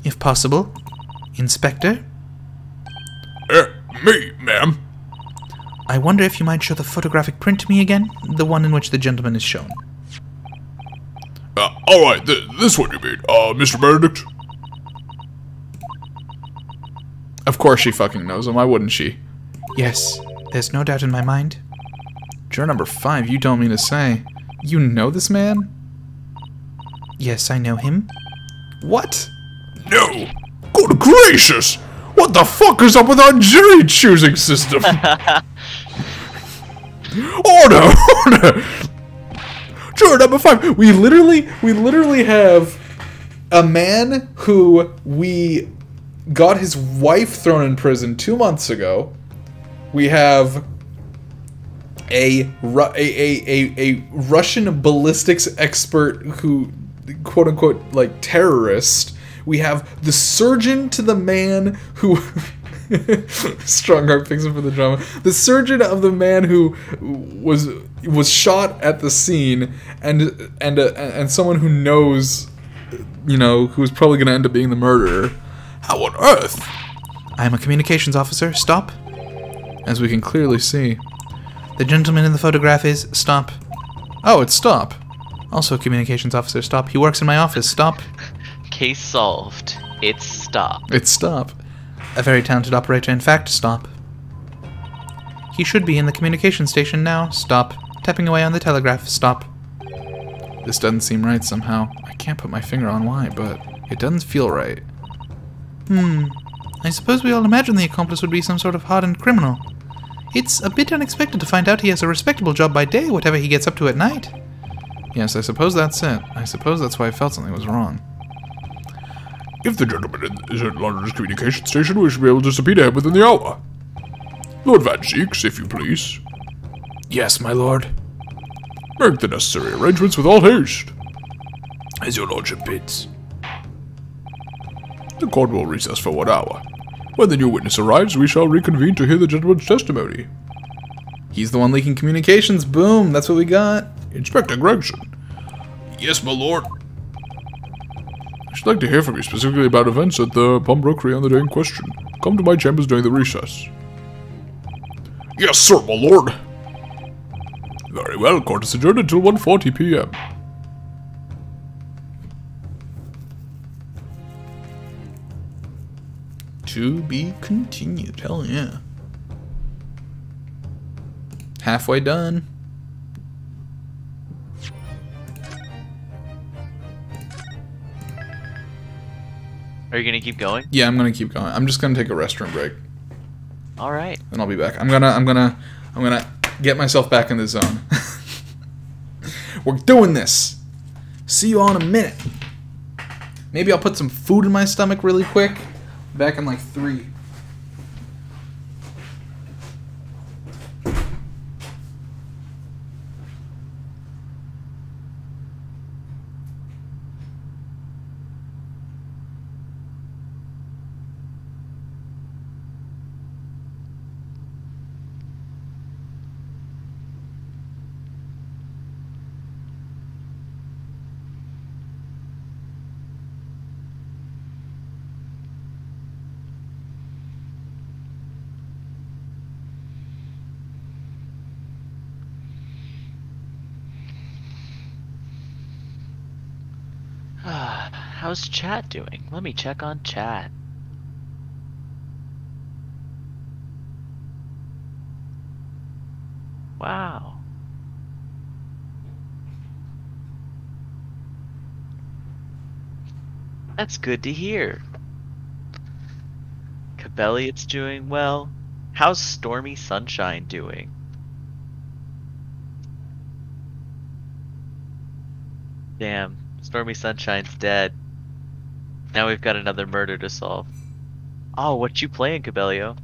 B: If possible, Inspector,
C: Me, ma'am.
B: I wonder if you might show the photographic print to me again, the one in which the gentleman is shown.
C: Alright, this one you mean, Mr. Benedict?
A: Of course she fucking knows him, why wouldn't she?
B: Yes, there's no doubt in my mind.
A: Juror number 5, you don't mean to say. You know this man?
B: Yes, I know him.
A: What?
C: No. Good gracious! What the fuck is up with our jury choosing system? Order! Order!
A: Juror number 5, we literally have a man who we got his wife thrown in prison 2 months ago. We have a Russian ballistics expert who, quote unquote, like terrorist. We have the surgeon to the man who strong heart picks up for the drama. The surgeon of the man who was shot at the scene, and someone who knows, you know, who's probably going to end up being the murderer. How on earth?
B: I am a communications officer. Stop.
A: As we can clearly see.
B: The gentleman in the photograph is... Stop.
A: Oh, it's Stop.
B: Also a communications officer. Stop. He works in my office. Stop.
E: Case solved. It's Stop.
A: It's Stop.
B: A very talented operator. In fact, stop. He should be in the communication station now. Stop. Tapping away on the telegraph. Stop.
A: This doesn't seem right somehow. I can't put my finger on why, but it doesn't feel right.
B: I suppose we all imagined the accomplice would be some sort of hardened criminal. It's a bit unexpected to find out he has a respectable job by day, whatever he gets up to at night.
A: Yes, I suppose that's it. I suppose that's why I felt something was wrong.
C: If the gentleman is at London's communication station, we should be able to subpoena him within the hour. Lord Van Zeeks, if you please.
D: Yes, my lord.
C: Make the necessary arrangements with all haste.
D: As your lordship bids.
C: The court will recess for 1 hour. When the new witness arrives, we shall reconvene to hear the gentleman's testimony.
A: He's the one leaking communications. Boom, that's what we got.
C: Inspector Gregson.
D: Yes, my lord.
C: I should like to hear from you specifically about events at the pawnbrokery on the day in question. Come to my chambers during the recess. Yes, sir, my lord. Very well, court is adjourned until 1:40 p.m.
A: To be continued. Hell yeah. Halfway done.
E: Are you gonna keep going?
A: Yeah, I'm gonna keep going. I'm just gonna take a restroom break.
E: All right.
A: And I'll be back. I'm gonna get myself back in the zone. We're doing this. See you all in a minute. Maybe I'll put some food in my stomach really quick. Back in like 3.
E: How's chat doing? Let me check on chat. Wow. That's good to hear. Cabelliot's doing well. How's Stormy Sunshine doing? Damn, Stormy Sunshine's dead. Now we've got another murder to solve. Oh, what you playing, Cabelliot?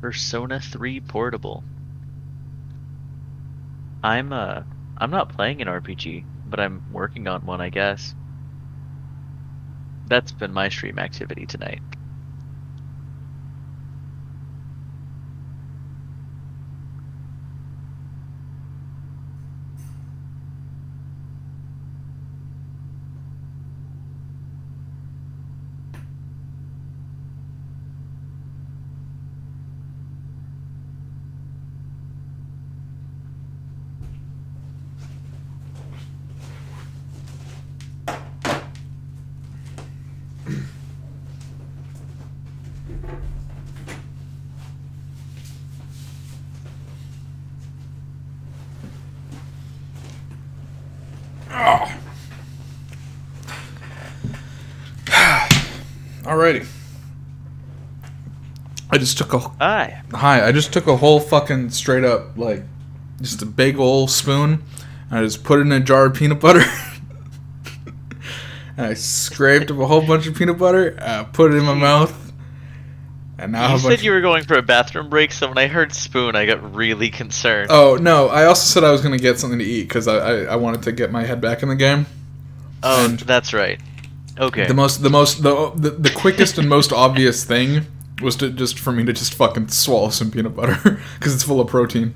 E: Persona 3 Portable. I'm not playing an RPG, but I'm working on one, I guess. That's been my stream activity tonight.
A: Alrighty. I just took a
E: Hi.
A: I just took a whole fucking straight up like just a big old spoon and I just put it in a jar of peanut butter and I scraped up a whole bunch of peanut butter, put it in my mouth, and now
E: You said you were going for a bathroom break, so when I heard spoon, I got really concerned.
A: Oh no! I also said I was gonna get something to eat because I wanted to get my head back in the game.
E: Oh,
A: And
E: that's right. Okay.
A: The quickest and most obvious thing was for me to just fucking swallow some peanut butter because it's full of protein.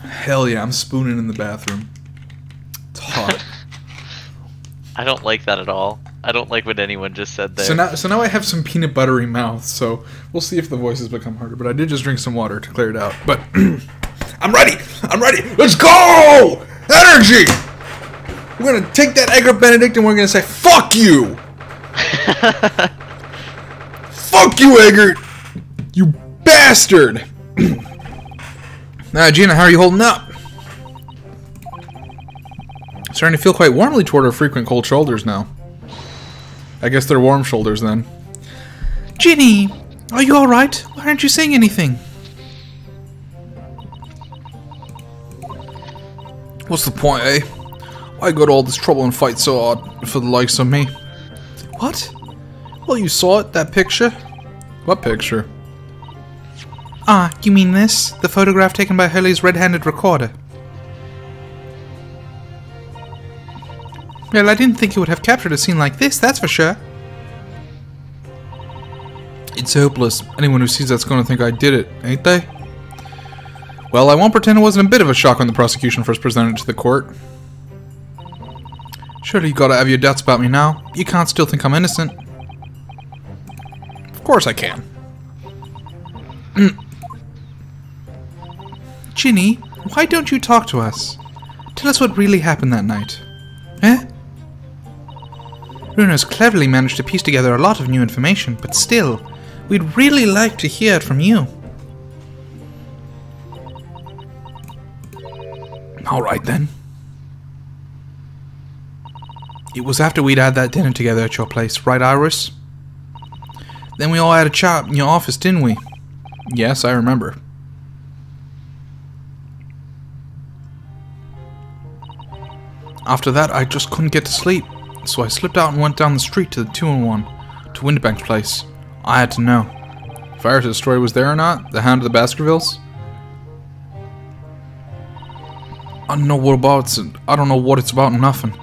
A: Hell yeah, I'm spooning in the bathroom. It's hot.
E: I don't like that at all. I don't like what anyone just said there.
A: So now I have some peanut buttery mouth, so we'll see if the voices become harder. But I did just drink some water to clear it out. But I'm ready! I'm ready! Let's go! Energy! We're gonna take that Egg Benedict and we're gonna say, fuck you! Fuck you, Eggert! You bastard! Gina, how are you holding up? Starting to feel quite warmly toward our frequent cold shoulders now. I guess they're warm shoulders then.
B: Ginny, are you alright? Why aren't you saying anything?
A: What's the point, eh? Why go to all this trouble and fight so hard for the likes of me?
B: What?
A: Well, you saw it, that picture? What picture?
B: Ah, you mean this? The photograph taken by Hurley's red-handed recorder. Well, I didn't think you would have captured a scene like this, that's for sure.
A: It's hopeless. Anyone who sees that's going to think I did it, ain't they? Well, I won't pretend it wasn't a bit of a shock when the prosecution first presented it to the court. Surely you gotta have your doubts about me now. You can't still think I'm innocent. Of course I can.
B: Ginny, why don't you talk to us? Tell us what really happened that night. Eh? Runo's cleverly managed to piece together a lot of new information, but still, we'd really like to hear it from you.
A: Alright then.
B: It was after we'd had that dinner together at your place, right, Iris? Then we all had a chat in your office, didn't we?
A: Yes, I remember.
B: After that, I just couldn't get to sleep, so I slipped out and went down the street to the 2-in-1, to Winterbank's place. I had to know.
A: If Iris' story was there or not, the Hound of the Baskervilles?
B: I don't know what about it. I don't know what it's about, nothing.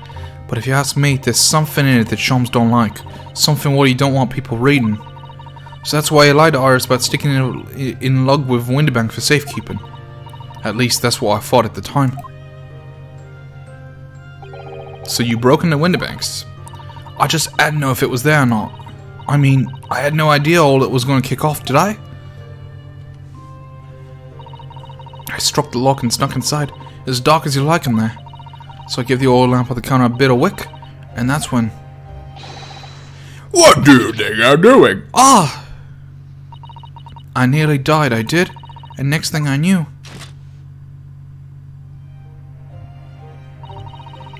B: But if you ask me, there's something in it that Shums don't like. Something what he don't want people reading. So that's why he lied to Iris about sticking in lug with Winterbank for safekeeping. At least that's what I thought at the time.
A: So you broke into Winterbank's?
B: I just didn't know if it was there or not. I mean, I had no idea all it was going to kick off, did I? I struck the lock and snuck inside. As dark as you like in there. So I give the oil lamp on the counter a bit of wick, and that's when...
C: What do you think you're doing?
B: Ah! I nearly died, I did. And next thing I knew...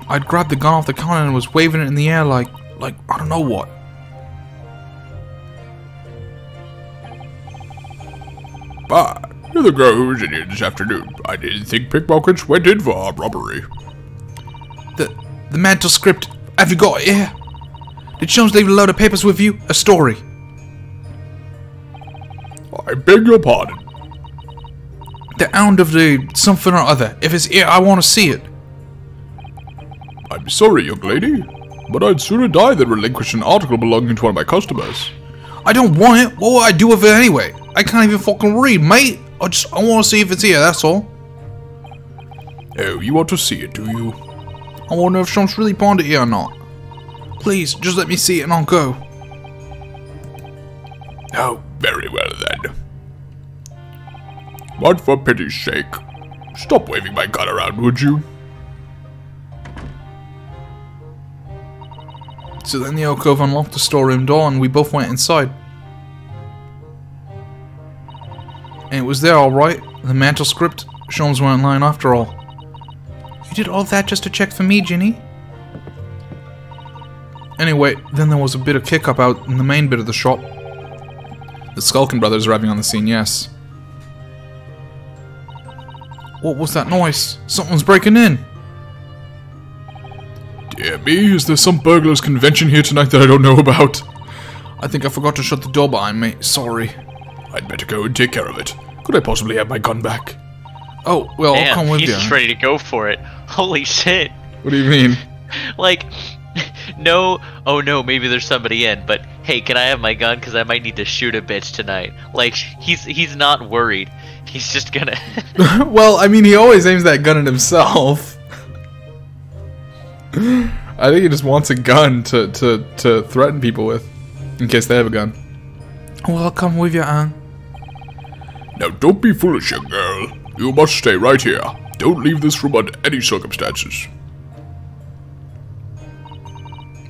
B: I'd grabbed the gun off the counter and was waving it in the air like I don't know what.
C: But you're the girl who was in here this afternoon. I didn't think pickpockets went in for armed robbery.
B: The mantle script, have you got it here? Did Shums leave a load of papers with you? A story?
C: I beg your pardon.
B: The Hound of the something or other. If it's here, I want to see it.
C: I'm sorry, young lady, but I'd sooner die than relinquish an article belonging to one of my customers.
B: I don't want it. What would I do with it anyway? I can't even fucking read, mate. I want to see if it's here, that's all.
C: Oh, you want to see it, do you?
B: I wonder if Shums really pawned it here or not. Please, just let me see it and I'll go.
C: Oh, very well then. But for pity's sake, stop waving my gun around, would you?
B: So then the alcove unlocked the storeroom door and we both went inside. And it was there alright, the mantle script. Shums weren't lying after all. You did all that just to check for me, Ginny? Anyway, then there was a bit of kick-up out in the main bit of the shop.
A: The Skulkin brothers arriving on the scene, yes.
B: What was that noise? Someone's breaking in.
C: Dear me, is there some burglars' convention here tonight that I don't know about?
B: I think I forgot to shut the door behind me. Sorry.
C: I'd better go and take care of it. Could I possibly have my gun back?
B: Oh, well, I'll come with
E: he's
B: you.
E: just ready to go for it. Holy shit.
A: What do you mean?
E: Like, no, oh no, maybe there's somebody in, but hey, can I have my gun? Because I might need to shoot a bitch tonight. Like, he's not worried. He's just gonna...
A: Well, I mean, he always aims that gun at himself. I think he just wants a gun to threaten people with, in case they have a gun.
B: Well, I'll come with you, Anne.
C: Now don't be foolish, young girl. You must stay right here. Don't leave this room under any circumstances.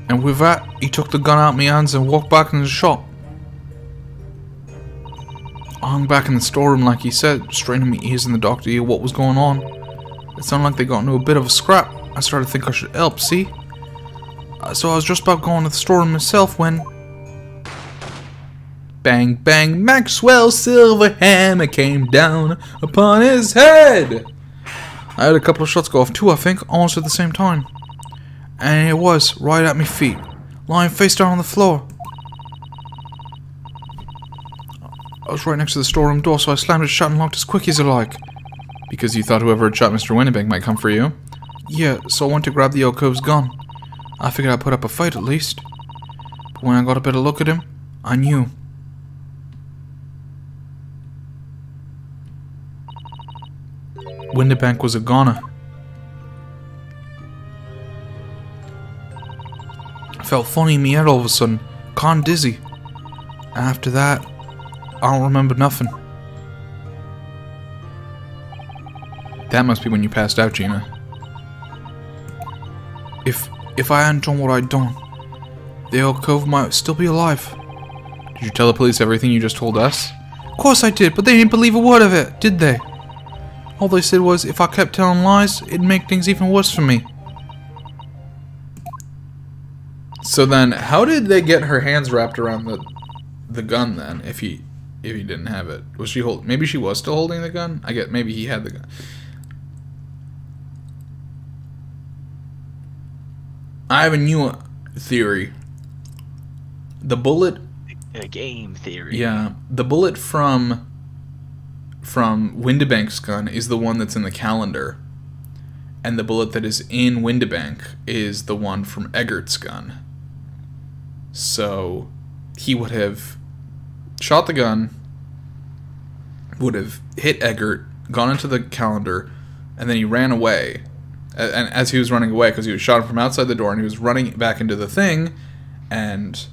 B: And with that, he took the gun out of my hands and walked back into the shop. I hung back in the storeroom like he said, straining my ears in the dark to hear what was going on. It sounded like they got into a bit of a scrap. I started to think I should help, see? So I was just about going to the storeroom myself when... Bang, bang, Maxwell's silver hammer came down upon his head. I had a couple of shots go off too, I think, almost at the same time. And it was, right at my feet, lying face down on the floor. I was right next to the storeroom door, so I slammed it shut and locked as quick as I like.
A: Because you thought whoever had shot Mr. Winnebank might come for you?
B: Yeah, so I went to grab the alcove's gun. I figured I'd put up a fight at least. But when I got a better look at him, I knew. Winterbank was a goner. I felt funny in my head all of a sudden, kinda dizzy. After that, I don't remember nothing.
A: That must be when you passed out, Gina.
B: if I hadn't done what I'd done, the old cove might still be alive.
A: Did you tell the police everything you just told us?
B: Of course I did, but they didn't believe a word of it, did they? All they said was if I kept telling lies, it'd make things even worse for me.
A: So then, how did they get her hands wrapped around the gun then? If he didn't have it, was she maybe she was still holding the gun? I get maybe he had the gun. I have a new theory. The bullet.
E: A game theory.
A: Yeah, the bullet from Windibank's gun is the one that's in the calendar, and the bullet that is in Windibank is the one from Eggert's gun. So he would have shot the gun, would have hit Eggert, gone into the calendar, and then he ran away. And as he was running away, because he was shot from outside the door, and he was running back into the thing, and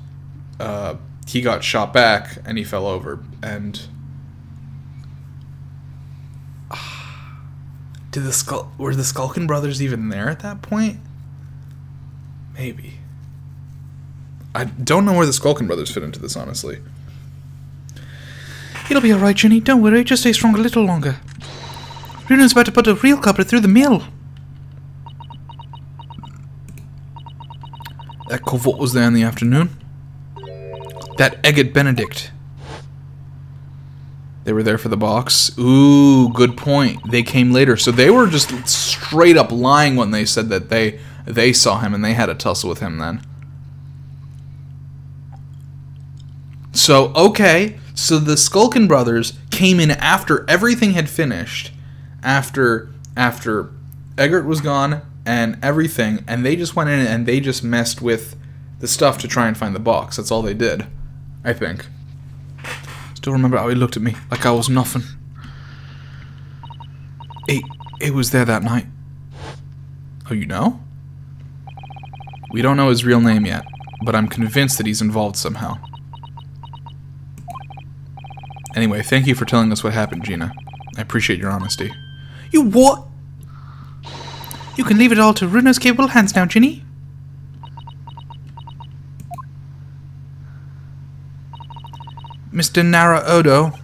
A: he got shot back, and he fell over. And were the Skulkin brothers even there at that point? Maybe. I don't know where the Skulkin brothers fit into this, honestly.
B: It'll be alright, Ginny. Don't worry. Just stay strong a little longer. Runo's about to put a real culprit through the mill.
A: That Covert was there in the afternoon. That Eggert Benedict. They were there for the box. Ooh, good point. They came later. So they were just straight up lying when they said that they saw him and they had a tussle with him then. So, okay. So the Skulkin brothers came in after everything had finished. After Eggert was gone and everything. And they just went in and they just messed with the stuff to try and find the box. That's all they did, I think.
B: Still remember how he looked at me like I was nothing. He was there that night.
A: Oh, you know? We don't know his real name yet, but I'm convinced that he's involved somehow. Anyway, thank you for telling us what happened, Gina. I appreciate your honesty.
B: You what? You can leave it all to Runo's capable hands now, Ginny. Mr. Naruhodo.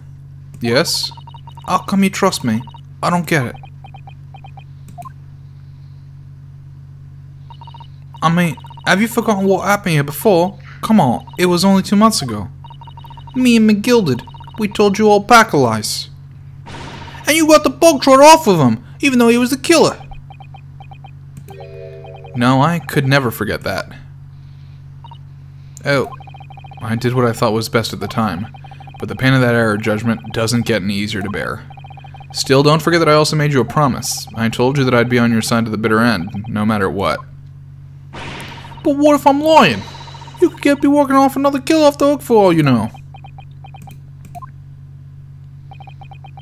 A: Yes?
B: How come you trust me? I don't get it. I mean, have you forgotten what happened here before? Come on, it was only 2 months ago. Me and McGilded, we told you all pack of lies. And you got the bog trot off of him, even though he was the killer.
A: No, I could never forget that. Oh, I did what I thought was best at the time, but the pain of that error judgment doesn't get any easier to bear. Still, don't forget that I also made you a promise. I told you that I'd be on your side to the bitter end, no matter what.
B: But what if I'm lying? You could be working off another kill off the hook for all you know.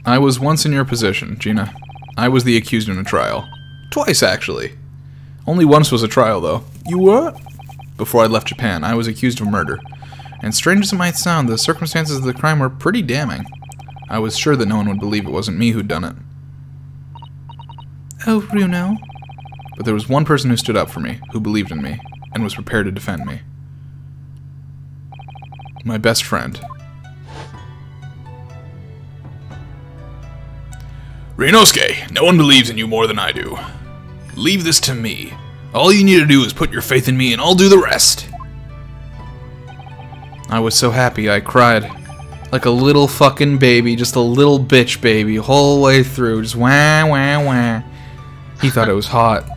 A: I was once in your position, Gina. I was the accused in a trial. Twice, actually. Only once was a trial, though.
B: You were?
A: Before I left Japan, I was accused of murder. And strange as it might sound, the circumstances of the crime were pretty damning. I was sure that no one would believe it wasn't me who'd done it.
B: Oh, Runo.
A: But there was one person who stood up for me, who believed in me, and was prepared to defend me. My best friend.
D: Ryunosuke, no one believes in you more than I do. Leave this to me. All you need to do is put your faith in me and I'll do the rest.
A: I was so happy I cried. Like a little fucking baby, just a little bitch baby, whole way through, just wah wah wah. He thought it was hot.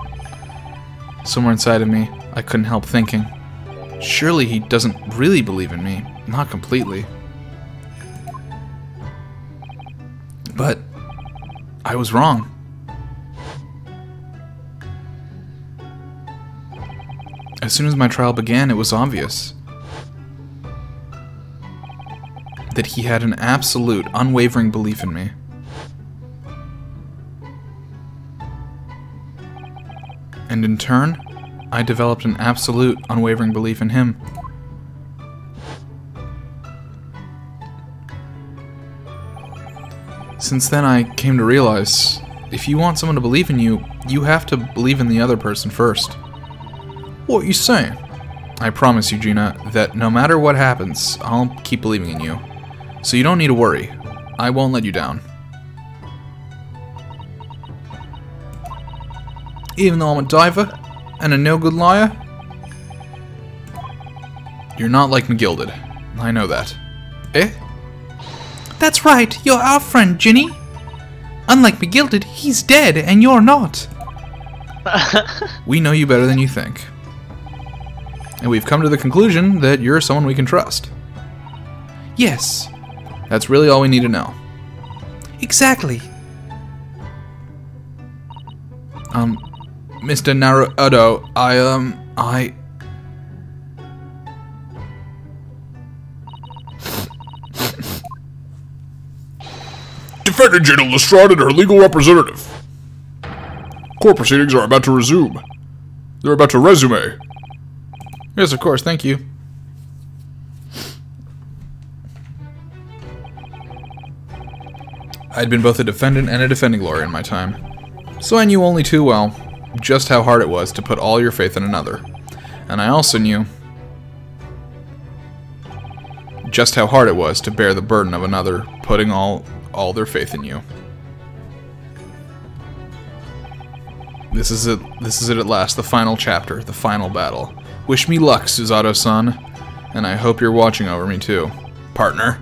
A: Somewhere inside of me, I couldn't help thinking, surely he doesn't really believe in me, not completely. But I was wrong. As soon as my trial began, it was obvious that he had an absolute, unwavering belief in me. And in turn, I developed an absolute, unwavering belief in him. Since then, I came to realize, if you want someone to believe in you, you have to believe in the other person first. What are you saying? I promise you, Gina, that no matter what happens, I'll keep believing in you. So you don't need to worry. I won't let you down. Even though I'm a diver and a no-good liar? You're not like McGilded. I know that. Eh?
B: That's right, you're our friend, Ginny. Unlike McGilded, he's dead and you're not.
A: We know you better than you think. And we've come to the conclusion that you're someone we can trust.
B: Yes.
A: That's really all we need to know.
B: Exactly.
A: Mr. Naruhodo, I...
C: Defendant General Lestrade and her legal representative. Court proceedings are about to resume. They're about to resume.
A: Yes, of course, thank you. I'd been both a defendant and a defending lawyer in my time, so I knew only too well just how hard it was to put all your faith in another. And I also knew just how hard it was to bear the burden of another putting all their faith in you. This is it at last, the final chapter, the final battle. Wish me luck, Susato-san, and I hope you're watching over me too, partner.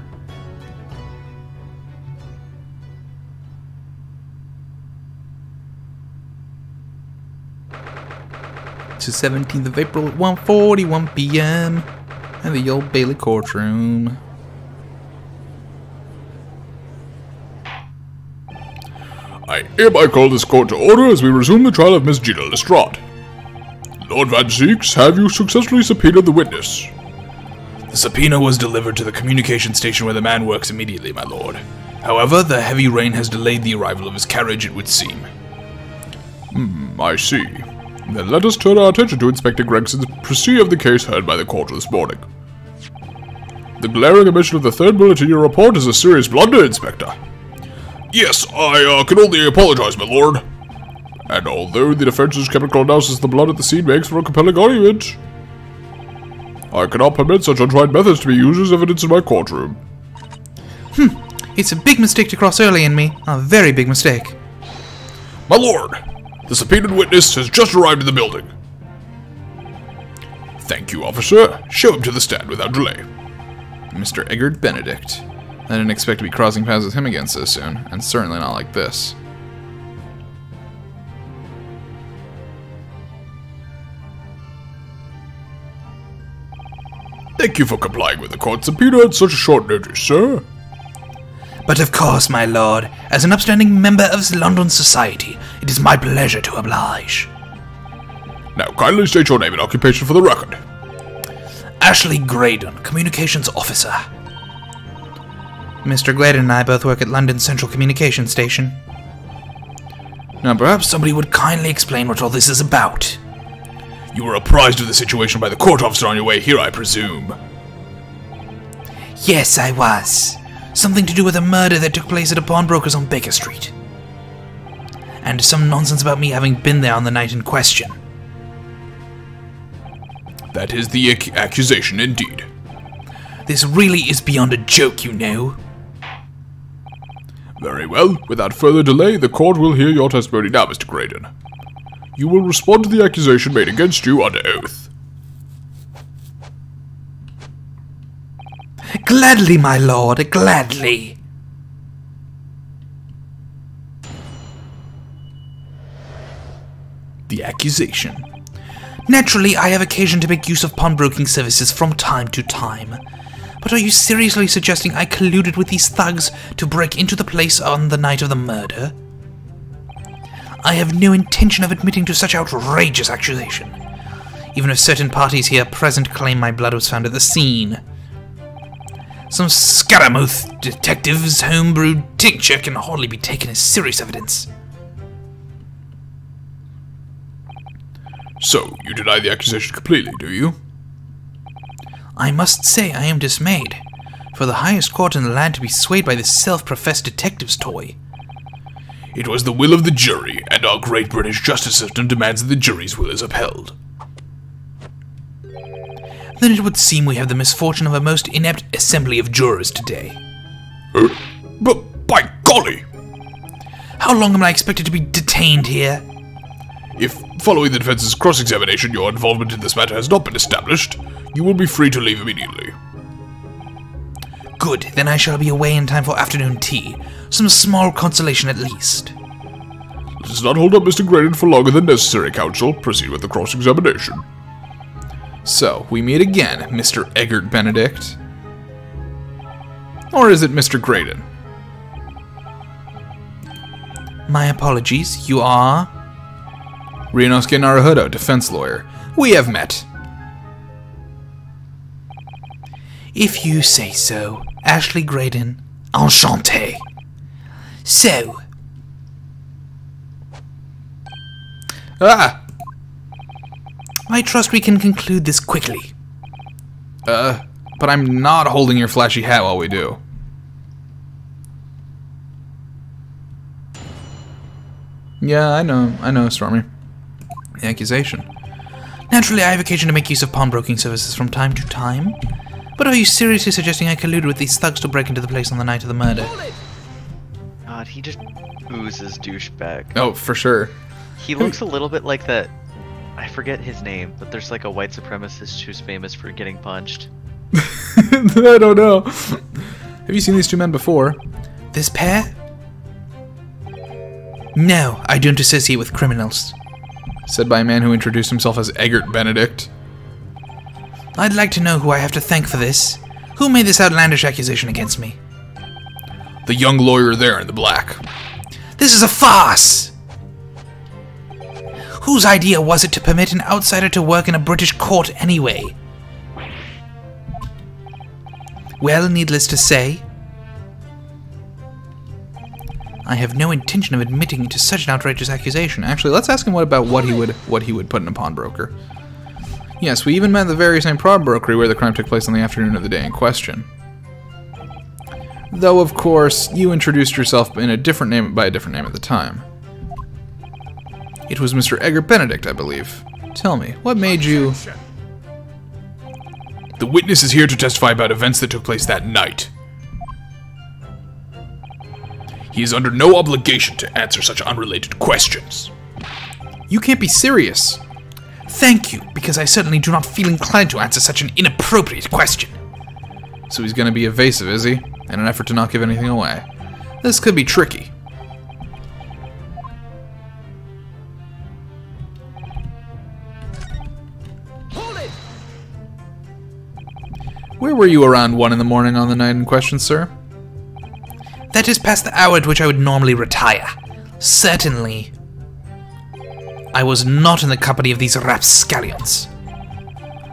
A: It's the 17th of April at 1:41 p.m. in the Old Bailey courtroom.
C: I hereby call this court to order as we resume the trial of Miss Gina Lestrade. Lord Van Zeeks, have you successfully subpoenaed the witness?
D: The subpoena was delivered to the communication station where the man works immediately, my lord. However, the heavy rain has delayed the arrival of his carriage, it would seem.
C: I see. Then let us turn our attention to Inspector Gregson's précis of the case heard by the court this morning. The glaring omission of the third bullet in your report is a serious blunder, Inspector. Yes, I can only apologize, my lord. And although the defense's chemical analysis of the blood at the scene makes for a compelling argument, I cannot permit such untried methods to be used as evidence in my courtroom.
B: It's a big mistake to cross early in me. A very big mistake.
C: My lord, the subpoenaed witness has just arrived in the building. Thank you, officer. Show him to the stand without delay.
A: Mr. Eggert Benedict. I didn't expect to be crossing paths with him again so soon, and certainly not like this.
C: Thank you for complying with the court subpoena at such a short notice, sir.
F: But of course, my lord, as an upstanding member of London society, it is my pleasure to oblige.
C: Now, kindly state your name and occupation for the record.
F: Ashley Graydon, Communications Officer.
B: Mr. Gladen and I both work at London Central Communication Station.
F: Now perhaps somebody would kindly explain what all this is about.
D: You were apprised of the situation by the court officer on your way here, I presume.
F: Yes, I was. Something to do with a murder that took place at a pawnbroker's on Baker Street. And some nonsense about me having been there on the night in question.
D: That is the accusation, indeed.
F: This really is beyond a joke, you know.
C: Very well. Without further delay, the court will hear your testimony now, Mr. Graydon. You will respond to the accusation made against you under oath.
F: Gladly, my lord, gladly.
A: The accusation.
F: Naturally, I have occasion to make use of pawnbroking services from time to time. But are you seriously suggesting I colluded with these thugs to break into the place on the night of the murder? I have no intention of admitting to such outrageous accusation, even if certain parties here present claim my blood was found at the scene. Some scaramouche detective's homebrewed tincture can hardly be taken as serious evidence.
C: So, you deny the accusation completely, do you?
F: I must say I am dismayed, for the highest court in the land to be swayed by this self-professed detective's toy.
D: It was the will of the jury, and our great British justice system demands that the jury's will is upheld.
F: then it would seem we have the misfortune of a most inept assembly of jurors today.
C: But by golly!
F: How long am I expected to be detained here?
C: If, following the defense's cross-examination, your involvement in this matter has not been established, you will be free to leave immediately.
F: Good, then I shall be away in time for afternoon tea. Some small consolation at least.
C: Let us not hold up Mr. Graydon for longer than necessary, counsel. Proceed with the cross-examination.
A: So, we meet again, Mr. Eggert Benedict. Or is it Mr. Graydon?
F: My apologies, you are?
A: Ryunosuke Naruhodo, defense lawyer. We have met.
F: If you say so, Ashley Graydon. Enchanté. So...
A: Ah!
F: I trust we can conclude this quickly.
A: But I'm not holding your flashy hat while we do. Yeah, I know, Stormy. The accusation.
F: Naturally, I have occasion to make use of pawnbroking services from time to time. But are you seriously suggesting I colluded with these thugs to break into the place on the night of the murder?
E: God, he just oozes douchebag.
A: Oh, for sure.
E: He looks a little bit like that. I forget his name, but there's like a white supremacist who's famous for getting punched.
A: I don't know. Have you seen these two men before?
F: This pair? No, I don't associate with criminals.
A: Said by a man who introduced himself as Eggert Benedict.
F: I'd like to know who I have to thank for this. Who made this outlandish accusation against me?
C: The young lawyer there in the black.
F: This is a farce! Whose idea was it to permit an outsider to work in a British court anyway? Well, needless to say, I have no intention of admitting to such an outrageous accusation.
A: Actually, let's ask him what he would put in a pawnbroker. Yes, we even met at the very same pawnbrokery where the crime took place on the afternoon of the day in question. Though, of course, you introduced yourself in a different name by a different name at the time. It was Mr. Eggert Benedict, I believe. Tell me, what made you...
C: The witness is here to testify about events that took place that night. He is under no obligation to answer such unrelated questions.
A: You can't be serious.
F: Thank you, because I certainly do not feel inclined to answer such an inappropriate question.
A: So he's going to be evasive, is he? In an effort to not give anything away. This could be tricky. Where were you around 1 in the morning on the night in question, sir?
F: That is past the hour at which I would normally retire. Certainly, I was not in the company of these rapscallions.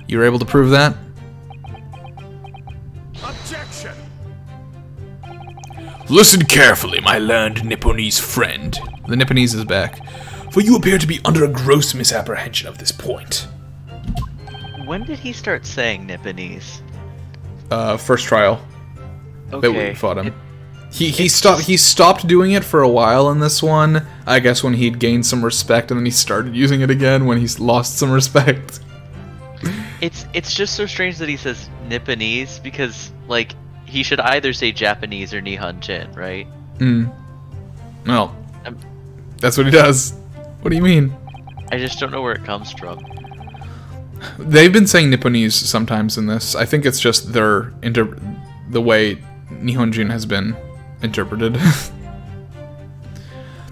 A: You were able to prove that?
H: Objection!
C: Listen carefully, my learned Nipponese friend.
A: The Nipponese is back.
C: For you appear to be under a gross misapprehension of this point.
E: When did he start saying Nipponese?
A: First trial.
E: Okay.
A: That we fought him. He stopped doing it for a while in this one. I guess when he'd gained some respect, and then he started using it again when he's lost some respect.
E: It's just so strange that he says Nipponese because like he should either say Japanese or Nihonjin, right?
A: Well, that's what he does. What do you mean?
E: I just don't know where it comes from.
A: They've been saying Nipponese sometimes in this. I think it's just the way Nihonjin has been interpreted.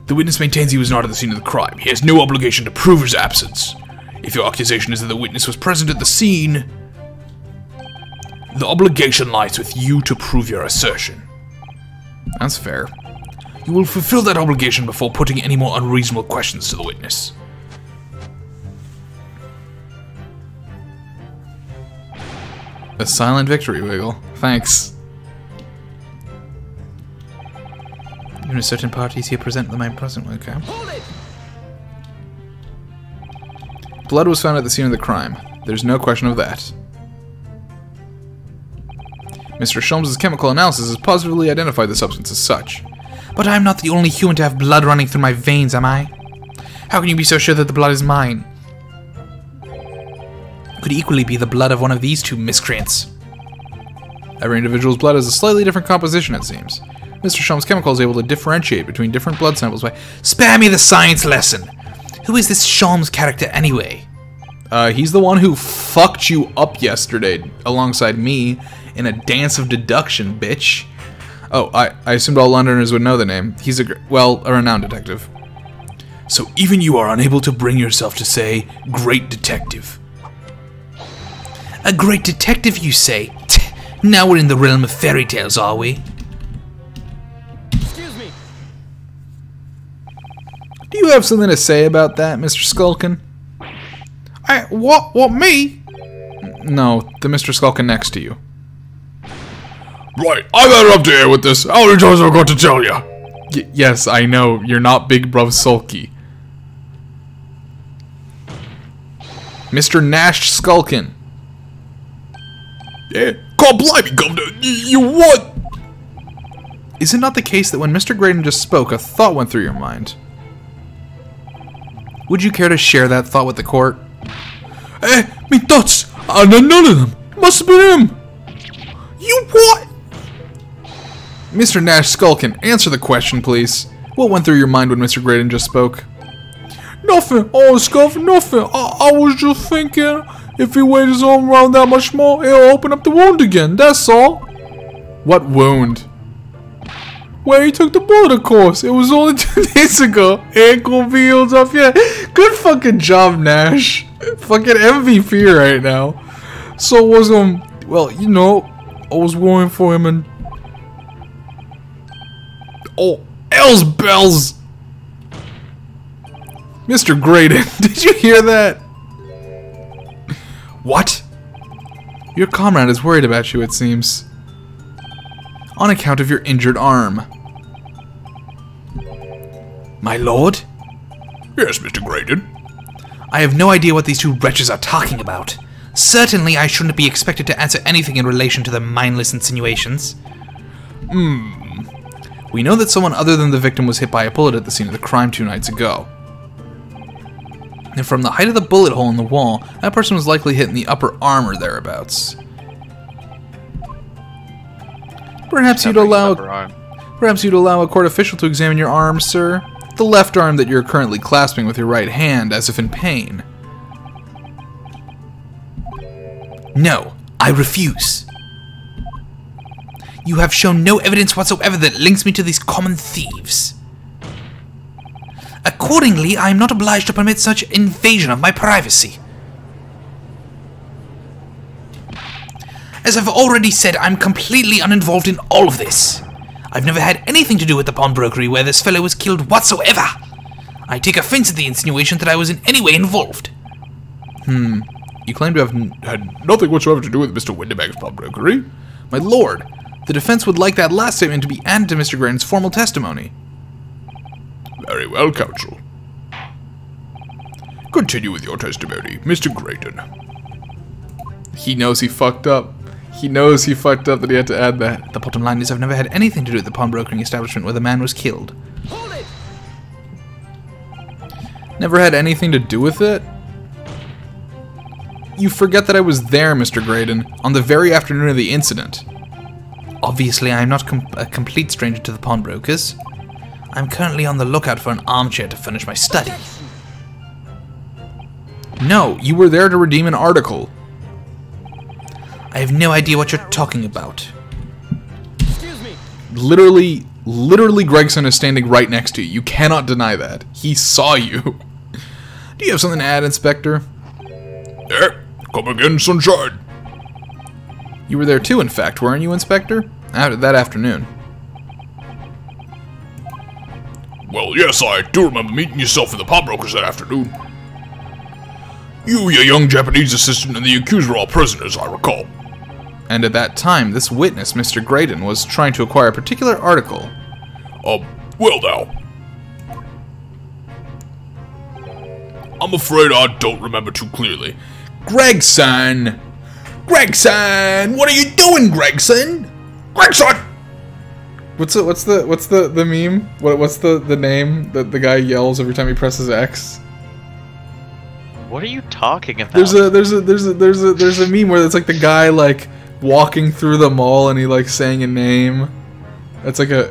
C: The witness maintains he was not at the scene of the crime. He has no obligation to prove his absence. If your accusation is that the witness was present at the scene, the obligation lies with you to prove your assertion.
A: That's fair.
C: You will fulfill that obligation before putting any more unreasonable questions to the witness.
A: A silent victory, Wiggle. Thanks.
F: Even certain parties here present them I'm present with, okay?
A: Blood was found at the scene of the crime. There's no question of that. Mr. Sholmes' chemical analysis has positively identified the substance as such.
F: But I'm not the only human to have blood running through my veins, am I? How can you be so sure that the blood is mine?
A: could equally be the blood of one of these two miscreants. Every individual's blood has a slightly different composition, it seems. Mr. Sholmes' chemical is able to differentiate between different blood samples by... Spare me the science lesson! Who is this Sholmes character anyway? He's the one who fucked you up yesterday alongside me in a dance of deduction, bitch. Oh, I assumed all Londoners would know the name. He's a renowned detective.
D: So even you are unable to bring yourself to say, great detective.
A: A great detective, you say? Now we're in the realm of fairy tales, are we?
H: Excuse me.
A: Do you have something to say about that, Mr. Skulkin?
F: What, me?
A: No, the Mr. Skulkin next to you.
C: Right, I've had it up to here with this. How many times have I got to tell you?
A: Yes, I know. You're not Big Bruv Sulky. Mr. Nash Skulkin.
C: Yeah, God blimey, Governor. You what?
A: Is it not the case that when Mr. Graydon just spoke, a thought went through your mind? Would you care to share that thought with the court?
C: Me thoughts. None of them. Must have been him. You what?
A: Mr. Nash Skulkin, answer the question, please. What went through your mind when Mr. Graydon just spoke?
F: Nothing. Oh, Scuff, nothing. I was just thinking, if he waits his arm around that much more, it'll open up the wound again. That's all.
A: What wound?
F: Where he took the bullet, of course. It was only 2 days ago. Ain't gonna be healed up yet. Good fucking job, Nash. Fucking MVP right now. So was well, you know, I was worrying for him and...
A: Oh, L's bells! Mr. Graydon, did you hear that? What? Your comrade is worried about you, it seems. On account of your injured arm. My lord?
C: Yes, Mr. Graydon.
A: I have no idea what these two wretches are talking about. Certainly I shouldn't be expected to answer anything in relation to their mindless insinuations. We know that someone other than the victim was hit by a bullet at the scene of the crime 2 nights ago. And from the height of the bullet hole in the wall, that person was likely hit in the upper arm or thereabouts. Perhaps you'd allow a court official to examine your arm, sir. The left arm that you're currently clasping with your right hand, as if in pain. No, I refuse. You have shown no evidence whatsoever that links me to these common thieves. Accordingly, I am not obliged to permit such invasion of my privacy. As I've already said, I'm completely uninvolved in all of this. I've never had anything to do with the pawnbrokery where this fellow was killed whatsoever. I take offense at the insinuation that I was in any way involved. You claim to have
C: Had nothing whatsoever to do with Mr. Windebag's pawnbrokery.
A: My lord, the defense would like that last statement to be added to Mr. Graydon's formal testimony.
C: Very well, counsel. Continue with your testimony, Mr. Graydon.
A: He knows he fucked up. He knows he fucked up that he had to add that. The bottom line is I've never had anything to do with the pawnbrokering establishment where the man was killed.
H: Hold it.
A: Never had anything to do with it? You forget that I was there, Mr. Graydon, on the very afternoon of the incident. Obviously, I am not a complete stranger to the pawnbrokers. I'm currently on the lookout for an armchair to furnish my study. No, you were there to redeem an article. I have no idea what you're talking about.
H: Excuse me.
A: Literally Gregson is standing right next to you. You cannot deny that. He saw you. Do you have something to add, Inspector?
C: Yeah, come again, sunshine.
A: You were there too, in fact, weren't you, Inspector? That afternoon.
C: Well, yes, I do remember meeting yourself in the pawnbrokers that afternoon. You, your young Japanese assistant, and the accused were all prisoners, I recall.
A: And at that time, this witness, Mr. Graydon, was trying to acquire a particular article.
C: Well now. I'm afraid I don't remember too clearly.
A: Gregson! Gregson! What are you doing, Gregson?
C: Gregson!
A: What's the meme? What's the name that the guy yells every time he presses X?
E: What are you talking about?
A: There's a meme where it's like the guy like walking through the mall and he like saying a name. It's like a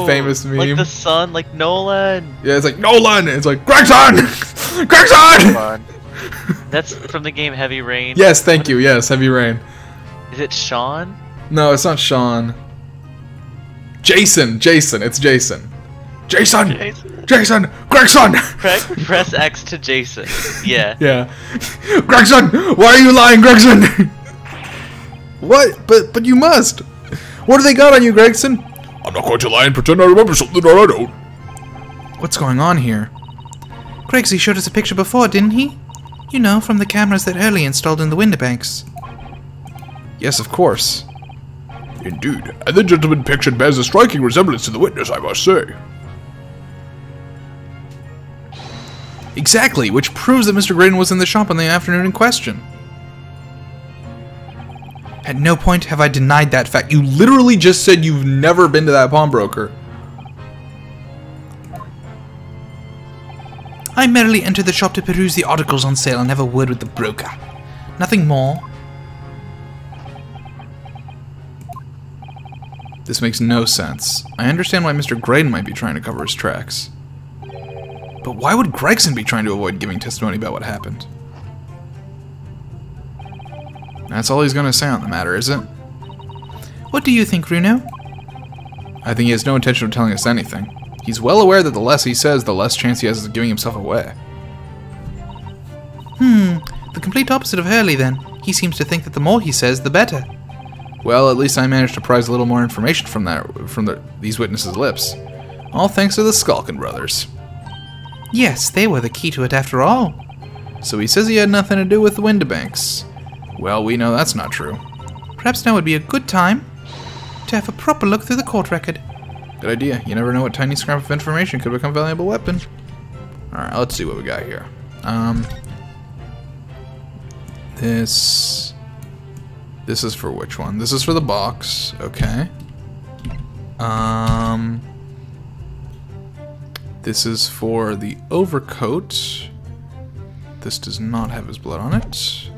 A: famous meme.
E: Like the son, like Nolan.
A: Yeah, it's like Nolan. It's like Gregson, Gregson.
E: Come on. That's from the game Heavy Rain.
A: Yes, thank you. Yes, Heavy Rain.
E: Is it Sean?
A: No, it's not Sean. Jason. It's Jason. Jason. Jason. Gregson.
E: Press X to Jason. Yeah.
A: Yeah. Gregson, why are you lying, Gregson? What? But you must. What do they got on you, Gregson?
C: I'm not going to lie and pretend I remember something that I don't.
A: What's going on here?
B: Gregsy showed us a picture before, didn't he? You know, from the cameras that Hurley installed in the window banks.
A: Yes, of course.
C: Indeed, and the gentleman pictured bears a striking resemblance to the witness, I must say.
A: Exactly, which proves that Mr. Graydon was in the shop on the afternoon in question. At no point have I denied that fact. You literally just said you've never been to that pawnbroker.
B: I merely entered the shop to peruse the articles on sale and have a word with the broker. Nothing more.
A: This makes no sense. I understand why Mr. Graydon might be trying to cover his tracks. But why would Gregson be trying to avoid giving testimony about what happened? That's all he's going to say on the matter, is it?
B: What do you think, Runo?
A: I think he has no intention of telling us anything. He's well aware that the less he says, the less chance he has of giving himself away.
B: The complete opposite of Hurley, then. He seems to think that the more he says, the better.
A: Well, at least I managed to prise a little more information from these witnesses' lips. All thanks to the Skulkin brothers.
B: Yes, they were the key to it after all.
A: So he says he had nothing to do with the window banks. Well, we know that's not true.
B: Perhaps now would be a good time to have a proper look through the court record.
A: Good idea. You never know what tiny scrap of information could become a valuable weapon. Alright, let's see what we got here. This is for which one? This is for the box. Okay. This is for the overcoat. This does not have his blood on it.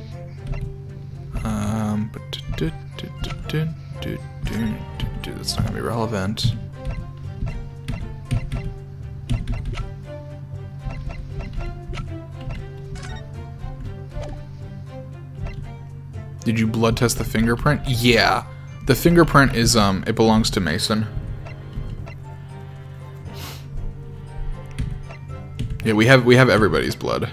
A: That's not gonna be relevant. Did you blood test the fingerprint? Yeah. The fingerprint is, it belongs to Mason. Yeah, we have everybody's blood.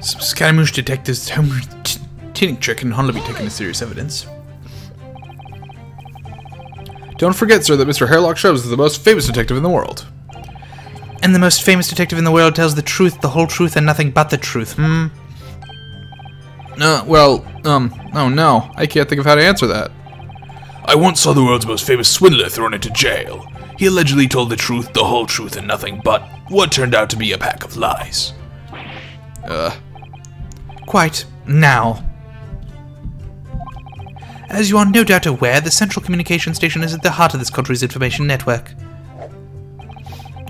B: Some Scaramouche detectives' home tinning trick can hardly be taken as serious evidence.
A: Don't forget, sir, that Mr. Hairlock Shrubs is the most famous detective in the world.
B: And the most famous detective in the world tells the truth, the whole truth, and nothing but the truth, oh
A: no, I can't think of how to answer that.
D: I once saw the world's most famous swindler thrown into jail. He allegedly told the truth, the whole truth, and nothing but what turned out to be a pack of lies.
B: Quite. Now. As you are no doubt aware, the Central Communication Station is at the heart of this country's information network.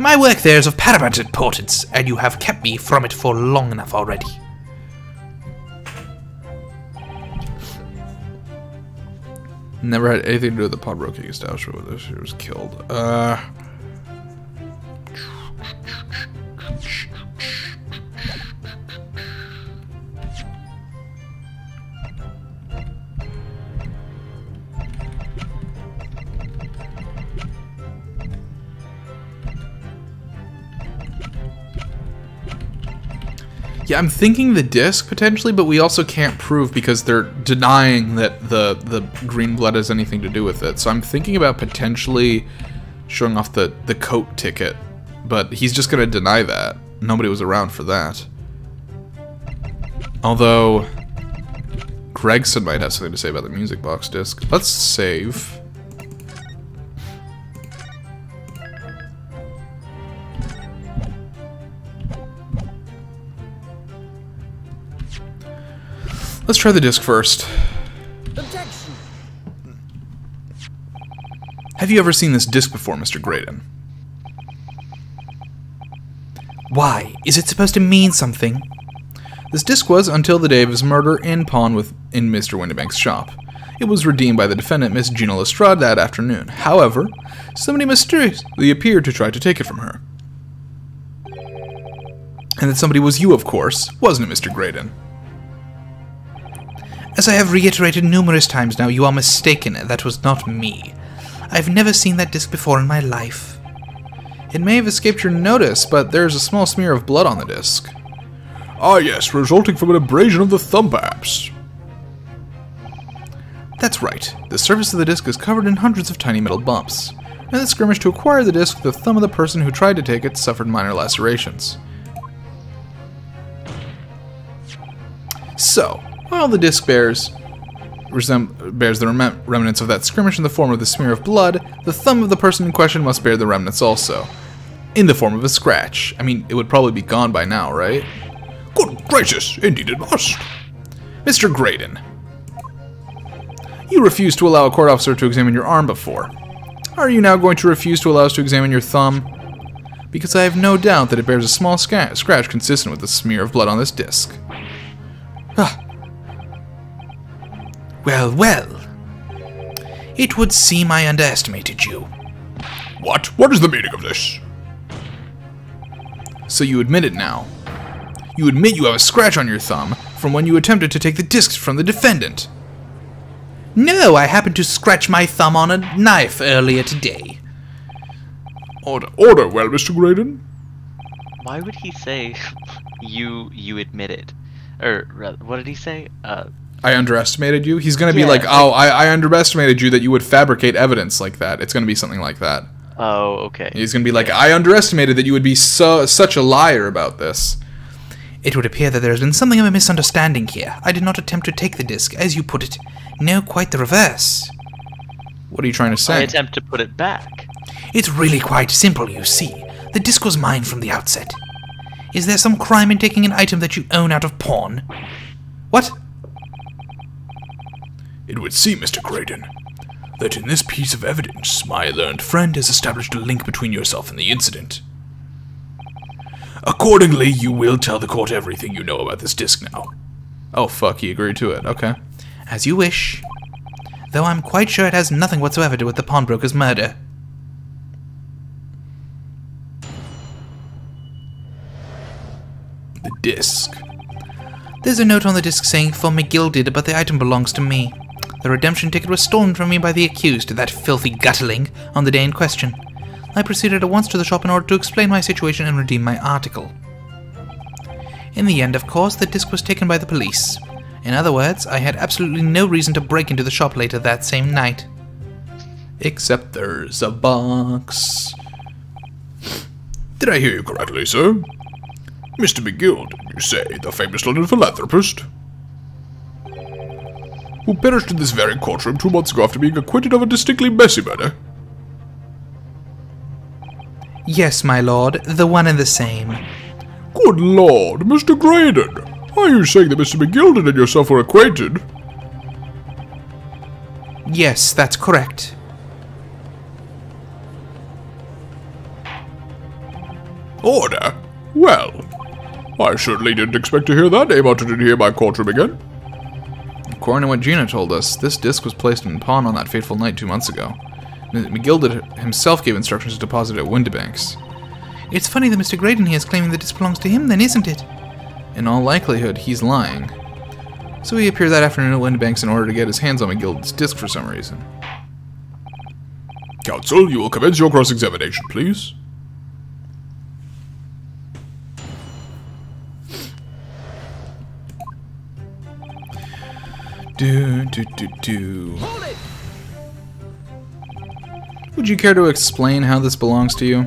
B: My work there is of paramount importance, and you have kept me from it for long enough already.
A: Never had anything to do with the pawnbroking establishment when this year was killed. Yeah, I'm thinking the disc potentially, but we also can't prove because they're denying that the green blood has anything to do with it. So I'm thinking about potentially showing off the coat ticket. But he's just gonna deny that. Nobody was around for that. Although, Gregson might have something to say about the music box disc. Let's save. Let's try the disc first.
H: Objection.
A: Have you ever seen this disc before, Mr. Graydon?
B: Why? Is it supposed to mean something?
A: This disc was, until the day of his murder, in pawn in Mr. Windibank's shop. It was redeemed by the defendant, Miss Gina Lestrade, that afternoon. However, somebody mysteriously appeared to try to take it from her. And that somebody was you, of course, wasn't it, Mr. Graydon?
B: As I have reiterated numerous times now, you are mistaken. That was not me. I've never seen that disc before in my life.
A: It may have escaped your notice, but there's a small smear of blood on the disc.
C: Ah yes, resulting from an abrasion of the thumb perhaps.
A: That's right. The surface of the disc is covered in hundreds of tiny metal bumps. In the skirmish to acquire the disc, the thumb of the person who tried to take it suffered minor lacerations. So, while the disc bears the remnants of that skirmish in the form of the smear of blood, the thumb of the person in question must bear the remnants also, in the form of a scratch. I mean, it would probably be gone by now, right?
C: Good gracious, indeed it must.
A: Mr. Graydon, you refused to allow a court officer to examine your arm before. Are you now going to refuse to allow us to examine your thumb? Because I have no doubt that it bears a small scratch consistent with the smear of blood on this disc.
B: Well, well. It would seem I underestimated you.
C: What? What is the meaning of this?
A: So you admit it now. You admit you have a scratch on your thumb from when you attempted to take the discs from the defendant.
B: No, I happened to scratch my thumb on a knife earlier today.
C: Order, order, well, Mr. Graydon.
E: Why would he say you admitted? Or rather, what did he say?
A: I underestimated you? He's gonna be
E: Yeah,
A: like, oh, I underestimated you that you would fabricate evidence like that. It's gonna be something like that.
E: Oh, okay.
A: He's gonna be like, I underestimated that you would be such a liar about this.
B: It would appear that there has been something of a misunderstanding here. I did not attempt to take the disc, as you put it. No, quite the reverse.
A: What are you trying to say?
E: I attempt to put it back.
B: It's really quite simple, you see. The disc was mine from the outset. Is there some crime in taking an item that you own out of pawn? What?
D: It would seem, Mr. Graydon, that in this piece of evidence, my learned friend has established a link between yourself and the incident. Accordingly, you will tell the court everything you know about this disc now.
A: Oh, fuck, he agreed to it. Okay.
B: As you wish. Though I'm quite sure it has nothing whatsoever to do with the pawnbroker's murder.
D: The disc.
B: There's a note on the disc saying for McGilded, but the item belongs to me. The redemption ticket was stolen from me by the accused, that filthy gutterling, on the day in question. I proceeded at once to the shop in order to explain my situation and redeem my article. In the end, of course, the disc was taken by the police. In other words, I had absolutely no reason to break into the shop later that same night.
A: Except there's a box.
C: Did I hear you correctly, sir? Mr. McGill, you say, the famous London philanthropist? Who perished in this very courtroom 2 months ago after being acquitted of a distinctly messy murder?
B: Yes, my lord, the one and the same.
C: Good lord, Mr. Graydon! Are you saying that Mr. McGilded and yourself were acquainted?
B: Yes, that's correct.
C: Order? Well, I certainly didn't expect to hear that name uttered in here by courtroom again.
A: According to what Gina told us, this disc was placed in pawn on that fateful night 2 months ago. McGilded himself gave instructions to deposit it at Windibank's.
B: It's funny that Mr. Graydon here is claiming the disc belongs to him, then, isn't it?
A: In all likelihood, he's lying. So he appeared that afternoon at Windibank's in order to get his hands on McGilded's disc for some reason.
C: Counsel, you will commence your cross-examination, please.
A: Would you care to explain how this belongs to you?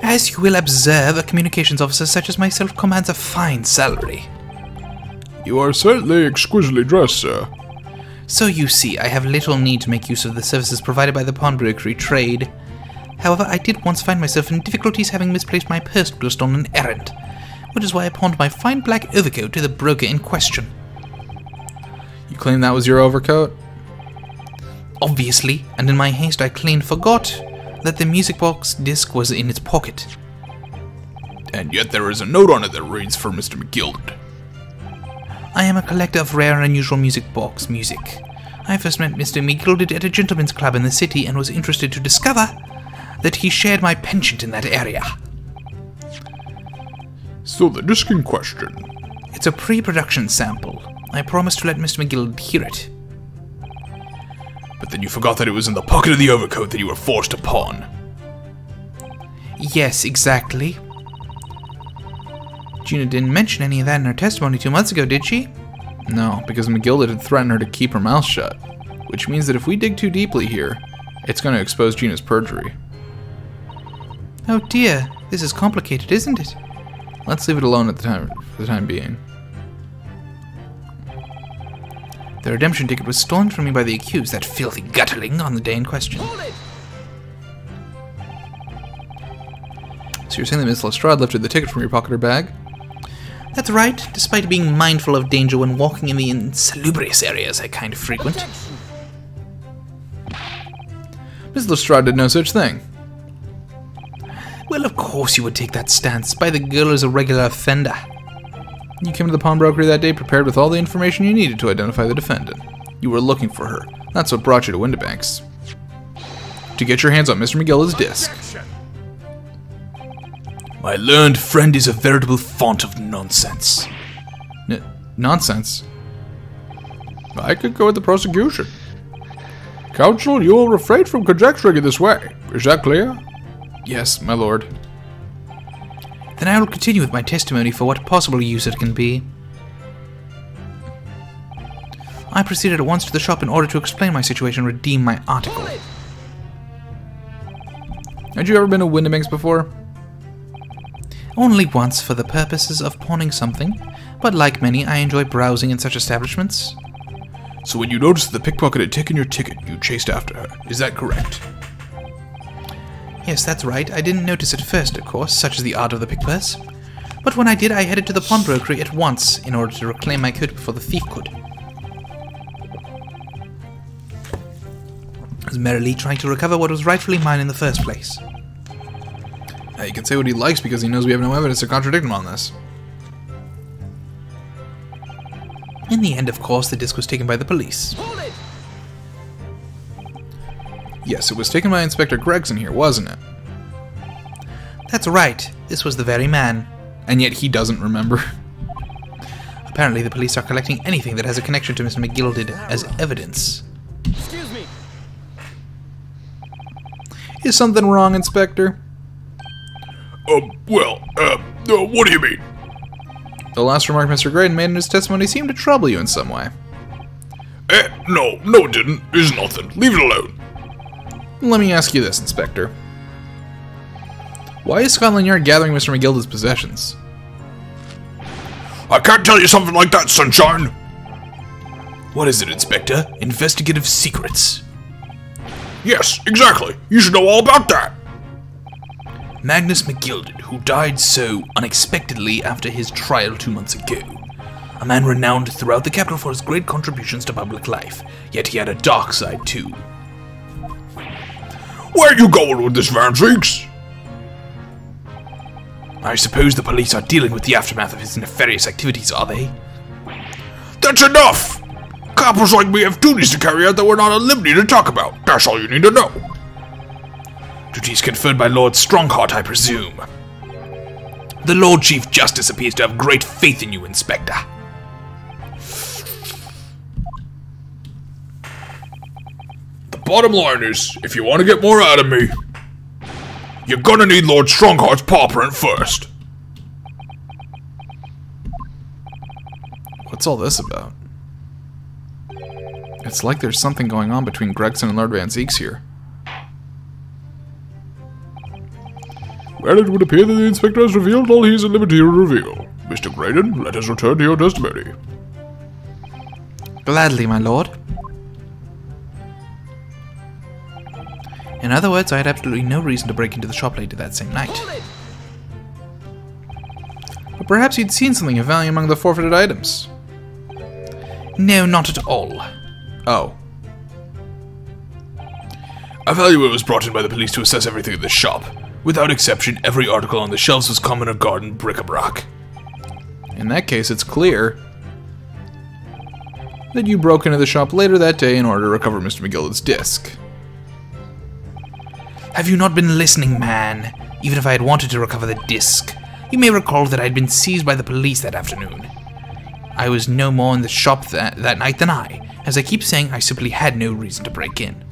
B: As you will observe, a communications officer such as myself commands a fine salary.
C: You are certainly exquisitely dressed, sir.
B: So you see, I have little need to make use of the services provided by the pawnbrokery trade. However, I did once find myself in difficulties having misplaced my purse whilst on an errand, which is why I pawned my fine black overcoat to the broker in question.
A: You claim that was your overcoat?
B: Obviously, and in my haste I clean forgot that the music box disc was in its pocket.
D: And yet there is a note on it that reads for Mr. McGilded.
B: I am a collector of rare and unusual music box music. I first met Mr. McGilded at a gentleman's club in the city and was interested to discover that he shared my penchant in that area.
C: So the disc in question.
B: It's a pre-production sample. I promised to let Mr. McGilded hear it.
D: But then you forgot that it was in the pocket of the overcoat that you were forced to pawn.
B: Yes, exactly. Gina didn't mention any of that in her testimony 2 months ago, did she?
A: No, because McGilded had threatened her to keep her mouth shut. Which means that if we dig too deeply here, it's going to expose Gina's perjury.
B: Oh dear, this is complicated, isn't it?
A: Let's leave it alone at for the time being.
B: The redemption ticket was stolen from me by the accused, that filthy gutterling, on the day in question.
A: So you're saying that Miss Lestrade lifted the ticket from your pocket or bag?
B: That's right, despite being mindful of danger when walking in the insalubrious areas I kind of frequent.
A: Miss Lestrade did no such thing.
B: Well, of course you would take that stance. By the girl is a regular offender.
A: You came to the pawnbrokery that day prepared with all the information you needed to identify the defendant. You were looking for her. That's what brought you to Windibanks. To get your hands on Mr. McGilded's disc.
D: My learned friend is a veritable font of nonsense.
A: Nonsense?
C: I could go with the prosecution. Counsel, you will refrain from conjecturing in this way. Is that clear?
A: Yes, my lord.
B: Then I will continue with my testimony for what possible use it can be. I proceeded at once to the shop in order to explain my situation and redeem my article.
A: Had you ever been to Windibanks before?
B: Only once for the purposes of pawning something, but like many, I enjoy browsing in such establishments.
D: So when you noticed the pickpocket had taken your ticket, you chased after her. Is that correct?
B: Yes, that's right. I didn't notice at first, of course, such is the art of the pickpurse. But when I did, I headed to the pawnbrokery at once in order to reclaim my coat before the thief could. I was merrily trying to recover what was rightfully mine in the first place.
A: He can say what he likes because he knows we have no evidence to contradict him on this.
B: In the end, of course, the disc was taken by the police.
A: Yes, it was taken by Inspector Gregson here, wasn't it?
B: That's right. This was the very man.
A: And yet he doesn't remember.
B: Apparently the police are collecting anything that has a connection to Mr. McGilded as evidence.
H: Excuse me.
A: Is something wrong, Inspector?
C: What do you mean?
A: The last remark Mr. Graydon made in his testimony seemed to trouble you in some way.
C: No, it didn't. It's nothing. Leave it alone.
A: Let me ask you this, Inspector. Why is Scotland Yard gathering Mr. McGilded's possessions?
C: I can't tell you something like that, Sunshine.
D: What is it, Inspector? Investigative secrets.
C: Yes, exactly. You should know all about that.
D: Magnus McGilded, who died so unexpectedly after his trial 2 months ago. A man renowned throughout the capital for his great contributions to public life, yet he had a dark side too.
C: Where are you going with this, Van Cheeks?
D: I suppose the police are dealing with the aftermath of his nefarious activities, are they?
C: That's enough! Coppers like me have duties to carry out that we're not at liberty to talk about. That's all you need to know.
D: Duties conferred by Lord Strongheart, I presume. The Lord Chief Justice appears to have great faith in you, Inspector.
C: The bottom line is, if you want to get more out of me, you're gonna need Lord Strongheart's paw print first.
A: What's all this about? It's like there's something going on between Gregson and Lord Van Zeeks here.
C: Well, it would appear that the inspector has revealed all he is at liberty to reveal. Mr. Graydon, let us return to your testimony.
B: Gladly, my lord. In other words, I had absolutely no reason to break into the shop later that same night.
A: But perhaps you'd seen something of value among the forfeited items.
B: No, not at all.
A: Oh.
D: A valuer was brought in by the police to assess everything in the shop. Without exception, every article on the shelves was common or garden bric-a-brac.
A: In that case, it's clear that you broke into the shop later that day in order to recover Mr. McGillicud's disc.
B: Have you not been listening, man? Even if I had wanted to recover the disc, you may recall that I had been seized by the police that afternoon. I was no more in the shop that night than I. As I keep saying, I simply had no reason to break in.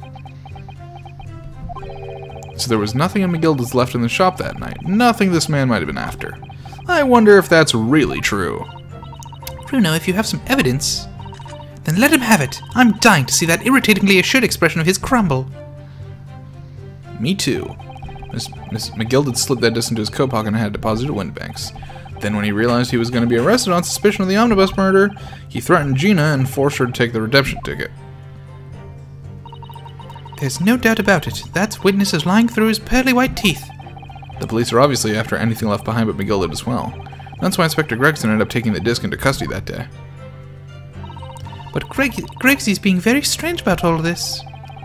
A: So there was nothing in McGillicud's left in the shop that night. Nothing this man might have been after. I wonder if that's really true.
B: Bruno, if you have some evidence, then let him have it. I'm dying to see that irritatingly assured expression of his crumble.
A: Me too. Miss McGillicud slipped that disc into his coat pocket and had it deposited at Windbank's. Then when he realized he was going to be arrested on suspicion of the omnibus murder, he threatened Gina and forced her to take the redemption ticket.
B: There's no doubt about it. That witness is lying through his pearly white teeth.
A: The police are obviously after anything left behind but McGillicud as well. That's why Inspector Gregson ended up taking the disc into custody that day.
B: But Gregsy's being very strange about all of this.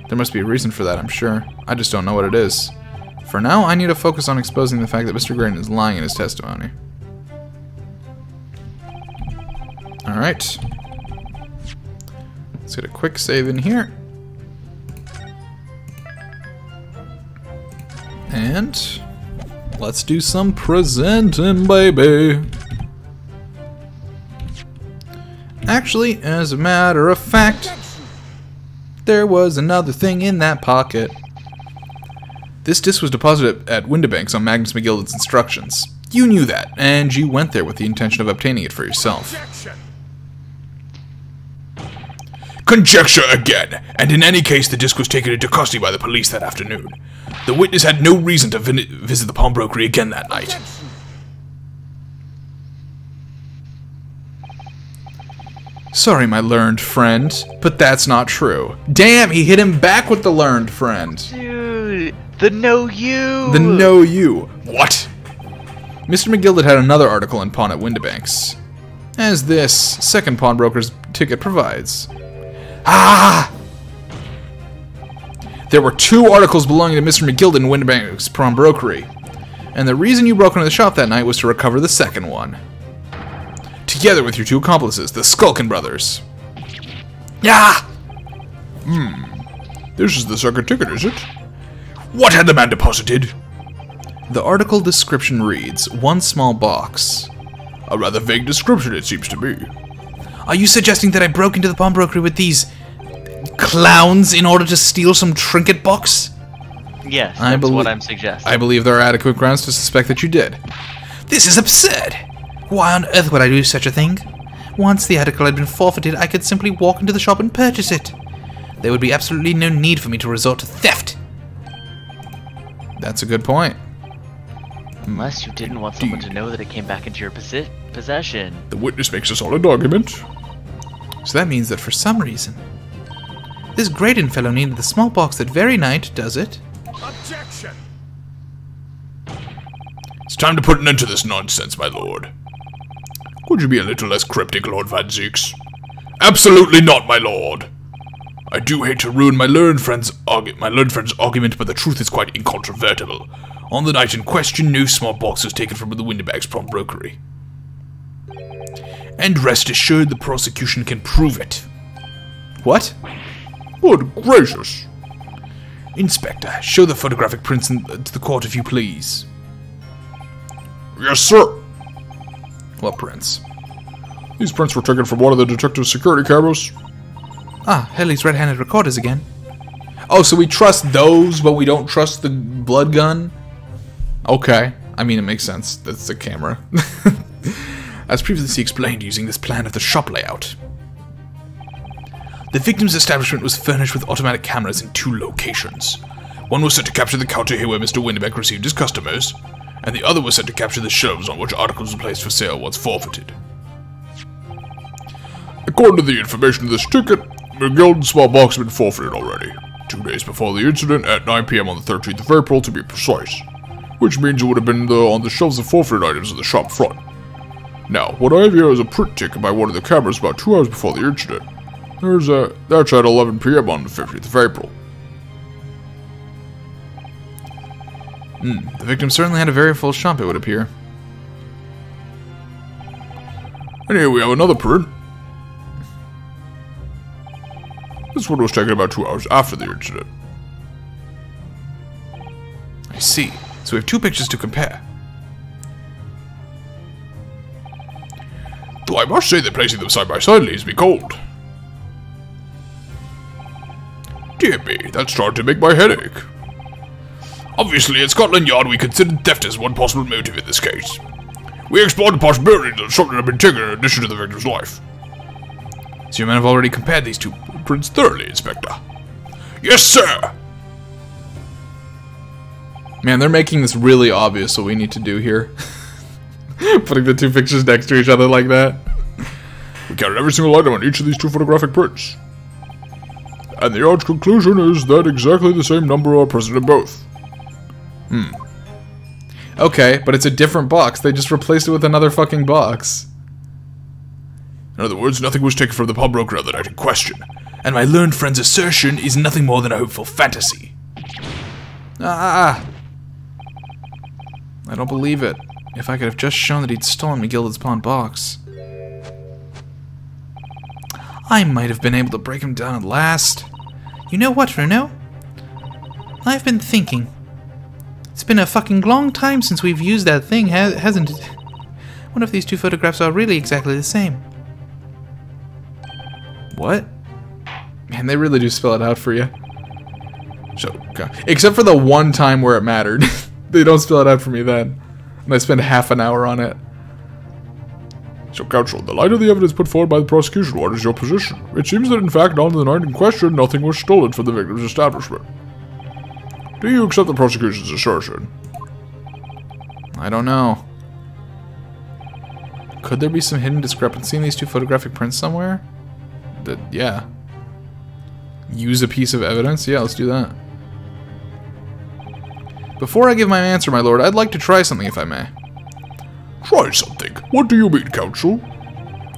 A: There must be a reason for that, I'm sure. I just don't know what it is. For now, I need to focus on exposing the fact that Mr. Graydon is lying in his testimony. Alright. Let's get a quick save in here. And let's do some presenting, baby. Actually, as a matter of fact, there was another thing in that pocket. This disc was deposited at Windibank's on Magnus McGillicud's instructions. You knew that, and you went there with the intention of obtaining it for yourself.
D: Conjecture again, and in any case the disc was taken into custody by the police that afternoon. The witness had no reason to visit the pawnbrokery again that night.
A: Sorry, my learned friend, but that's not true. Damn, he hit him back with the learned friend.
E: Dude, the know you.
A: The know you. What? Mr. McGillicud had another article in pawn at Windibank's, as this second pawnbroker's ticket provides. Ah! There were two articles belonging to Mr. McGillicud in Windibank's pawnbrokery, and the reason you broke into the shop that night was to recover the second one. Together with your two accomplices, the Skulkin brothers.
B: Yeah!
C: This is the second ticket, is it?
D: What had the man deposited?
A: The article description reads, one small box.
C: A rather vague description, it seems to me.
B: Are you suggesting that I broke into the pawnbrokery with these clowns in order to steal some trinket box?
E: Yes, that's what I'm suggesting.
A: I believe there are adequate grounds to suspect that you did.
B: This is absurd. Why on earth would I do such a thing? Once the article had been forfeited, I could simply walk into the shop and purchase it. There would be absolutely no need for me to resort to theft.
A: That's a good point.
E: Unless you didn't want someone to know that it came back into your possession.
C: The witness makes a solid argument.
B: So that means that for some reason, this Graydon fellow needed the small box that very night, does it?
D: Objection! It's time to put an end to this nonsense, my lord. Could you be a little less cryptic, Lord Van Zeeks? Absolutely not, my lord. I do hate to ruin my learned friend's argument, but the truth is quite incontrovertible. On the night in question, no small box was taken from the Windibank's pawnbrokery. And rest assured, the prosecution can prove it.
A: What?
C: Good gracious.
D: Inspector, show the photographic prints to the court if you please.
C: Yes, sir.
A: What prints?
C: These prints were taken from one of the detective's security cameras.
B: Ah, Helly's red-handed recorders again.
A: Oh, so we trust those, but we don't trust the blood gun? Okay. I mean, it makes sense. That's the camera.
D: As previously explained using this plan of the shop layout. The victim's establishment was furnished with automatic cameras in 2 locations. One was set to capture the counter here where Mr. Winnebeck received his customers, and the other was set to capture the shelves on which articles were placed for sale once forfeited.
C: According to the information in this ticket, McGilden's small box had been forfeited already, 2 days before the incident at 9 PM on the 13th of April to be precise, which means it would have been on the shelves of forfeited items in the shop front. Now, what I have here is a print ticket by one of the cameras about 2 hours before the incident. That's at 11 PM on the 15th of April.
A: The victim certainly had a very full shop, it would appear.
C: And here we have another print. This one was taken about 2 hours after the incident.
A: I see. So we have 2 pictures to compare.
C: Though I must say that placing them side by side leaves me cold. Dear me, that's starting to make my head ache. Obviously, at Scotland Yard, we considered theft as one possible motive in this case. We explored the possibility that something had been taken in addition to the victim's life.
A: So your men have already compared these 2
C: prints thoroughly, Inspector. Yes, sir!
A: Man, they're making this really obvious what we need to do here. Putting the 2 pictures next to each other like that.
C: We counted every single item on each of these 2 photographic prints. And the yard's conclusion is that exactly the same number are present in both.
A: Okay, but it's a different box. They just replaced it with another fucking box.
C: In other words, nothing was taken from the pawnbroker on the night in question.
D: And my learned friend's assertion is nothing more than a hopeful fantasy.
A: I don't believe it. If I could have just shown that he'd stolen McGilden's pawn box, I might have been able to break him down at last.
B: You know what, Runo? I've been thinking. It's been a fucking long time since we've used that thing, hasn't it? What if these 2 photographs are really exactly the same?
A: What? Man, they really do spell it out for you. So, except for the one time where it mattered. They don't spell it out for me then. And I spend half an hour on it.
C: So, counsel, in the light of the evidence put forward by the prosecution, what is your position? It seems that, in fact, on the night in question, nothing was stolen from the victim's establishment. Do you accept the prosecution's assertion?
A: I don't know. Could there be some hidden discrepancy in these 2 photographic prints somewhere? Yeah. Use a piece of evidence? Yeah, let's do that. Before I give my answer, my lord, I'd like to try something if I may.
C: Try something? What do you mean, counsel?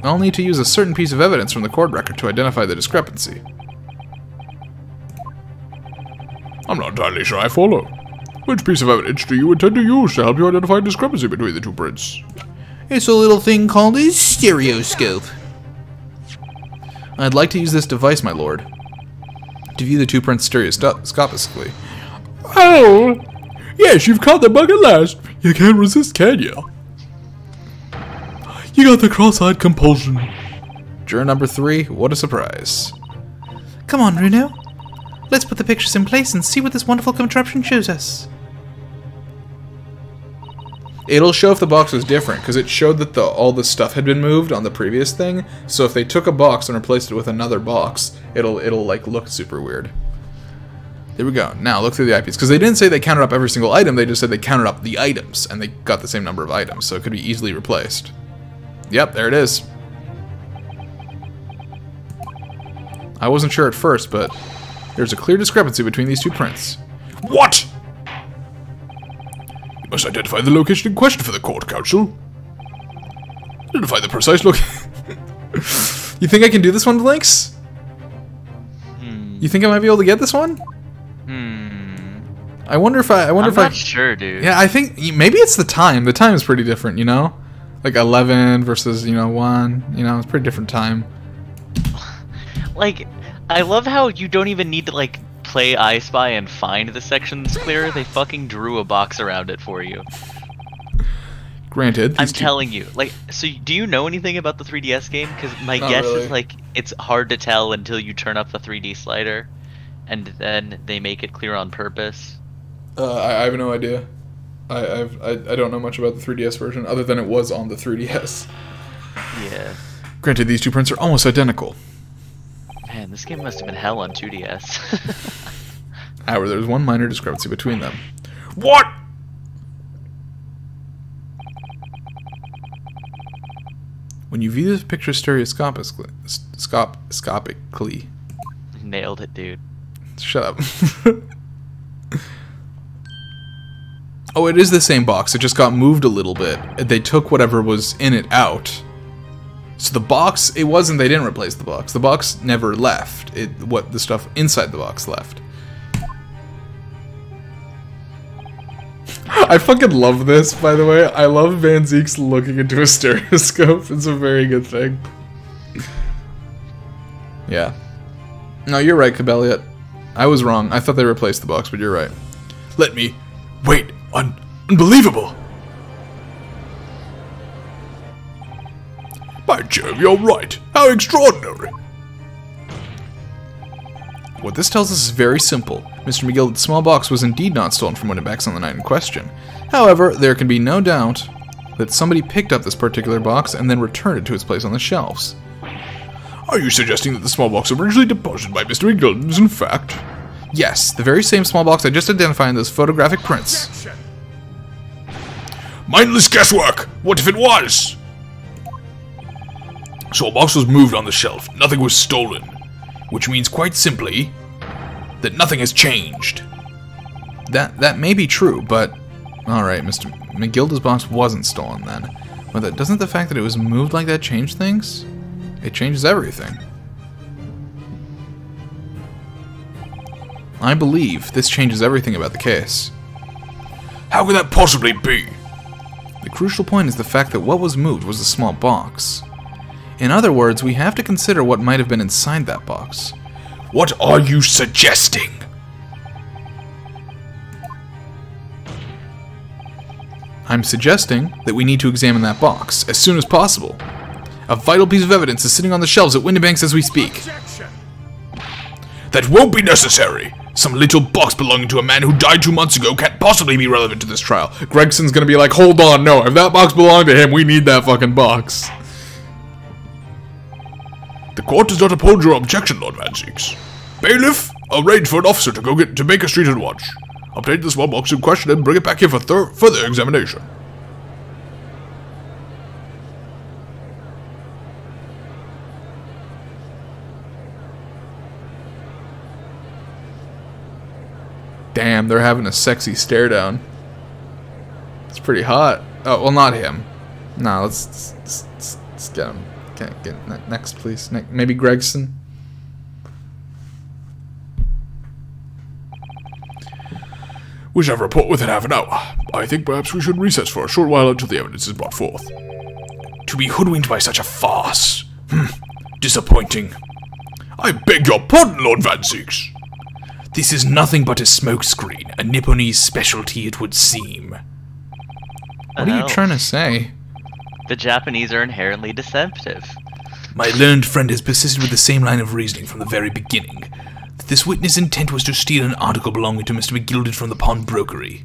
A: I'll need to use a certain piece of evidence from the court record to identify the discrepancy.
C: I'm not entirely sure I follow. Which piece of evidence do you intend to use to help you identify a discrepancy between the 2 prints?
B: It's a little thing called a stereoscope.
A: I'd like to use this device, my lord, to view the 2 prints stereoscopically.
C: Oh! Yes, you've caught the bug at last. You can't resist, can you? You got the cross-eyed compulsion.
A: Juror number 3, what a surprise.
B: Come on, Runo. Let's put the pictures in place and see what this wonderful contraption shows us.
A: It'll show if the box was different, because it showed that all the stuff had been moved on the previous thing. So if they took a box and replaced it with another box, it'll like look super weird. There we go. Now look through the IPs, because they didn't say they counted up every single item. They just said they counted up the items, and they got the same number of items, so it could be easily replaced. Yep, there it is. I wasn't sure at first, but there's a clear discrepancy between these 2 prints.
C: What? You must identify the location in question for the court, counsel. Identify the precise location.
A: You think I can do this one, Blinks? You think I might be able to get this one? I wonder if I'm
E: not sure, dude.
A: Yeah, I think maybe it's the time. The time is pretty different, you know? Like 11 versus, 1. It's pretty different time.
E: Like, I love how you don't even need to, like, play I Spy and find the sections clear. They fucking drew a box around it for you.
A: Granted.
E: I'm telling you. Like, so do you know anything about the 3DS game? Because my guess is, like, it's hard to tell until you turn up the 3D slider. And then they make it clear on purpose.
A: I have no idea. I don't know much about the 3DS version, other than it was on the 3DS.
E: Yeah.
A: Granted, these 2 prints are almost identical.
E: Man, Man, this game must have been hell on 2DS.
A: However, there's one minor discrepancy between them.
C: What?
A: When you view this picture stereoscopically,
E: Nailed it, dude.
A: shut up. Oh, it is the same box. It just got moved a little bit. They took whatever was in it out. So the box, it wasn't, they didn't replace the box. The box never left. What the stuff inside the box left. I fucking love this, by the way. I love Van Zeek's looking into a stereoscope. It's a very good thing. Yeah. No, you're right, Cabelliot. I was wrong. I thought they replaced the box, but you're right.
C: Let me... Wait, unbelievable! By Jove, you're right. How extraordinary!
A: What this tells us is very simple. Mr. McGillicud's small box was indeed not stolen from Winnebags on the night in question. However, there can be no doubt that somebody picked up this particular box and then returned it to its place on the shelves.
C: Are you suggesting that the small box originally deposited by Mr. McGillicud is in fact...
A: Yes, the very same small box I just identified in those photographic prints.
C: Mindless guesswork! What if it was? So a box was moved on the shelf, nothing was stolen. Which means quite simply that nothing has changed.
A: That may be true, but... Alright, Mr. McGilda's box wasn't stolen then. But doesn't the fact that it was moved like that change things? It changes everything. I believe this changes everything about the case.
C: How could that possibly be?
A: The crucial point is the fact that what was moved was a small box. In other words, we have to consider what might have been inside that box.
C: What are you suggesting?
A: I'm suggesting that we need to examine that box as soon as possible. A vital piece of evidence is sitting on the shelves at Winnebanks as we speak.
C: That won't be necessary. Some little box belonging to a man who died 2 months ago can't possibly be relevant to this trial.
A: Gregson's gonna be like, hold on, no, if that box belonged to him, we need that fucking box.
C: The court does not uphold your objection, Lord Van Zeeks. Bailiff, arrange for an officer to go get to Baker Street and watch. Obtain the small box in question and bring it back here for further examination.
A: Damn, they're having a sexy stare down. It's pretty hot. Oh, well, not him. No, let's get him. Get next, please. Maybe Gregson.
C: We shall have a report within half an hour. I think perhaps we should recess for a short while until the evidence is brought forth. To be hoodwinked by such a farce. Disappointing. I beg your pardon, Lord Van Zeeks. This is nothing but a smokescreen, a Nipponese specialty it would seem.
A: What are you trying to say?
E: The Japanese are inherently deceptive.
C: My learned friend has persisted with the same line of reasoning from the very beginning. That this witness' intent was to steal an article belonging to Mr. McGillicud from the pawnbrokery.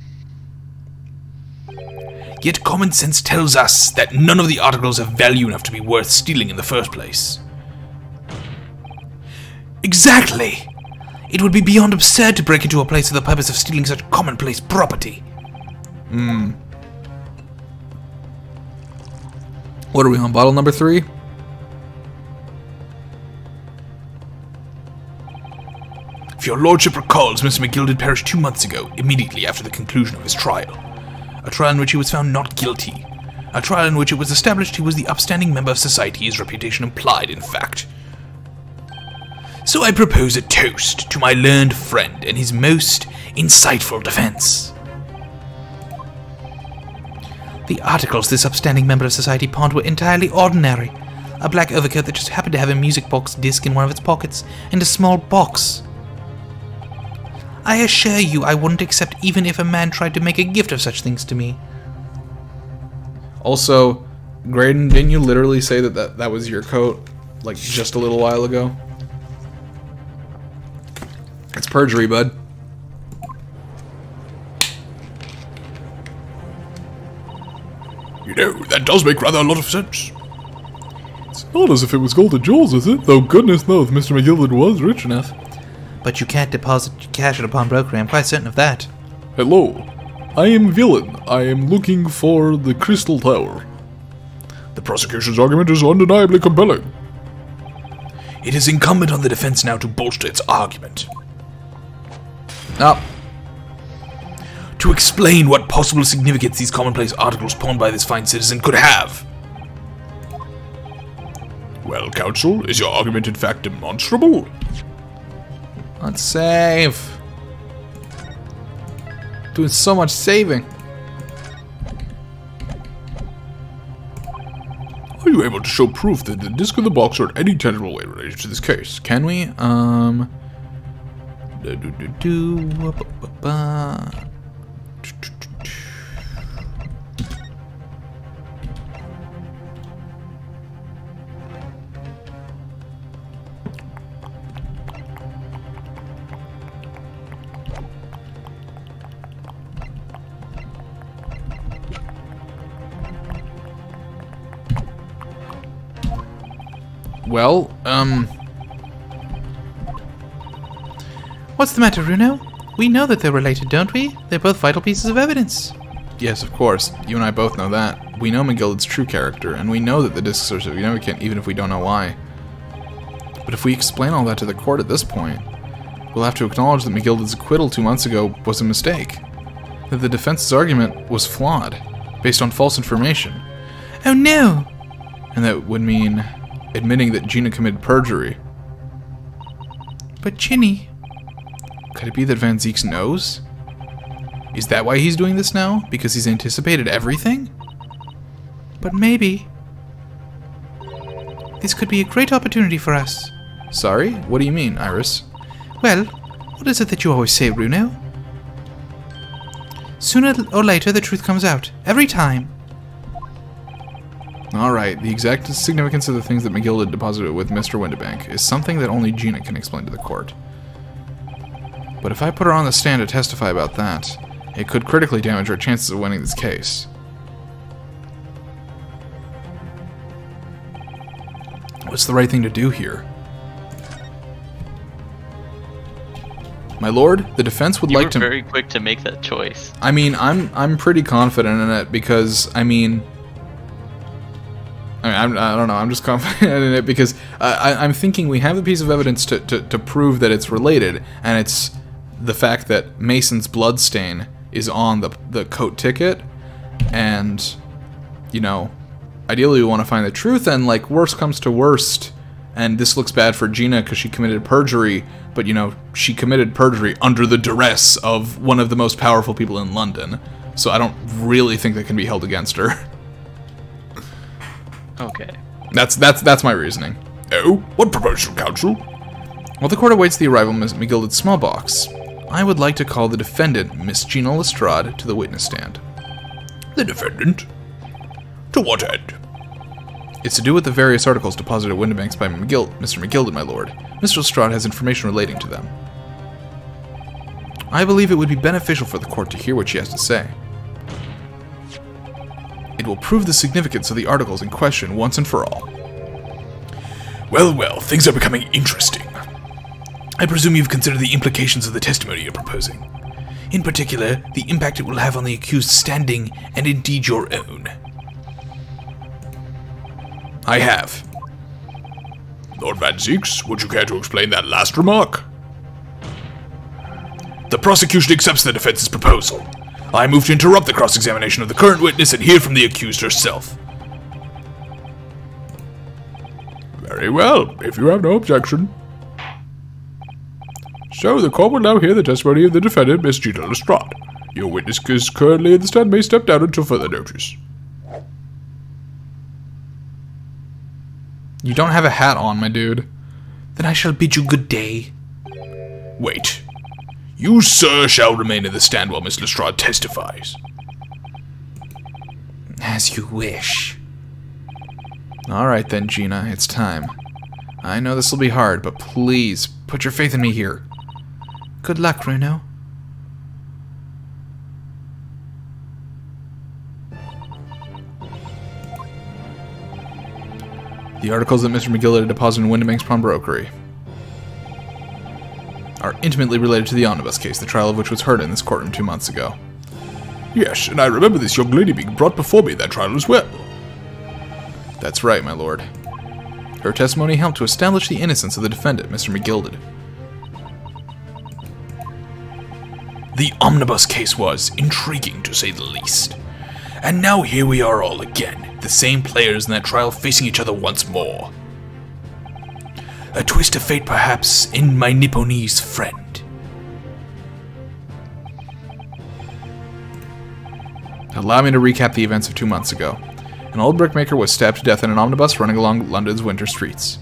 C: Yet common sense tells us that none of the articles have value enough to be worth stealing in the first place. Exactly! It would be beyond absurd to break into a place for the purpose of stealing such commonplace property.
A: What are we on, bottle number 3?
C: If your lordship recalls, Mr. McGillicud perished 2 months ago, immediately after the conclusion of his trial. A trial in which he was found not guilty. A trial in which it was established he was the upstanding member of society his reputation implied, in fact. So I propose a toast to my learned friend and his most insightful defense.
B: The articles this upstanding member of society pawned were entirely ordinary. A black overcoat that just happened to have a music box disc in one of its pockets, and a small box. I assure you I wouldn't accept even if a man tried to make a gift of such things to me.
A: Also, Graydon, didn't you literally say that was your coat, like, just a little while ago? It's perjury, bud.
C: You know, that does make rather a lot of sense. Not as if it was golden jewels, is it? Though goodness knows Mr. McGilded was rich enough.
B: But you can't deposit your cash at a pawnbroker, I'm quite certain of that.
C: Hello. I am villain. I am looking for the Crystal Tower. The prosecution's argument is undeniably compelling.
D: It is incumbent on the defense now to bolster its argument.
A: Up.
D: To explain what possible significance these commonplace articles pawned by this fine citizen could have.
C: Well, counsel, is your argument in fact demonstrable?
A: Let's save. Doing so much saving.
C: Are you able to show proof that the disc and the box are in any tangible way related to this case?
A: Can we? Well,
B: What's the matter, Runo? We know that they're related, don't we? They're both vital pieces of evidence.
A: yes, of course. You and I both know that. We know McGilded's true character, and we know that the discs are significant even if we don't know why. But if we explain all that to the court at this point, we'll have to acknowledge that McGilded's acquittal 2 months ago was a mistake. That the defense's argument was flawed, based on false information.
B: Oh no!
A: And that would mean admitting that Gina committed perjury.
B: But Ginny...
A: Could it be that Van Zieks knows? Is that why he's doing this now? Because he's anticipated everything?
B: But maybe... This could be a great opportunity for us.
A: Sorry? What do you mean, Iris?
B: Well, what is it that you always say, Runo? Sooner or later the truth comes out. Every time.
A: Alright, the exact significance of the things that McGilded deposited with Mr. Windibank is something that only Gina can explain to the court. But if I put her on the stand to testify about that, it could critically damage our chances of winning this case. What's the right thing to do here? My lord, the defense would like to...
E: You were very quick to make that choice.
A: I mean, I'm pretty confident in it because, I don't know, I'm just confident in it because I'm thinking we have a piece of evidence to prove that it's related, and it's the fact that Mason's bloodstain is on the coat ticket, and, you know, ideally we want to find the truth, and, like, worst comes to worst, and this looks bad for Gina because she committed perjury, but, you know, she committed perjury under the duress of one of the most powerful people in London, so I don't really think that can be held against her.
E: Okay.
A: That's my reasoning.
C: Oh, what proposal, counsel?
A: While the court awaits the arrival of Miss McGilded's small box, I would like to call the defendant, Miss Gina Lestrade, to the witness stand.
C: The defendant? To what end?
A: It's to do with the various articles deposited at Windibanks by Mr. McGilded, my lord. Mr. Lestrade has information relating to them. I believe it would be beneficial for the court to hear what she has to say. It will prove the significance of the articles in question once and for all.
D: Well, well, things are becoming interesting. I presume you've considered the implications of the testimony you're proposing. In particular, the impact it will have on the accused's standing, and indeed your own.
A: I have.
C: Lord Van Zieks, would you care to explain that last remark?
D: The prosecution accepts the defense's proposal. I move to interrupt the cross-examination of the current witness and hear from the accused herself.
C: Very well, if you have no objection. So, the court will now hear the testimony of the defendant, Miss Gina Lestrade. Your witness is currently in the stand, may step down until further notice.
A: You don't have a hat on, my dude.
B: Then I shall bid you good day.
D: Wait. You, sir, shall remain in the stand while Miss Lestrade testifies.
B: As you wish.
A: Alright then, Gina, it's time. I know this will be hard, but please, put your faith in me here.
B: Good luck, Runo.
A: The articles that Mr. McGillis had deposited in Windibank's pawnbrokery are intimately related to the omnibus case, the trial of which was heard in this courtroom 2 months ago.
C: Yes, and I remember this young lady being brought before me at that trial as well.
A: That's right, my lord. Her testimony helped to establish the innocence of the defendant, Mr. McGillis.
D: The omnibus case was intriguing, to say the least. And now here we are all again, the same players in that trial facing each other once more. A twist of fate, perhaps, in my Nipponese friend.
A: Allow me to recap the events of 2 months ago. An old brickmaker was stabbed to death in an omnibus running along London's winter streets.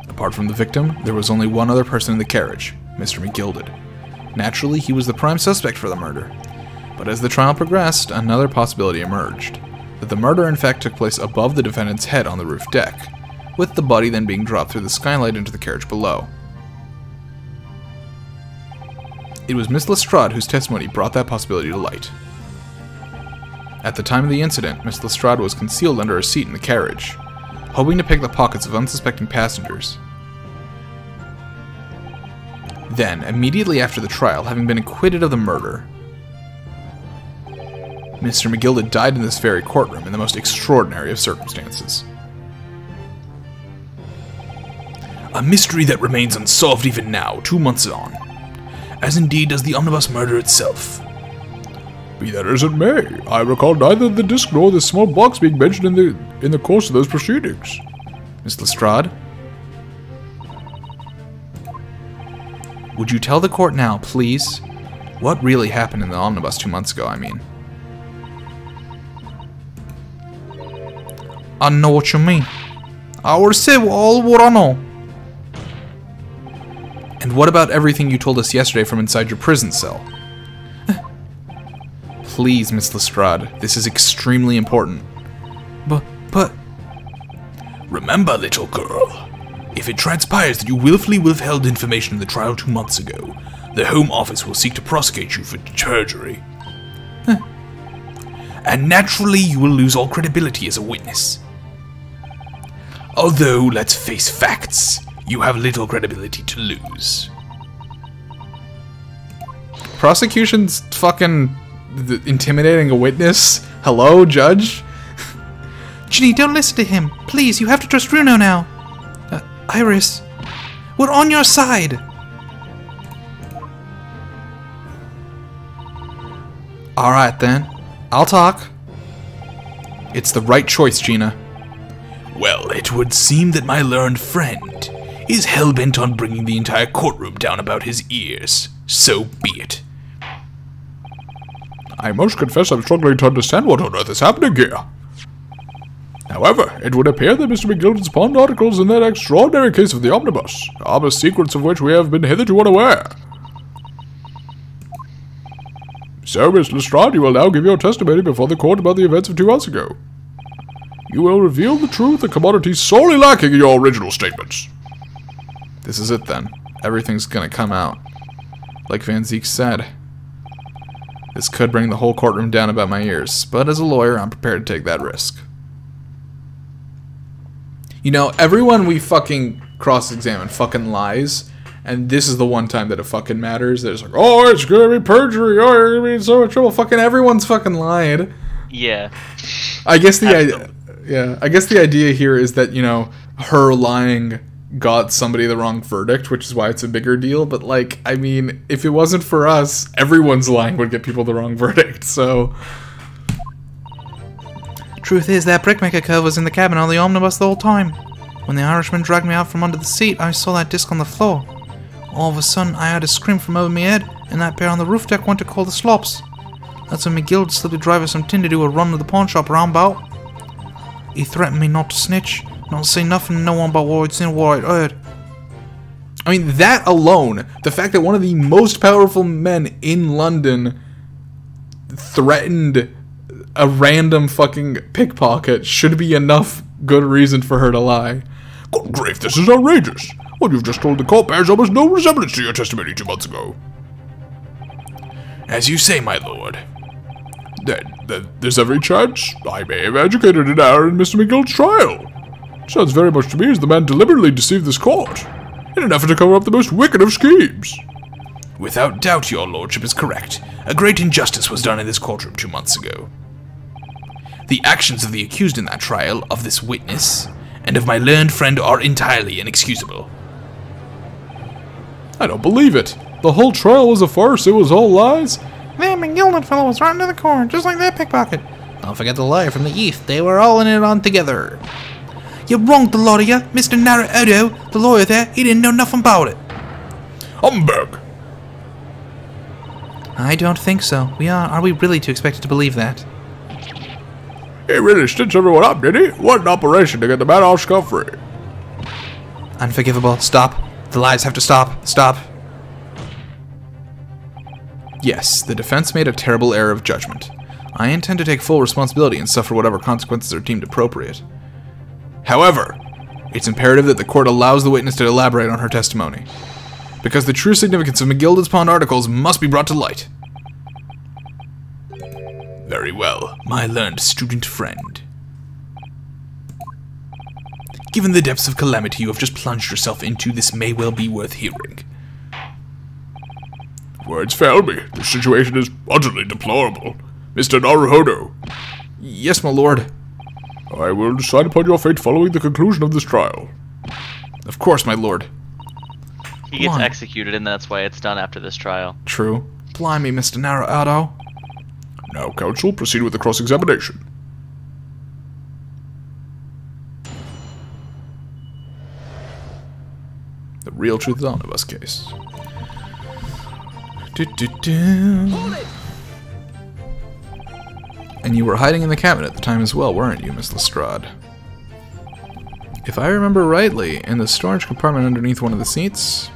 A: Apart from the victim, there was only one other person in the carriage, Mr. McGillis. Naturally, he was the prime suspect for the murder. But as the trial progressed, another possibility emerged. That the murder in fact took place above the defendant's head on the roof deck, with the body then being dropped through the skylight into the carriage below. It was Miss Lestrade whose testimony brought that possibility to light. At the time of the incident, Miss Lestrade was concealed under a seat in the carriage, hoping to pick the pockets of unsuspecting passengers. Then, immediately after the trial, having been acquitted of the murder, Mr. McGillis died in this very courtroom in the most extraordinary of circumstances.
D: A mystery that remains unsolved even now, 2 months on. As indeed does the omnibus murder itself.
C: Be that as it may, I recall neither the disc nor the small box being mentioned in the course of those proceedings.
A: Miss Lestrade? Would you tell the court now, please? What really happened in the omnibus 2 months ago, I mean?
B: I know what you mean. I will say all what I know.
A: And what about everything you told us yesterday from inside your prison cell? Please, Miss Lestrade, this is extremely important.
B: But...
D: Remember, little girl, if it transpires that you willfully withheld information in the trial 2 months ago, the Home Office will seek to prosecute you for perjury. And naturally, you will lose all credibility as a witness. Although, let's face facts, you have little credibility to lose.
A: Prosecution's fucking intimidating a witness? Hello, judge?
B: Ginny, don't listen to him. Please, you have to trust Runo now. Iris, we're on your side.
A: Alright then, I'll talk. It's the right choice, Gina.
D: Well, it would seem that my learned friend is hell-bent on bringing the entire courtroom down about his ears. So be it.
C: I must confess I'm struggling to understand what on earth is happening here. However, it would appear that Mr. McGillis's pawned articles in that extraordinary case of the omnibus are secrets of which we have been hitherto unaware. So, Miss Lestrade, you will now give your testimony before the court about the events of 2 months ago. You will reveal the truth and commodities sorely lacking in your original statements.
A: This is it then. Everything's gonna come out. Like Van Ziek said. This could bring the whole courtroom down about my ears, but as a lawyer, I'm prepared to take that risk. You know, everyone we fucking cross-examine fucking lies, and this is the one time that it fucking matters. There's like, oh, it's gonna be perjury, oh, you're gonna be in so much trouble. Fucking everyone's fucking lied.
E: Yeah.
A: I guess the idea, I guess the idea here is that, you know, her lying got somebody the wrong verdict, which is why it's a bigger deal. But like, I mean, if it wasn't for us, everyone's lying would get people the wrong verdict. So,
B: Truth is, that brickmaker curve was in the cabin on the omnibus the whole time. When the Irishman dragged me out from under the seat, I saw that disc on the floor. All of a sudden, I heard a scream from over my head, and that pair on the roof deck went to call the slops. That's when McGill slipped the driver some tin to do a run to the pawn shop round about. He threatened me not to snitch, not say nothing to no one about what I'd seen or what I'd heard.
A: I mean, that alone, the fact that one of the most powerful men in London threatened a random fucking pickpocket should be enough good reason for her to lie.
C: Good grief, this is outrageous. What you've just told the court bears almost no resemblance to your testimony 2 months ago.
D: As you say, my lord.
C: Then there's every chance I may have educated an error in Mr. McGill's trial. Sounds very much to me as the man deliberately deceived this court, in an effort to cover up the most wicked of schemes.
D: Without doubt, your lordship is correct. A great injustice was done in this courtroom 2 months ago. The actions of the accused in that trial, of this witness, and of my learned friend are entirely inexcusable.
C: I don't believe it. The whole trial was a farce. It was all lies.
B: That McGilded fellow was right into the corner, just like that pickpocket.
A: Don't forget the lawyer from the East. They were all in it on together.
B: You wronged the lot of you. Mr. Naruhodo, the lawyer there, he didn't know nothing about it.
C: Humbug!
B: I don't think so. Are we really too expected to believe that?
C: He really stitched everyone up, did he? What an operation to get the man off scot-free.
B: Unforgivable. Stop. The lies have to stop. Stop.
A: Yes, the defense made a terrible error of judgment. I intend to take full responsibility and suffer whatever consequences are deemed appropriate. However, it's imperative that the court allows the witness to elaborate on her testimony, because the true significance of McGilded's Pond articles must be brought to light.
D: Very well, my learned student friend. Given the depths of calamity you have just plunged yourself into, this may well be worth hearing.
C: Words fail me. The situation is utterly deplorable. Mr. Naruhodo.
A: Yes, my lord.
C: I will decide upon your fate following the conclusion of this trial.
A: Of course, my lord.
E: He gets executed, and that's why it's done after this trial.
A: True. Blimey, Mr. Naruhodo.
C: Now, counsel, proceed with the cross-examination.
A: The real truth is omnibus case. And you were hiding in the cabinet at the time as well, weren't you, Miss Lestrade? If I remember rightly, in the storage compartment underneath one of the seats?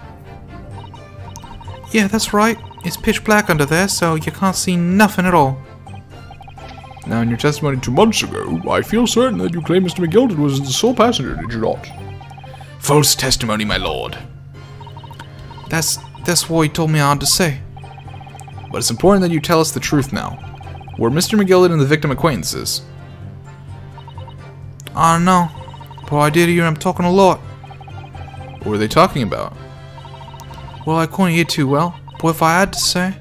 B: Yeah, that's right. It's pitch black under there, so you can't see nothing at all.
C: Now, in your testimony 2 months ago, I feel certain that you claimed Mr. McGilded was the sole passenger, did you not?
D: False testimony, my lord.
B: That's what he told me I had to say.
A: But it's important that you tell us the truth now. Were Mr. McGilded and the victim acquaintances?
B: I don't know, but I did hear him talking a lot.
A: What were they talking about?
B: Well, I couldn't hear too well, but if I had to say,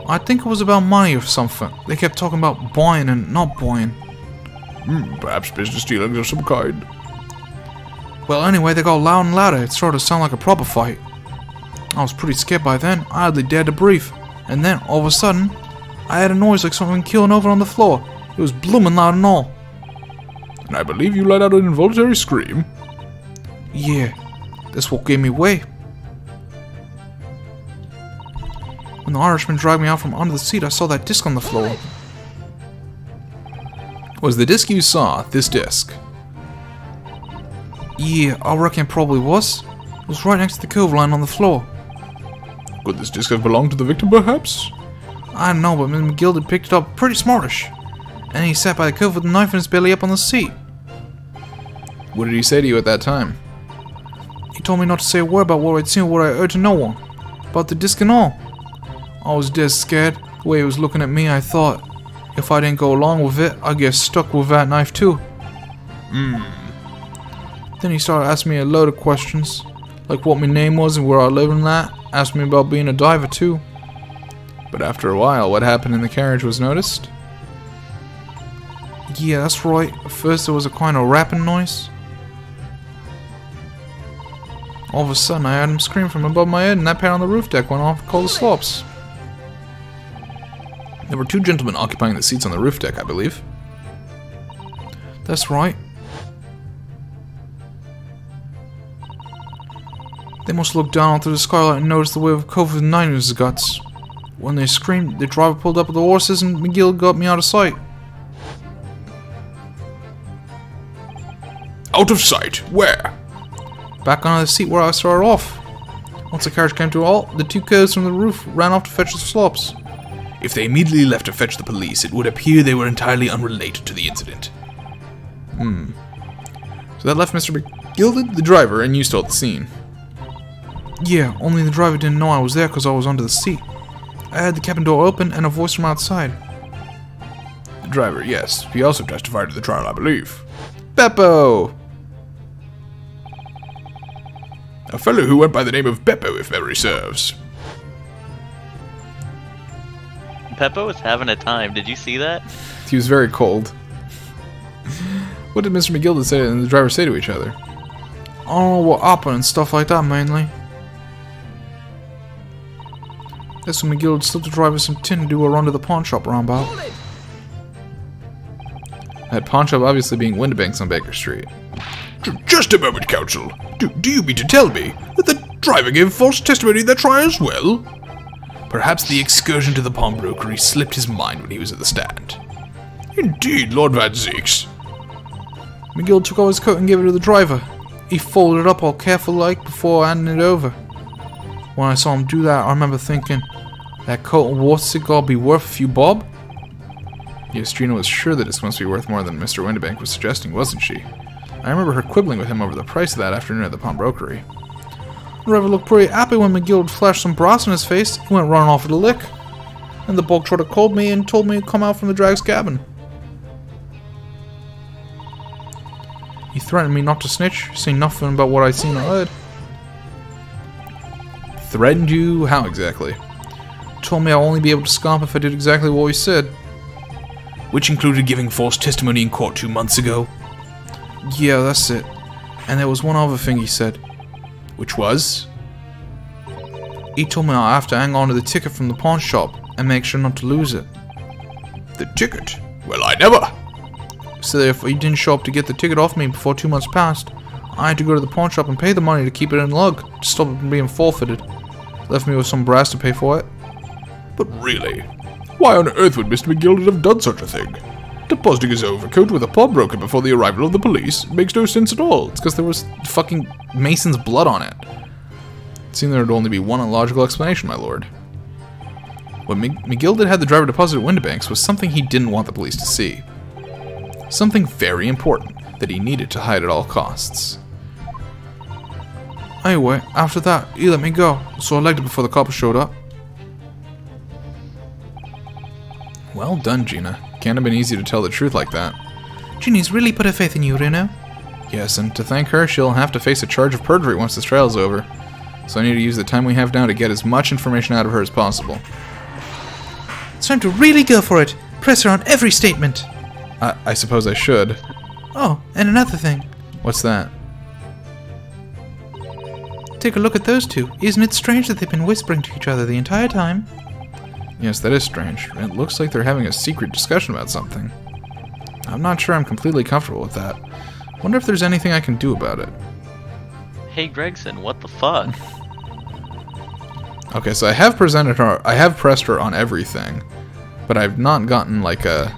B: I think it was about money or something. They kept talking about buying and not buying.
C: Perhaps business dealings of some kind.
B: Well, anyway, they got louder and louder. It started to sound like a proper fight. I was pretty scared by then. I hardly dared to breathe. And then, all of a sudden, I had a noise like something keeling over on the floor. It was blooming loud and all.
C: And I believe you let out an involuntary scream.
B: Yeah, that's what gave me away. When the Irishman dragged me out from under the seat, I saw that disc on the floor.
A: Was the disc you saw this disc?
B: Yeah, I reckon it probably was. It was right next to the cove line on the floor.
C: Could this disc have belonged to the victim, perhaps?
B: I don't know, but Mr. McGilded picked it up pretty smartish. And he sat by the cove with a knife in his belly up on the seat.
A: What did he say to you at that time?
B: He told me not to say a word about what I'd seen or what I heard to no one. About the disc and all. I was dead scared. The way he was looking at me, I thought, if I didn't go along with it, I'd get stuck with that knife too. Then he started asking me a load of questions. Like what my name was and where I lived and that. Asked me about being a diver too.
A: But after a while, what happened in the carriage was noticed?
B: Yeah, that's right. At first there was a kind of rapping noise. All of a sudden I heard him scream from above my head and that pair on the roof deck went off and called the slops.
A: There were 2 gentlemen occupying the seats on the roof deck, I believe.
B: That's right. They must look down through the skylight and notice the way of COVID in his guts. When they screamed, the driver pulled up with the horses and McGill got me out of sight.
C: Out of sight? Where?
B: Back onto the seat where I started off. Once the carriage came to a halt, the 2 cows from the roof ran off to fetch the slops.
D: If they immediately left to fetch the police, it would appear they were entirely unrelated to the incident.
A: So that left Mr. McGilded, the driver, and you still at the scene.
B: Yeah, only the driver didn't know I was there because I was under the seat. I had the cabin door open and a voice from outside.
D: driver, yes. He also testified to the trial, I believe.
A: Beppo!
D: A fellow who went by the name of Beppo, if memory serves.
E: Peppo was having a time. Did you see that?
A: He was very cold. What did Mr. McGilda say and the driver say to each other?
B: I don't know what happened and stuff like that, mainly. Guess when McGill slipped the driver some tin to do a run to the pawn shop roundabout.
A: That pawn shop obviously being Windibanks on Baker Street.
C: Just a moment, Counsel. Do you mean to tell me that the driver gave false testimony in that trial as well?
D: Perhaps the excursion to the pawnbrokery slipped his mind when he was at the stand.
C: Indeed, Lord Van Zeeks.
B: McGill took out his coat and gave it to the driver. He folded it up all careful-like before handing it over. When I saw him do that, I remember thinking, that coat and water cigar be worth a few bob?
A: Yes, Gina was sure that this must be worth more than Mr. Windibank was suggesting, wasn't she? I remember her quibbling with him over the price of that afternoon at the pawnbrokery.
B: The driver looked pretty happy when McGill flashed some brass in his face. He went running off with a lick. And the bulk sort called me and told me to come out from the drag's cabin. He threatened me not to snitch, say nothing about what I'd seen or heard.
A: Threatened you? How exactly?
B: Told me I'd only be able to scamp if I did exactly what he said.
D: Which included giving false testimony in court 2 months ago.
B: Yeah, that's it. And there was one other thing he said.
D: Which was?
B: He told me I'd have to hang on to the ticket from the pawn shop and make sure not to lose it.
C: The ticket? Well, I never.
B: So that if he didn't show up to get the ticket off me before 2 months passed, I had to go to the pawn shop and pay the money to keep it in lug to stop it from being forfeited. Left me with some brass to pay for it.
C: But really, why on earth would Mr. McGill have done such a thing? Depositing his overcoat with a pawnbroker before the arrival of the police makes no sense at all.
A: It's because there was fucking Mason's blood on it. It seemed there would only be one illogical explanation, my lord. What McGill had the driver deposit at Windibanks was something he didn't want the police to see. Something very important that he needed to hide at all costs.
B: Anyway, after that, he let me go, so I legged it before the cops showed up.
A: Well done, Gina. Can't have been easy to tell the truth like that.
B: Ginny's really put her faith in you, Ryuno.
A: Yes, and to thank her, she'll have to face a charge of perjury once this trial's over. So I need to use the time we have now to get as much information out of her as possible.
B: It's time to really go for it. Press her on every statement.
A: I suppose I should.
B: Oh, and another thing.
A: What's that?
B: Take a look at those two. Isn't it strange that they've been whispering to each other the entire time?
A: Yes, that is strange. It looks like they're having a secret discussion about something. I'm not sure I'm completely comfortable with that. Wonder if there's anything I can do about it.
E: Hey Gregson, what the fuck?
A: Okay, so I have pressed her on everything, but I've not gotten like a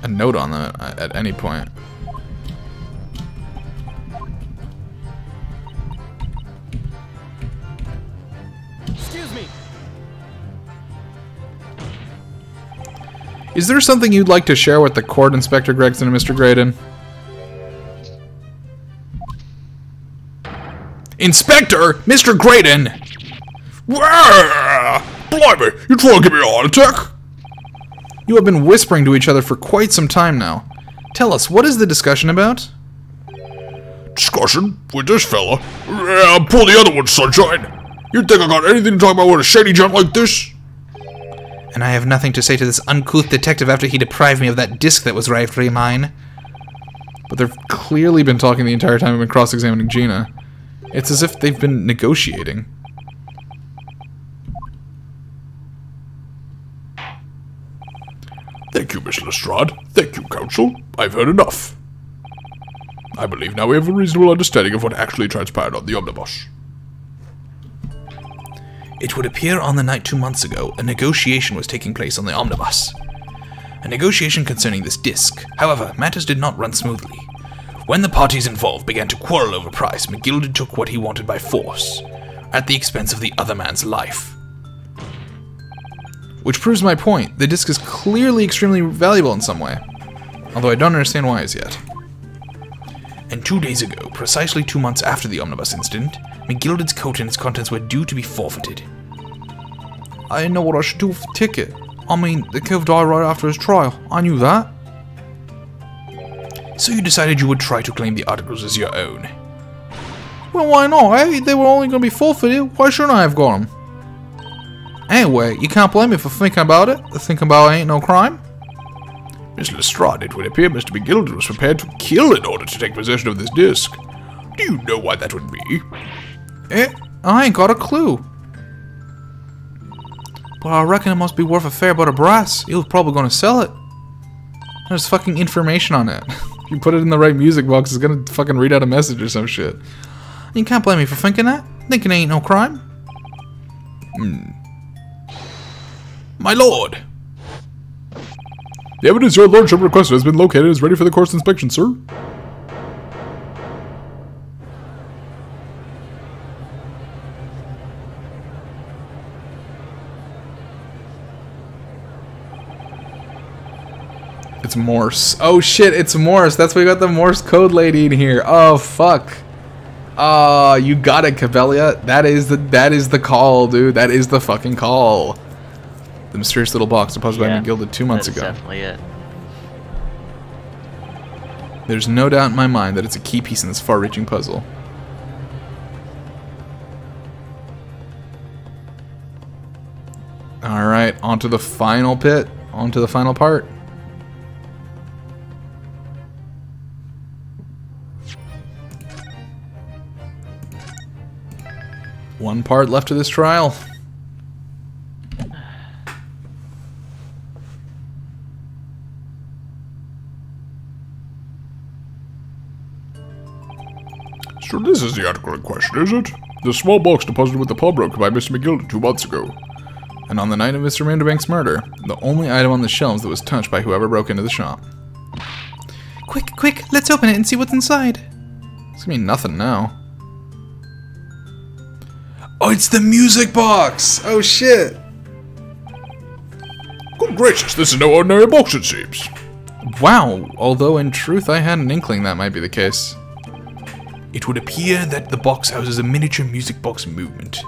A: note on them at any point.
H: Excuse me.
A: Is there something you'd like to share with the court, Inspector Gregson and Mr. Graydon? Inspector! Mr. Graydon!
C: Blimey, you trying to give me a heart attack?
A: You have been whispering to each other for quite some time now. Tell us, what is the discussion about?
C: Discussion? With this fella? Yeah, pull the other one, sunshine. You think I got anything to talk about with a shady gent like this?
B: And I have nothing to say to this uncouth detective after he deprived me of that disc that was rightfully mine.
A: But they've clearly been talking the entire time I've been cross-examining Gina. It's as if they've been negotiating.
C: Thank you, Miss Lestrade. Thank you, Counsel. I've heard enough. I believe now we have a reasonable understanding of what actually transpired on the omnibus.
D: It would appear on the night 2 months ago, a negotiation was taking place on the omnibus. A negotiation concerning this disc. However, matters did not run smoothly. When the parties involved began to quarrel over price, McGilda took what he wanted by force, at the expense of the other man's life.
A: Which proves my point. The disc is clearly extremely valuable in some way. Although I don't understand why as yet.
D: And 2 days ago, precisely 2 months after the omnibus incident, McGilda's coat and its contents were due to be forfeited.
B: I didn't know what I should do with the ticket.
F: I mean, the Cove died right after his trial. I knew that.
D: So you decided you would try to claim the articles as your own.
F: Well, why not, eh? They were only going to be forfeited. Why shouldn't I have got them? Anyway, you can't blame me for thinking about it. Thinking about it ain't no crime.
C: Miss Lestrade, it would appear Mr. McGilden was prepared to kill in order to take possession of this disc. Do you know why that would be?
F: I ain't got a clue. But I reckon it must be worth a fair bit of brass. He was probably going to sell it. There's fucking information on it. If you put it in the right music box, it's going to fucking read out a message or some shit. You can't blame me for thinking that. Thinking it ain't no crime.
D: My lord!
C: The evidence your lordship requested has been located and is ready for the court's inspection, sir.
A: It's Morse. Oh shit, it's Morse. That's why we got the Morse code lady in here. Oh fuck. You got it, Cabelia. That is the call, dude. That is the fucking call. The mysterious little box deposited by McGilded 2 months ago.
E: That's definitely it.
A: There's no doubt in my mind that it's a key piece in this far-reaching puzzle. Alright, onto the final pit. Onto the final part. One part left of this trial.
C: So this is the article in question, is it? The small box deposited with the pawnbroker by Mr. McGilden 2 months ago.
A: And on the night of Mr. Vanderbank's murder, the only item on the shelves that was touched by whoever broke into the shop.
B: Quick, quick, let's open it and see what's inside.
A: It's gonna be nothing now. Oh, it's the music box! Oh shit!
C: Good gracious, this is no ordinary box, it seems.
A: Wow, although in truth I had an inkling that might be the case.
D: It would appear that the box houses a miniature music box movement.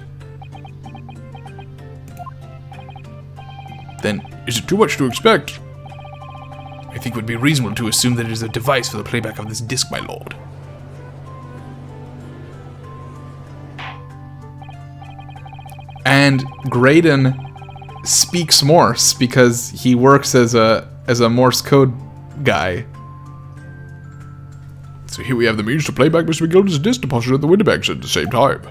C: Then, is it too much to expect?
D: I think it would be reasonable to assume that it is a device for the playback of this disc, my lord.
A: And Graydon speaks Morse because he works as a Morse code guy.
C: So here we have the means to play back Mr. McGilden's disc deposited at the Windibanks at the same time.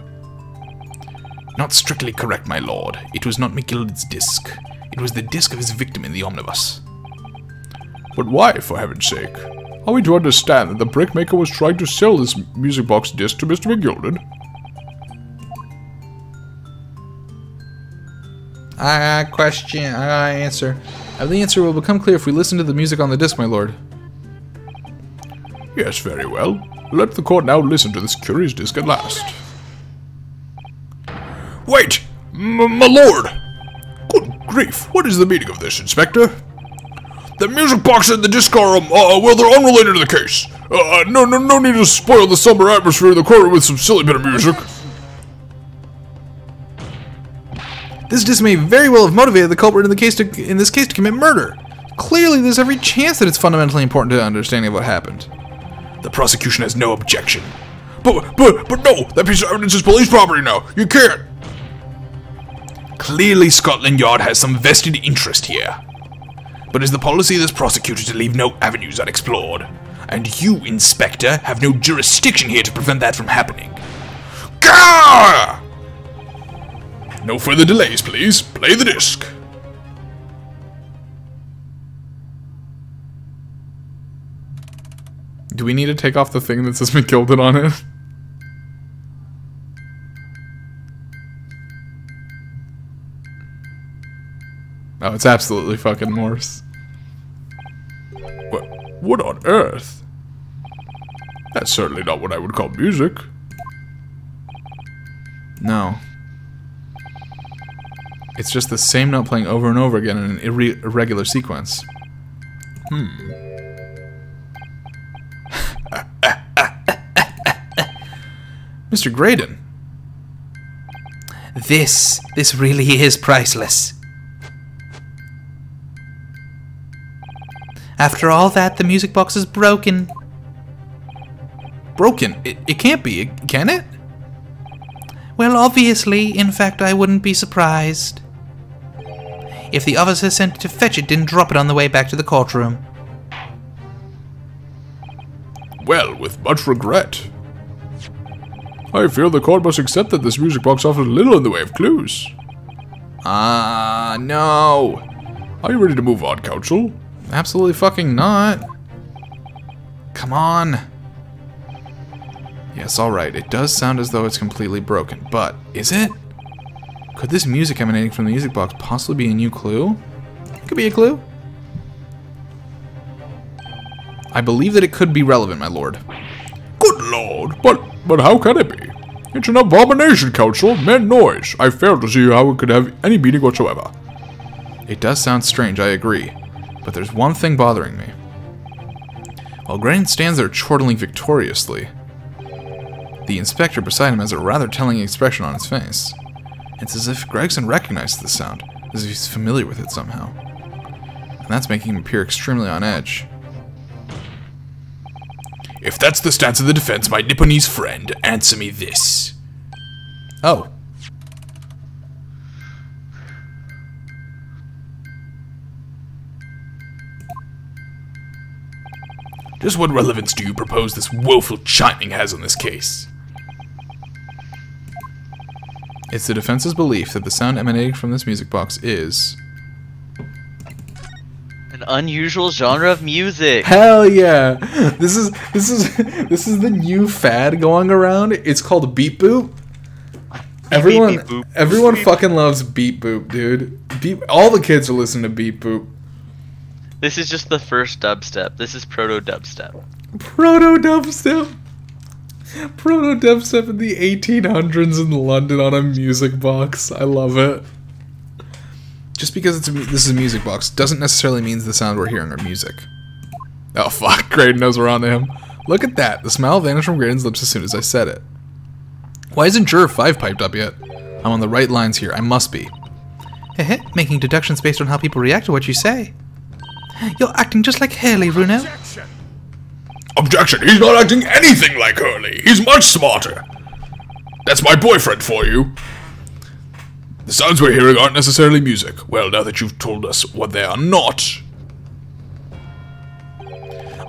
D: Not strictly correct, my lord. It was not McGilden's disc. It was the disc of his victim in the omnibus.
C: But why, for heaven's sake? Are we to understand that the brickmaker was trying to sell this music box disc to Mr. McGilden?
A: I answer. The answer will become clear if we listen to the music on the disc, my lord.
C: Yes, very well. Let the court now listen to this curious disc at last. Wait! My lord! Good grief, what is the meaning of this, Inspector? The music box and the disc are, well, they're unrelated to the case. No need to spoil the somber atmosphere of the court with some silly bit of music.
A: This disc may very well have motivated the culprit in this case to commit murder. Clearly, there's every chance that it's fundamentally important to the understanding of what happened.
D: The prosecution has no objection.
C: But no! That piece of evidence is police property now! You can't!
D: Clearly Scotland Yard has some vested interest here. But it's the policy of this prosecutor to leave no avenues unexplored. And you, Inspector, have no jurisdiction here to prevent that from happening.
C: Gah! No further delays, please. Play the disc.
A: Do we need to take off the thing that says McGilden on it? Oh, it's absolutely fucking Morse.
C: What on earth? That's certainly not what I would call music.
A: No. It's just the same note playing over and over again in an irregular sequence. Mr. Graydon.
B: This really is priceless. After all that, the music box is broken.
A: Broken? It can't be, can it?
B: Well, obviously. In fact, I wouldn't be surprised if the officer sent to fetch it didn't drop it on the way back to the courtroom.
C: Well, with much regret. I fear the court must accept that this music box offers little in the way of clues.
A: No.
C: Are you ready to move on, Counsel?
A: Absolutely fucking not. Come on. Yes, alright. It does sound as though it's completely broken, but is it? Could this music emanating from the music box possibly be a new clue? It could be a clue. I believe that it could be relevant, my lord.
C: Good lord, but how can it be? It's an abomination, Counsel. Mere noise. I fail to see how it could have any meaning whatsoever.
A: It does sound strange, I agree. But there's one thing bothering me. While Grant stands there chortling victoriously, the inspector beside him has a rather telling expression on his face. It's as if Gregson recognizes the sound, as if he's familiar with it somehow. And that's making him appear extremely on edge.
D: If that's the stance of the defense, my Nipponese friend, answer me this.
A: Oh.
D: Just what relevance do you propose this woeful chiming has on this case?
A: It's the defense's belief that the sound emanating from this music box is...
E: An unusual genre of music.
A: Hell yeah! This is the new fad going around. It's called beat boop. Everyone fucking loves beat boop, dude. All the kids are listening to beat boop.
E: This is just the first dubstep. This is proto-dubstep.
A: Proto-dubstep. Proto-dubstep in the 1800s in London on a music box. I love it. Just because this is a music box doesn't necessarily mean the sound we're hearing are music. Oh fuck, Graydon knows we're on to him. Look at that. The smile vanished from Graydon's lips as soon as I said it. Why isn't Juror 5 piped up yet? I'm on the right lines here. I must be.
B: Heh, making deductions based on how people react to what you say. You're acting just like Hurley, Runo.
C: Objection! He's not acting anything like Hurley! He's much smarter! That's my boyfriend for you! The sounds we're hearing aren't necessarily music. Well, now that you've told us what they are not,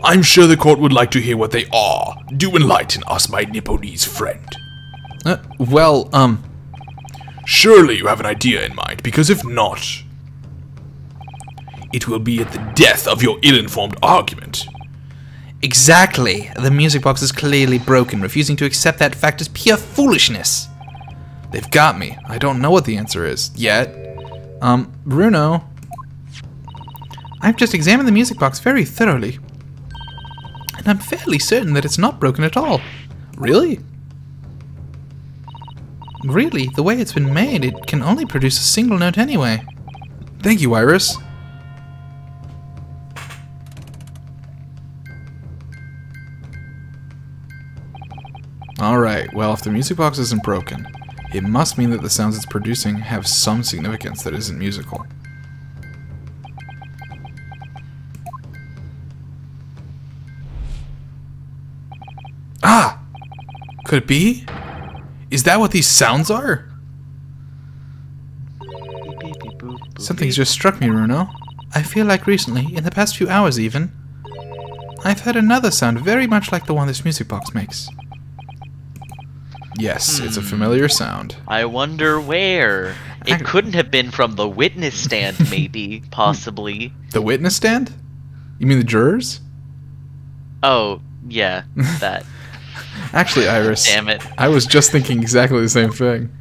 C: I'm sure the court would like to hear what they are. Do enlighten us, my Nipponese friend. Surely you have an idea in mind, because if not, it will be at the death of your ill-informed argument.
B: Exactly. The music box is clearly broken. Refusing to accept that fact is pure foolishness.
A: They've got me. I don't know what the answer is yet. Bruno.
B: I've just examined the music box very thoroughly, and I'm fairly certain that it's not broken at all.
A: Really?
B: Really, the way it's been made, it can only produce a single note anyway.
A: Thank you, Iris. Alright, well, if the music box isn't broken, it must mean that the sounds it's producing have some significance that isn't musical. Ah! Could it be? Is that what these sounds are?
B: Something's just struck me, Runo. I feel like recently, in the past few hours even, I've heard another sound very much like the one this music box makes.
A: Yes, it's a familiar sound.
E: I wonder where. It couldn't have been from the witness stand, maybe, possibly.
A: The witness stand? You mean the jurors?
E: Oh, yeah, that.
A: Actually, Iris,
E: Damn it.
A: I was just thinking exactly the same thing.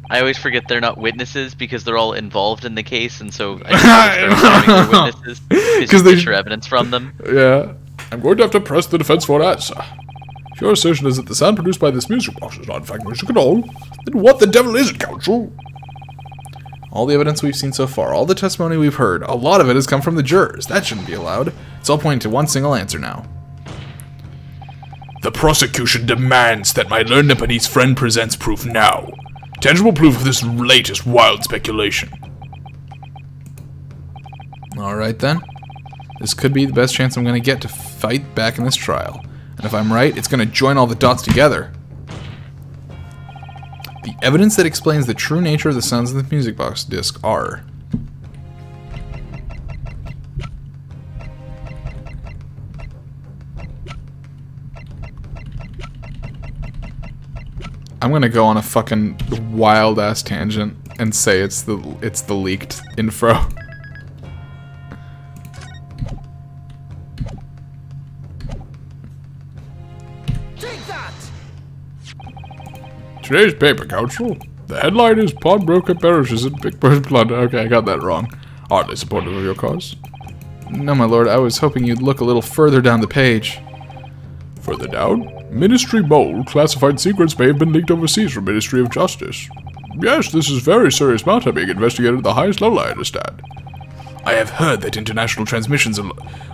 E: I always forget they're not witnesses because they're all involved in the case, and so I just start assuming they're witnesses because you get your evidence from them.
C: Yeah. I'm going to have to press the defense for an answer. If your assertion is that the sound produced by this music box is not in fact music at all, then what the devil is it, Counsel?
A: All the evidence we've seen so far, all the testimony we've heard, a lot of it has come from the jurors. That shouldn't be allowed. It's all pointing to one single answer now.
D: The prosecution demands that my learned Nipponese friend presents proof now. Tangible proof of this latest wild speculation.
A: Alright then. This could be the best chance I'm going to get to fight back in this trial. And if I'm right, it's going to join all the dots together. The evidence that explains the true nature of the sounds in the music box disc are... I'm gonna go on a fucking wild ass tangent and say it's the leaked info.
H: Take that!
C: Today's paper, Council. The headline is Pawnbroker perishes in Big Bird's blood. Okay, I got that wrong. Hardly supportive of your cause.
A: No, my lord, I was hoping you'd look a little further down the page.
C: Further down, Ministry Mole classified secrets may have been leaked overseas from Ministry of Justice. Yes, this is very serious matter being investigated at the highest level, I understand.
D: I have heard that international transmissions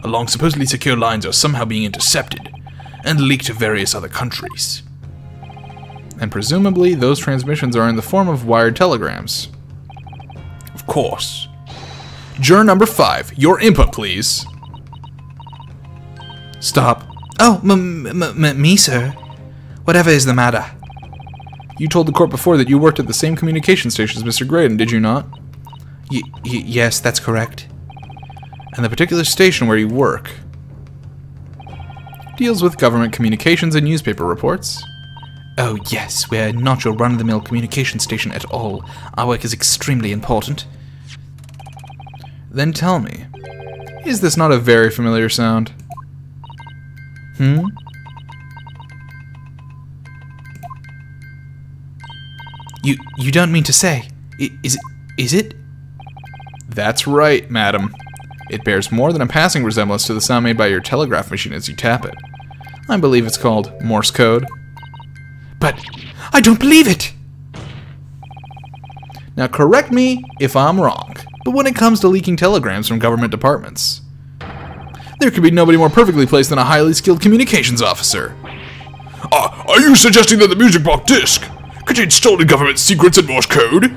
D: along supposedly secure lines are somehow being intercepted and leaked to various other countries.
A: And presumably, those transmissions are in the form of wired telegrams.
D: Of course. Juror number 5, your input, please.
B: Stop. Oh, me, sir. Whatever is the matter?
A: You told the court before that you worked at the same communication station as Mr. Graydon, did you not?
B: Yes, that's correct.
A: And the particular station where you work deals with government communications and newspaper reports.
B: Oh, yes, we're not your run-of-the-mill communication station at all. Our work is extremely important.
A: Then tell me, is this not a very familiar sound?
B: You don't mean to say? Is it?
A: That's right, madam. It bears more than a passing resemblance to the sound made by your telegraph machine as you tap it. I believe it's called Morse code.
B: But I don't believe it!
A: Now correct me if I'm wrong, but when it comes to leaking telegrams from government departments, there could be nobody more perfectly placed than a highly skilled communications officer.
C: Are you suggesting that the music box disc contains stolen government secrets and Morse code?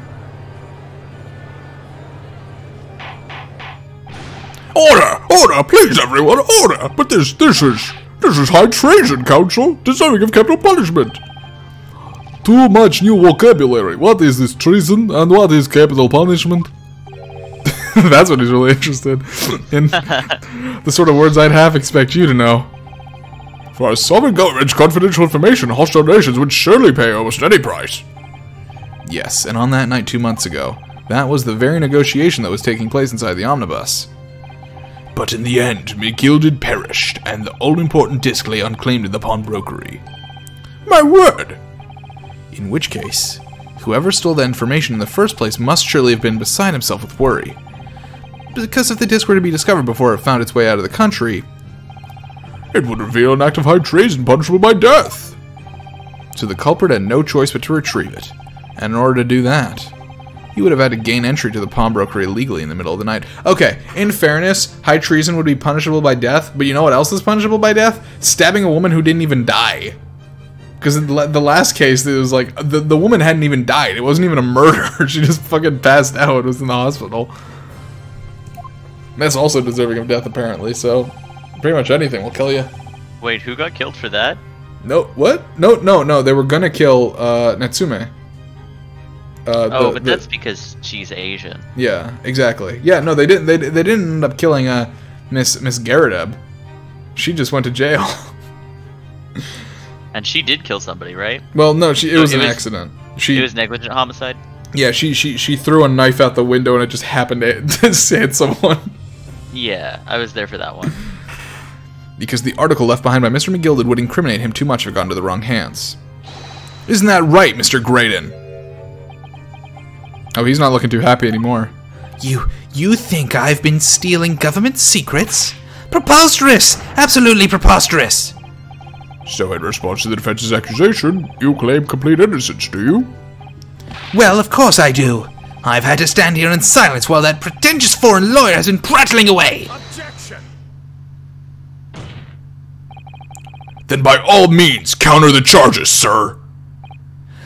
C: Order! Order! Please, everyone, order! But this is high treason, Council, deserving of capital punishment. Too much new vocabulary. What is this treason and what is capital punishment?
A: That's what he's really interested in. The sort of words I'd half expect you to know.
C: For a sovereign government's confidential information, hostile nations would surely pay almost any price.
A: Yes, and on that night 2 months ago, that was the very negotiation that was taking place inside the omnibus.
D: But in the end, McGilded perished, and the all-important disc lay unclaimed in the pawnbrokery.
C: My word!
A: In which case, whoever stole that information in the first place must surely have been beside himself with worry. Because if the disc were to be discovered before it found its way out of the country,
C: it would reveal an act of high treason punishable by death.
A: So the culprit had no choice but to retrieve it. And in order to do that, he would have had to gain entry to the pawnbroker illegally in the middle of the night. Okay, in fairness, high treason would be punishable by death, but you know what else is punishable by death? Stabbing a woman who didn't even die. Because in the last case, it was like, the woman hadn't even died. It wasn't even a murder. She just fucking passed out. It was in the hospital. That's also deserving of death, apparently, so pretty much anything will kill you.
E: Wait, who got killed for that?
A: No, what? No, they were gonna kill, Natsume.
E: But that's because she's Asian.
A: Yeah, exactly. Yeah, no, they didn't end up killing, Miss Garadeb. She just went to jail.
E: And she did kill somebody, right?
A: Well, no, it was an accident.
E: It was negligent homicide?
A: Yeah, she threw a knife out the window and it just happened to hit someone.
E: Yeah, I was there for that one.
A: Because the article left behind by Mr. McGilded would incriminate him too much if it got into the wrong hands. Isn't that right, Mr. Graydon? Oh, he's not looking too happy anymore.
B: You think I've been stealing government secrets? Preposterous! Absolutely preposterous!
C: So in response to the defense's accusation, you claim complete innocence, do you?
B: Well, of course I do. I've had to stand here in silence while that pretentious foreign lawyer has been prattling away.
C: Objection!
D: Then by all means, counter the charges, sir.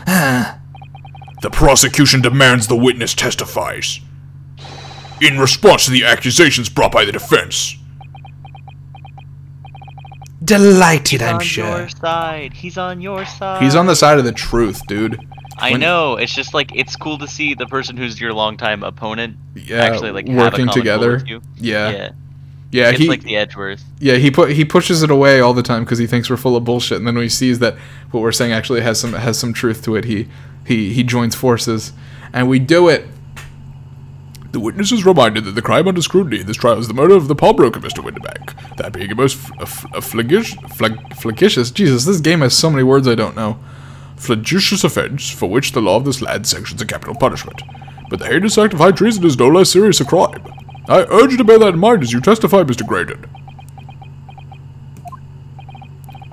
D: The prosecution demands the witness testifies. In response to the accusations brought by the defense,
B: delighted, I'm
E: on
B: sure.
E: your side. He's on your side.
A: He's on the side of the truth, dude.
E: I
A: When-
E: know. It's just like it's cool to see the person who's your longtime opponent
A: Yeah,
E: actually like have a
A: working
E: common goal
A: together.
E: with you.
A: Yeah.
E: Yeah. It's
A: he
E: like the Edgeworth.
A: yeah he pushes it away all the time because he thinks we're full of bullshit, and then when he sees that what we're saying actually has some truth to it, he joins forces, and we do it.
C: The witness is reminded that the crime under scrutiny in this trial is the murder of the pawnbroker, Mr. Winterbank. That being a most
A: Flagitious. Jesus, this game has so many words I don't know.
C: flagitious offense for which the law of this land sanctions a capital punishment. But the heinous act of high treason is no less serious a crime. I urge you to bear that in mind as you testify, Mr. Graydon.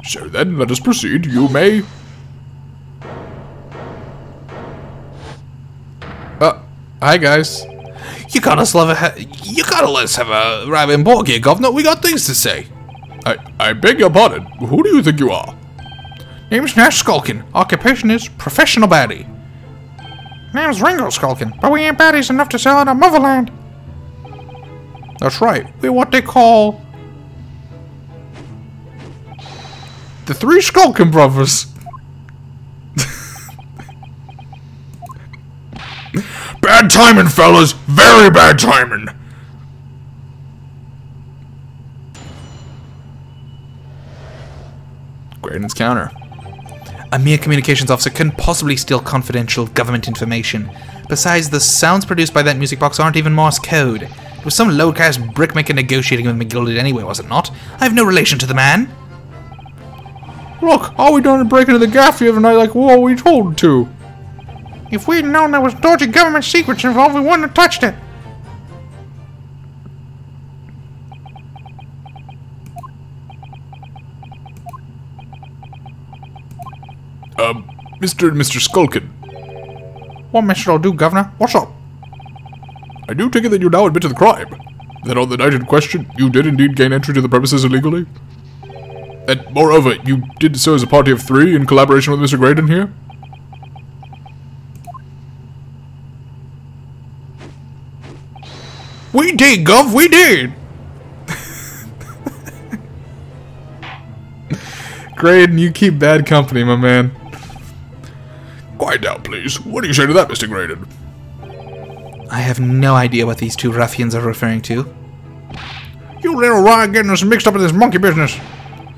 C: So then, let us proceed. You may...
A: Hi guys. You gotta let us have a ride in ball here, governor. We got things to say.
C: I beg your pardon. Who do you think you are?
F: Name's Nash Skulkin. Occupation is professional baddie. Name's Ringo Skulkin, but we ain't baddies enough to sell in our motherland. That's right. We're what they call
A: The three Skulkin brothers.
C: Bad timing, fellas. Very bad timing.
A: Graydon's counter.
B: A mere communications officer couldn't possibly steal confidential government information. Besides, the sounds produced by that music box aren't even Morse code. It was some low-caste brickmaker negotiating with McGilded anyway, was it not? I have no relation to the man.
F: Look, all we done is break into the gaff the other night like what we told to. If we'd known there was dodgy government secrets involved, we wouldn't have touched it.
C: Mr. Skulkin.
F: What mission I'll do, Governor? What's up?
C: I do take it that you now admit to the crime. That on the night in question, you did indeed gain entry to the premises illegally? And moreover, you did so as a party of three in collaboration with Mr. Graydon here?
F: We did, Gov, we did!
A: Graydon, you keep bad company, my man.
C: Quiet down, please. What do you say to that, Mr. Graydon?
B: I have no idea what these two ruffians are referring to.
F: You little Ryan getting us mixed up in this monkey business.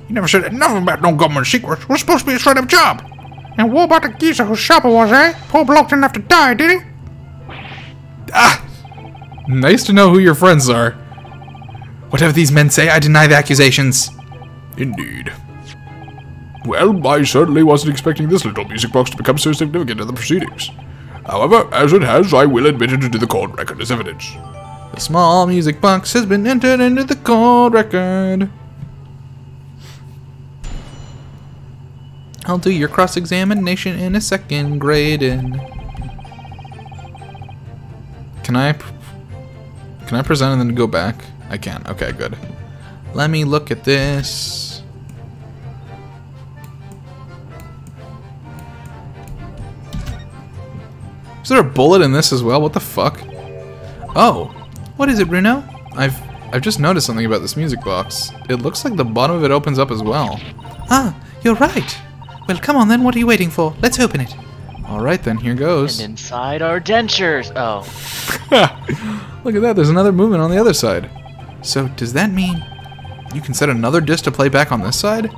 F: You never said nothing about no government secrets. We're supposed to be a straight-up job. And what about the geezer whose shopper was, eh? Poor bloke didn't have to die, did he?
A: Nice to know who your friends are.
B: Whatever these men say, I deny the accusations.
C: Indeed. Well, I certainly wasn't expecting this little music box to become so significant in the proceedings. However, as it has, I will admit it into the court record as evidence.
A: The small music box has been entered into the court record. I'll do your cross-examination in a second, Graydon. Can I present and then go back? I can. Okay, good. Let me look at this. Is there a bullet in this as well? What the fuck? Oh, what is it, Bruno? I've just noticed something about this music box. It looks like the bottom of it opens up as well.
B: Ah, you're right. Well, come on then, what are you waiting for? Let's open it.
A: Alright then, here goes.
E: And inside are dentures. Oh.
A: Look at that, there's another movement on the other side. So, does that mean you can set another disc to play back on this side?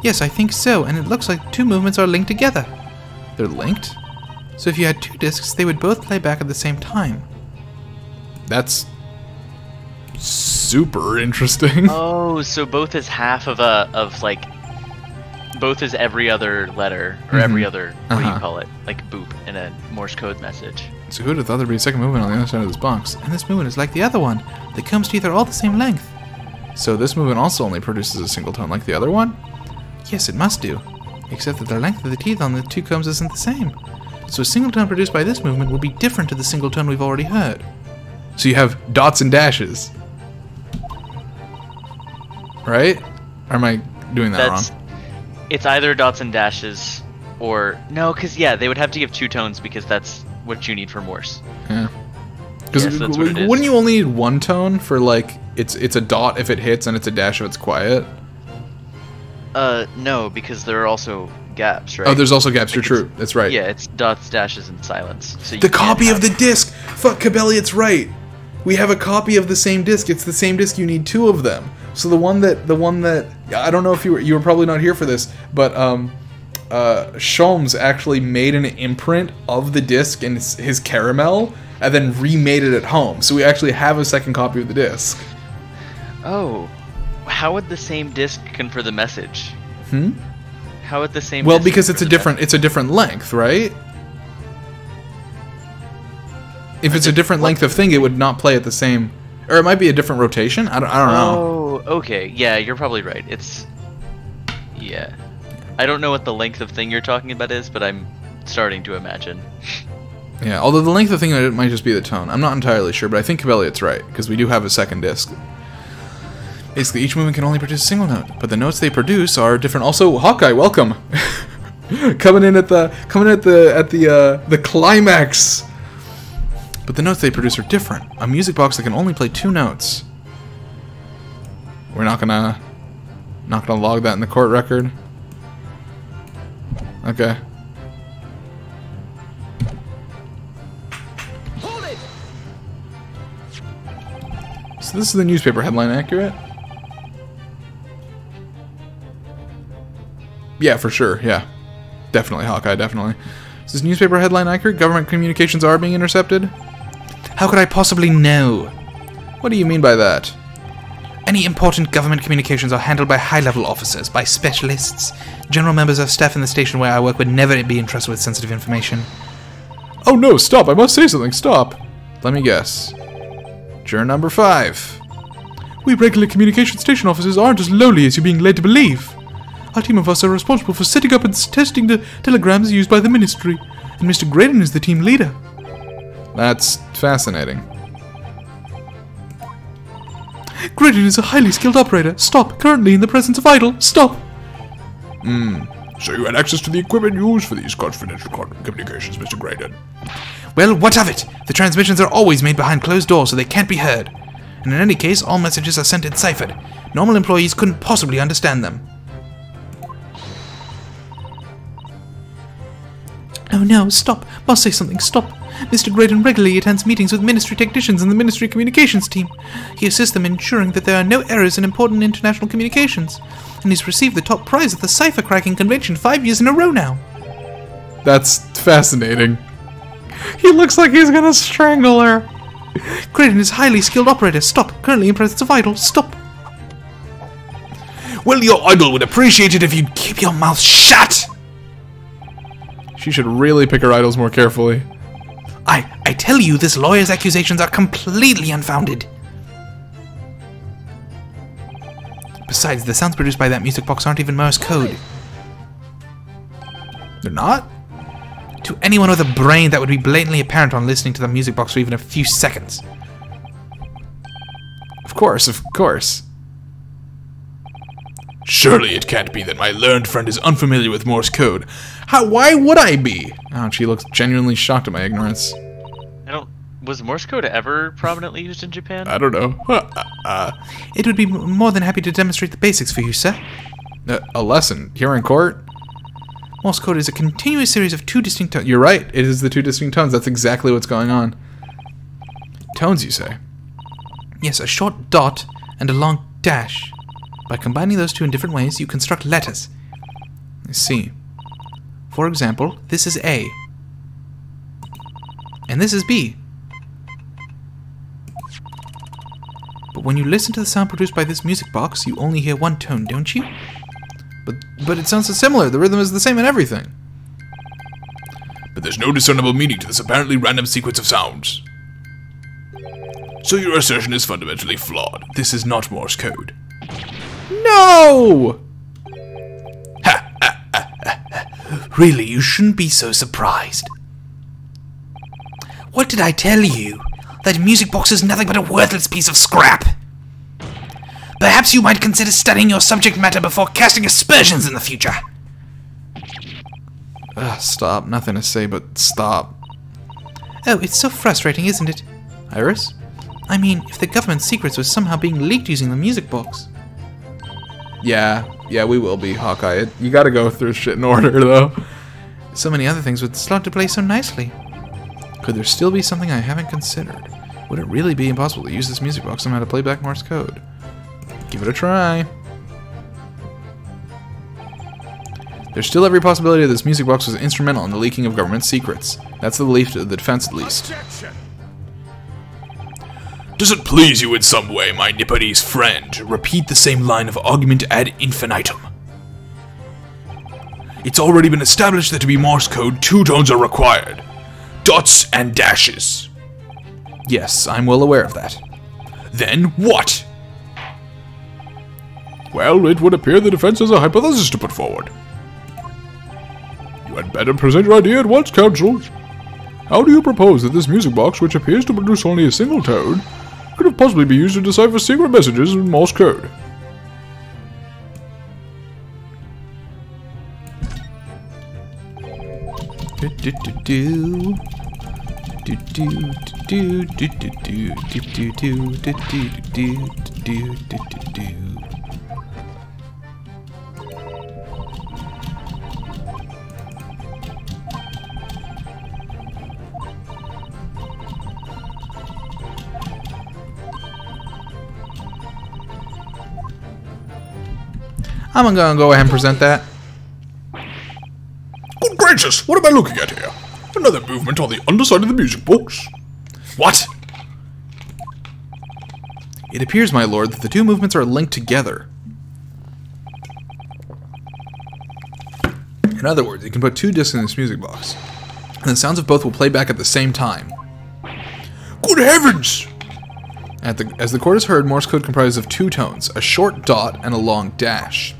B: Yes, I think so, and it looks like two movements are linked together.
A: They're linked?
B: So if you had two discs, they would both play back at the same time.
A: That's super interesting.
E: Oh, so both is half of like both is every other letter or every other what do you call it? Like boop in a Morse code message.
A: So who would have thought there'd be a second movement on the other side of this box?
B: And this movement is like the other one. The combs teeth are all the same length.
A: So this movement also only produces a single tone like the other one?
B: Yes, it must do. Except that the length of the teeth on the two combs isn't the same. So a single tone produced by this movement will be different to the single tone we've already heard.
A: So you have dots and dashes. Right? Or am I doing that wrong?
E: It's either dots and dashes or no, because yeah, they would have to give two tones because that's what you need for Morse.
A: Yeah. Because
E: Yes, that's what it is.
A: wouldn't you only need one tone for like it's a dot if it hits and it's a dash if it's quiet?
E: No, because there are also gaps, right?
A: Oh, there's also gaps.
E: Like
A: You're true. That's right.
E: Yeah, it's dots, dashes, and silence. So you
A: The
E: can't
A: copy of
E: have-
A: the disc. Fuck, Cabelli, it's right. We have a copy of the same disc. It's the same disc. You need two of them. So the one that I don't know if you were probably not here for this, but Sholmes actually made an imprint of the disc in his caramel and then remade it at home. So we actually have a second copy of the disc.
E: Oh, how would the same disc confer the message? How would the same?
A: Well,
E: disc
A: because it's
E: confer the
A: a different length, right? If it's a different length of thing, it would not play at the same, or it might be a different rotation. I don't know.
E: Oh, okay. Yeah, you're probably right. It's yeah. I don't know what the length of thing you're talking about is, but I'm starting to imagine.
A: Yeah, although the length of thing it might just be the tone. I'm not entirely sure, but I think Cabelliot's right because we do have a second disc. Basically, each movement can only produce a single note, but the notes they produce are different. Also, Hawkeye, welcome. coming in at the climax. But the notes they produce are different. A music box that can only play 2 notes. We're not gonna log that in the court record. Okay.
H: Hold it!
A: So this is the newspaper headline accurate? Yeah, for sure. Yeah. Definitely, Hawkeye, definitely. Is this newspaper headline accurate? Government communications are being intercepted? How could I possibly know? What do you mean by that?
B: Any important government communications are handled by high-level officers, by specialists. General members of staff in the station where I work would never be entrusted with sensitive information.
A: Oh no, stop, I must say something, stop. Let me guess. Juror number 5.
F: We regular communication station officers aren't as lowly as you're being led to believe. Our team of us are responsible for setting up and testing the telegrams used by the Ministry, and Mr. Graydon is the team leader.
A: That's fascinating.
F: Graydon is a highly skilled operator. Stop. Currently in the presence of idle. Stop.
C: So you had access to the equipment used for these confidential communications, Mr. Graydon.
B: Well, what of it? The transmissions are always made behind closed doors so they can't be heard. And in any case, all messages are sent enciphered. Normal employees couldn't possibly understand them. Oh no, stop. Must say something, stop. Mr. Graydon regularly attends meetings with Ministry technicians and the Ministry communications team. He assists them in ensuring that there are no errors in important international communications. And he's received the top prize at the cipher cracking convention 5 years in a row now.
A: That's fascinating. He looks like he's gonna strangle her.
B: Graydon is a highly skilled operator. Stop. Currently in presence of idle. Stop.
D: Well, your idol would appreciate it if you'd keep your mouth shut!
A: She should really pick her idols more carefully.
B: I tell you, this lawyer's accusations are completely unfounded. Besides, the sounds produced by that music box aren't even Morse code.
A: They're not?
B: To anyone with a brain, that would be blatantly apparent on listening to the music box for even a few seconds.
A: Of course.
D: Surely it can't be that my learned friend is unfamiliar with Morse code.
A: Why would I be? Oh, she looks genuinely shocked at my ignorance.
E: Was Morse code ever prominently used in Japan?
A: I don't know.
B: It would be more than happy to demonstrate the basics for you, sir.
A: A lesson? Here in court?
B: Morse code is a continuous series of 2 distinct tones.
A: You're right, it is the 2 distinct tones. That's exactly what's going on. Tones, you say?
B: Yes, a short dot and a long dash. By combining those 2 in different ways, you construct letters.
A: I see.
B: For example, this is A. And this is B. But when you listen to the sound produced by this music box, you only hear 1 tone, don't you?
A: But it sounds so similar. The rhythm is the same in everything.
D: But there's no discernible meaning to this apparently random sequence of sounds. So your assertion is fundamentally flawed. This is not Morse code.
A: No!
B: Really, you shouldn't be so surprised. What did I tell you? That music box is nothing but a worthless piece of scrap. Perhaps you might consider studying your subject matter before casting aspersions in the future.
A: Stop. Nothing to say but stop.
B: Oh, it's so frustrating, isn't it?
A: Iris?
B: I mean, if the government's secrets were somehow being leaked using the music box.
A: Yeah, we will be, Hawkeye. You gotta go through shit in order, though.
B: So many other things would slot to play so nicely.
A: Could there still be something I haven't considered? Would it really be impossible to use this music box somehow to play back Morse code? Give it a try. There's still every possibility that this music box was instrumental in the leaking of government secrets. That's the belief of the defense, at least.
D: Objection. Does it please you in some way, my Nipponese friend, to repeat the same line of argument ad infinitum? It's already been established that to be Morse code, 2 tones are required. Dots and dashes.
A: Yes, I'm well aware of that.
D: Then what?
C: Well, it would appear the defense has a hypothesis to put forward. You had better present your idea at once, counsel. How do you propose that this music box, which appears to produce only a single tone, could have possibly be used to decipher secret messages in Morse code?
A: I'm gonna go ahead and present that.
C: Good gracious, what am I looking at here? Another movement on the underside of the music box.
D: What?
A: It appears, my lord, that the 2 movements are linked together. In other words, you can put 2 discs in this music box, and the sounds of both will play back at the same time.
C: Good heavens!
A: As the chord is heard, Morse code comprises of 2 tones, a short dot and a long dash.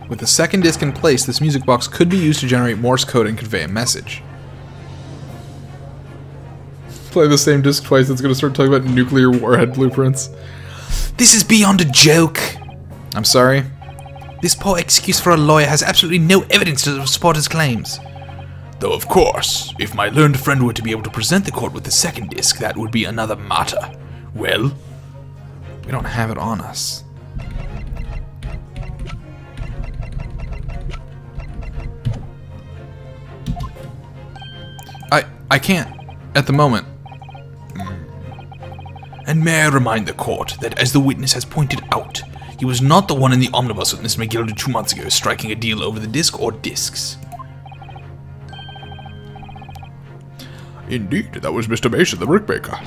A: With the second disc in place, this music box could be used to generate Morse code and convey a message. Play the same disc twice, it's gonna start talking about nuclear warhead blueprints.
B: This is beyond a joke.
A: I'm sorry?
B: This poor excuse for a lawyer has absolutely no evidence to support his claims.
D: Though, of course, if my learned friend were to be able to present the court with the second disc, that would be another matter. Well?
A: We don't have it on us. I can't, at the moment.
D: And may I remind the court that, as the witness has pointed out, he was not the one in the omnibus with Miss McGilda 2 months ago striking a deal over the disc or discs.
C: Indeed, that was Mr. Mason, the brickmaker.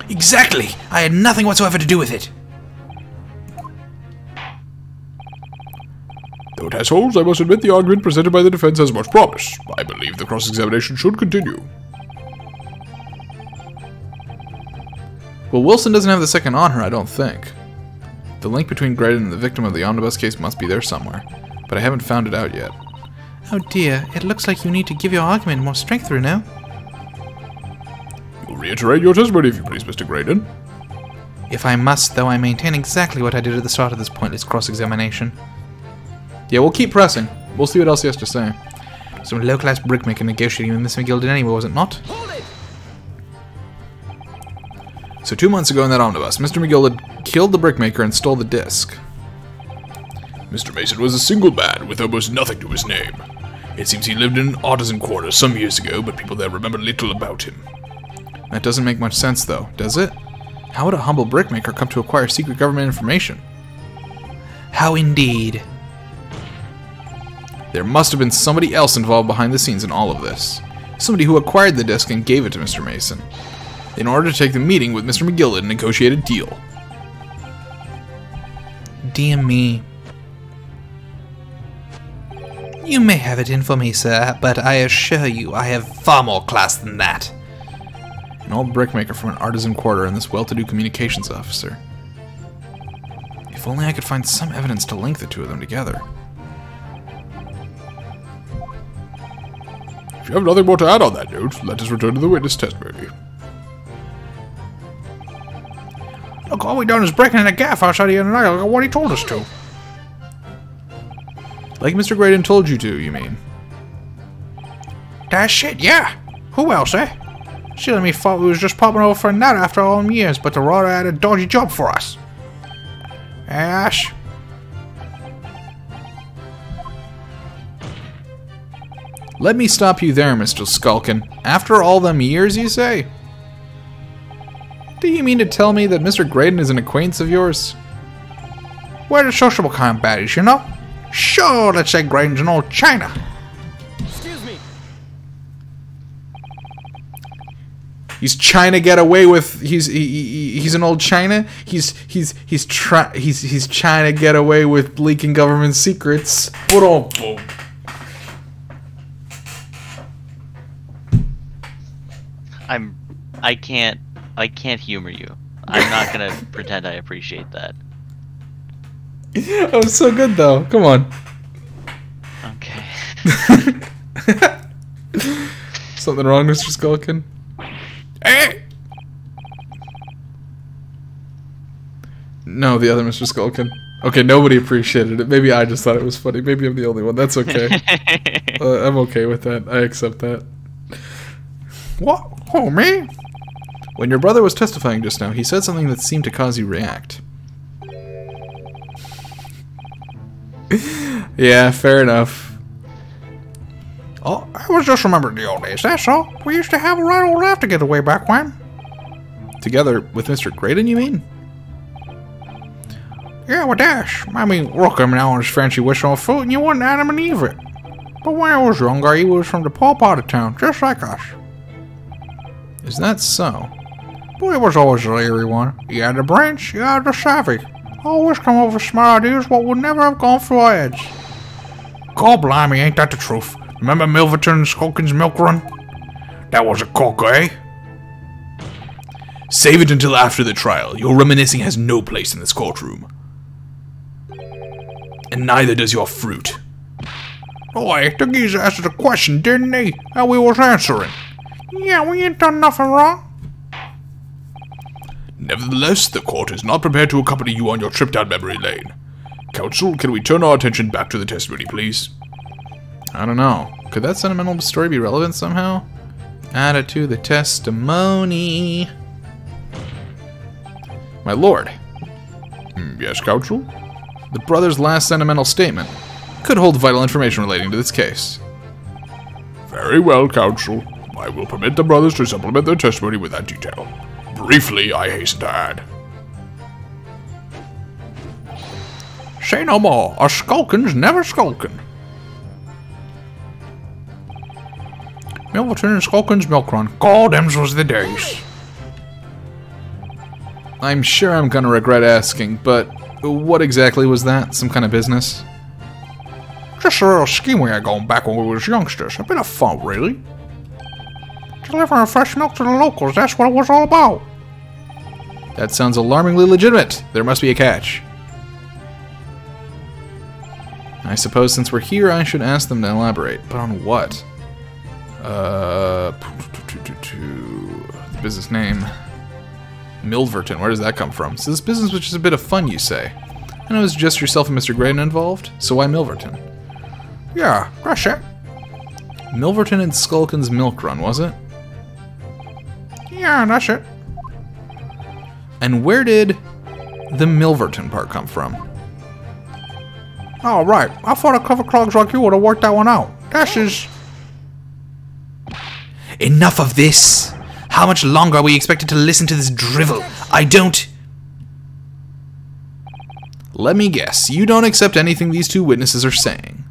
B: Exactly! I had nothing whatsoever to do with it.
C: Though it has holes, I must admit the argument presented by the defense has much promise. I believe the cross-examination should continue.
A: Well, Wilson doesn't have the second on her, I don't think. The link between Graydon and the victim of the omnibus case must be there somewhere, but I haven't found it out yet.
B: Oh dear, it looks like you need to give your argument more strength, Runo.
C: You'll reiterate your testimony if you please, Mr. Graydon.
B: If I must, though, I maintain exactly what I did at the start of this pointless cross-examination.
A: Yeah, we'll keep pressing. We'll see what else he has to say.
B: Some low-class brickmaker negotiating with Miss McGilda anyway, was it not?
A: So 2 months ago in that omnibus, Mr. McGill killed the brickmaker and stole the disc.
C: Mr. Mason was a single man with almost nothing to his name. It seems he lived in an artisan quarter some years ago, but people there remember little about him.
A: That doesn't make much sense, though, does it? How would a humble brickmaker come to acquire secret government information?
B: How indeed.
A: There must have been somebody else involved behind the scenes in all of this. Somebody who acquired the disc and gave it to Mr. Mason, in order to take the meeting with Mr. McGill and negotiate a deal.
B: Dear me. You may have it in for me, sir, but I assure you I have far more class than that.
A: An old brickmaker from an artisan quarter and this well-to-do communications officer. If only I could find some evidence to link the 2 of them together.
C: If you have nothing more to add on that note, let us return to the witness testimony.
F: Look, all we done is breaking in a gaff outside the other night. Look at what he told us to.
A: Like Mr. Graydon told you to, you mean?
F: That shit, yeah. Who else, eh? Silly me thought we was just popping over for a nut after all them years, but the Rada had a dodgy job for us. Ash.
A: Let me stop you there, Mr. Skulkin. After all them years, you say? Do you mean to tell me that Mr. Graydon is an acquaintance of yours?
F: We're the sociable kind of baddies, you know? Sure, let's say Graydon's an old China.
H: Excuse me.
A: He's trying to get away with. He's an old China. He's trying to get away with leaking government secrets.
E: I can't humor you. I'm not gonna pretend I appreciate that.
A: Oh, it's so good though. Come on.
E: Okay.
A: Something wrong, Mr. Skulkin?
F: Hey!
A: No, the other Mr. Skulkin. Okay, nobody appreciated it. Maybe I just thought it was funny. Maybe I'm the only one. That's okay. I'm okay with that. I accept that.
F: What? Oh, me?
A: When your brother was testifying just now, he said something that seemed to cause you react. Yeah, fair enough.
F: Oh, I was just remembering the old days, that's all. We used to have a right old laugh together way back when.
A: Together with Mr. Graydon, you mean?
F: Yeah, with Dash. I mean, look at him now on his fancy whistle foot, and you wouldn't Adam and Eve it. But when I was younger, he was from the poor part of town, just like us.
A: Is that so?
F: But he was always a leery one. He had the brains, he had the savvy. Always come up with smart ideas what would never have gone through our heads. God blimey, ain't that the truth? Remember Milverton and Skulkin's milk run? That was a corker, eh?
D: Save it until after the trial. Your reminiscing has no place in this courtroom. And neither does your fruit.
F: Boy, the geezer asked a question, didn't he? And we was answering. Yeah, we ain't done nothing wrong.
D: Nevertheless, the court is not prepared to accompany you on your trip down memory lane. Counsel, can we turn our attention back to the testimony, please?
A: I don't know. Could that sentimental story be relevant somehow? Add it to the testimony. My lord.
C: Yes, counsel?
A: The brother's last sentimental statement could hold vital information relating to this case.
C: Very well, counsel. I will permit the brothers to supplement their testimony with that detail. Briefly, I hasten to add.
F: Say no more. A skulkin's never skulkin'. Milverton and Skulkin's milk run. God, them's was the days.
A: I'm sure I'm gonna regret asking, but what exactly was that? Some kind of business?
F: Just a little scheme we had going back when we was youngsters. A bit of fun, really. Delivering fresh milk to the locals, that's what it was all about.
A: That sounds alarmingly legitimate. There must be a catch. I suppose since we're here, I should ask them to elaborate. But on what? The business name. Milverton, where does that come from? So this business was just a bit of fun, you say? I know it's just yourself and Mr. Graydon involved, so why Milverton?
F: Yeah, that's it.
A: Milverton and Skulkin's milk run, was it?
F: Yeah, that's it.
A: And where did the Milverton part come from?
F: Oh, right. I thought a clever clogs like you would have worked that one out. This is...
D: Enough of this! How much longer are we expected to listen to this drivel? I don't...
A: Let me guess, you don't accept anything these two witnesses are saying.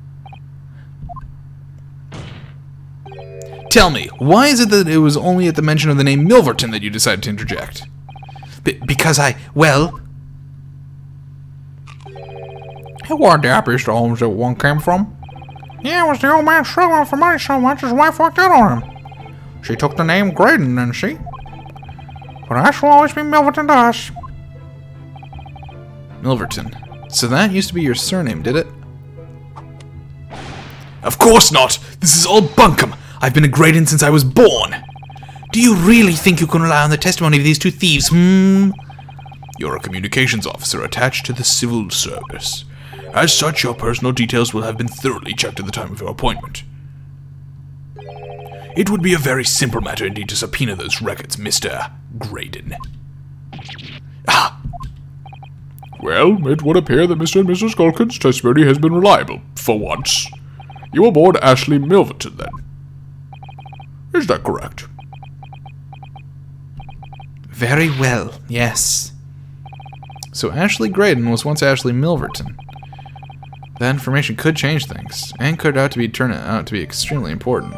A: Tell me, why is it that it was only at the mention of the name Milverton that you decided to interject?
D: Because well...
F: It weren't the happiest of homes that one came from. Yeah, it was the old man struggling for money so much his wife walked out on him. She took the name Graydon, didn't she? But that will always be Milverton to us.
A: Milverton. So that used to be your surname, did it?
D: Of course not! This is all bunkum! I've been a Graydon since I was born! Do you really think you can rely on the testimony of these two thieves, You're a communications officer attached to the civil service. As such, your personal details will have been thoroughly checked at the time of your appointment. It would be a very simple matter indeed to subpoena those records, Mr. Graydon. Ah!
C: Well, it would appear that Mr. and Mrs. Skulkin's testimony has been reliable, for once. You were born Ashley Milverton, then. Is that correct?
A: Very well, yes. So Ashley Graydon was once Ashley Milverton. That information could change things, and could turn out to be extremely important.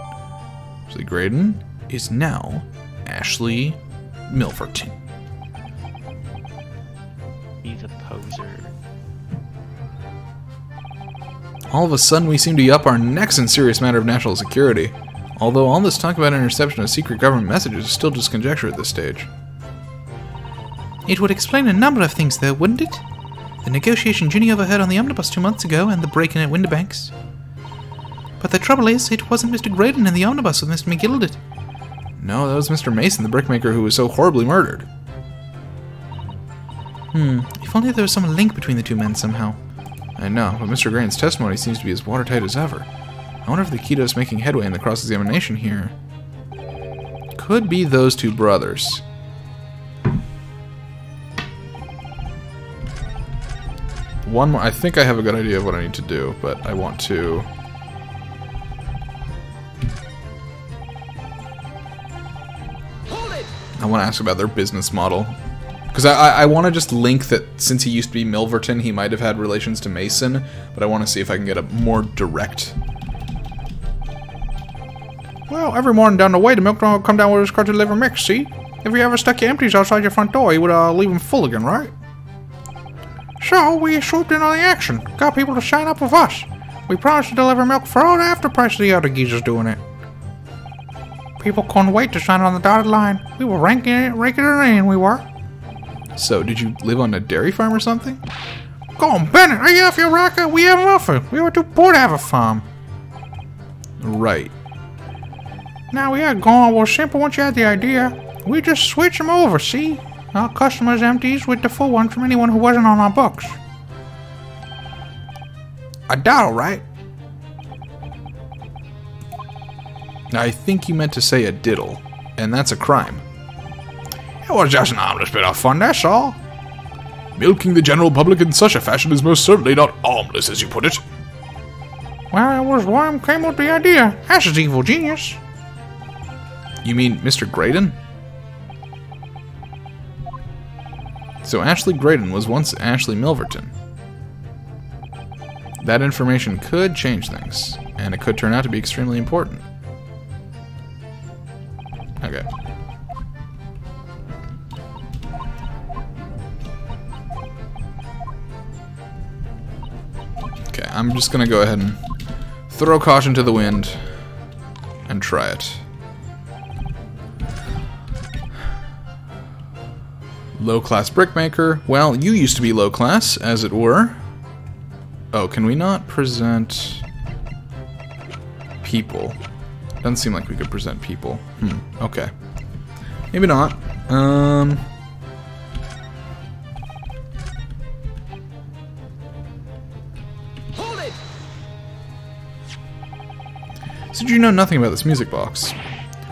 A: Ashley Graydon is now Ashley Milverton.
E: He's a poser.
A: All of a sudden, we seem to be up our necks in serious matter of national security. Although all this talk about interception of secret government messages is still just conjecture at this stage.
B: It would explain a number of things, though, wouldn't it? The negotiation Ginny overheard on the omnibus 2 months ago, and the break-in at Windibanks. But the trouble is, it wasn't Mr. Graydon in the omnibus with Mr. McGill did.
A: No, that was Mr. Mason, the brickmaker who was so horribly murdered.
B: If only there was some link between the two men somehow.
A: I know, but Mr. Graydon's testimony seems to be as watertight as ever. I wonder if the key to us making headway in the cross-examination here could be those two brothers. One more. I think I have a good idea of what I need to do, but I want to... I want to ask about their business model. Because I want to just link that since he used to be Milverton, he might have had relations to Mason, but I want to see if I can get a more direct...
F: Well, every morning down the way, the milkman would come down with his cart to deliver mix, see? If you ever stuck your empties outside your front door, he would leave them full again, right? So, we swooped in on the action. Got people to sign up with us. We promised to deliver milk for all the after price of the other geezers doing it. People couldn't wait to sign on the dotted line. We were raking it in, we were.
A: So, did you live on a dairy farm or something?
F: Go on, Bennett, are you off your rocker? We have nothing. We were too poor to have a farm.
A: Right.
F: Now, we had gone was simple once you had the idea. We just switch them over, see? Our customers' empties with the full one from anyone who wasn't on our books. A dollar, right?
A: I think you meant to say a diddle, and that's a crime.
F: It was just an harmless bit of fun, that's all.
C: Milking the general public in such a fashion is most certainly not harmless, as you put it.
F: Well, it was Worm came with the idea. That's his evil genius.
A: You mean Mr. Graydon? So Ashley Graydon was once Ashley Milverton. That information could change things, and it could turn out to be extremely important. Okay. Okay, I'm just gonna go ahead and throw caution to the wind and try it. Low-class brickmaker. Well, you used to be low-class, as it were. Oh, can we not present people? Doesn't seem like we could present people. Okay. Maybe not.
H: Hold it!
A: So you know nothing about this music box?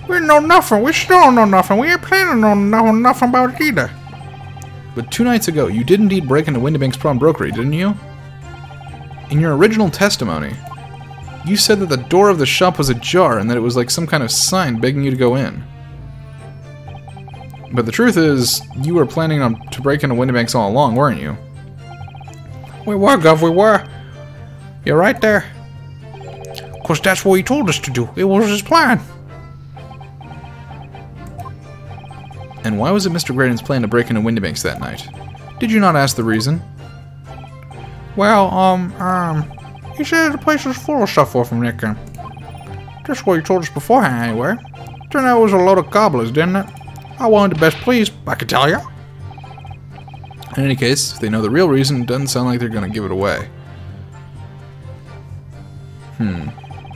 F: We know nothing. We still don't know nothing. We ain't planning on knowing nothing about it either.
A: But 2 nights ago, you did indeed break into Windibank's Prom Brokery, didn't you? In your original testimony, you said that the door of the shop was ajar and that it was like some kind of sign begging you to go in. But the truth is, you were planning to break into Windibank's all along, weren't you?
F: We were, Gov, we were. You're right there. Of course, that's what he told us to do. It was his plan.
A: And why was it Mr. Graydon's plan to break into Windibanks that night? Did you not ask the reason?
F: Well, he said the place was full of stuff for from nicking. Just what he told us beforehand, anyway. Turned out it was a load of cobblers, didn't it? I wanted to best please, I can tell you.
A: In any case, if they know the real reason, it doesn't sound like they're going to give it away.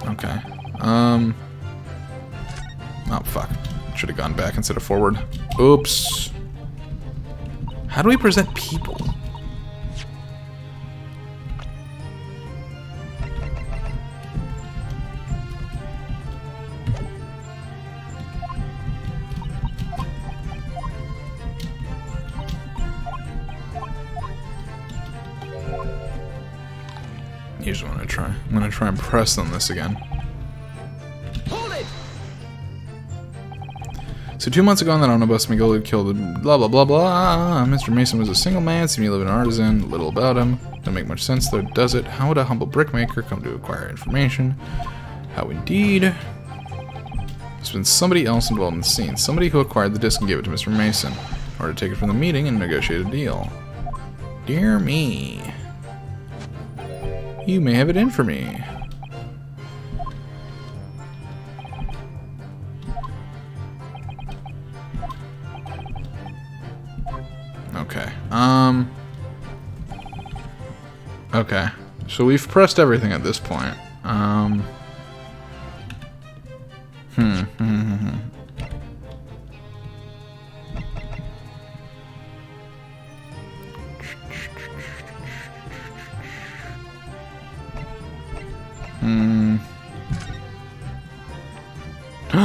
A: Okay. Oh, fuck. Should have gone back instead of forward. Oops. How do we present people? gonna try and press on this again.
H: Hold it!
A: So 2 months ago on that omnibus, Miguel had killed blah blah blah blah. Mr. Mason was a single man, seemed to live an artisan, little about him. Doesn't make much sense though, does it? How would a humble brickmaker come to acquire information? How indeed? There's been somebody else involved in the scene. Somebody who acquired the disc and gave it to Mr. Mason in order to take it from the meeting and negotiate a deal. Dear me. You may have it in for me. Okay. Okay. So we've pressed everything at this point.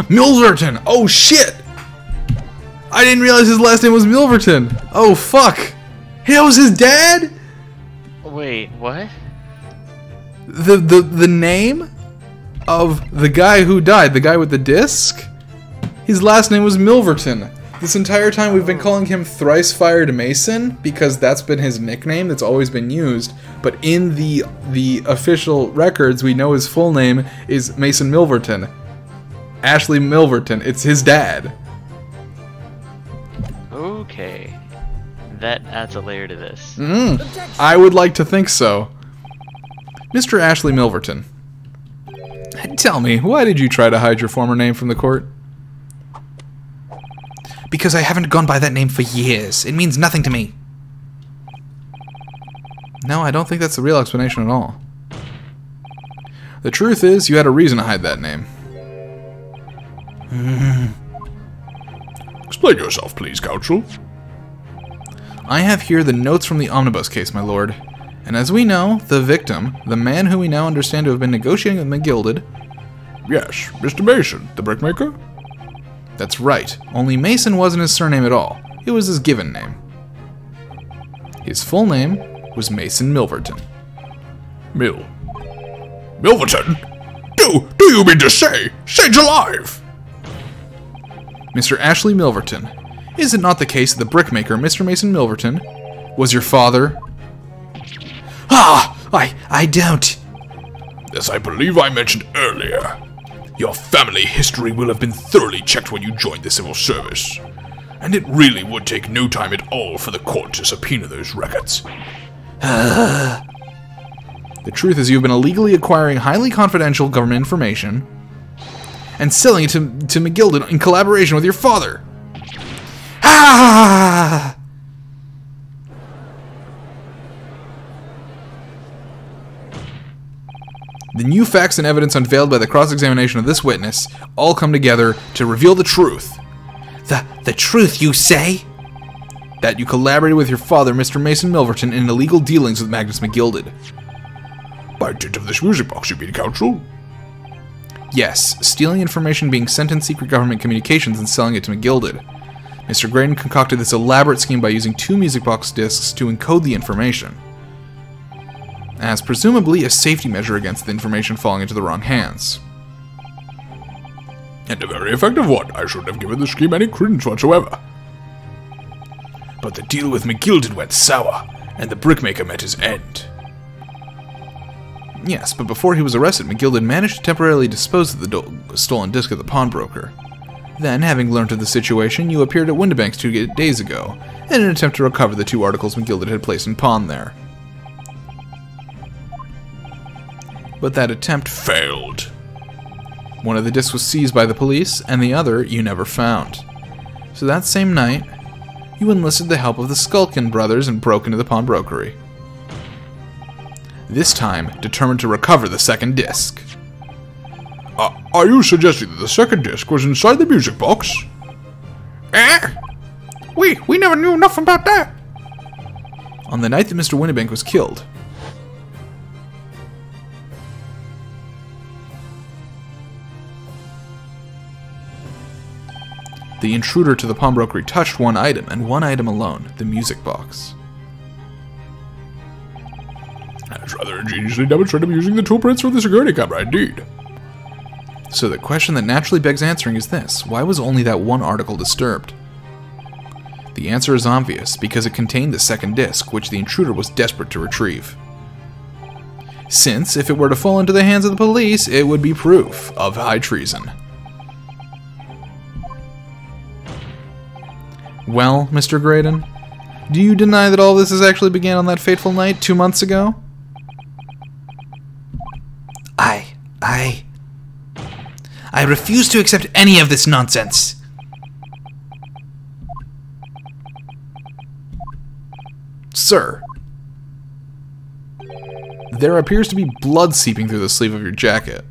A: Milverton! Oh shit! I didn't realize his last name was Milverton! Oh fuck! Hey, that was his dad?
E: Wait, what?
A: The name of the guy who died, the guy with the disc? His last name was Milverton. This entire time we've been calling him Thrice Fired Mason because that's been his nickname that's always been used. But in the official records, we know his full name is Mason Milverton. Ashley Milverton. It's his dad.
E: Okay. That adds a layer to this.
A: I would like to think so. Mr. Ashley Milverton. Tell me, why did you try to hide your former name from the court?
B: Because I haven't gone by that name for years. It means nothing to me.
A: No, I don't think that's the real explanation at all. The truth is, you had a reason to hide that name.
C: Explain yourself, please, counsel.
A: I have here the notes from the omnibus case, my lord. And as we know, the victim, the man who we now understand to have been negotiating with McGilded...
C: Yes, Mr. Mason, the brickmaker?
A: That's right, only Mason wasn't his surname at all. It was his given name. His full name was Mason Milverton.
C: Milverton? Do you mean to say, Sage's alive?
A: Mr. Ashley Milverton, is it not the case that the brickmaker, Mr. Mason Milverton, was your father?
B: Ah! I don't.
C: As I believe I mentioned earlier, your family history will have been thoroughly checked when you joined the civil service. And it really would take no time at all for the court to subpoena those records.
A: The truth is, you've been illegally acquiring highly confidential government information and selling it to McGilded in collaboration with your father.
B: Ah!
A: The new facts and evidence unveiled by the cross-examination of this witness all come together to reveal the truth.
B: The truth, you say?
A: That you collaborated with your father, Mr. Mason Milverton, in illegal dealings with Magnus McGilded.
C: By dint of this music box, you mean, counsel?
A: Yes, stealing information being sent in secret government communications and selling it to McGilded. Mr. Graydon concocted this elaborate scheme by using 2 music box discs to encode the information, as presumably a safety measure against the information falling into the wrong hands.
C: And a very effective one. I shouldn't have given the scheme any credence whatsoever.
D: But the deal with McGilded went sour, and the brickmaker met his end.
A: Yes, but before he was arrested, McGilded managed to temporarily dispose of the stolen disc at the pawnbroker. Then, having learned of the situation, you appeared at Windibank's 2 days ago, in an attempt to recover the 2 articles McGilded had placed in pawn there. But that attempt failed. One of the discs was seized by the police, and the other you never found. So that same night, you enlisted the help of the Skulkin brothers and broke into the pawnbrokery. This time, determined to recover the second disc.
C: Are you suggesting that the second disc was inside the music box?
F: We never knew enough about that.
A: On the night that Mr. Windibank was killed, the intruder to the pawnbrokery touched one item, and one item alone, the music box.
C: That's rather ingeniously demonstrated using the tool prints from the security camera, indeed.
A: So the question that naturally begs answering is this: why was only that one article disturbed? The answer is obvious, because it contained the second disc, which the intruder was desperate to retrieve. Since, if it were to fall into the hands of the police, it would be proof of high treason. Well, Mr. Graydon, do you deny that all this has actually began on that fateful night 2 months ago?
B: I refuse to accept any of this nonsense.
A: Sir, there appears to be blood seeping through the sleeve of your jacket.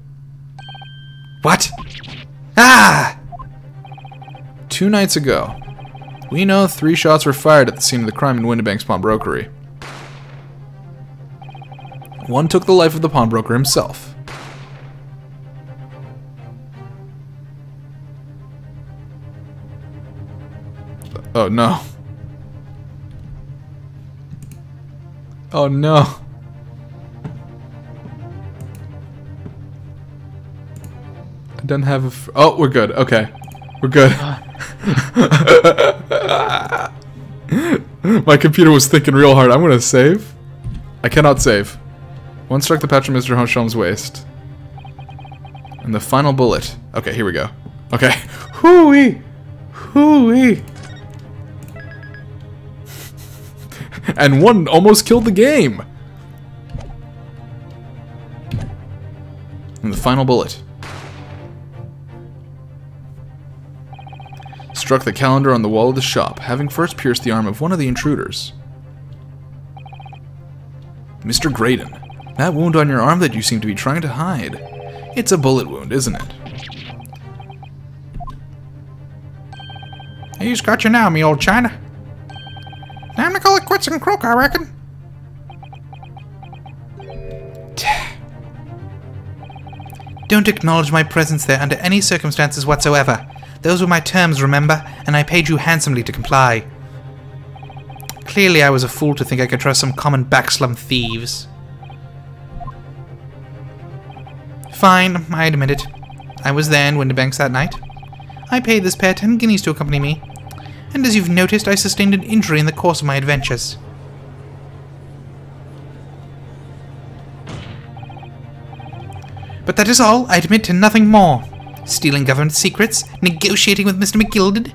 B: What? Ah!
A: 2 nights ago, we know 3 shots were fired at the scene of the crime in Windibank's pawnbrokery. 1 took the life of the pawnbroker himself. Oh no. Oh no. I don't have a oh, we're good. Okay. We're good. My computer was thinking real hard. I'm gonna save. I cannot save. 1 struck the patch of Mr. Honshelm's waist. And the final bullet. Okay, here we go. Okay. Hoo-wee! Hoo-wee! And 1 almost killed the game! And the final bullet struck the calendar on the wall of the shop, having first pierced the arm of one of the intruders. Mr. Graydon, that wound on your arm that you seem to be trying to hide, it's a bullet wound, isn't it?
F: He's got you now, me old China. Time to call it quits and croak, I reckon.
B: Don't acknowledge my presence there under any circumstances whatsoever. Those were my terms, remember, and I paid you handsomely to comply. Clearly I was a fool to think I could trust some common backslum thieves. Fine, I admit it. I was there in Windibanks that night. I paid this pair 10 guineas to accompany me, and as you've noticed, I sustained an injury in the course of my adventures. But that is all. I admit to nothing more. Stealing government secrets, negotiating with Mr. McGilded.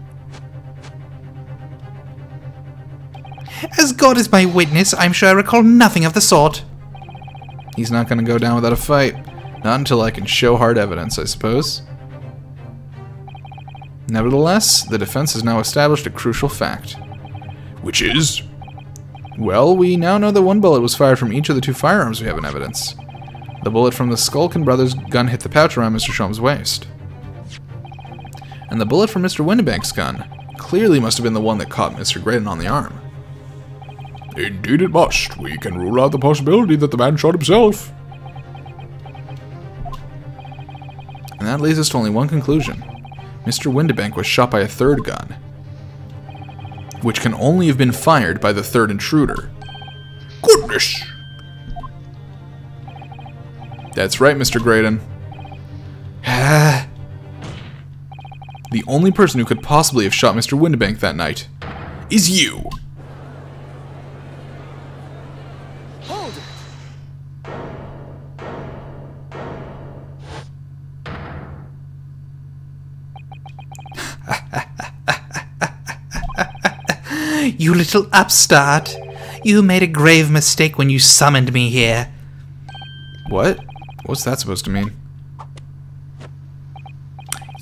B: As God is my witness, I'm sure I recall nothing of the sort.
A: He's not going to go down without a fight. Not until I can show hard evidence, I suppose. Nevertheless, the defense has now established a crucial fact.
C: Which is?
A: Well, we now know that 1 bullet was fired from each of the 2 firearms we have in evidence. The bullet from the Skulkin brothers' gun hit the pouch around Mr. Sholm's waist. And the bullet from Mr. Windibank's gun clearly must have been the one that caught Mr. Graydon on the arm.
C: Indeed it must. We can rule out the possibility that the man shot himself.
A: And that leads us to only one conclusion. Mr. Windibank was shot by a 3rd gun, which can only have been fired by the 3rd intruder.
C: Goodness!
A: That's right, Mr. Graydon. The only person who could possibly have shot Mr. Windibank that night is you.
G: Hold it!
B: You little upstart. You made a grave mistake when you summoned me here.
A: What? What's that supposed to mean?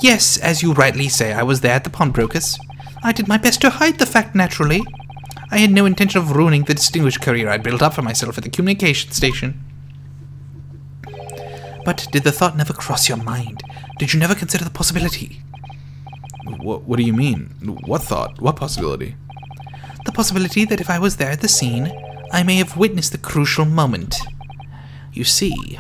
B: Yes, as you rightly say, I was there at the pawnbroker's. I did my best to hide the fact, naturally. I had no intention of ruining the distinguished career I'd built up for myself at the communication station. But did the thought never cross your mind? Did you never consider the possibility?
A: What do you mean? What thought? What possibility?
B: The possibility that if I was there at the scene, I may have witnessed the crucial moment. You see,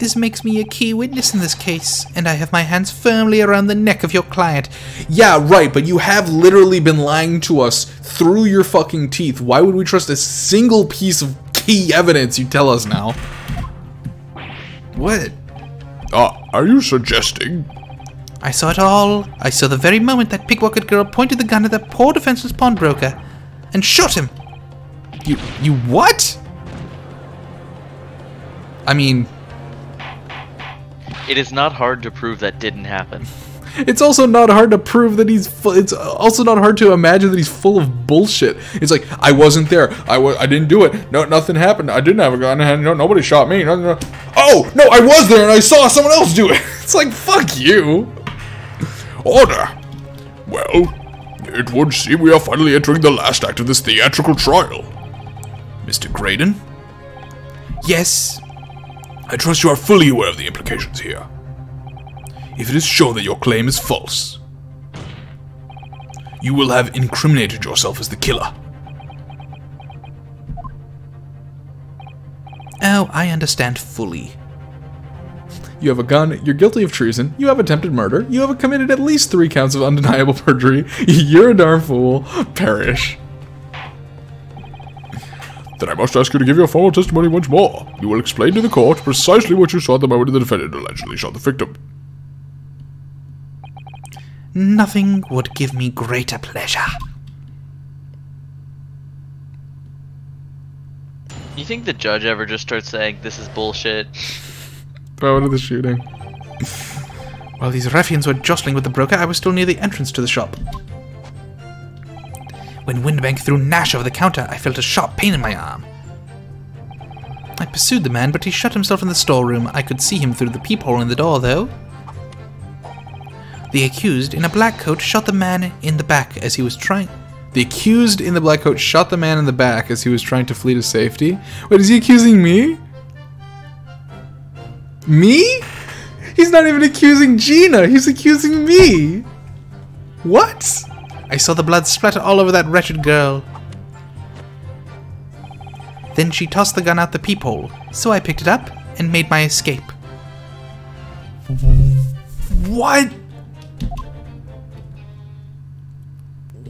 B: This makes me a key witness in this case, and I have my hands firmly around the neck of your client.
A: Yeah, right, but you have literally been lying to us through your fucking teeth. Why would we trust a single piece of key evidence you tell us now? What?
C: Are you suggesting?
B: I saw it all. I saw the very moment that pickpocket girl pointed the gun at that poor defenseless pawnbroker and shot him.
A: You what? I mean...
E: It is not hard to prove that didn't happen.
A: It's also not hard to prove that he's it's also not hard to imagine that he's full of bullshit. It's like, I wasn't there. I didn't do it. No, nothing happened. I didn't have a gun. No, nobody shot me. No. Oh, no, I was there and I saw someone else do it. It's like, fuck you.
C: Order. Well, it would seem we are finally entering the last act of this theatrical trial.
D: Mr. Graydon,
B: Yes.
D: I trust you are fully aware of the implications here. If it is shown that your claim is false, you will have incriminated yourself as the killer.
B: Oh, I understand fully.
A: You have a gun, you're guilty of treason, you have attempted murder, you have committed at least 3 counts of undeniable perjury, you're a darn fool, perish.
C: Then I must ask you to give your formal testimony once more. You will explain to the court precisely what you saw at the moment the defendant allegedly shot the victim.
B: Nothing would give me greater pleasure.
E: You think the judge ever just starts saying, this is bullshit?
A: Out of the shooting.
B: While these ruffians were jostling with the broker, I was still near the entrance to the shop. When Windbank threw Nash over the counter, I felt a sharp pain in my arm. I pursued the man, but he shut himself in the storeroom. I could see him through the peephole in the door, though. The accused in a black coat shot the man in the back as he was trying...
A: The accused in the black coat shot the man in the back as he was trying to flee to safety? Wait, is he accusing me? Me? He's not even accusing Gina, he's accusing me! What?
B: I saw the blood splatter all over that wretched girl. Then she tossed the gun out the peephole, so I picked it up and made my escape.
A: What?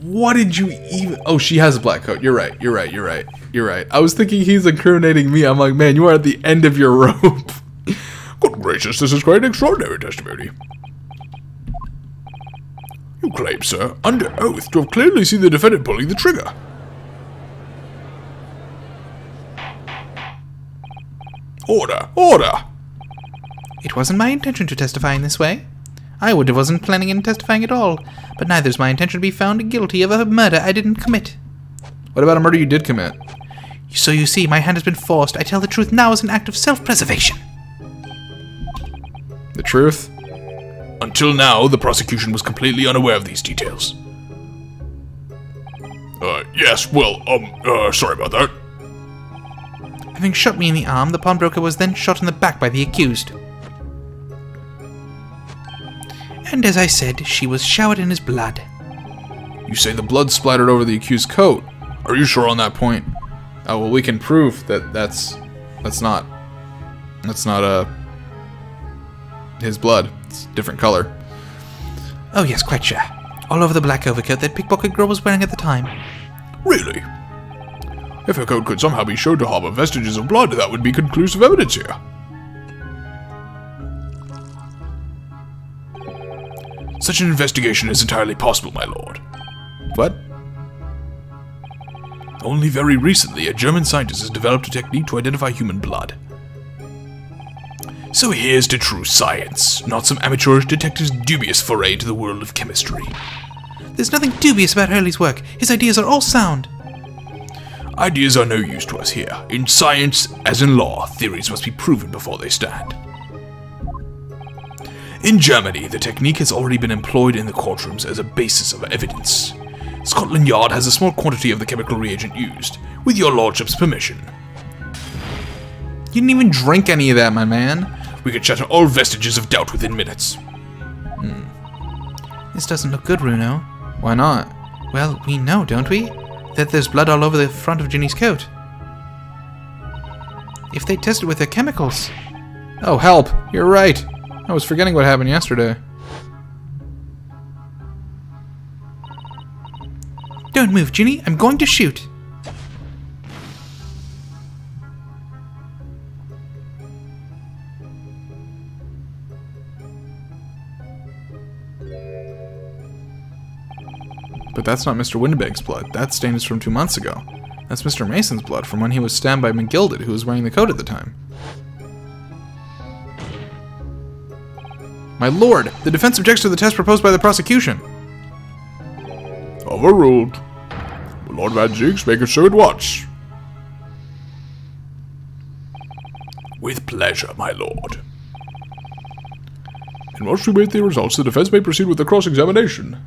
A: What did you even... Oh, she has a black coat. You're right. I was thinking he's incriminating me. I'm like, man, you are at the end of your rope.
C: Good gracious, this is quite an extraordinary testimony. You claim, sir, under oath, to have clearly seen the defendant pulling the trigger. Order! Order!
B: It wasn't my intention to testify in this way. I wasn't planning on testifying at all, but neither is my intention to be found guilty of a murder I didn't commit.
A: What about a murder you did commit?
B: So you see, my hand has been forced. I tell the truth now as an act of self-preservation.
A: The truth?
D: Until now, the prosecution was completely unaware of these details.
C: Yes, well, sorry about that.
B: Having shot me in the arm, the pawnbroker was then shot in the back by the accused. And as I said, she was showered in his blood.
A: You say the blood splattered over the accused's coat. Are you sure on that point? Oh, well, we can prove that that's not his blood. It's a different color.
B: Oh yes, quite sure. All over the black overcoat that pickpocket girl was wearing at the time.
C: Really? If her coat could somehow be shown to harbor vestiges of blood, that would be conclusive evidence here.
D: Such an investigation is entirely possible, my lord.
A: What?
D: Only very recently, a German scientist has developed a technique to identify human blood. So here's to true science, not some amateurish detective's dubious foray into the world of chemistry.
B: There's nothing dubious about Hurley's work. His ideas are all sound.
D: Ideas are no use to us here. In science, as in law, theories must be proven before they stand. In Germany, the technique has already been employed in the courtrooms as a basis of evidence. Scotland Yard has a small quantity of the chemical reagent used, with your lordship's permission.
A: You didn't even drink any of that, my man.
D: We could shatter all vestiges of doubt within minutes.
B: This doesn't look good, Runo.
A: Why not?
B: Well, we know, don't we? That there's blood all over the front of Ginny's coat. If they tested with their chemicals...
A: Oh, help! You're right. I was forgetting what happened yesterday.
B: Don't move, Ginny. I'm going to shoot.
A: But that's not Mr. Windibank's blood. That stain is from 2 months ago. That's Mr. Mason's blood from when he was stabbed by McGilded, who was wearing the coat at the time. My lord, the defense objects to the test proposed by the prosecution.
C: Overruled. Lord Van Zeeks, make it so at once. With pleasure, my lord. And once we wait the results, the defense may proceed with the cross-examination.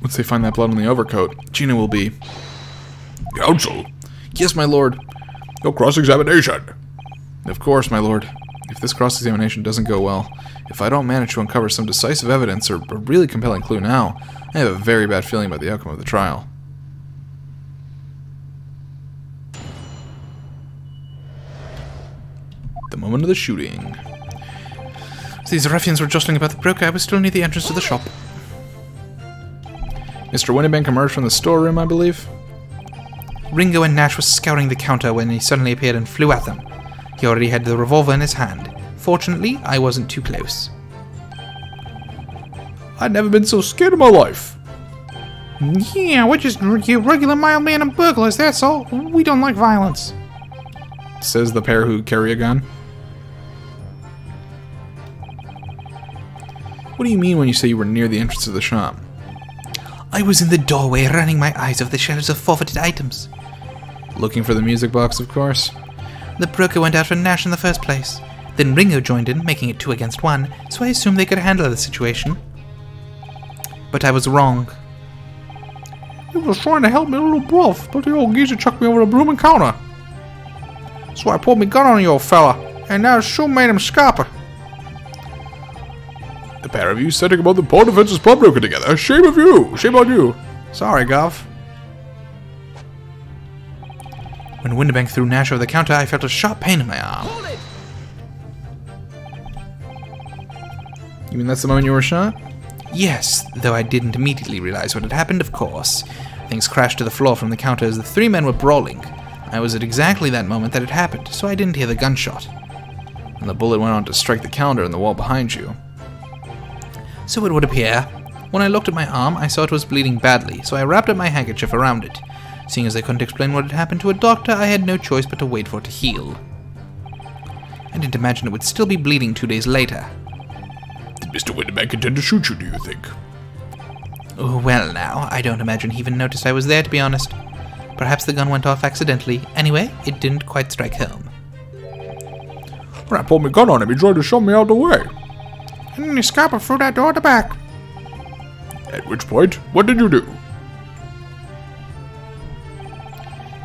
A: Once they find that blood on the overcoat, Gina will be...
C: Counsel.
A: Yes, my lord.
C: No cross-examination.
A: Of course, my lord. If this cross-examination doesn't go well, if I don't manage to uncover some decisive evidence or a really compelling clue now, I have a very bad feeling about the outcome of the trial. The moment of the shooting.
B: As these ruffians were jostling about the broker, I was still near the entrance to the shop.
A: Mr. Windibank emerged from the storeroom, I believe.
B: Ringo and Nash were scouring the counter when he suddenly appeared and flew at them. He already had the revolver in his hand. Fortunately, I wasn't too close.
C: I'd never been so scared in my life.
F: Yeah, we're just regular mild-mannered burglars, that's all. We don't like violence.
A: Says the pair who carry a gun. What do you mean when you say you were near the entrance of the shop?
B: I was in the doorway running my eyes over the shelves of forfeited items.
A: Looking for the music box, of course.
B: The broker went out for Nash in the first place. Then Ringo joined in, making it 2 against 1, so I assumed they could handle the situation. But I was wrong.
F: He was trying to help me, little bluff, but the old geezer chucked me over the blooming counter. So I pulled my gun on you, old fella, and now sure made him scupper.
C: The pair of you setting about the pawn defense's pawnbroker together. Shame of you! Shame on you!
F: Sorry, Gov.
B: When Windibank threw Nash over the counter, I felt a sharp pain in my arm.
H: Hold it!
A: You mean that's the moment you were shot?
B: Yes, though I didn't immediately realize what had happened, of course. Things crashed to the floor from the counter as the 3 men were brawling. I was at exactly that moment that it happened, so I didn't hear the gunshot.
A: And the bullet went on to strike the counter and the wall behind you.
B: So it would appear. When I looked at my arm, I saw it was bleeding badly, so I wrapped up my handkerchief around it. Seeing as I couldn't explain what had happened to a doctor, I had no choice but to wait for it to heal. I didn't imagine it would still be bleeding 2 days later.
C: Did Mr. Windibank intend to shoot you, do you think?
B: Oh, well now, I don't imagine he even noticed I was there, to be honest. Perhaps the gun went off accidentally. Anyway, it didn't quite strike home.
C: When I pulled my gun on him, he tried to shove me out the way.
F: And then you scupper through that door at the back.
C: At which point, what did you do?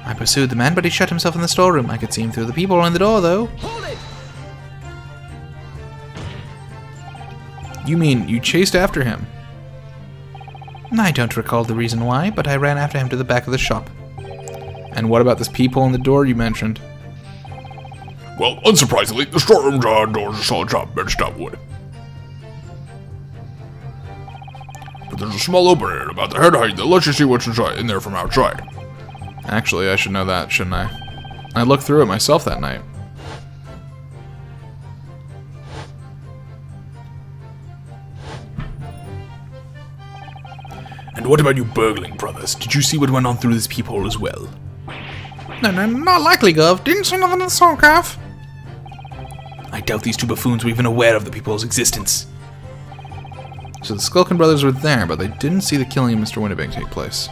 B: I pursued the man, but he shut himself in the storeroom. I could see him through the peephole in the door, though.
H: Hold it!
A: You mean you chased after him?
B: I don't recall the reason why, but I ran after him to the back of the shop.
A: And what about this peephole in the door you mentioned?
C: Well, unsurprisingly, the storeroom doors are solid job, Mr. Stoutwood. But there's a small opening at about the head height that lets you see what's inside in there from outside.
A: Actually, I should know that, shouldn't I? I looked through it myself that night.
D: And what about you burgling brothers? Did you see what went on through this peephole as well?
F: No, not likely, Gov. Didn't see nothing in the song, Calf.
D: I doubt these 2 buffoons were even aware of the peephole's existence.
A: So the Skulkin brothers were there, but they didn't see the killing of Mr. Windibank take place.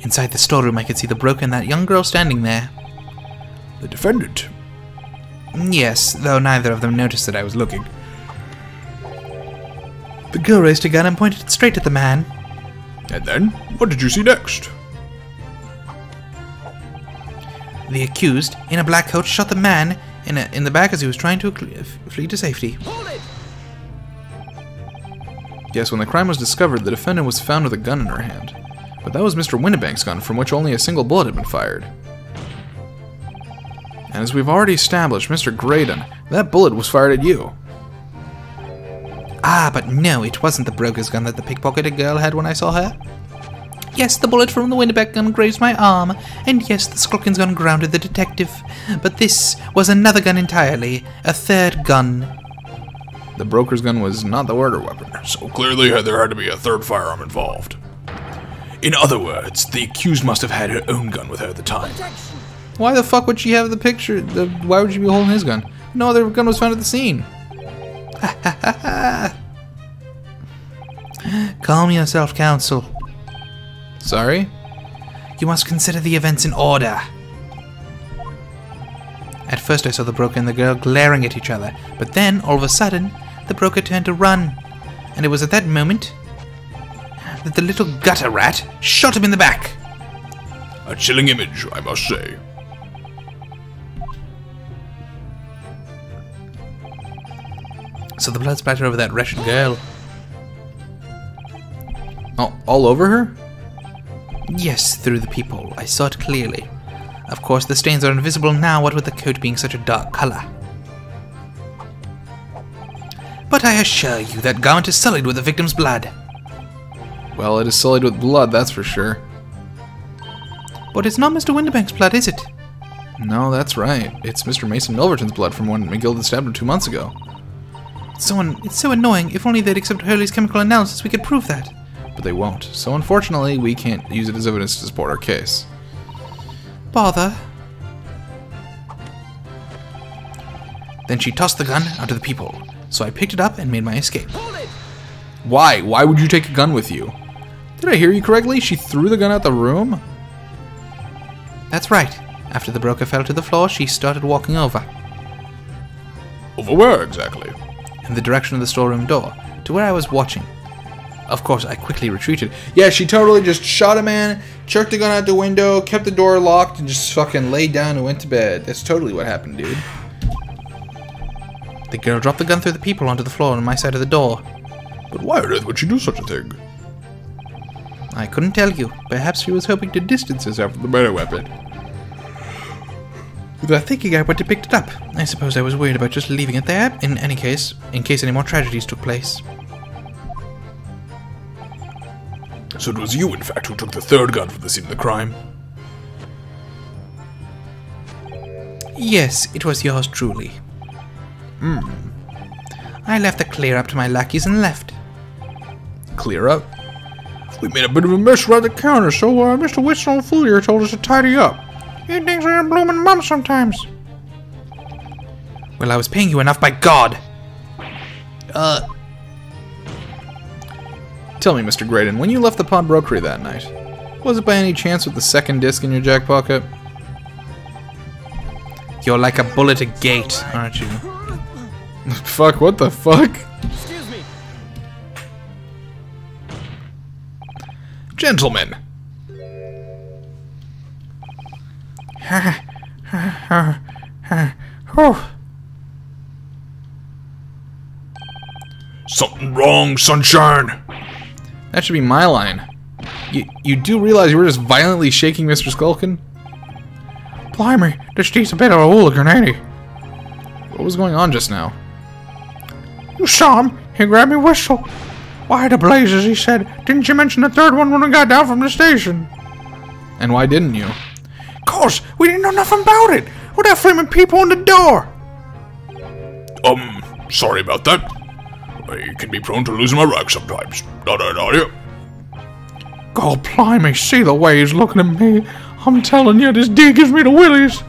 B: Inside the storeroom, I could see the broker and that young girl standing there.
C: The defendant.
B: Yes, though neither of them noticed that I was looking. The girl raised a gun and pointed it straight at the man.
C: And then, what did you see next?
B: The accused, in a black coat, shot the man in the back as he was trying to flee to safety.
H: Hold it!
A: Yes, when the crime was discovered, the defendant was found with a gun in her hand. But that was Mr. Winnebank's gun, from which only a single bullet had been fired. And as we've already established, Mr. Graydon, that bullet was fired at you.
B: Ah, but no, it wasn't the broker's gun that the pickpocketed girl had when I saw her. Yes, the bullet from the Winneback gun grazed my arm, and yes, the Skulkin's gun grounded the detective. But this was another gun entirely, a third gun.
A: The broker's gun was not the murder weapon.
D: So clearly there had to be a third firearm involved. In other words, the accused must have had her own gun with her at the time.
A: Why the fuck would she have the picture? Why would she be holding his gun? No other gun was found at the scene.
B: Ha ha ha ha! Calm yourself, Counsel.
A: Sorry?
B: You must consider the events in order. At first I saw the broker and the girl glaring at each other, but then, all of a sudden, the broker turned to run. And it was at that moment that the little gutter rat shot him in the back.
D: A chilling image, I must say.
B: So the blood splattered over that wretched girl.
A: Oh, all over her?
B: Yes, through the peephole. I saw it clearly. Of course, the stains are invisible now, what with the coat being such a dark color. But I assure you that garment is sullied with the victim's blood.
A: Well, it is sullied with blood, that's for sure.
B: But it's not Mr. Winterbank's blood, is it?
A: No, that's right. It's Mr. Mason Milverton's blood from when McGill stabbed him 2 months ago.
B: It's so annoying. If only they'd accept Hurley's chemical analysis, we could prove that.
A: But they won't. So unfortunately, we can't use it as evidence to support our case.
B: Bother. Then she tossed the gun onto the peephole, so I picked it up and made my escape.
A: Why? Why would you take a gun with you? Did I hear you correctly? She threw the gun out the room?
B: That's right. After the broker fell to the floor, she started walking over.
D: Over where exactly?
B: In the direction of the storeroom door, to where I was watching. Of course, I quickly retreated.
A: Yeah, she totally just shot a man, chucked the gun out the window, kept the door locked, and just fucking laid down and went to bed. That's totally what happened, dude.
B: The girl dropped the gun through the peephole onto the floor on my side of the door.
D: But why on earth would she do such a thing?
B: I couldn't tell you.
A: Perhaps she was hoping to distance herself from the murder weapon.
B: With that thinking, I went and picked it up. I suppose I was worried about just leaving it there, in case any more tragedies took place.
D: So it was you, in fact, who took the third gun from the scene of the crime?
B: Yes, it was yours truly. I left the clear up to my lackeys and left.
A: Clear up?
F: We made a bit of a mess around the counter, so Mr. Whistle and Foolier told us to tidy up. He thinks we're a bloomin' mum sometimes.
B: Well, I was paying you enough, by God!
A: Tell me, Mr. Graydon, when you left the pawnbrokery that night, was it by any chance with the second disc in your jack pocket?
B: You're like a bull at a gate, aren't you?
A: Fuck, what the fuck?
H: Excuse me.
A: Gentlemen!
D: Something wrong, sunshine!
A: That should be my line. You do realize you were just violently shaking Mr. Skulkin?
F: Blimey, this dude's a bit of a hooligan, ain't he?
A: What was going on just now?
F: You saw him. He grabbed me whistle. Why the blazes, he said. Didn't you mention the third one when we got down from the station?
A: And why didn't you?
F: 'Cause we didn't know nothing about it. With that flaming people on the door.
D: Sorry about that. I can be prone to losing my rag sometimes. Not you.
F: God blimey, see the way he's looking at me. I'm telling you, this D gives me the willies.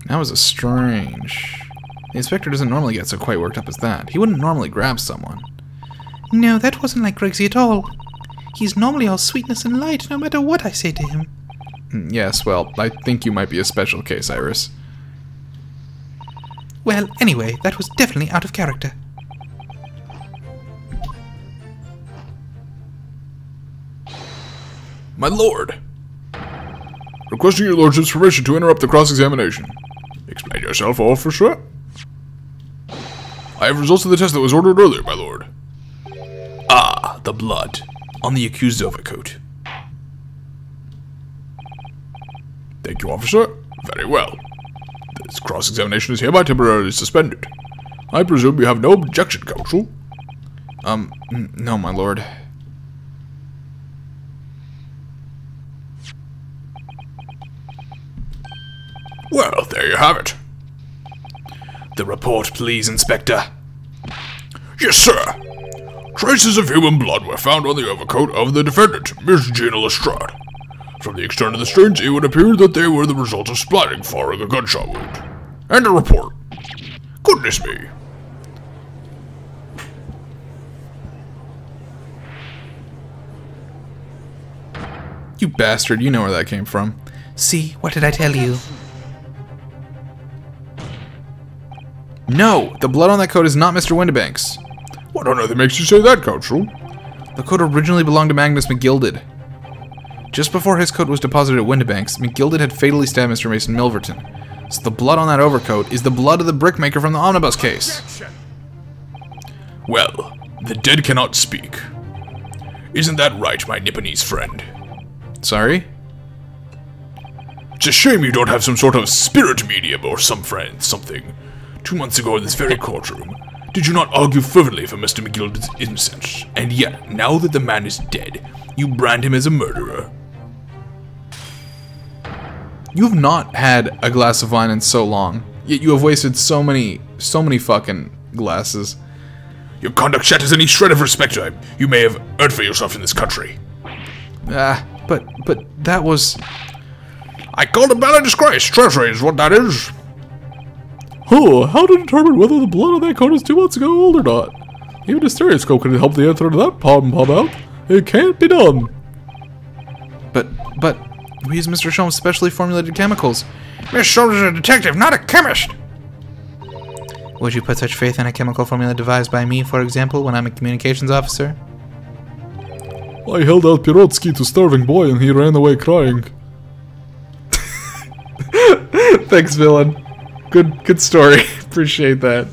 A: That was a strange... The inspector doesn't normally get so quite worked up as that. He wouldn't normally grab someone.
B: No, that wasn't like Gregsy at all. He's normally all sweetness and light, no matter what I say to him.
A: Yes, well, I think you might be a special case, Iris.
B: Well, anyway, that was definitely out of character.
D: My lord! Requesting your lordship's permission to interrupt the cross-examination. Explain yourself, officer. I have results of the test that was ordered earlier, my lord. Ah, the blood. on the accused's overcoat.
C: Thank you, officer. Very well. This cross-examination is hereby temporarily suspended. I presume you have no objection, counsel?
A: No, my lord.
C: Well, there you have it.
D: The report, please, Inspector.
C: Yes, sir. Traces of human blood were found on the overcoat of the defendant, Miss Gina Lestrade. From the extent of the stains, it would appear that they were the result of splatting following a gunshot wound. And a report. Goodness me.
A: You bastard, you know where that came from.
B: See, what did I tell you?
A: No, the blood on that coat is not Mr. Windibank's.
C: What on earth makes you say that, counsel?
A: The coat originally belonged to Magnus McGilded. Just before his coat was deposited at Windibank's, McGilded had fatally stabbed Mr. Mason Milverton. So the blood on that overcoat is the blood of the brickmaker from the omnibus case.
D: Well, the dead cannot speak. Isn't that right, my Nipponese friend?
A: Sorry?
D: It's a shame you don't have some sort of spirit medium or something. 2 months ago in this very courtroom, did you not argue fervently for Mr. McGilded's innocence? And yet, now that the man is dead, you brand him as a murderer.
A: You have not had a glass of wine in so long, yet you have wasted so many fucking glasses.
D: Your conduct shatters any shred of respect you may have earned for yourself in this country.
A: But that was...
C: I call it bad disgrace. Treachery is what that is.
F: Oh, how to determine whether the blood on that coat is 2 months ago old or not? Even a stereoscope can help the answer to that problem pop out. It can't be done.
A: But we use Mr. Sholmes' specially formulated chemicals.
F: Miss Sholmes is a detective, not a chemist.
B: Would you put such faith in a chemical formula devised by me, for example, when I'm a communications officer?
F: I held out Pirotsky to starving boy and he ran away crying.
A: Thanks, villain. Good story. Appreciate that.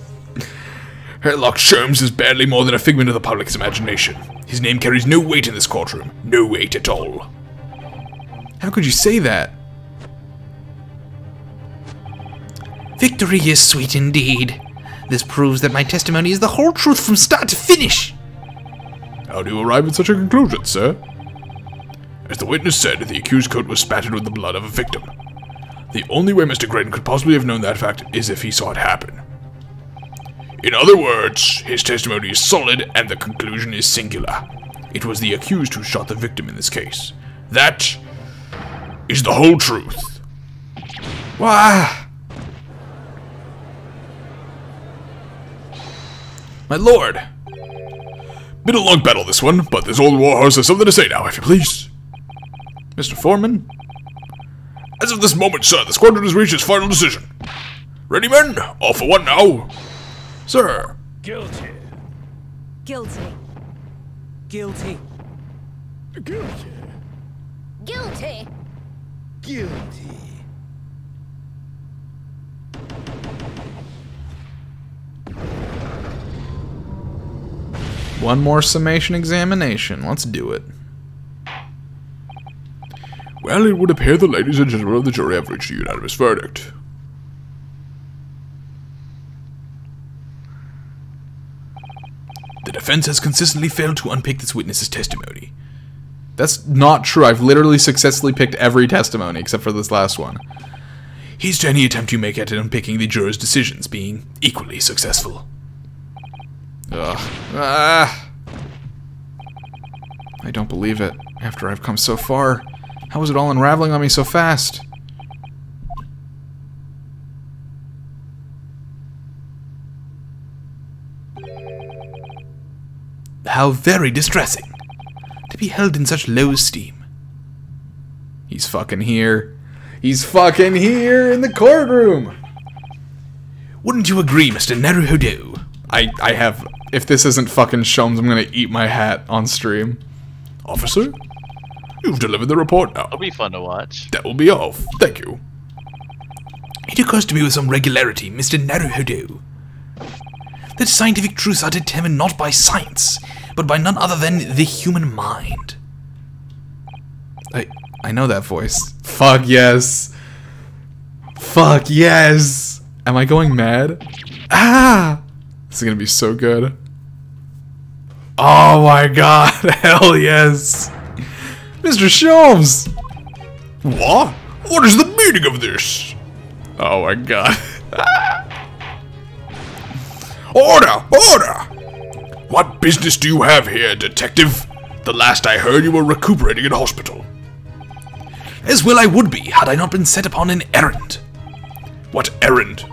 D: Herlock Sholmes is barely more than a figment of the public's imagination. His name carries no weight in this courtroom. No weight at all.
A: How could you say that?
B: Victory is sweet indeed. This proves that my testimony is the whole truth from start to finish.
C: How do you arrive at such a conclusion, sir?
D: As the witness said, the accused coat was spattered with the blood of a victim. The only way Mr. Graydon could possibly have known that fact is if he saw it happen. In other words, his testimony is solid and the conclusion is singular. It was the accused who shot the victim in this case. That is the whole truth.
A: Wah!
D: My lord! Been a long battle this one, but this old warhorse has something to say now, if you please.
A: Mr. Foreman?
D: As of this moment, sir, the squadron has reached its final decision. Ready, men? All for one now. Sir.
H: Guilty.
G: Guilty.
H: Guilty.
G: Guilty.
H: Guilty.
G: Guilty.
A: One more summation examination. Let's do it.
C: Well, it would appear the ladies and gentlemen of the jury have reached a unanimous verdict.
D: The defense has consistently failed to unpick this witness's testimony.
A: That's not true. I've literally successfully picked every testimony except for this last one.
D: Here's to any attempt you make at unpicking the jurors' decisions being equally successful.
A: Ugh. Ah. I don't believe it. After I've come so far, how is it all unraveling on me so fast?
D: How very distressing to be held in such low esteem.
A: He's fucking here. He's fucking here in the courtroom!
D: Wouldn't you agree, Mr. Naruhodo?
A: I have... If this isn't fucking Sholmes, I'm gonna eat my hat on stream.
C: Officer, you've delivered the report now.
E: It'll be fun to watch.
C: That will be all. Thank you.
D: It occurs to me with some regularity, Mr. Naruhodo, that scientific truths are determined not by science,
A: but by none other than the human mind. I know that voice. Fuck yes. Fuck yes. Am I going mad? Ah! This is gonna be so good. Oh my god, hell yes. Mr. Sholmes!
C: What? What is the meaning of this?
A: Oh my god.
C: Order! Order! What business do you have here, detective? The last I heard, you were recuperating in hospital.
A: As well I would be, had I not been set upon an errand.
C: What errand?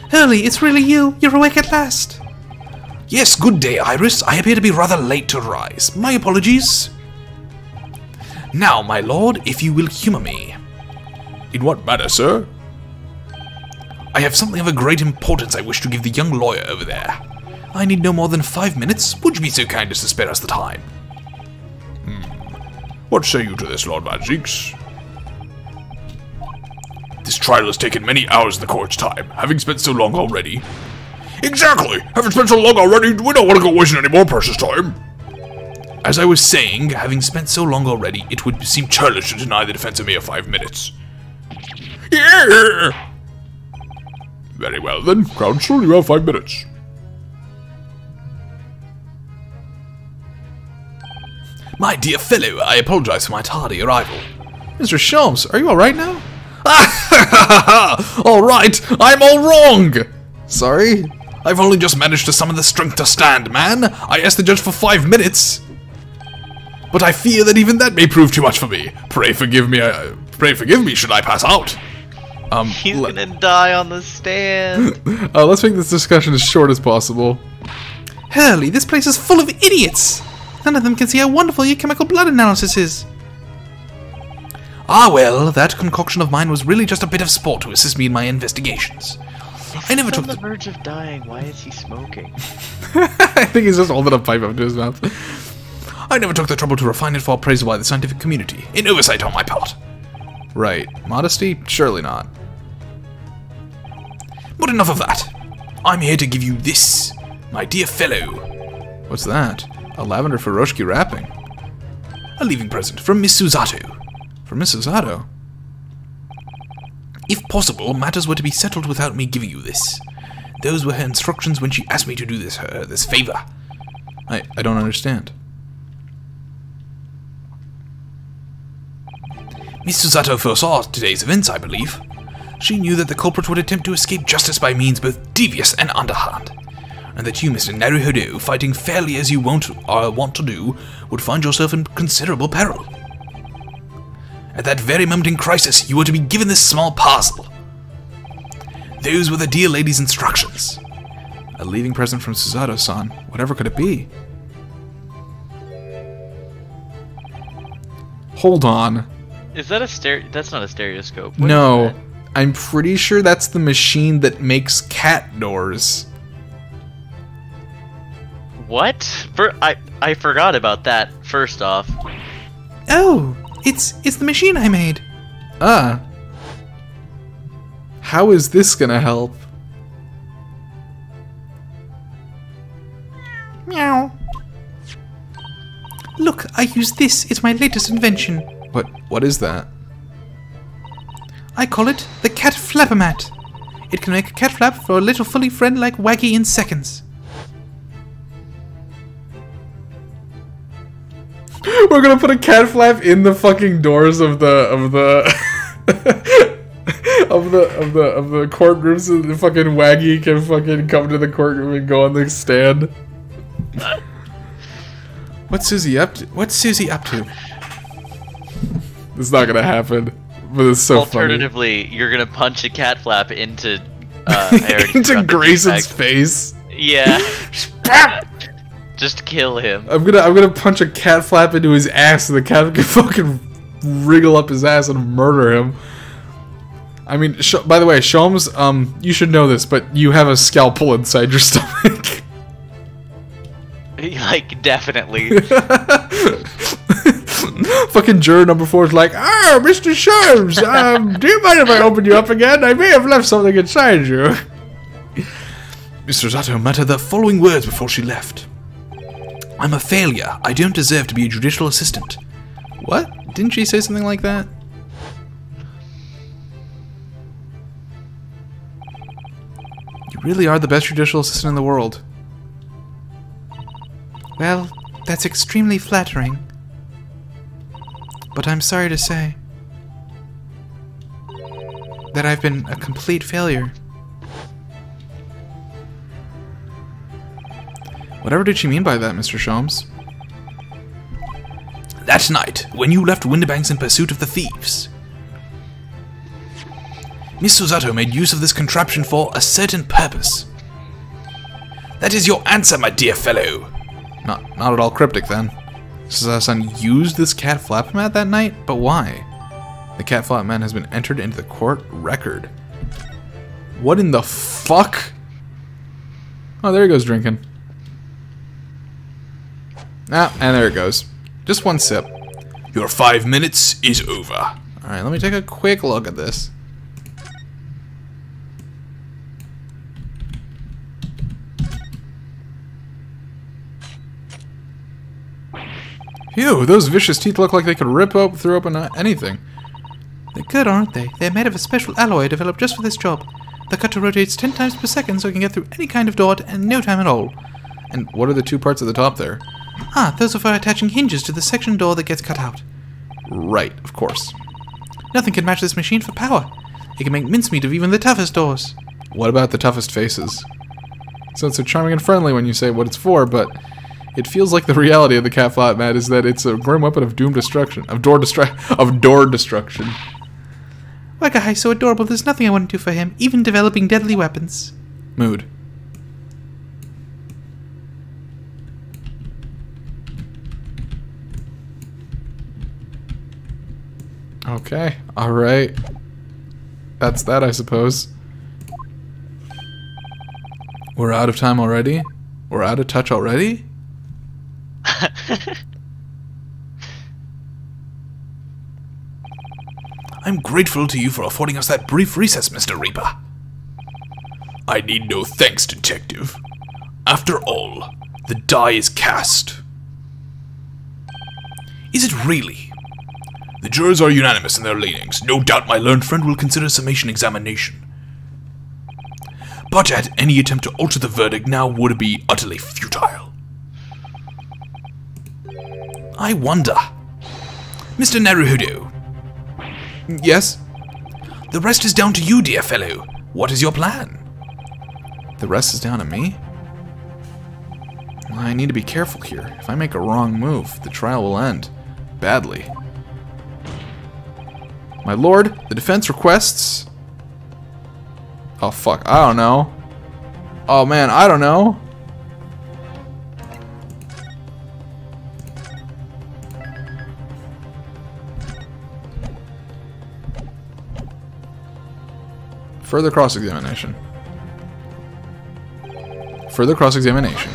B: Hurley, it's really you. You're awake at last.
A: Yes, good day, Iris. I appear to be rather late to rise. My apologies. Now, my lord, if you will humor me.
C: In what manner, sir?
A: I have something of a great importance I wish to give the young lawyer over there. I need no more than 5 minutes. Would you be so kind as to spare us the time?
C: What say you to this, Lord Van Zeeks? This trial has taken many hours of the court's time, having spent so long already. Exactly! Having spent so long already, we don't want to go wasting any more precious time.
A: As I was saying, having spent so long already, it would seem churlish to deny the defense a mere 5 minutes.
C: Yeah! Very well then, counsel, you have 5 minutes.
A: My dear fellow, I apologize for my tardy arrival.
B: Mr. Sholmes, are you alright now?
A: Alright, I'm all wrong! Sorry? I've only just managed to summon the strength to stand, man. I asked the judge for 5 minutes. But I fear that even that may prove too much for me. Pray forgive me should I pass out.
E: He's gonna die on the stand.
A: Let's make this discussion as short as possible.
B: Hurley, this place is full of idiots. None of them can see how wonderful your chemical blood analysis is.
A: Ah well, that concoction of mine was really just a bit of sport to assist me in my investigations. I never took
E: the verge of dying. Why is he smoking?
A: I think he's just holding a pipe up to his mouth. I never took the trouble to refine it for appraisal by the scientific community. An oversight on my part. Right. Modesty? Surely not. But enough of that. I'm here to give you this, my dear fellow. What's that? A lavender Furoshiki wrapping. A leaving present from Miss Susato. From Miss Susato? If possible, matters were to be settled without me giving you this. Those were her instructions when she asked me to do this favor. I don't understand. Miss Susato foresaw today's events, I believe. She knew that the culprit would attempt to escape justice by means both devious and underhand, and that you, Mr. Naruhodo, fighting fairly as you want to do, would find yourself in considerable peril. At that very moment in crisis, you were to be given this small parcel. Those were the dear lady's instructions. A leaving present from Susato-san. Whatever could it be? Hold on.
E: Is that a That's not a stereoscope. What
A: No.
E: is that?
A: I'm pretty sure that's the machine that makes cat doors.
E: What? I forgot about that. First off.
B: Oh, it's the machine I made.
A: Ah. How is this gonna help?
B: Meow. Look, I use this. It's my latest invention.
A: What is that?
B: I call it the cat flapper-mat. It can make a cat flap for a little fully friend like Waggy in seconds.
A: We're gonna put a cat flap in the fucking doors of the of the courtrooms so the fucking Waggy can fucking come to the courtroom and go on the stand. What's Susie up to? It's not gonna happen, but it's so
E: Alternatively, you're gonna punch a cat flap into
A: into Grayson's face.
E: Yeah. Just kill him.
A: I'm gonna punch a cat flap into his ass so the cat can fucking wriggle up his ass and murder him. I mean, by the way, Sholmes, you should know this, but you have a scalpel inside your stomach.
E: Like, definitely.
A: Fucking juror number 4 is like, "Ah, Mr. Sholmes, do you mind if I open you up again? I may have left something inside you." Mr. Zato muttered the following words before she left. I'm a failure. I don't deserve to be a judicial assistant.
B: What? Didn't she say something like that? You really are the best judicial assistant in the world. Well, that's extremely flattering. But I'm sorry to say that I've been a complete failure. Whatever did she mean by that, Mr. Sholmes?
A: That night, when you left Windibanks in pursuit of the thieves, Miss Susato made use of this contraption for a certain purpose. That is your answer, my dear fellow.
B: Not at all cryptic, then. Susato-san used this cat flap mat that night? But why? The cat flap mat has been entered into the court record. What in the fuck? Oh, there he goes drinking. Ah, and there it goes. Just one sip.
A: Your 5 minutes is over.
B: Alright, let me take a quick look at this. Phew, those vicious teeth look like they could rip through open anything. They're good, aren't they? They're made of a special alloy developed just for this job. The cutter rotates 10 times per second so it can get through any kind of door in no time at all. And what are the two parts at the top there? Ah, those are for attaching hinges to the section door that gets cut out. Right, of course. Nothing can match this machine for power. It can make mincemeat of even the toughest doors. What about the toughest faces? Sounds so charming and friendly when you say what it's for, but it feels like the reality of the cat flap mat is that it's a grim weapon of doom destruction. Of door destruction. That guy is so adorable, there's nothing I wouldn't do for him, even developing deadly weapons. Mood. Okay, alright. That's that, I suppose. We're out of time already? We're out of touch already?
A: I'm grateful to you for affording us that brief recess, Mr. Reaper. I need no thanks, Detective. After all, the die is cast. Is it really? The jurors are unanimous in their leanings. No doubt my learned friend will consider summation examination. But any attempt to alter the verdict now would be utterly futile. I wonder. Mr. Naruhodo.
B: Yes?
A: The rest is down to you, dear fellow. What is your plan?
B: The rest is down to me? I need to be careful here. If I make a wrong move, the trial will end badly. My lord, the defense requests... Oh, fuck. I don't know. Oh, man, I don't know. Further cross-examination. Further cross-examination.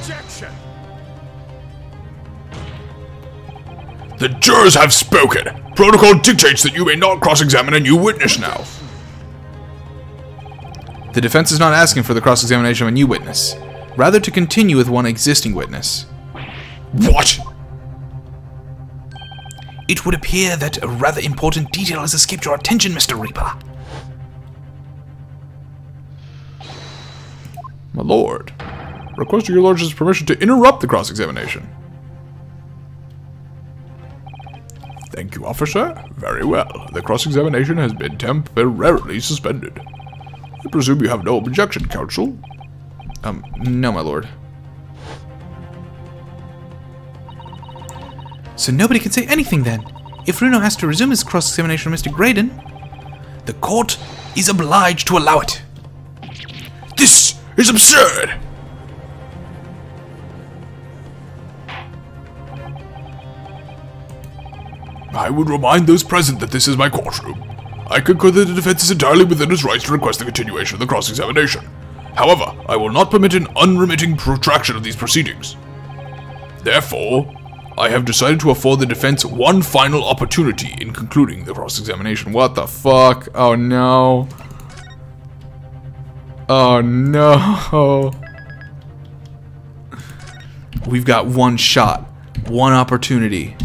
C: The jurors have spoken. Protocol dictates that you may not cross-examine a new witness now.
B: The defense is not asking for the cross-examination of a new witness, rather to continue with one existing witness.
C: What?
A: It would appear that a rather important detail has escaped your attention, Mr. Reaper.
C: My lord, request your lordship's permission to interrupt the cross-examination. Thank you, officer. Very well. The cross-examination has been temporarily suspended. I presume you have no objection, counsel?
B: No, my lord. So nobody can say anything then? If Runo has to resume his cross-examination of Mr. Graydon...
A: The court is obliged to allow it.
C: This is absurd! I would remind those present that this is my courtroom. I concur that the defense is entirely within its rights to request the continuation of the cross-examination. However, I will not permit an unremitting protraction of these proceedings. Therefore, I have decided to afford the defense one final opportunity in concluding the cross-examination.
B: What the fuck? Oh no. Oh no.
A: We've got one shot. One opportunity.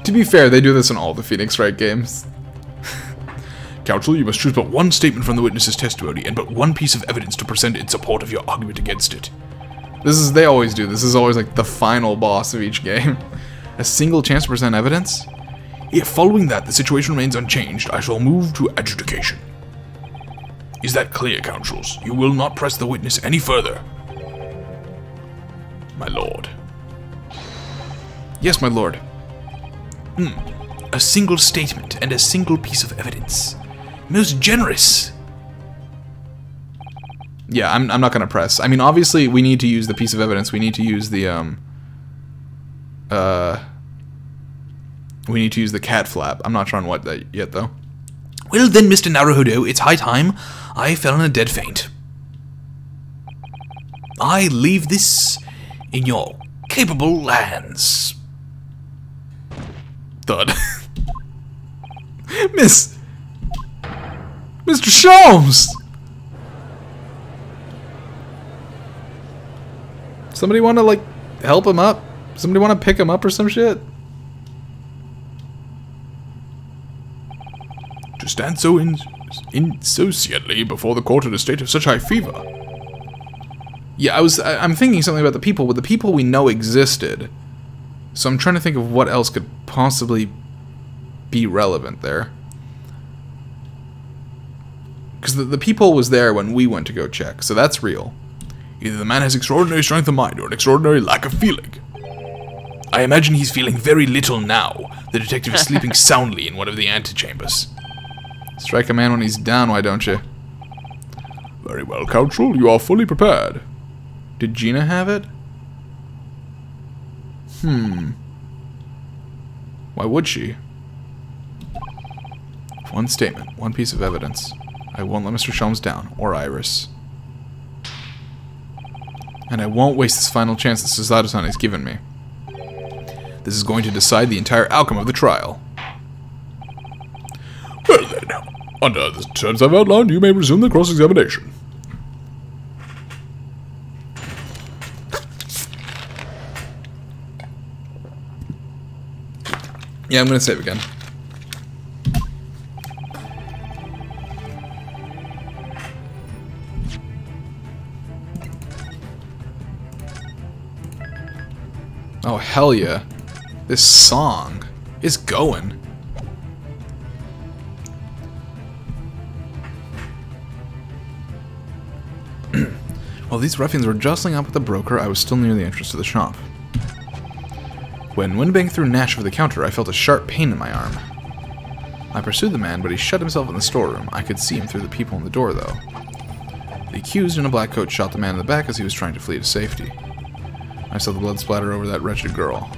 A: To be fair, they do this in all the Phoenix Wright games.
D: Counsel, you must choose but one statement from the witness's testimony and but one piece of evidence to present in support of your argument against it.
A: They always do. This is always like the final boss of each game. A single chance to present evidence?
D: If following that the situation remains unchanged, I shall move to adjudication. Is that clear, counsels? You will not press the witness any further. My lord.
A: Yes, my lord.
D: A single statement and a single piece of evidence. Most generous.
A: Yeah, I'm not gonna press. I mean, obviously, we need to use the piece of evidence. We need to use the, we need to use the cat flap. I'm not sure on what that yet, though.
D: Well then, Mr. Naruhodo, it's high time I fell in a dead faint. I leave this in your capable hands.
A: Thud. Mr. Sholmes! Somebody want to, like, help him up? Somebody want to pick him up or some shit?
D: To stand so insouciantly before the court in a state of such high fever.
A: Yeah, I'm thinking something about the people, but the people we know existed. So I'm trying to think of what else could possibly be relevant there. Because the people was there when we went to go check, so that's real.
D: Either the man has extraordinary strength of mind or an extraordinary lack of feeling. I imagine he's feeling very little now. The detective is sleeping soundly in one of the antechambers.
A: Strike a man when he's down, why don't you?
C: Very well, counsel. You are fully prepared.
A: Did Gina have it? Why would she? One statement, one piece of evidence. I won't let Mr. Sholmes down, or Iris. And I won't waste this final chance that Suzato-san has given me. This is going to decide the entire outcome of the trial.
C: Well then, under the terms I've outlined, you may resume the cross-examination.
A: Yeah, I'm gonna save again. Oh, hell yeah. This song is going. While these ruffians were jostling up with the broker, I was still near the entrance to the shop. When Winbank threw Nash over the counter, I felt a sharp pain in my arm. I pursued the man, but he shut himself in the storeroom. I could see him through the people in the door, though. The accused in a black coat shot the man in the back as he was trying to flee to safety. I saw the blood splatter over that wretched girl.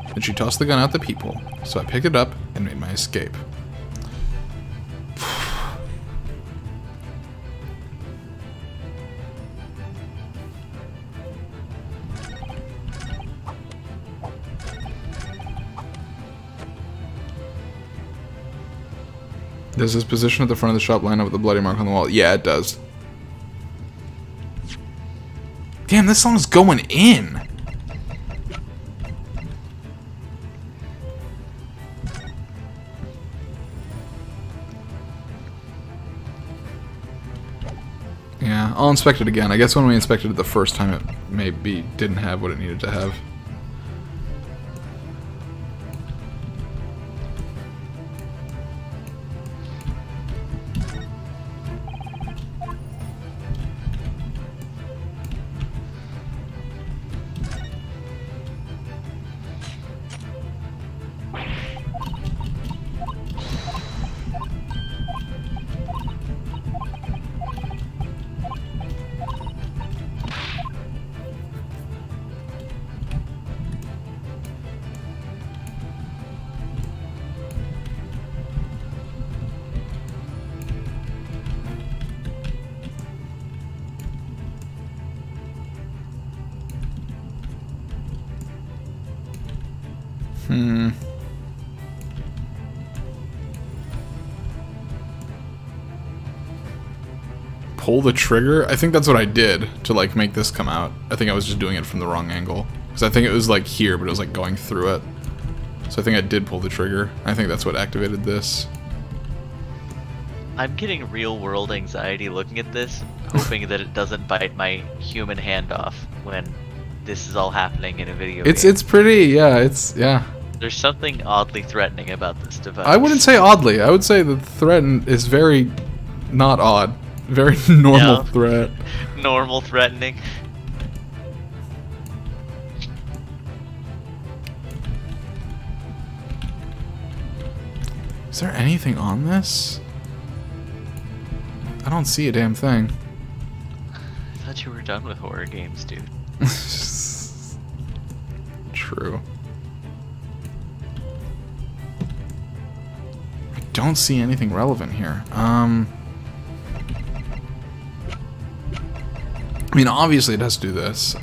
A: Then she tossed the gun at the people, so I picked it up and made my escape. Does his position at the front of the shop line up with the bloody mark on the wall? Yeah, it does. Damn, this song's going in! Yeah, I'll inspect it again. I guess when we inspected it the first time, it maybe didn't have what it needed to have. pull the trigger? I think that's what I did to like make this come out. I think I was just doing it from the wrong angle. Because I think it was like here, but it was like going through it. So I think I did pull the trigger. I think that's what activated this.
E: I'm getting real world anxiety looking at this, hoping that it doesn't bite my human hand off when this is all happening in a video game.
A: It's pretty, yeah.
E: There's something oddly threatening about this device.
A: I wouldn't say oddly. I would say the threat is very not odd. Very normal threat.
E: Normal threatening.
A: Is there anything on this? I don't see a damn thing.
E: I thought you were done with horror games, dude.
A: True. I don't see anything relevant here. I mean, obviously it has to do this.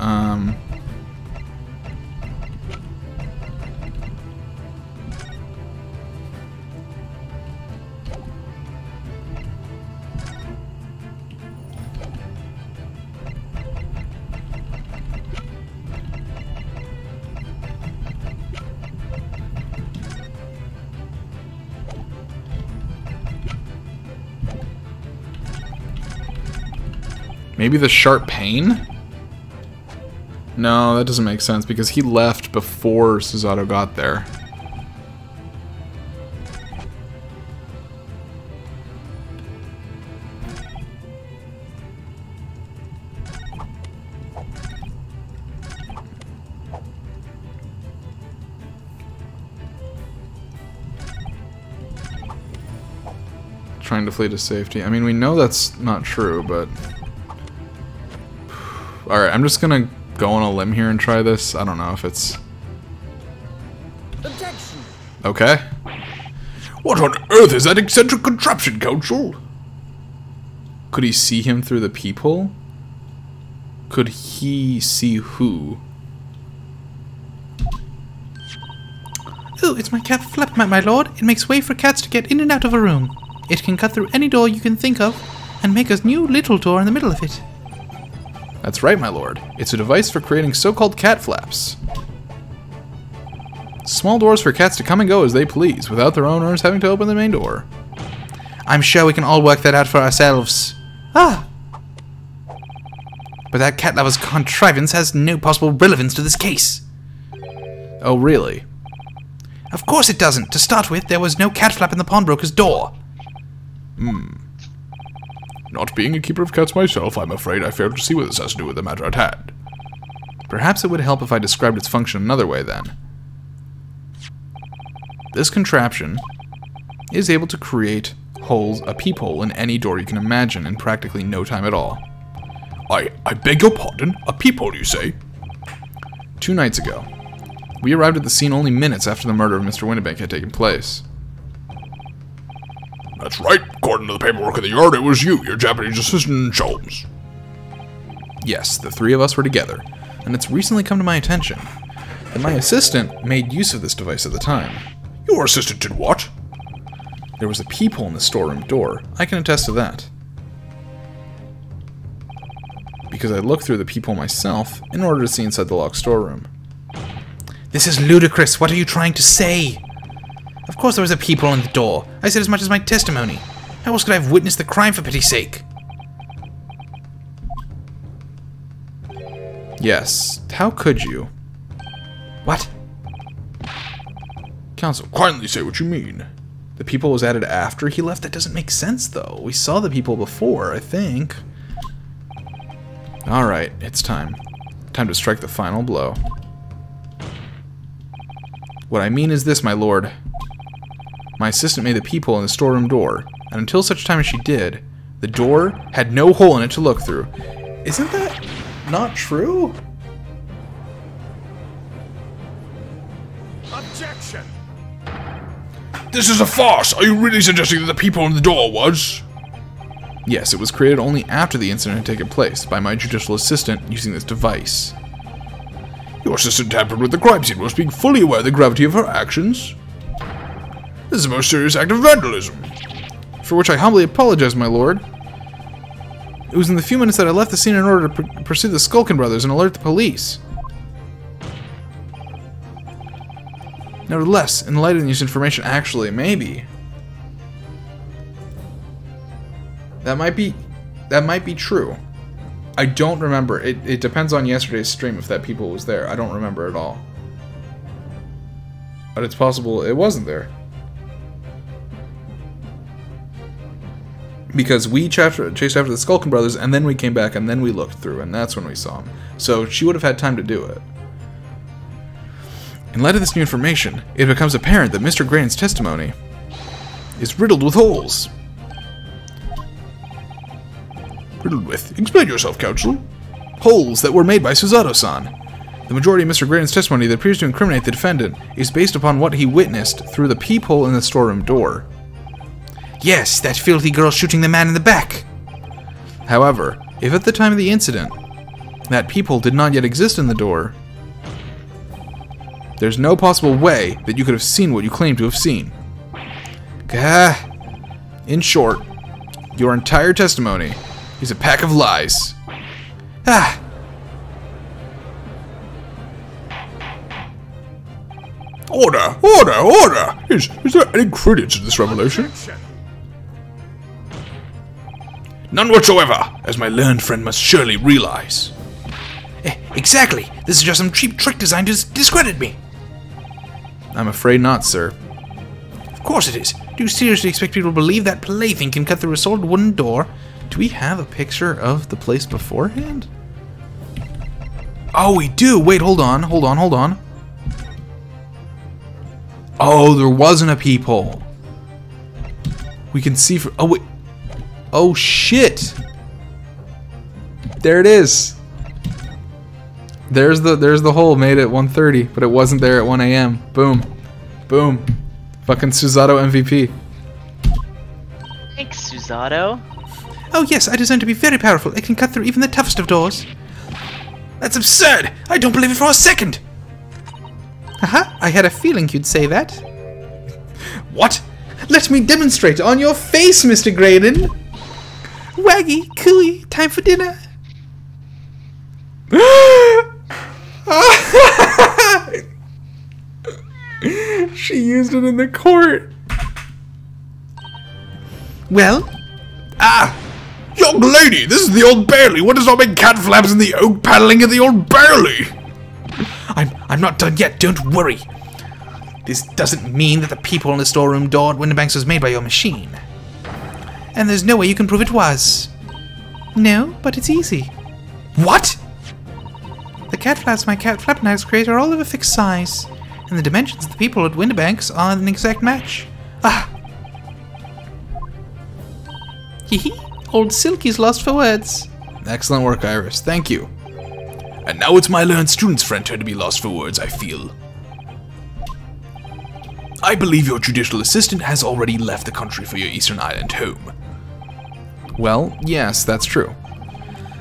A: Maybe the sharp pain? No, that doesn't make sense because he left before Susato got there. Trying to flee to safety. I mean, we know that's not true, but... Alright, I'm just gonna go on a limb here and try this. I don't know if it's...
H: Objection.
A: Okay.
C: What on earth is that eccentric contraption, Council?
A: Could he see him through the peephole? Could he see who?
B: Oh, it's my cat flap, my lord. It makes way for cats to get in and out of a room. It can cut through any door you can think of and make a new little door in the middle of it.
A: That's right, my lord. It's a device for creating so-called cat flaps. Small doors for cats to come and go as they please, without their owners having to open the main door.
B: I'm sure we can all work that out for ourselves. Ah! But that cat lover's contrivance has no possible relevance to this case.
A: Oh, really?
B: Of course it doesn't. To start with, there was no cat flap in the pawnbroker's door.
C: Not being a keeper of cats myself, I'm afraid I fail to see what this has to do with the matter at hand.
A: Perhaps it would help if I described its function another way, then. This contraption is able to create a peephole in any door you can imagine in practically no time at all.
C: I beg your pardon? A peephole, you say?
A: 2 nights ago, we arrived at the scene only minutes after the murder of Mr. Winnebank had taken place.
C: That's right. According to the paperwork in the yard, it was you, your Japanese assistant, and Sholmes.
A: Yes, the 3 of us were together, and it's recently come to my attention that my assistant made use of this device at the time.
C: Your assistant did what?
A: There was a peephole in the storeroom door. I can attest to that. Because I looked through the peephole myself in order to see inside the locked storeroom.
B: This is ludicrous. What are you trying to say? Of course there was a peephole in the door. I said as much as my testimony. How else could I have witnessed the crime, for pity's sake?
A: Yes. How could you?
B: What?
A: Counsel,
C: Kindly say what you mean.
A: the peephole was added after he left? That doesn't make sense, though. We saw the peephole before, I think. Alright, it's time. Time to strike the final blow. What I mean is this, my lord. My assistant made the peephole in the storeroom door, and until such time as she did, the door had no hole in it to look through. Isn't that not true?
C: Objection! This is a farce! Are you really suggesting that the peephole in the door was?
A: Yes, it was created only after the incident had taken place by my judicial assistant using this device.
C: Your assistant tampered with the crime scene whilst being fully aware of the gravity of her actions. This is a most serious act of vandalism.
A: For which I humbly apologize, my lord. It was in the few minutes that I left the scene in order to pursue the Skulkin brothers and alert the police. Nevertheless, in light of this information, actually, maybe that might be true. I don't remember. It depends on yesterday's stream if that people was there. I don't remember at all. But it's possible it wasn't there. Because we chased after the Skulkin brothers, and then we came back, and then we looked through, and that's when we saw him. So she would have had time to do it. In light of this new information, it becomes apparent that Mr. Graydon's testimony is riddled with holes.
C: Riddled with? Explain yourself, Counsel.
A: Holes that were made by Suzato-san. The majority of Mr. Graydon's testimony that appears to incriminate the defendant is based upon what he witnessed through the peephole in the storeroom door. Yes, that filthy girl shooting the man in the back. However, if at the time of the incident, that peephole did not yet exist in the door, there's no possible way that you could have seen what you claim to have seen. In short, your entire testimony is a pack of lies.
C: Order! Order! Order! Is there any credence in this revelation?
D: None whatsoever, as my learned friend must surely realize.
B: Exactly. This is just some cheap trick designed to discredit me.
A: I'm afraid not, sir.
B: Of course it is. Do you seriously expect people to believe that plaything can cut through a solid wooden door?
A: Do we have a picture of the place beforehand?
B: Oh, we do. Wait, hold on.
A: Oh, there wasn't a peephole. We can see for... Oh, wait. Oh, shit. There it is. There's the hole made at 1:30, but it wasn't there at 1 a.m. Boom. Boom. Fucking Suzato MVP.
E: Thanks, Suzato.
B: Oh yes, I designed to be very powerful. It can cut through even the toughest of doors.
F: That's absurd! I don't believe it for a second!
B: Haha, I had a feeling you'd say that.
A: What? Let me demonstrate on your face, Mr. Graydon.
B: Waggy, cooey, time for dinner.
A: She used it in the court.
B: Well?
C: Young lady, this is the Old Bailey. What does not make cat flaps in the oak paneling of the Old Bailey?
B: I'm not done yet, don't worry. This doesn't mean that the peephole in the storeroom door at Winterbanks was made by your machine. And there's no way you can prove it was. No, but it's easy.
F: What?
B: The cat flaps my cat flap knives create are all of a fixed size, and the dimensions of the peephole at Winterbanks are an exact match. Hee old Silky's lost for words.
A: Excellent work, Iris. Thank you.
D: And now it's my learned student's friend turn to be lost for words, I feel. I believe your judicial assistant has already left the country for your Eastern Island home.
A: Well, yes, that's true.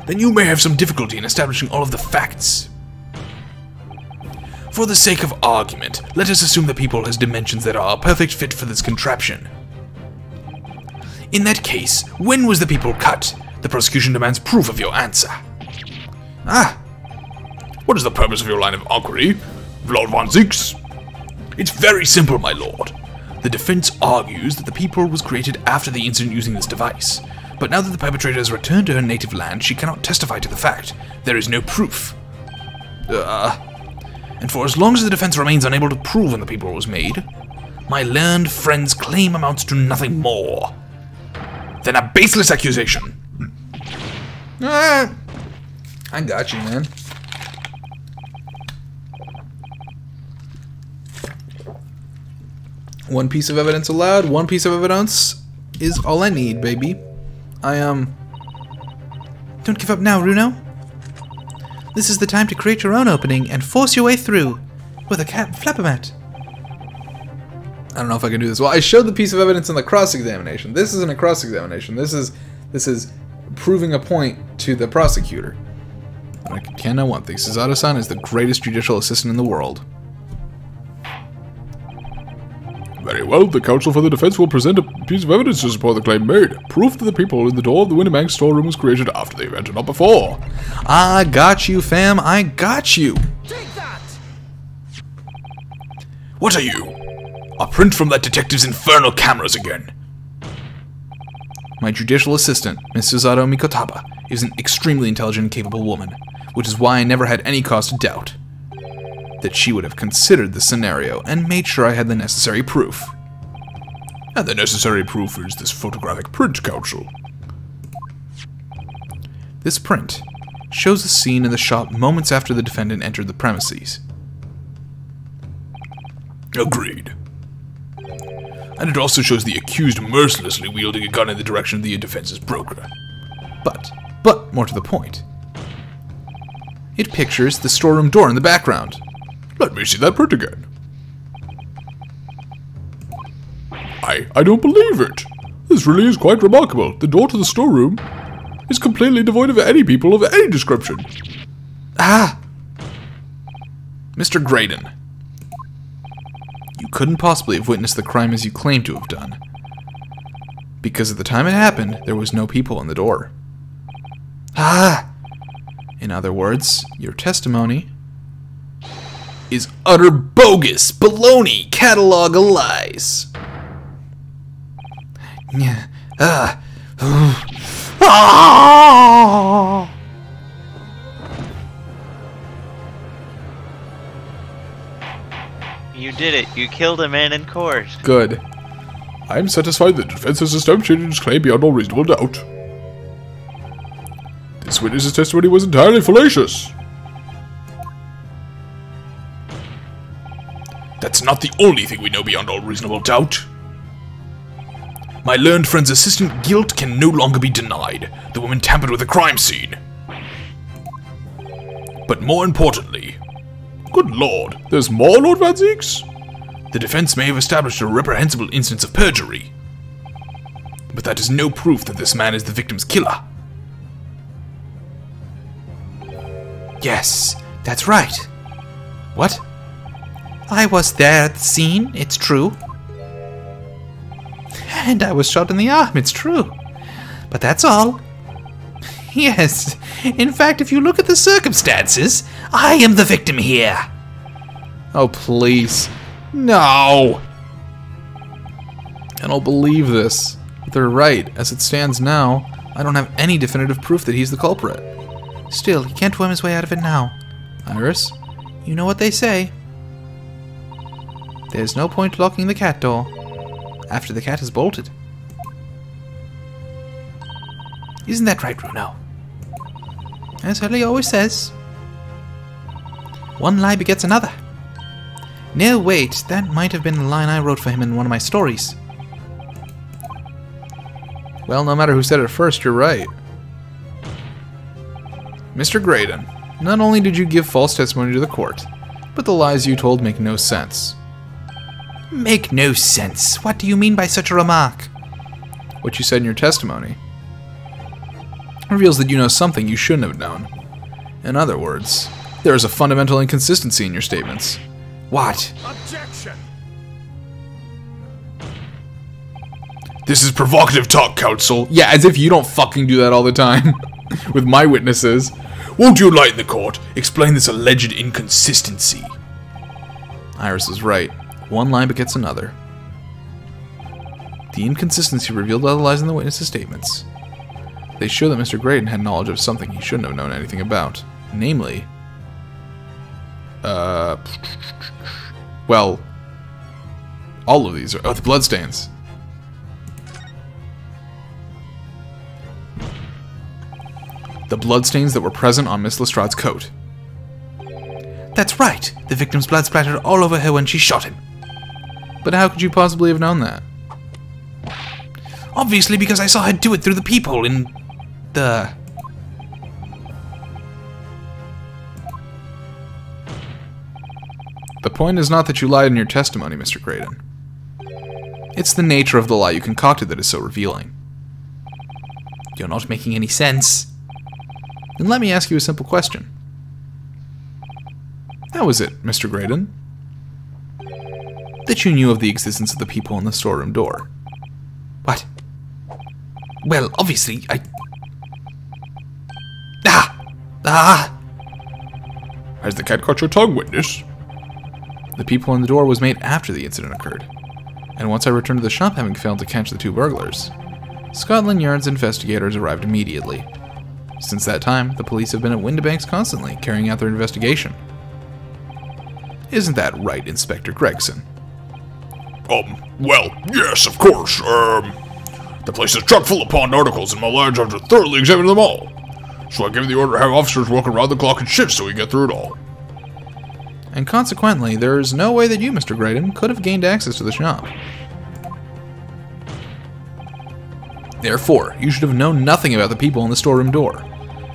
D: Then you may have some difficulty in establishing all of the facts. For the sake of argument, let us assume the peephole has dimensions that are a perfect fit for this contraption. In that case, when was the peephole cut? The prosecution demands proof of your answer. What is the purpose of your line of inquiry, Lord Von Zeeks? It's very simple, my lord. The defense argues that the peephole was created after the incident using this device, but now that the perpetrator has returned to her native land, she cannot testify to the fact. There is no proof. And for as long as the defense remains unable to prove when the peephole was made, my learned friend's claim amounts to nothing more than a baseless accusation.
A: I got you, man. One piece of evidence allowed. One piece of evidence is all I need, baby.
B: Don't give up now, Runo. This is the time to create your own opening and force your way through with a cat flappermat.
A: I don't know if I can do this. Well, I showed the piece of evidence in the cross-examination. This isn't a cross-examination. This is proving a point to the prosecutor. I can know one thing. Suzato-san is the greatest judicial assistant in the world.
C: Very Very well, the counsel for the defense will present a piece of evidence to support the claim made. Proof that the people in the door of the Winnebank storeroom was created after the event and not before.
A: I got you, fam. I got you.
H: Take that!
D: What are you? A print from that detective's infernal cameras again.
A: My judicial assistant, Miss Suzato Mikotaba, is an extremely intelligent and capable woman, which is why I never had any cause to doubt that she would have considered the scenario and made sure I had the necessary proof.
C: And the necessary proof is this photographic print, counsel.
A: This print shows a scene in the shop moments after the defendant entered the premises.
D: Agreed. And it also shows the accused mercilessly wielding a gun in the direction of the defense's broker.
A: But, more to the point, it pictures the storeroom door in the background.
C: Let me see that print again. I don't believe it. This really is quite remarkable. The door to the storeroom is completely devoid of any people of any description.
A: Ah! Mr. Graydon, you couldn't possibly have witnessed the crime as you claim to have done. Because at the time it happened, there was no people in the door. Ah! In other words, your testimony is utter bogus, baloney, catalog of lies. Yeah.
E: You did it. You killed a man in court.
A: Good.
C: I am satisfied that the defense has substantiated its claim beyond all reasonable doubt. This witness's testimony was entirely fallacious.
D: That's not the only thing we know beyond all reasonable doubt. My learned friend's assistant guilt can no longer be denied. The woman tampered with the crime scene. But more importantly,
C: Good lord, there's more, Lord Van Zeeks?
D: the defense may have established a reprehensible instance of perjury. But that is no proof that this man is the victim's killer.
B: Yes, that's right. What? I was there at the scene, it's true. And I was shot in the arm, it's true. But that's all. Yes, in fact, if you look at the circumstances, I am the victim here.
A: Oh, please. No! I don't believe this. But they're right. As it stands now, I don't have any definitive proof that he's the culprit.
B: Still, he can't worm his way out of it now.
A: Iris?
B: You know what they say. There's no point locking the cat door after the cat has bolted. Isn't that right, Runo? As Hurley always says. One lie begets another. No, wait, that might have been the line I wrote for him in one of my stories.
A: Well, no matter who said it first, you're right. Mr. Graydon, not only did you give false testimony to the court, but the lies you told make no sense.
B: Make no sense. What do you mean by such a remark?
A: What you said in your testimony reveals that you know something you shouldn't have known. In other words, there is a fundamental inconsistency in your statements.
B: What?
D: Objection! This is provocative talk, counsel.
A: Yeah, as if you don't fucking do that all the time with my witnesses.
D: Won't you enlighten the court? Explain this alleged inconsistency.
A: Iris is right. One lie begets another. The inconsistency revealed by the lies in the witnesses' statements. They show that Mr. Graydon had knowledge of something he shouldn't have known anything about. Namely, well, all of these are... Oh, the bloodstains. The bloodstains that were present on Miss Lestrade's coat.
B: That's right. The victim's blood splattered all over her when she shot him.
A: But how could you possibly have known that?
B: Obviously because I saw her do it through the peephole in the...
A: The point is not that you lied in your testimony, Mr. Graydon. It's the nature of the lie you concocted that is so revealing.
B: You're not making any sense.
A: Then let me ask you a simple question. How is it, Mr. Graydon, that you knew of the existence of the people in the storeroom door. What? Well, obviously,
C: Has the cat caught your tongue, witness?
A: The people in the door was made after the incident occurred, and once I returned to the shop having failed to catch the 2 burglars, Scotland Yard's investigators arrived immediately. Since that time, the police have been at Windibanks constantly, carrying out their investigation. Isn't that right, Inspector Gregson?
C: Well, yes, of course. The place is chock full of pawned articles, and my lads have to thoroughly examine them all. So I gave the order to have officers work around the clock in shifts so we get through it all.
A: And consequently, there is no way that you, Mr. Graydon, could have gained access to the shop. Therefore, you should have known nothing about the people in the storeroom door.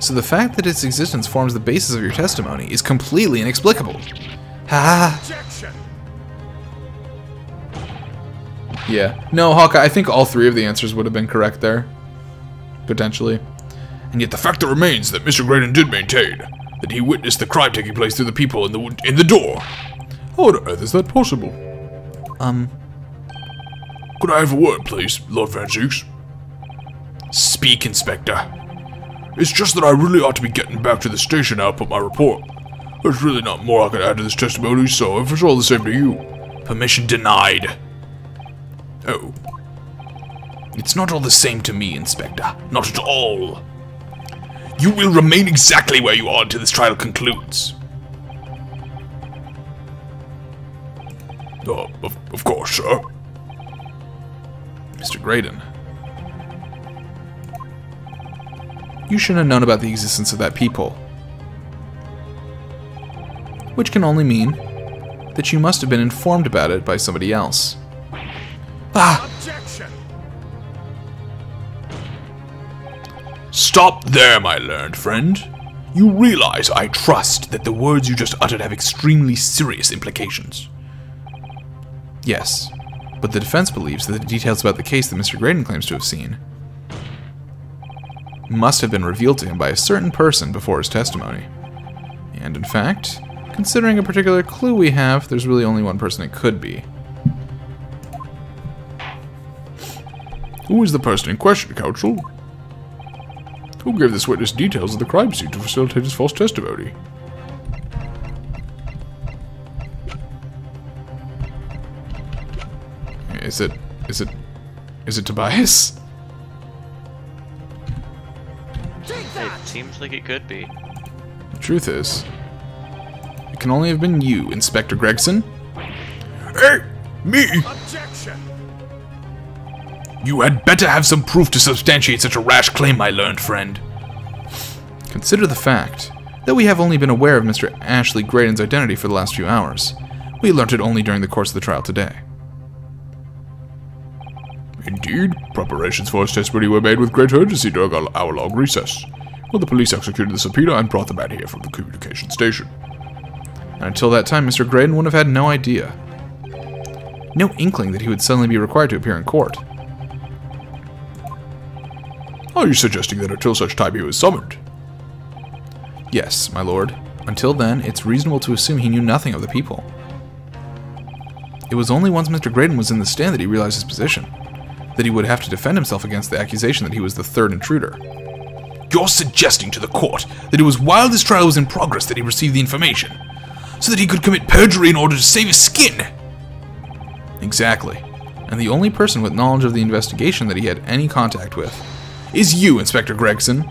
A: So the fact that its existence forms the basis of your testimony is completely inexplicable. Ha! Yeah. No, Hawkeye, I think all 3 of the answers would have been correct there. Potentially.
C: And yet the fact that remains that Mr. Graydon did maintain that he witnessed the crime taking place through the people in the door. How on earth is that possible? Could I have a word, please, Lord Francis? Speak, Inspector. It's just that I really ought to be getting back to the station now to put my report. There's really not more I can add to this testimony, so if it's all the same to you, permission denied. Oh.
D: It's not all the same to me, Inspector. Not at all. You will remain exactly where you are until this trial concludes.
C: Of course, sir.
A: Mr. Graydon. You should have known about the existence of that people. Which can only mean that you must have been informed about it by somebody else.
C: Objection! Stop there, my learned friend.
D: You realize, I trust, that the words you just uttered have extremely serious implications.
A: Yes, but the defense believes that the details about the case that Mr. Graydon claims to have seen must have been revealed to him by a certain person before his testimony. And in fact, considering a particular clue we have, there's really only one person it could be.
C: Who is the person in question, counsel? Who gave this witness details of the crime scene to facilitate his false testimony?
A: Is it Tobias?
E: It seems like it could be.
A: The truth is, it can only have been you, Inspector Gregson.
C: Hey, me!
D: Objection! You had better have some proof to substantiate such a rash claim, my learned friend.
A: Consider the fact that we have only been aware of Mr. Ashley Graydon's identity for the last few hours. We learnt it only during the course of the trial today.
C: Indeed, preparations for his testimony were made with great urgency during our long recess, when the police executed the subpoena and brought the man here from the communication station.
A: And until that time, Mr. Graydon would have had no idea. No inkling that he would suddenly be required to appear in court.
C: Are you suggesting that until such time he was summoned?
A: Yes, my lord. Until then, it's reasonable to assume he knew nothing of the people. It was only once Mr. Graydon was in the stand that he realized his position, that he would have to defend himself against the accusation that he was the third intruder.
D: You're suggesting to the court that it was while this trial was in progress that he received the information, so that he could commit perjury in order to save his skin?
A: Exactly. And the only person with knowledge of the investigation that he had any contact with is you, Inspector Gregson.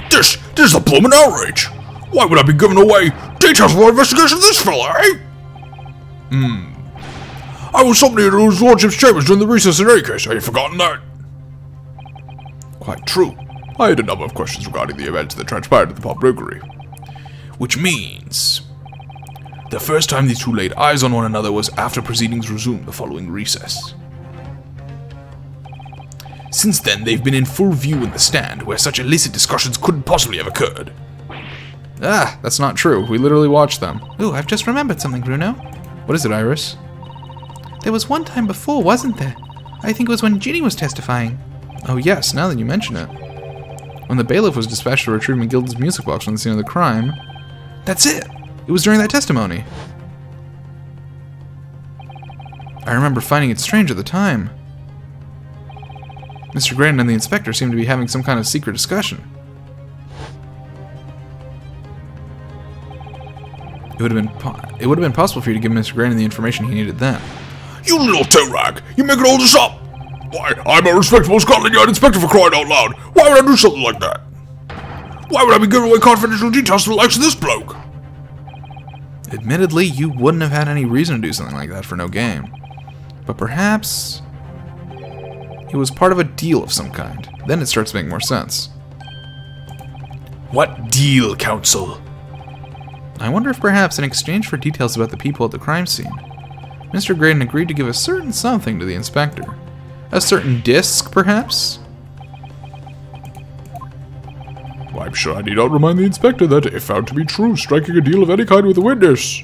C: This is a bloomin' outrage! Why would I be giving away details of our investigation of this fella, eh? I was somebody in his lordship's chambers during the recess in any case, have you forgotten that?
A: Quite true.
C: I had a number of questions regarding the events that transpired at the pawnbrokery.
D: Which means the first time these two laid eyes on one another was after proceedings resumed the following recess. Since then, they've been in full view in the stand, where such illicit discussions couldn't possibly have occurred.
A: Ah, that's not true. We literally watched them.
B: Ooh, I've just remembered something, Bruno.
A: What is it, Iris?
B: There was one time before, wasn't there? I think it was when Ginny was testifying.
A: Oh yes, now that you mention it. When the bailiff was dispatched to retrieve McGilda's music box from the scene of the crime. That's it! It was during that testimony. I remember finding it strange at the time. Mr. Graydon and the inspector seemed to be having some kind of secret discussion. It would have been possible for you to give Mr. Graydon the information he needed then.
C: You little toe-rag! You making all this up! Why, I'm a respectable Scotland Yard inspector, for crying out loud! Why would I do something like that? Why would I be giving away confidential details to the likes of this bloke?
A: Admittedly, you wouldn't have had any reason to do something like that for no gain. But perhaps it was part of a deal of some kind. Then it starts to make more sense.
D: What deal, Counsel?
A: I wonder if perhaps in exchange for details about the people at the crime scene, Mr. Graydon agreed to give a certain something to the inspector. A certain disc, perhaps?
C: I'm sure I need not remind the inspector that, if found to be true, striking a deal of any kind with a witness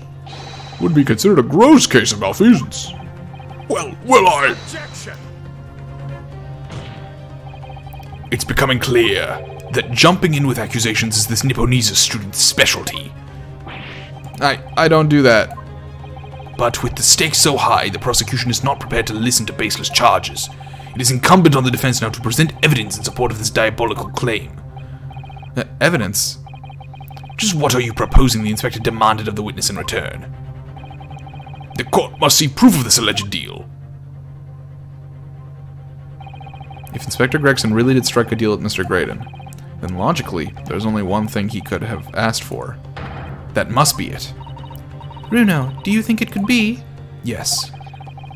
C: would be considered a gross case of malfeasance. Well, will I?
D: Objection! It's becoming clear that jumping in with accusations is this Nipponese student's specialty.
A: I don't do that.
D: But with the stakes so high, the prosecution is not prepared to listen to baseless charges. It is incumbent on the defense now to present evidence in support of this diabolical claim.
A: Evidence?
D: Just what are you proposing the inspector demanded of the witness in return? The court must see proof of this alleged deal.
A: If Inspector Gregson really did strike a deal with Mr. Graydon, then logically, there's only one thing he could have asked for. That must be it. Runo, do you think it could be? Yes.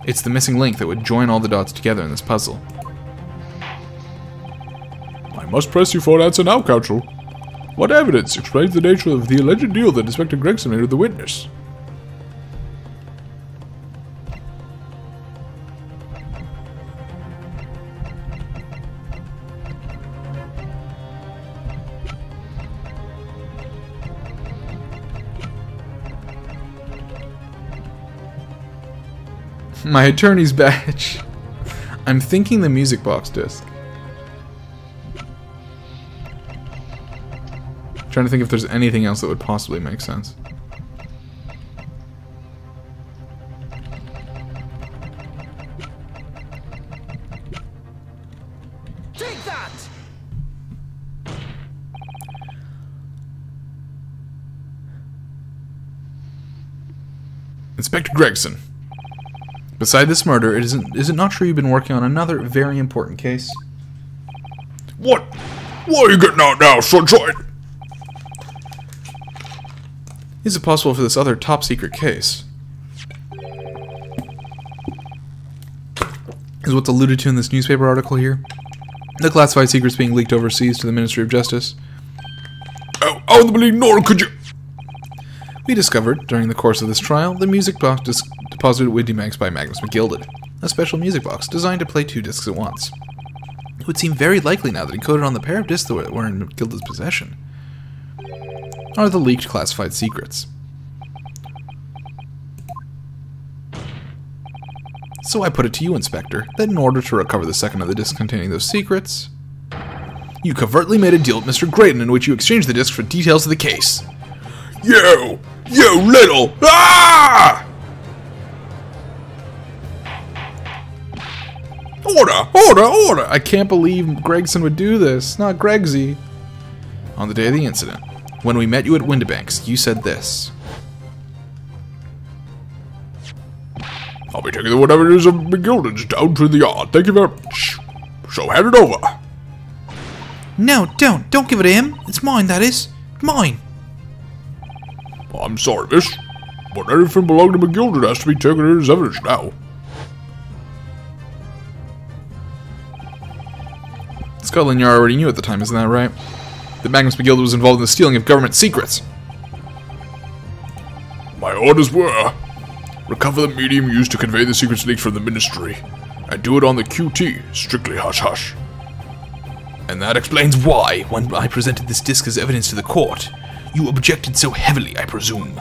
A: It's the missing link that would join all the dots together in this puzzle.
C: I must press you for an answer now, Counsel. What evidence explains the nature of the alleged deal that Inspector Gregson made with the witness?
A: My attorney's badge. I'm thinking the music box disc. Trying to think if there's anything else that would possibly make sense.
H: Take that!
A: Inspector Gregson. Beside this murder, is it not true you've been working on another very important case?
C: What? Why are you getting out now, sunshine?
A: Is it possible for this other top-secret case is what's alluded to in this newspaper article here? The classified secrets being leaked overseas to the Ministry of Justice?
C: How the bleeding nor could you...
A: We discovered, during the course of this trial, the music box deposited at Windymax by Magnus McGilded, a special music box designed to play 2 discs at once. It would seem very likely now that encoded on the pair of discs that were in McGilded's possession are the leaked classified secrets. So I put it to you, Inspector, that in order to recover the second of the discs containing those secrets, you covertly made a deal with Mr. Graydon in which you exchanged the discs for details of the case.
C: You little... Ah!
A: Order! I can't believe Gregson would do this. Not Gregsy. On the day of the incident, when we met you at Windybanks, you said this.
C: I'll be taking whatever it is of McGilded's down to the yard. Thank you very much. So hand it over.
B: No, don't. Don't give it to him. It's mine, that is. Mine.
C: I'm sorry, miss, but anything belonging to McGilded has to be taken in as evidence now.
A: Scotland Yard already knew at the time, isn't that right? That Magnus McGilded was involved in the stealing of government secrets.
C: My orders were, recover the medium used to convey the secrets leaked from the ministry, and do it on the QT, strictly hush-hush.
D: And that explains why, when I presented this disc as evidence to the court, you objected so heavily, I presume.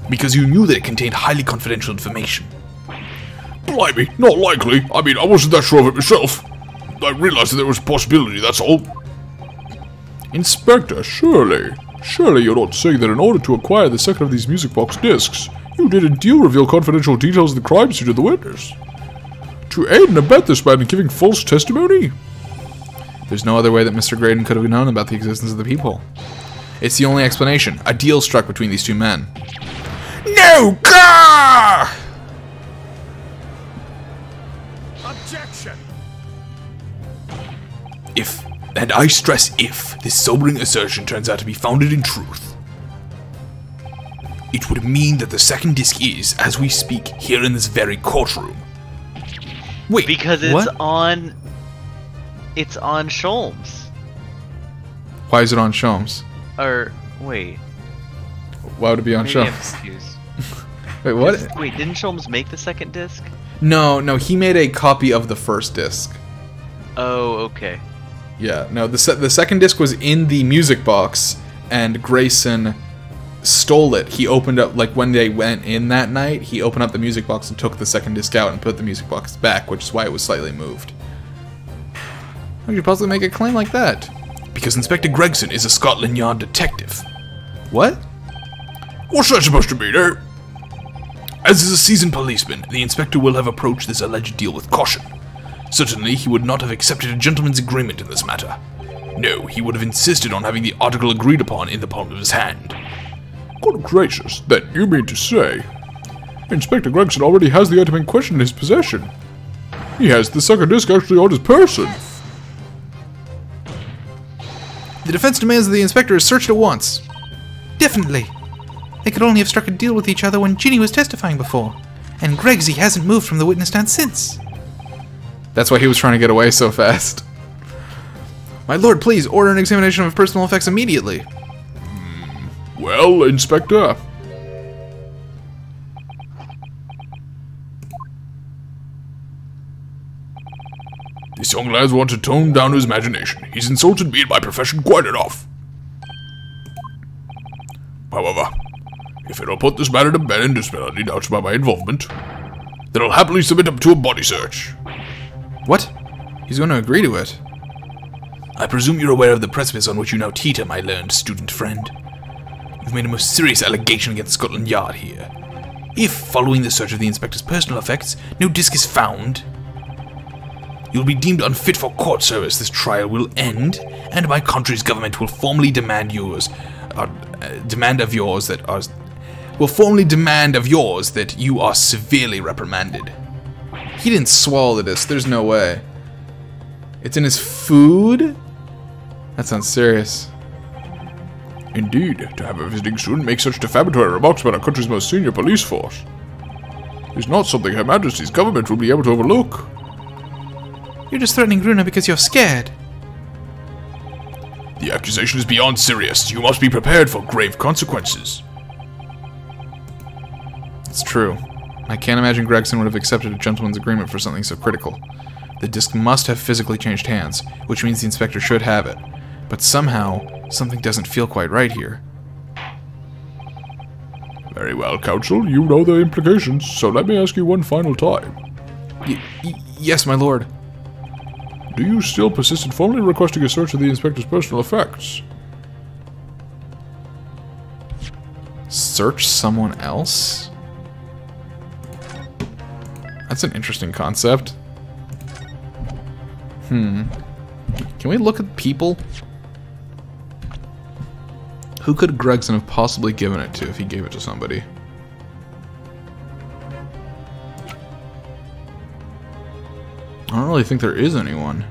D: Because you knew that it contained highly confidential information.
C: Blimey, not likely. I mean, I wasn't that sure of it myself. I realized that there was a possibility, that's all. Inspector, surely you're not saying that in order to acquire the second of these music box discs, You did indeed reveal confidential details of the crime scene to the witness. To aid and abet this man in giving false testimony?
A: There's no other way that Mr. Graydon could have known about the existence of the peephole. It's the only explanation. A deal struck between these two men. No! Gah!
D: Objection!
F: If, and I stress if, this sobering assertion turns out to be founded in truth, it would mean that the second disc is, as we speak, here in this very courtroom.
A: Wait,
E: Because it's
A: what?
E: on... It's on Sholmes.
A: Why is it on Sholmes?
E: Or, wait.
A: Why would it be on
E: Maybe I'm
A: Sholmes?
E: confused.
A: Wait, what?
E: Wait, didn't Sholmes make the second disc?
A: No, he made a copy of the first disc.
E: Oh, okay.
A: Yeah, no, the second disc was in the music box, and Grayson stole it. He opened up, like, when they went in that night, he opened up the music box and took the second disc out and put the music box back, which is why it was slightly moved. How could you possibly make a claim like that?
F: Because Inspector Gregson is a Scotland Yard detective.
A: What?
F: What's that supposed to mean, eh? As is a seasoned policeman, the inspector will have approached this alleged deal with caution. Certainly, he would not have accepted a gentleman's agreement in this matter. No, he would have insisted on having the article agreed upon in the palm of his hand.
C: Good gracious, then you mean to say... Inspector Gregson already has the item in question in his possession. He has the second disc actually on his person.
A: The defense demands that the inspector is searched at once.
B: Definitely. They could only have struck a deal with each other when Ginny was testifying before. And Gregsy hasn't moved from the witness stand since.
A: That's why he was trying to get away so fast. My lord, please order an examination of personal effects immediately.
C: Well, Inspector...
F: This young lad wants to tone down his imagination. He's insulted me in my profession quite enough. However, if it'll put this matter to bed and dispel any doubts about my involvement, then I'll happily submit him to a body search.
A: What? He's going to agree to it.
F: I presume you're aware of the precipice on which you now teeter, my learned student friend. You've made a most serious allegation against Scotland Yard here. If, following the search of the inspector's personal effects, no disc is found, you'll be deemed unfit for court service. This trial will end, and my country's government will formally demand of yours that you are severely reprimanded.
A: He didn't swallow the disc. There's no way. It's in his food? That sounds serious.
C: Indeed, to have a visiting student make such defamatory remarks about our country's most senior police force is not something Her Majesty's government will be able to overlook.
B: You're just threatening Gruna because you're scared.
F: The accusation is beyond serious. You must be prepared for grave consequences.
A: It's true. I can't imagine Gregson would have accepted a gentleman's agreement for something so critical. The disc must have physically changed hands, which means the inspector should have it. But somehow, something doesn't feel quite right here.
C: Very well, counsel. You know the implications, so let me ask you one final time.
A: Yes, my lord.
C: Do you still persist in formally requesting a search of the inspector's personal effects?
A: Search someone else? That's an interesting concept. Can we look at people? Who could Gregson have possibly given it to if he gave it to somebody? I don't really think there is anyone.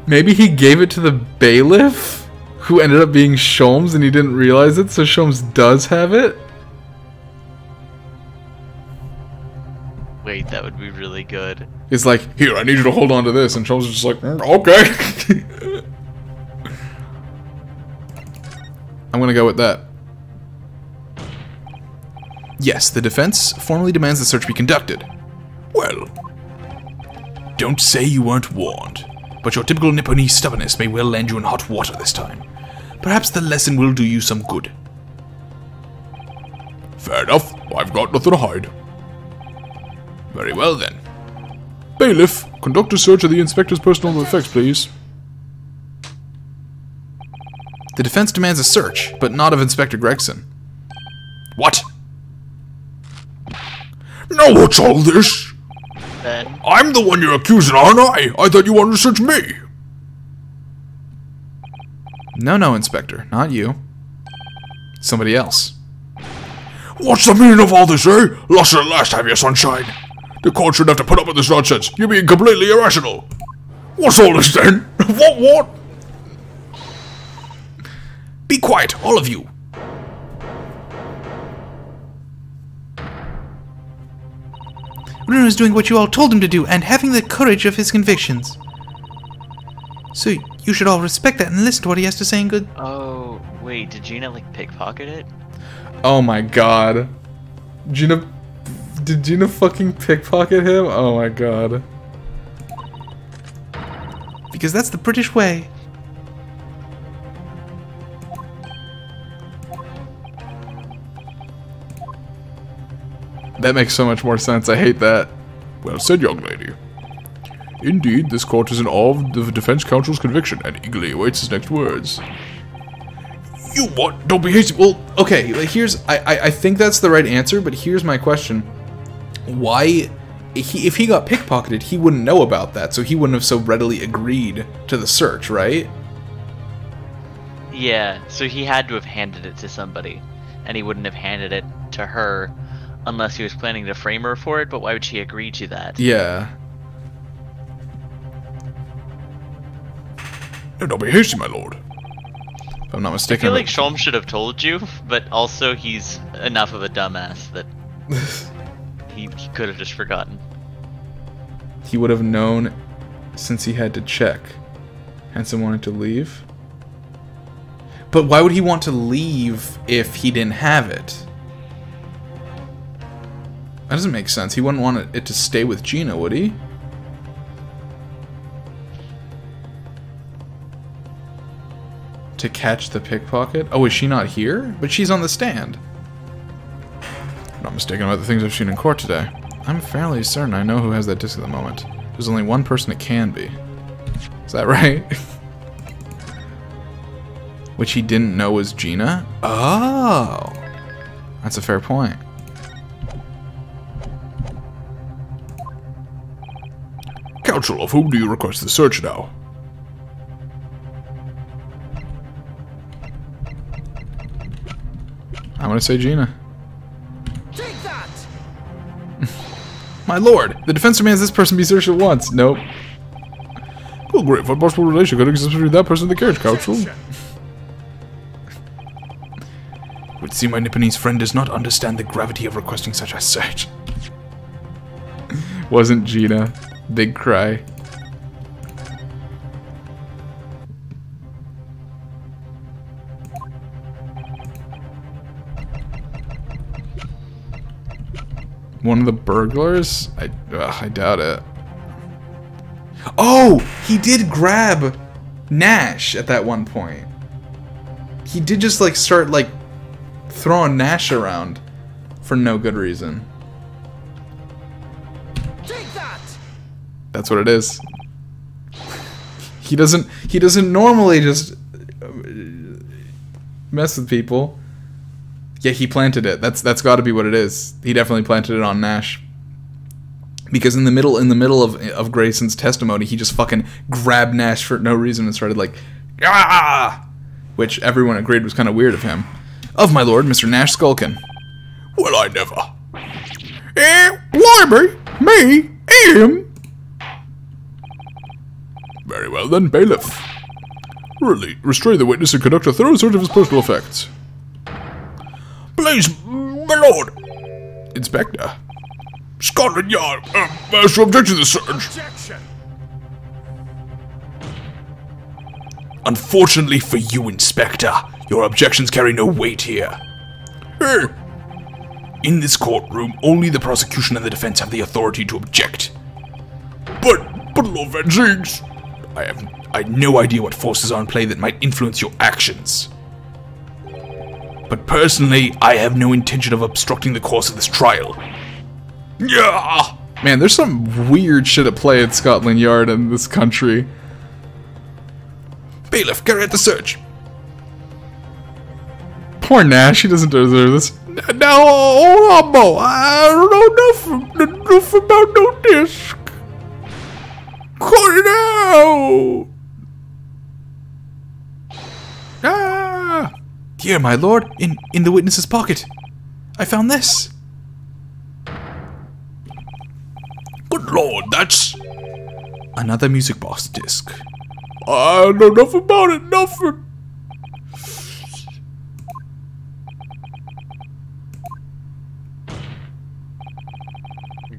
A: Maybe he gave it to the bailiff, who ended up being Sholmes and he didn't realize it, so Sholmes does have it?
E: Wait, that would be really good.
A: It's like, here, I need you to hold on to this, and Sholmes is just like, okay. I'm gonna go with that. Yes, the defense formally demands the search be conducted.
F: Well, don't say you weren't warned, but your typical Nipponese stubbornness may well land you in hot water this time. Perhaps the lesson will do you some good.
C: Fair enough. I've got nothing to hide.
F: Very well then.
C: Bailiff, conduct a search of the inspector's personal effects, please.
A: The defense demands a search, but not of Inspector Gregson.
C: Now what's all this?
E: Then
C: I'm the one you're accusing, aren't I? I thought you wanted to search me.
A: No, Inspector. Not you. Somebody else.
C: What's the meaning of all this, eh? Lost at last, have you, sunshine? The court shouldn't have to put up with this nonsense. You're being completely irrational. What's all this then? What?
A: Be quiet, all of you.
B: Bruno is doing what you all told him to do and having the courage of his convictions. So you should all respect that and listen to what he has to say in good...
E: oh wait, did Gina like pickpocket it?
A: Oh my god. Did Gina fucking pickpocket him? Oh my god.
B: Because that's the British way.
A: That makes so much more sense. I hate that.
C: Well said, young lady. Indeed, this court is in awe of the defense counsel's conviction and eagerly awaits his next words. You what? Don't be hasty.
A: Well, okay, like here's... I think that's the right answer, but here's my question. Why... If he got pickpocketed, he wouldn't know about that, so he wouldn't have so readily agreed to the search, right?
E: Yeah, so he had to have handed it to somebody, and he wouldn't have handed it to her unless he was planning to frame her for it, but why would she agree to that?
A: Yeah.
C: No, don't be hasty, my lord.
A: If I'm not
E: I
A: mistaken...
E: feel like Sholm should have told you, but also he's enough of a dumbass that he could have just forgotten.
A: He would have known since he had to check. Hanson wanted to leave. But why would he want to leave if he didn't have it? That doesn't make sense. He wouldn't want it to stay with Gina, would he? To catch the pickpocket? Oh, is she not here? But she's on the stand.
C: I'm not mistaken about the things I've seen in court today.
A: I'm fairly certain I know who has that disc at the moment. There's only one person it can be. Is that right? Which he didn't know was Gina? Oh! That's a fair point.
C: Counsel, of whom do you request the search now?
A: I'm gonna say Gina.
G: Take that!
A: My lord! The defense demands this person be searched at once. Nope.
C: Oh, great. What possible relation could exist between that person and the carriage, counsel?
D: It would seem my Nipponese friend does not understand the gravity of requesting such a search.
A: Wasn't Gina. Big cry. One of the burglars? I doubt it. Oh! He did grab Nash at that one point. He did just like start like throwing Nash around for no good reason.
G: Take that!
A: That's what it is. He doesn't normally just mess with people. Yeah, he planted it. That's got to be what it is. He definitely planted it on Nash. Because in the middle of Grayson's testimony, he just fucking grabbed Nash for no reason and started like, ah, which everyone agreed was kind of weird of him. Of my lord, Mr. Nash Skulkin.
C: Well, I never. Blimey, me, him. Very well then, bailiff. Really, restrain the witness and conduct a thorough search of his personal effects. Please, my lord. Inspector. Scotland Yard, Master, object to the search.
G: Objection!
D: Unfortunately for you, Inspector, your objections carry no weight here.
C: Hey,
D: In this courtroom, only the prosecution and the defense have the authority to object.
C: but Lord Van Ziegs.
D: I have no idea what forces are in play that might influence your actions. But personally, I have no intention of obstructing the course of this trial.
C: Yeah.
A: Man, there's some weird shit at play at Scotland Yard in this country.
D: Bailiff, carry out the search.
A: Poor Nash, he doesn't deserve this.
F: Now, hold on, Bo. I don't know nothing about no disc. Cut it out!
B: Ah! Here, my lord, in the witness's pocket. I found this.
C: Good lord, that's...
B: Another music box disc.
C: I know nothing about it, nothing.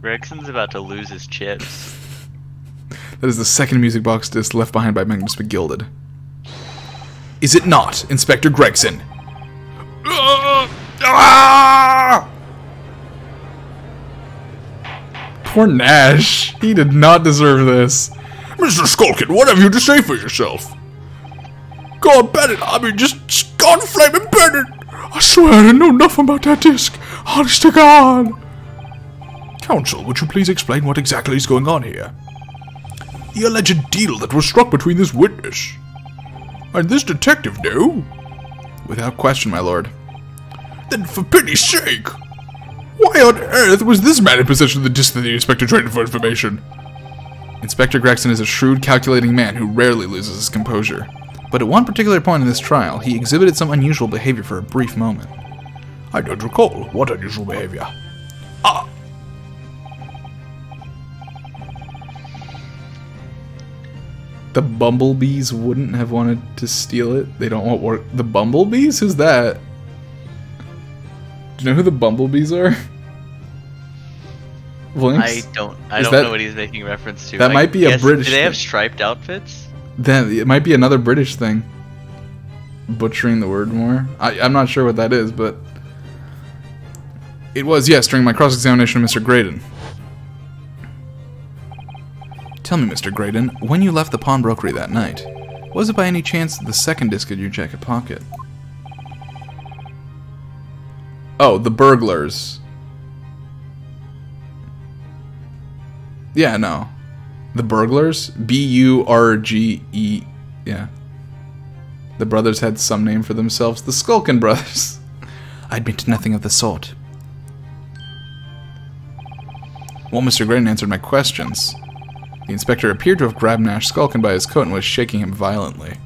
E: Gregson's about to lose his chips.
B: That is the second music box disc left behind by Magnus McGilded. Is it not, Inspector Gregson? Poor Nash. He did not deserve this.
C: Mr. Skulkin, what have you to say for yourself?
F: God, Bennett, I mean, just God flaming Bennett. I swear I didn't know nothing about that disc. Honest to God.
C: Counsel, would you please explain what exactly is going on here? The alleged deal that was struck between this witness and this detective, no?
B: Without question, my lord.
C: Then for pity's sake, why on earth was this man in possession of the disc that the inspector traded for information?
B: Inspector Gregson is a shrewd, calculating man who rarely loses his composure. But at one particular point in this trial, he exhibited some unusual behavior for a brief moment.
C: I don't recall. What unusual behavior? Ah!
B: The Bumblebees wouldn't have wanted to steal it. They don't want work. The Bumblebees? Who's that? Do you know who the Bumblebees are? Blinks?
E: I don't know what he's making reference to.
B: That might be a British
E: Do they have
B: thing.
E: striped outfits?
B: Then it might be another British thing. Butchering the word more. I'm not sure what that is, but it was, yes, during my cross-examination of Mr. Graydon. Tell me, Mr. Graydon, when you left the pawnbrokery that night, was it by any chance the second disc in your jacket pocket? Oh, the burglars. Yeah, no. The burglars? B-U-R-G-E... Yeah. The brothers had some name for themselves. The Skulkin brothers. I admit nothing of the sort. Well, Mr. Graydon answered my questions. The inspector appeared to have grabbed Nash Skulkin by his coat and was shaking him violently.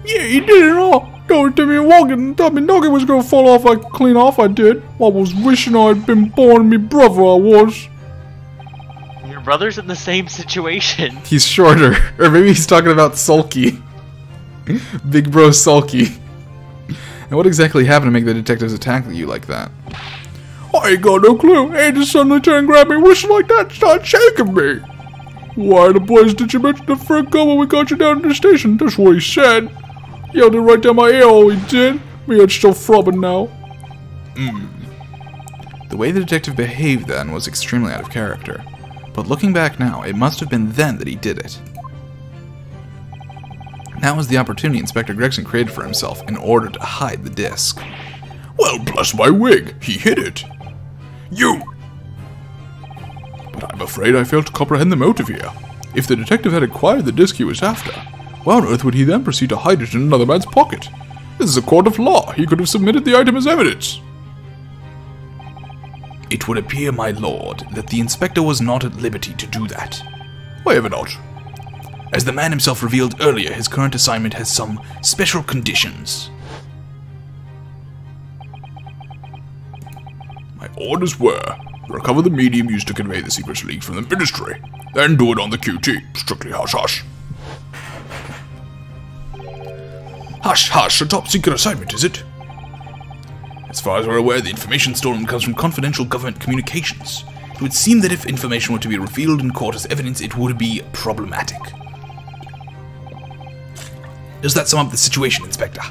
F: Yeah, he did it all. Going to me walking, thought me nugget was gonna fall off like clean off, I did. I was wishing I'd been born me brother, I was.
E: Your brother's in the same situation.
B: He's shorter. Or maybe he's talking about Sulky. Big bro Sulky. And what exactly happened to make the detectives attack you like that?
F: I ain't got no clue. He just suddenly turned and grabbed me, wishing like that, started shaking me. Why the boys did you mention the front gun when we got you down to the station? That's what he said. Yelled it right down my ear, all he did. Me head's still throbbing now.
B: The way the detective behaved then was extremely out of character. But looking back now, it must have been then that he did it. That was the opportunity Inspector Gregson created for himself in order to hide the disc.
C: Well, bless my wig, he hid it. You! But I'm afraid I fail to comprehend the motive here. If the detective had acquired the disc he was after, why on earth would he then proceed to hide it in another man's pocket? This is a court of law. He could have submitted the item as evidence.
D: It would appear, my lord, that the inspector was not at liberty to do that.
C: Why ever not?
D: As the man himself revealed earlier, his current assignment has some special conditions.
C: My orders were, recover the medium used to convey the secrets leaked from the ministry, then do it on the QT. Strictly hush-hush.
D: Hush, a top-secret assignment, is it? As far as we're aware, the information stolen comes from confidential government communications. It would seem that if information were to be revealed in court as evidence, it would be problematic. Does that sum up the situation, Inspector?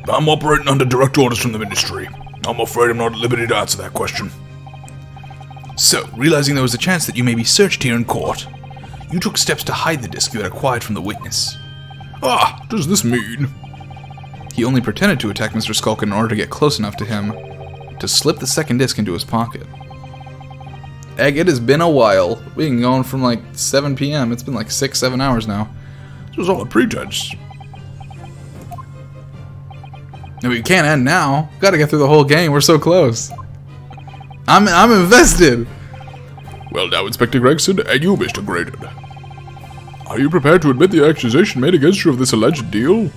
C: I'm operating under direct orders from the ministry. I'm afraid I'm not at liberty to answer that question.
D: So, realizing there was a chance that you may be searched here in court, you took steps to hide the disc you had acquired from the witness.
C: Ah, does this mean?
B: He only pretended to attack Mr. Skulkin in order to get close enough to him to slip the second disc into his pocket. Egg, it has been a while. We've been going from like 7 p.m. It's been like 6-7 hours now.
C: This was all a pretense.
A: No, we can't end now. Gotta get through the whole game. We're so close. I'm invested.
C: Well now, Inspector Gregson, and you, Mr. Graydon. Are you prepared to admit the accusation made against you of this alleged deal?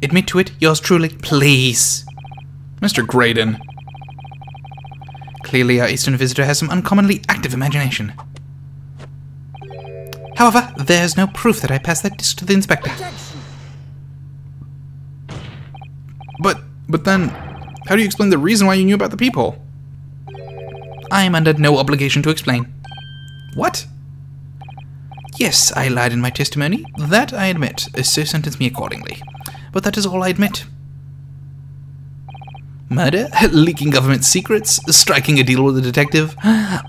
B: Admit to it, yours truly, please.
A: Mr. Graydon.
B: Clearly, our Eastern visitor has some uncommonly active imagination. However, there's no proof that I passed that disc to the inspector.
A: But then, how do you explain the reason why you knew about the people?
B: I am under no obligation to explain.
A: What?
B: Yes, I lied in my testimony. That I admit, so sentence me accordingly. But that is all I admit. Murder, leaking government secrets, striking a deal with a detective,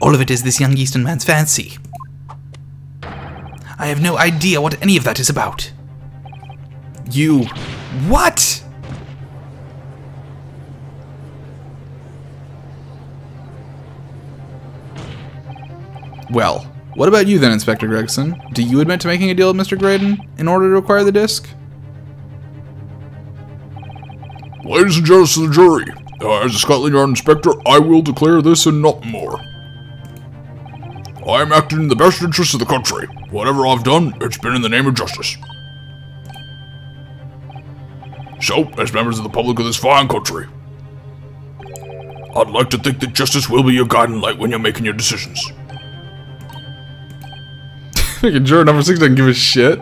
B: all of it is this young Eastern man's fancy. I have no idea what any of that is about.
A: You... What? Well, what about you then, Inspector Gregson? Do you admit to making a deal with Mr. Graydon in order to acquire the disc?
C: Ladies and gentlemen of the jury, as a Scotland Yard inspector, I will declare this and not more. I am acting in the best interest of the country. Whatever I've done, it's been in the name of justice. So, as members of the public of this fine country, I'd like to think that justice will be your guiding light when you're making your decisions.
A: Fucking juror number 6 doesn't give a shit.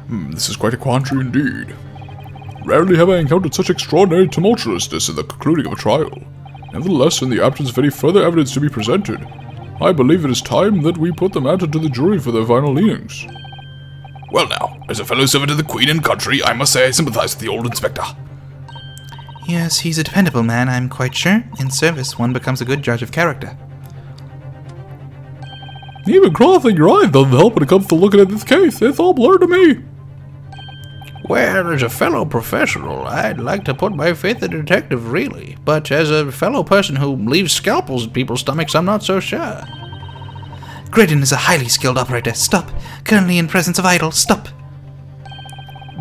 C: This is quite a quandary indeed. Rarely have I encountered such extraordinary tumultuousness in the concluding of a trial. Nevertheless, in the absence of any further evidence to be presented, I believe it is time that we put the matter to the jury for their final leanings.
D: Well now, as a fellow servant of the Queen and country, I must say I sympathize with the old inspector.
B: Yes, he's a dependable man, I'm quite sure. In service, one becomes a good judge of character.
C: Even crossing your eyes doesn't help when it comes to looking at this case. It's all blurred to me.
F: Well, as a fellow professional, I'd like to put my faith in a detective, really. But as a fellow person who leaves scalpels in people's stomachs, I'm not so sure.
B: Graydon is a highly skilled operator. Stop. Currently in presence of idol. Stop.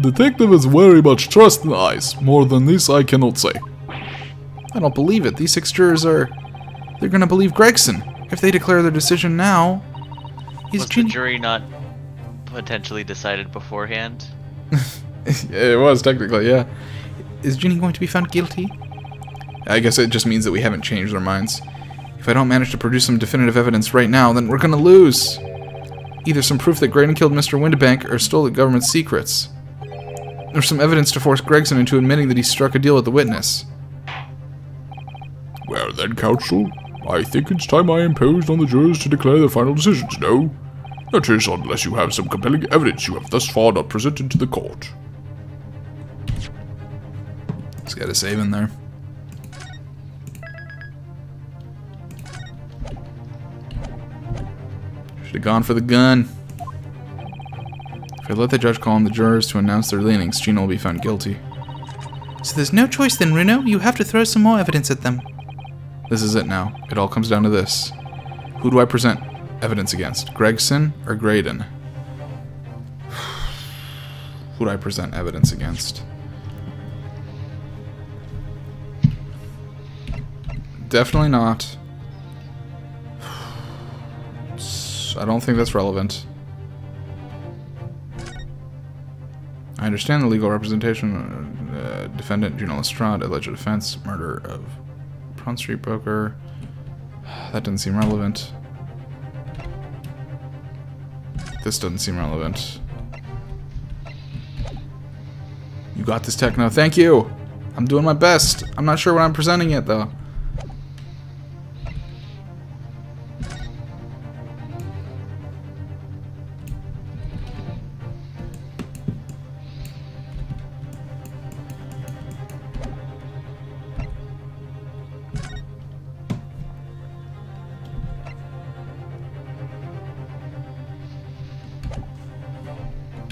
C: Detective is very much trust in eyes. More than this, I cannot say.
A: I don't believe it. These 6 jurors are... They're gonna believe Gregson. If they declare their decision now...
E: Was the jury not potentially decided beforehand?
A: It was, technically, yeah.
B: Is Ginny going to be found guilty?
A: I guess it just means that we haven't changed our minds. If I don't manage to produce some definitive evidence right now, then we're gonna lose. Either some proof that Graydon killed Mr. Windibank or stole the government's secrets. Or some evidence to force Gregson into admitting that he struck a deal with the witness.
C: Well then, counsel, I think it's time I imposed on the jurors to declare their final decisions, no? That is, unless you have some compelling evidence you have thus far not presented to the court.
A: Just got a save in there. Should have gone for the gun. If I let the judge call on the jurors to announce their leanings, Gina will be found guilty.
B: So there's no choice then, Runo. You have to throw some more evidence at them.
A: This is it now. It all comes down to this. Who do I present evidence against? Gregson or Graydon? Who do I present evidence against? Definitely not. I don't think that's relevant. I understand the legal representation. Defendant Gina Lestrade, alleged offense, murder of Front Street broker. That doesn't seem relevant. This doesn't seem relevant. You got this, Techno. Thank you! I'm doing my best. I'm not sure what I'm presenting yet, though.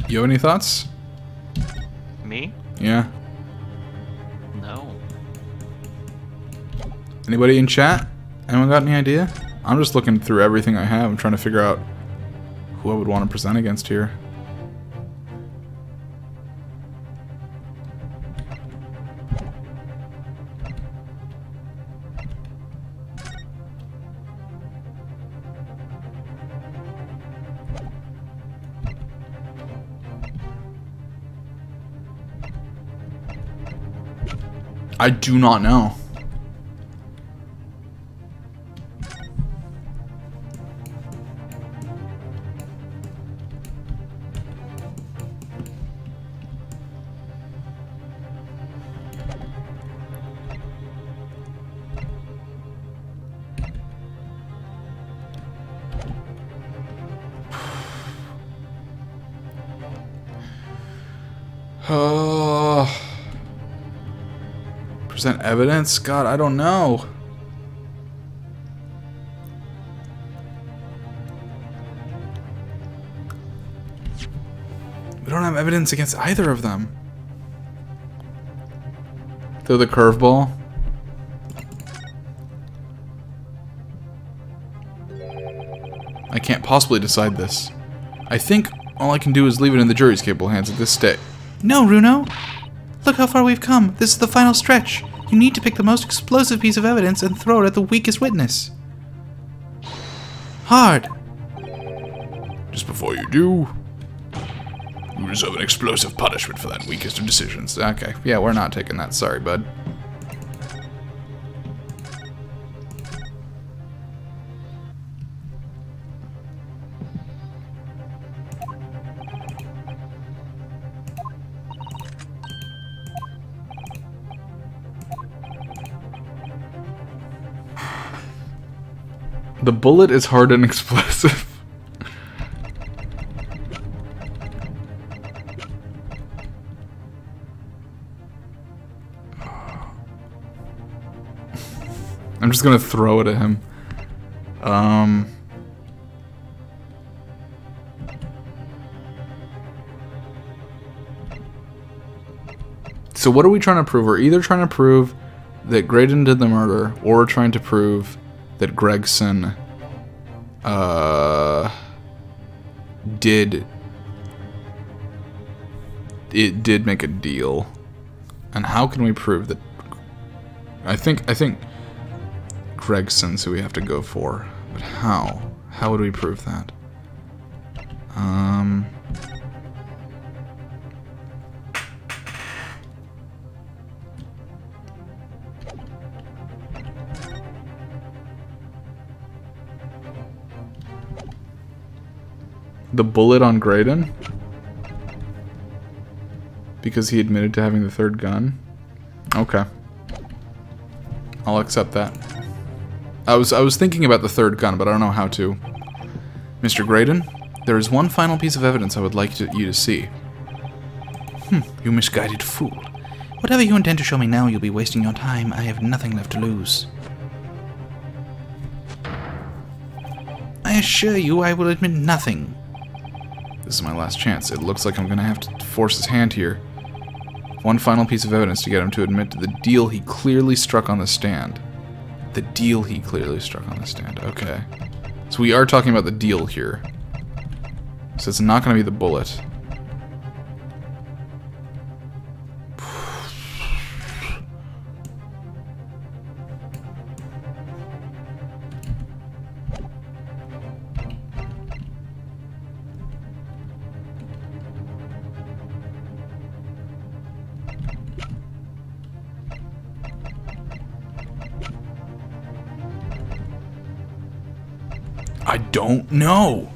A: You have any thoughts?
E: Me?
A: Yeah.
E: No.
A: Anybody in chat? Anyone got any idea? I'm just looking through everything I have. I'm trying to figure out who I would want to present against here. I do not know. Present evidence? God, I don't know. We don't have evidence against either of them. Throw the curveball. I can't possibly decide this. I think all I can do is leave it in the jury's capable hands at this stage.
B: No, Runo! Look how far we've come. This is the final stretch. You need to pick the most explosive piece of evidence and throw it at the weakest witness. Hard.
C: Just before you do, you reserve an explosive punishment for that weakest of decisions.
A: Okay, yeah, we're not taking that. Sorry, bud. The bullet is hard and explosive. I'm just gonna throw it at him. So what are we trying to prove? We're either trying to prove that Graydon did the murder, or we're trying to prove that Gregson did make a deal. And how can we prove that? I think Gregson's who we have to go for. But how? How would we prove that? The bullet on Graydon? Because he admitted to having the third gun? Okay. I'll accept that. I was thinking about the third gun, but I don't know how to. Mr. Graydon, there is one final piece of evidence I would like you to see.
B: You misguided fool. Whatever you intend to show me now, you'll be wasting your time. I have nothing left to lose. I assure you I will admit nothing.
A: This is my last chance. It looks like I'm gonna have to force his hand here. One final piece of evidence to get him to admit to the deal he clearly struck on the stand. The deal he clearly struck on the stand. Okay. So we are talking about the deal here. So it's not gonna be the bullet. I don't know.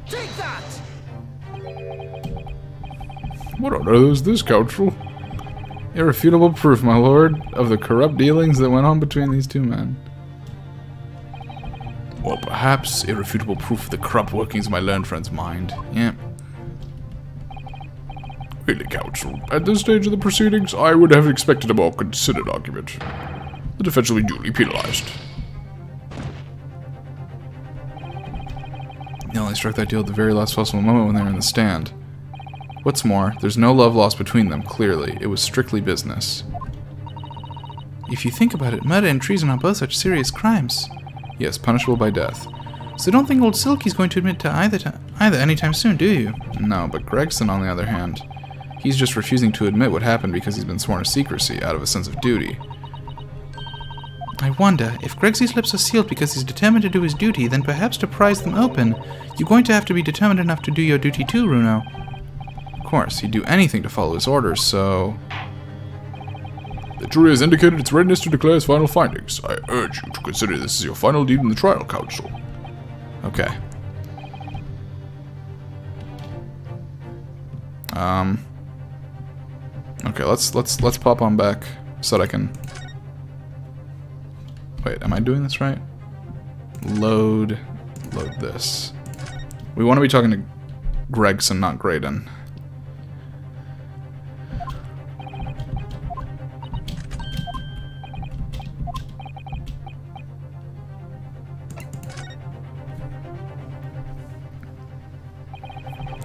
G: Take that!
C: What on earth is this, Counsel?
A: Irrefutable proof, my lord, of the corrupt dealings that went on between these two men. Or perhaps irrefutable proof of the corrupt workings of my learned friend's mind. Yeah.
C: Really, Counsel, at this stage of the proceedings, I would have expected a more considered argument. The defense will be duly penalized.
A: Now, they struck that deal at the very last possible moment when they were in the stand. What's more, there's no love lost between them, clearly. It was strictly business.
B: If you think about it, murder and treason are both such serious crimes.
A: Yes, punishable by death.
B: So don't think old Silky's going to admit to either anytime soon, do you?
A: No, but Gregson, on the other hand, he's just refusing to admit what happened because he's been sworn to secrecy out of a sense of duty.
B: I wonder, if Gregsy's lips are sealed because he's determined to do his duty, then perhaps to prise them open, you're going to have to be determined enough to do your duty too, Runo.
A: Of course, he'd do anything to follow his orders, so...
C: The jury has indicated its readiness to declare its final findings. I urge you to consider this as your final deed in the trial council.
A: Okay. Okay, let's pop on back so that I can... Wait, am I doing this right? Load this. We want to be talking to Gregson, not Graydon.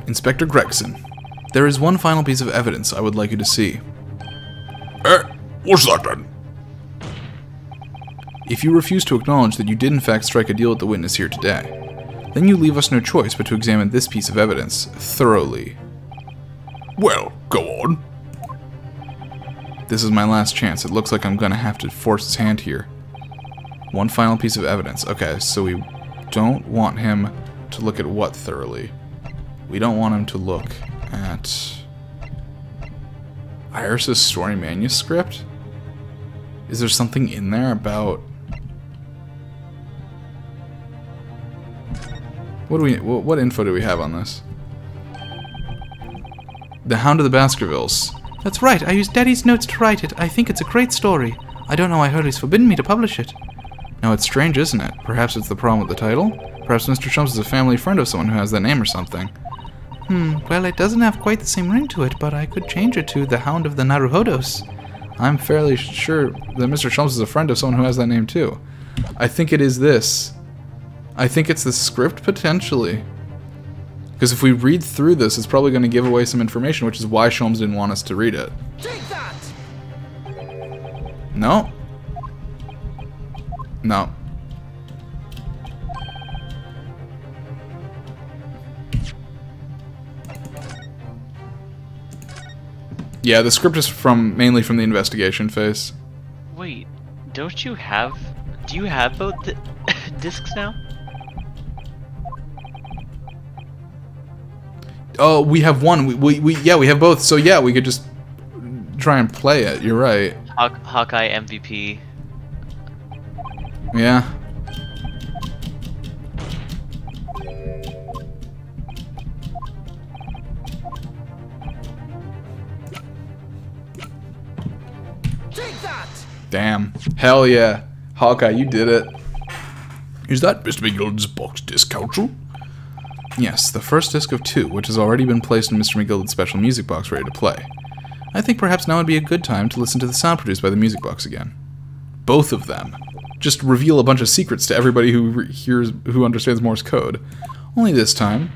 A: Inspector Gregson, there is one final piece of evidence I would like you to see.
C: What's that then?
A: If you refuse to acknowledge that you did in fact strike a deal with the witness here today, then you leave us no choice but to examine this piece of evidence thoroughly.
C: Well, go on.
A: This is my last chance. It looks like I'm gonna have to force his hand here. One final piece of evidence. Okay, so we don't want him to look at what thoroughly? We don't want him to look at Iris's story manuscript? Is there something in there about... What info do we have on this? The Hound of the Baskervilles.
B: That's right, I used Daddy's notes to write it. I think it's a great story. I don't know why Hurley's forbidden me to publish it.
A: Now it's strange, isn't it? Perhaps it's the problem with the title? Perhaps Mr. Chumps is a family friend of someone who has that name or something.
B: Well, it doesn't have quite the same ring to it, but I could change it to the Hound of the Naruhodos.
A: I'm fairly sure that Mr. Chumps is a friend of someone who has that name too. I think it is this. I think it's the script, potentially. Because if we read through this, it's probably going to give away some information, which is why Sholmes didn't want us to read it.
G: Take that!
A: No. No. Yeah, the script is mainly from the investigation phase.
E: Wait, don't you have... Do you have both discs now?
A: Oh, we have one. We have both. So yeah, we could just try and play it. You're right.
E: Hawkeye MVP.
A: Yeah.
G: Take that!
A: Damn. Hell yeah. Hawkeye, you did it.
C: Is that Mr. McGilden's box disc, Council?
A: Yes, the first disc of 2, which has already been placed in Mr. McGilden's special music box ready to play. I think perhaps now would be a good time to listen to the sound produced by the music box again. Both of them. Just reveal a bunch of secrets to everybody who understands Morse code. Only this time,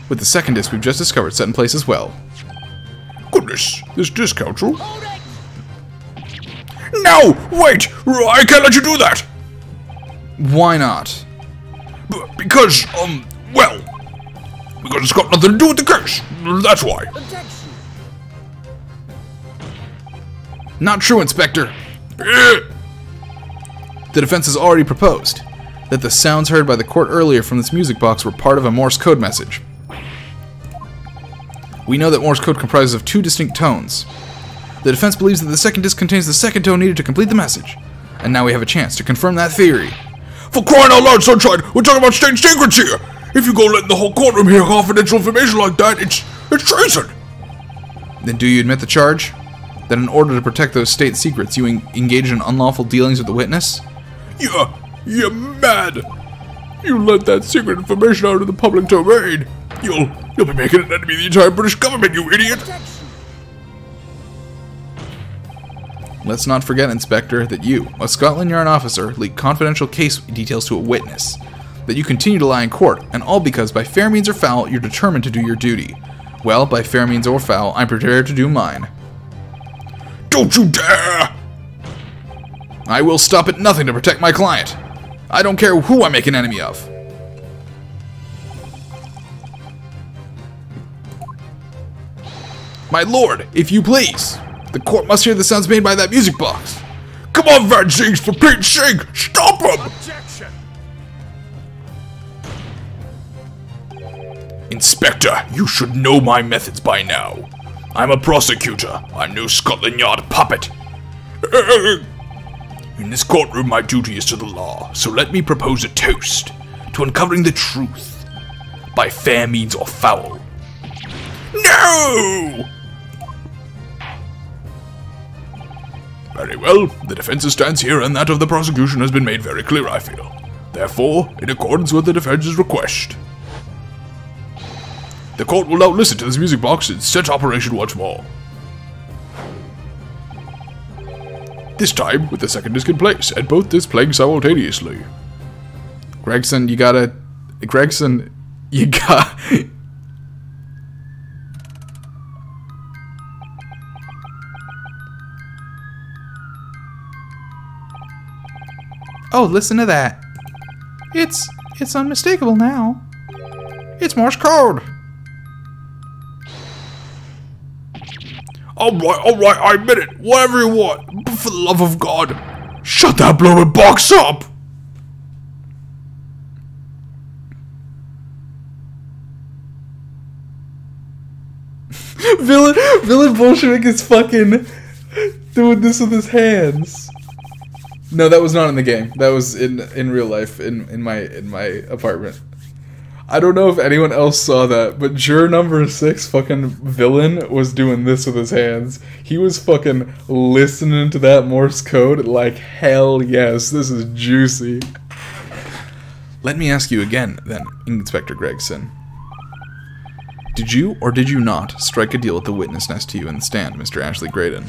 A: with the second disc we've just discovered set in place as well.
C: Goodness, this disc, Council.
G: Hold it!
C: No! Wait! I can't let you do that!
A: Why not?
C: Because it's got nothing to do with the case. That's why.
G: Objection!
A: Not true, Inspector. The defense has already proposed that the sounds heard by the court earlier from this music box were part of a Morse code message. We know that Morse code comprises of 2 distinct tones. The defense believes that the second disc contains the second tone needed to complete the message. And now we have a chance to confirm that theory.
C: For crying out loud, Sunshine! We're talking about state secrets here! If you go letting the whole courtroom hear confidential information like that, it's treason!
A: Then do you admit the charge? That in order to protect those state secrets, you engage in unlawful dealings with the witness?
C: You're mad! You let that secret information out in the public domain! You'll be making an enemy of the entire British government, you idiot!
G: Objection!
A: Let's not forget, Inspector, that you, a Scotland Yard officer, leaked confidential case details to a witness. that you continue to lie in court, and all because by fair means or foul, you're determined to do your duty. Well, by fair means or foul, I'm prepared to do mine.
C: Don't you dare!
A: I will stop at nothing to protect my client. I don't care who I make an enemy of. My lord, if you please. The court must hear the sounds made by that music box.
C: Come on, Van Zinks, for Pete's sake! Stop him!
G: Objection!
C: Inspector, you should know my methods by now. I'm a prosecutor. I'm no Scotland Yard puppet. In this courtroom, my duty is to the law, so let me propose a toast to uncovering the truth by fair means or foul. No! Very well, the defense's stance here and that of the prosecution has been made very clear, I feel. Therefore, in accordance with the defense's request, the court will now listen to this music box and set operation once more. This time, with the second disc in place, and both discs playing simultaneously.
A: Gregson, you got... Oh, listen to that. It's unmistakable now. It's Morse code.
C: Alright, I admit it. Whatever you want. But for the love of God, shut that blowing box up!
A: Villain Bolshevik is fucking doing this with his hands. No, that was not in the game. That was in real life in my apartment. I don't know if anyone else saw that, but juror number 6, fucking Villain, was doing this with his hands. He was fucking listening to that Morse code like, hell yes, this is juicy. Let me ask you again, then, Inspector Gregson. Did you, or did you not, strike a deal with the witness next to you in the stand, Mr. Ashley Graydon?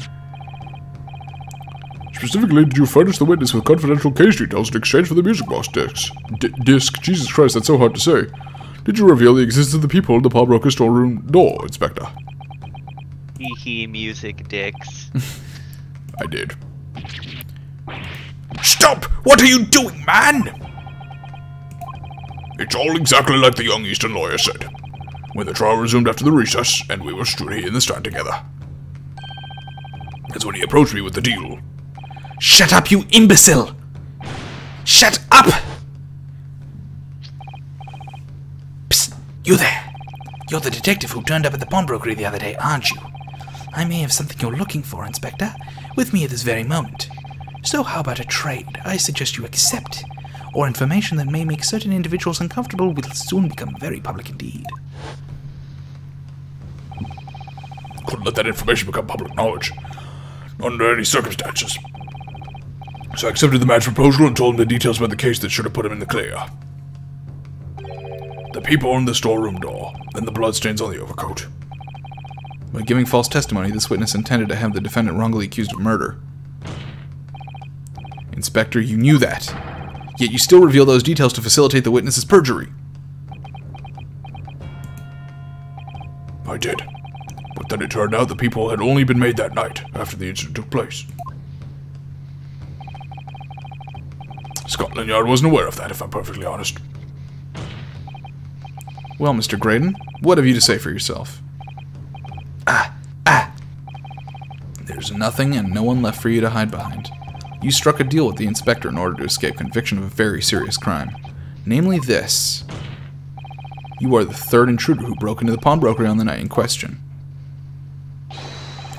C: Specifically, did you furnish the witness with confidential case details in exchange for the music box discs? Disc? Jesus Christ, that's so hard to say. Did you reveal the existence of the people in the pawnbroker storeroom door, Inspector?
E: Hee music dicks.
C: I did. Stop! What are you doing, man? It's all exactly like the young Eastern lawyer said. When the trial resumed after the recess, and we were stood here in the stand together. That's when he approached me with the deal.
A: Shut up, you imbecile! Shut up! Psst, you there. You're the detective who turned up at the pawnbrokery the other day, aren't you? I may have something you're looking for, Inspector, with me at this very moment. So how about a trade I suggest you accept? Or information that may make certain individuals uncomfortable will soon become very public indeed.
C: Couldn't let that information become public knowledge. Not under any circumstances. So I accepted the man's proposal and told him the details about the case that should have put him in the clear. The people in the storeroom door, and the bloodstains on the overcoat.
A: By giving false testimony, this witness intended to have the defendant wrongly accused of murder. Inspector, you knew that. Yet you still reveal those details to facilitate the witness's perjury.
C: I did. But then it turned out the people had only been made that night, after the incident took place. Scotland Yard wasn't aware of that, if I'm perfectly honest.
A: Well, Mr. Graydon, what have you to say for yourself? There's nothing and no one left for you to hide behind. You struck a deal with the inspector in order to escape conviction of a very serious crime. Namely this. You are the third intruder who broke into the pawnbrokery on the night in question.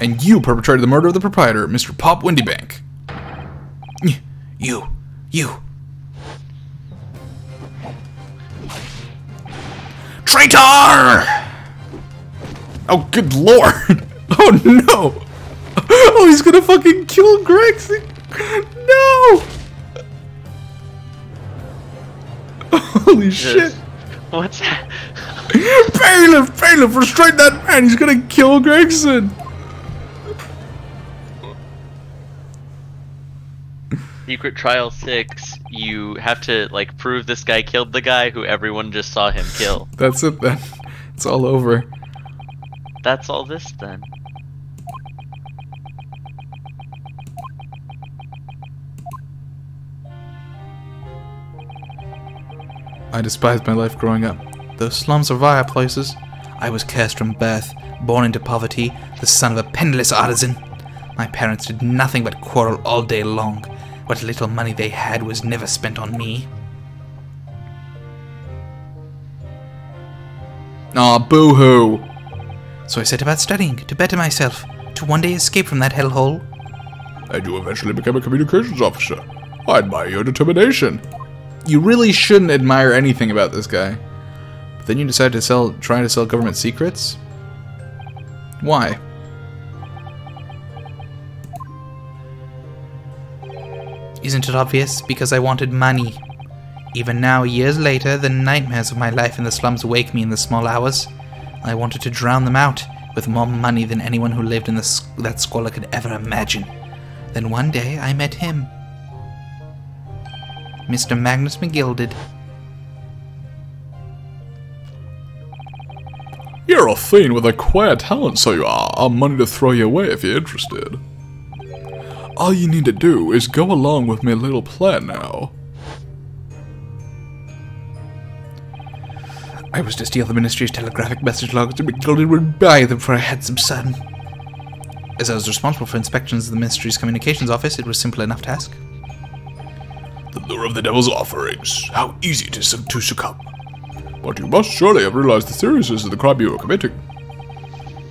A: And you perpetrated the murder of the proprietor, Mr. Pop Windybank. You.
C: Traitor!
A: Oh, good lord! Oh no! Oh, he's gonna fucking kill Gregson! No! Holy shit!
E: What's that?
A: Bailiff, restrain that man! He's gonna kill Gregson!
E: Secret Trial 6, you have to, like, prove this guy killed the guy who everyone just saw him kill.
A: That's it then. It's all over.
E: That's all this then.
A: I despised my life growing up. Those slums are vile places. I was cursed from birth, born into poverty, the son of a penniless artisan. My parents did nothing but quarrel all day long. What little money they had was never spent on me. Aw, boo-hoo! So I set about studying, to better myself, to one day escape from that hellhole.
C: And you eventually became a communications officer. I admire your determination.
A: You really shouldn't admire anything about this guy. But then you decide to try to sell government secrets? Why? Isn't it obvious? Because I wanted money. Even now, years later, the nightmares of my life in the slums wake me in the small hours. I wanted to drown them out with more money than anyone who lived in that squalor could ever imagine. Then one day, I met him. Mr. Magnus McGilded.
C: You're a fiend with a queer talent, so you are. I've money to throw your way if you're interested. All you need to do is go along with my little plan now.
A: I was to steal the Ministry's telegraphic message logs and McGilded would buy them for a handsome sum. As I was responsible for inspections of the Ministry's communications office, it was a simple enough task.
C: The lure of the devil's offerings. How easy it is to succumb. But you must surely have realized the seriousness of the crime you were committing.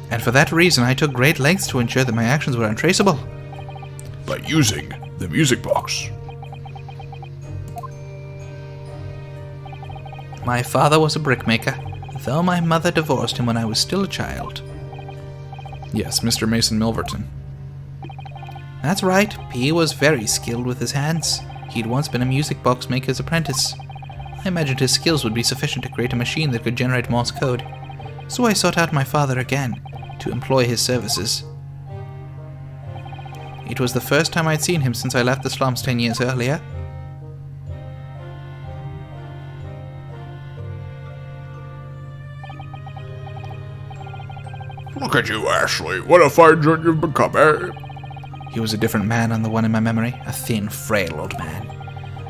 A: And for that reason, I took great lengths to ensure that my actions were untraceable.
C: By using the music box.
A: My father was a brickmaker, though my mother divorced him when I was still a child. Yes, Mr. Mason Milverton. That's right, P was very skilled with his hands. He'd once been a music box maker's apprentice. I imagined his skills would be sufficient to create a machine that could generate Morse code. So I sought out my father again, to employ his services. It was the first time I'd seen him since I left the slums 10 years earlier.
C: Look at you, Ashley. What a fine gent you've become, eh?
A: He was a different man than the one in my memory, a thin, frail old man.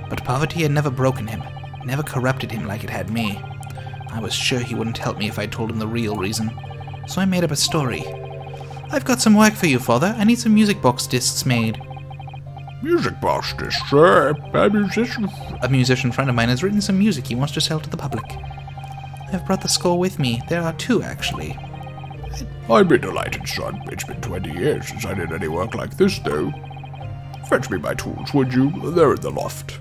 A: But poverty had never broken him, never corrupted him like it had me. I was sure he wouldn't help me if I told him the real reason, so I made up a story. I've got some work for you, Father. I need some music box discs made.
C: Music box discs, sir? A musician?
A: A musician friend of mine has written some music he wants to sell to the public. I've brought the score with me. There are 2, actually.
C: I'd be delighted, son. It's been 20 years since I did any work like this, though. Fetch me my tools, would you? They're in the loft.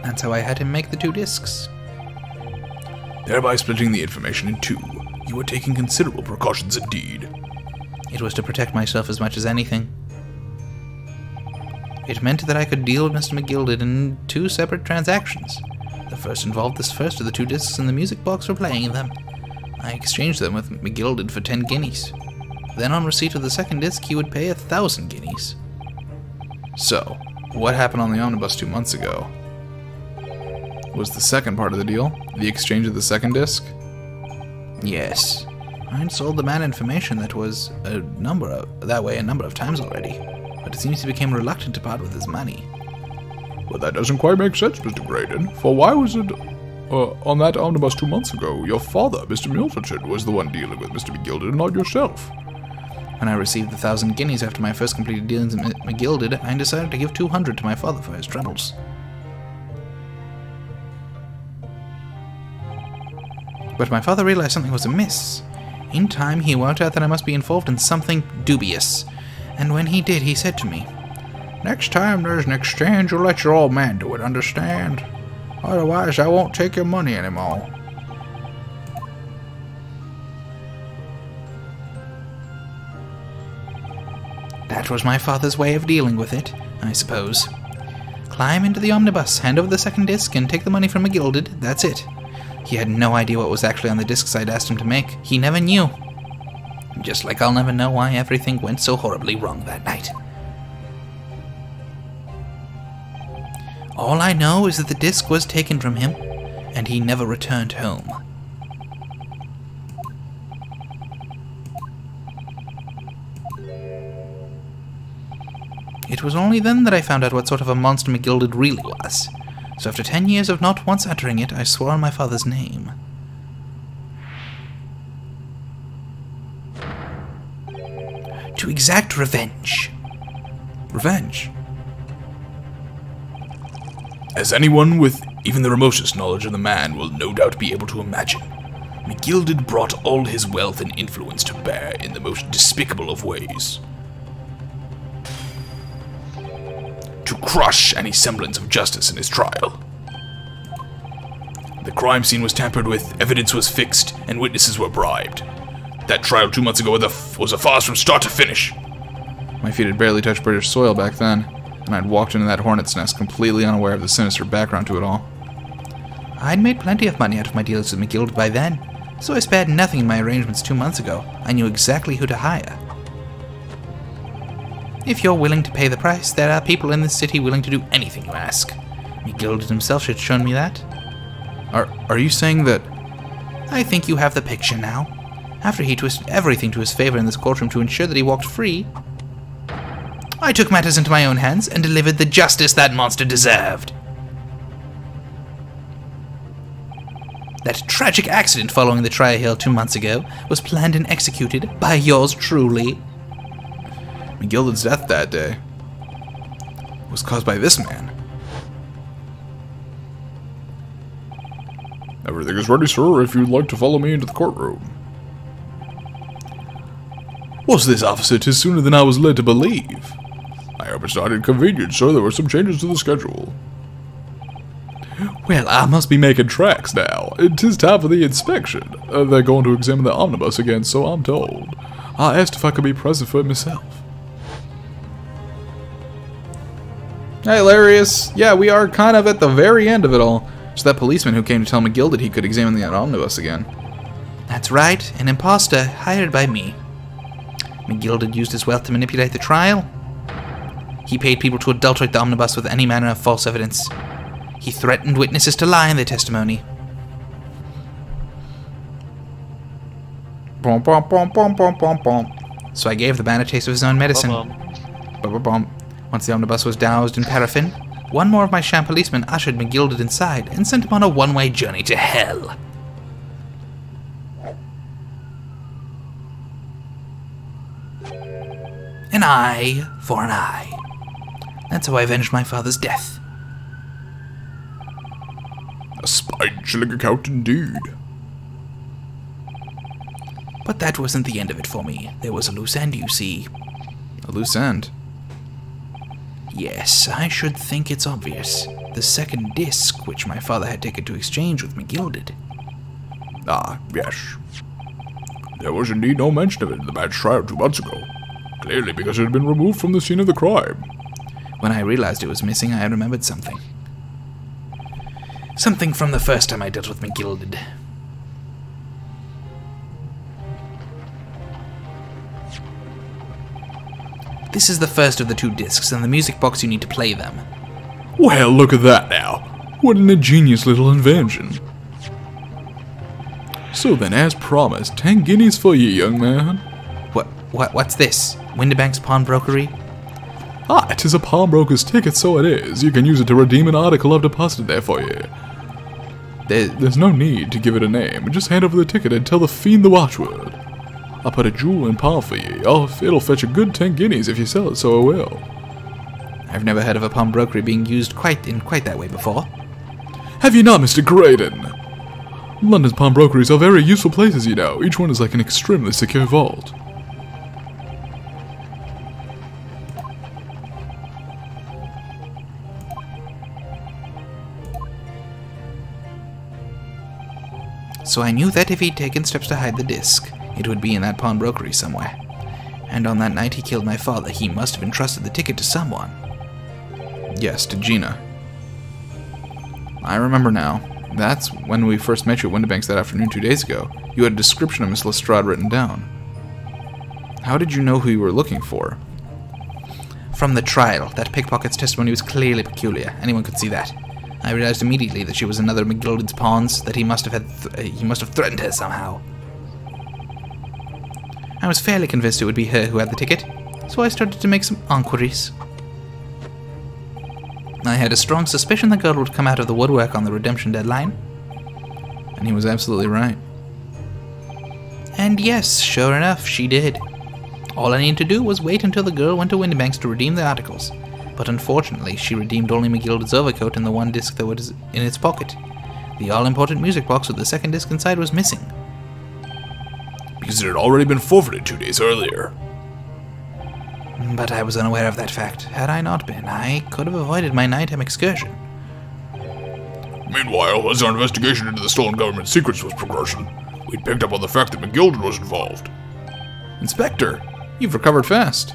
A: That's how I had him make the 2 discs.
C: Thereby splitting the information in 2. You were taking considerable precautions indeed.
A: It was to protect myself as much as anything. It meant that I could deal with Mr. McGilded in 2 separate transactions. The first involved this first of the 2 discs in the music box for playing them. I exchanged them with McGilded for 10 guineas. Then on receipt of the second disc, he would pay 1,000 guineas. So, what happened on the omnibus 2 months ago? Was the second part of the deal the exchange of the second disc? Yes. I'd sold the man information that way a number of times already, but it seems he became reluctant to part with his money.
C: Well, that doesn't quite make sense, Mr. Graydon, for why was it, on that omnibus 2 months ago, your father, Mr. Milverton, was the one dealing with Mr. McGilded and not yourself?
A: When I received the 1,000 guineas after my first completed dealings with McGilded, I decided to give 200 to my father for his troubles. But my father realized something was amiss. In time, he worked out that I must be involved in something dubious. And when he did, he said to me, "Next time there's an exchange, you'll let your old man do it, understand? Otherwise, I won't take your money anymore." That was my father's way of dealing with it, I suppose. Climb into the omnibus, hand over the second disc, and take the money from McGilded, that's it. He had no idea what was actually on the discs I'd asked him to make. He never knew. Just like I'll never know why everything went so horribly wrong that night.
B: All I know is that the disc was taken from him, and he never returned home. It was only then that I found out what sort of a monster McGilded really was. So after 10 years of not once uttering it, I swore on my father's name. To exact revenge.
A: Revenge?
D: As anyone with even the remotest knowledge of the man will no doubt be able to imagine, McGilded brought all his wealth and influence to bear in the most despicable of ways. To crush any semblance of justice in his trial. The crime scene was tampered with, evidence was fixed, and witnesses were bribed. That trial 2 months ago was a farce from start to finish.
A: My feet had barely touched British soil back then, and I'd walked into that hornet's nest completely unaware of the sinister background to it all.
B: I'd made plenty of money out of my deals with McGilded by then, so I spared nothing in my arrangements 2 months ago. I knew exactly who to hire. If you're willing to pay the price, there are people in this city willing to do anything you ask. McGilded himself should have shown me that.
A: Are you saying that...
B: I think you have the picture now. After he twisted everything to his favor in this courtroom to ensure that he walked free, I took matters into my own hands and delivered the justice that monster deserved. That tragic accident following the trial 2 months ago was planned and executed by yours truly.
A: McGilded's death that day was caused by this man.
C: Everything is ready, sir, if you'd like to follow me into the courtroom.
D: What's this, officer? 'Tis sooner than I was led to believe.
C: I hope it's not inconvenient, sir. There were some changes to the schedule.
D: Well, I must be making tracks now. 'Tis time for the inspection. They're going to examine the omnibus again, so I'm told. I asked if I could be present for it myself.
A: Hilarious. Yeah, we are kind of at the very end of it all. It's that policeman who came to tell McGilded he could examine the omnibus again.
B: That's right, an imposter hired by me. McGilded used his wealth to manipulate the trial. He paid people to adulterate the omnibus with any manner of false evidence. He threatened witnesses to lie in their testimony.
A: Bom, bom, bom, bom, bom, bom, bom.
B: So I gave the man a taste of his own medicine.
A: Bum, bum, bum.
B: Once the omnibus was doused in paraffin, one more of my sham policemen ushered McGilded inside and sent him on a one-way journey to hell. An eye for an eye. That's how I avenged my father's death.
C: A spine-chilling account indeed.
B: But that wasn't the end of it for me. There was a loose end, you see.
A: A loose end?
B: Yes, I should think it's obvious. The second disc, which my father had taken to exchange with McGilded.
C: Ah, yes. There was indeed no mention of it in the man's trial 2 months ago. Clearly because it had been removed from the scene of the crime.
B: When I realized it was missing, I remembered something. Something from the first time I dealt with McGilded. This is the first of the 2 discs, and the music box you need to play them.
D: Well, look at that now. What an ingenious little invention. So then, as promised, 10 guineas for you, young man.
B: What's this? Windibank's pawnbrokery?
D: Ah, 'tis a pawnbroker's ticket, so it is. You can use it to redeem an article I've deposited there for you. There's no need to give it a name. Just hand over the ticket and tell the fiend the watchword. I'll put a jewel in pawn for you. It'll fetch a good 10 guineas if you sell it, so it will.
B: I've never heard of a pawnbrokery being used quite that way before.
D: Have you not, Mr. Graydon? London's pawnbrokeries are very useful places, you know. Each one is like an extremely secure vault.
B: So I knew that if he'd taken steps to hide the disc, it would be in that pawnbrokery somewhere. And on that night he killed my father, he must have entrusted the ticket to someone.
A: Yes, to Gina. I remember now. That's when we first met you at Windibank's that afternoon 2 days ago. You had a description of Miss Lestrade written down. How did you know who you were looking for?
B: From the trial, that pickpocket's testimony was clearly peculiar. Anyone could see that. I realized immediately that she was another of McGilden's pawns, that he must have threatened her somehow. I was fairly convinced it would be her who had the ticket, so I started to make some inquiries. I had a strong suspicion the girl would come out of the woodwork on the redemption deadline.
A: And he was absolutely right.
B: And yes, sure enough, she did. All I needed to do was wait until the girl went to Windybank's to redeem the articles. But unfortunately, she redeemed only McGilden's overcoat and the one disc that was in its pocket. The all-important music box with the second disc inside was missing.
D: Because it had already been forfeited 2 days earlier.
B: But I was unaware of that fact. Had I not been, I could have avoided my nighttime excursion.
C: Meanwhile, as our investigation into the stolen government secrets was progressing, we picked up on the fact that McGilden was involved.
A: Inspector, you've recovered fast.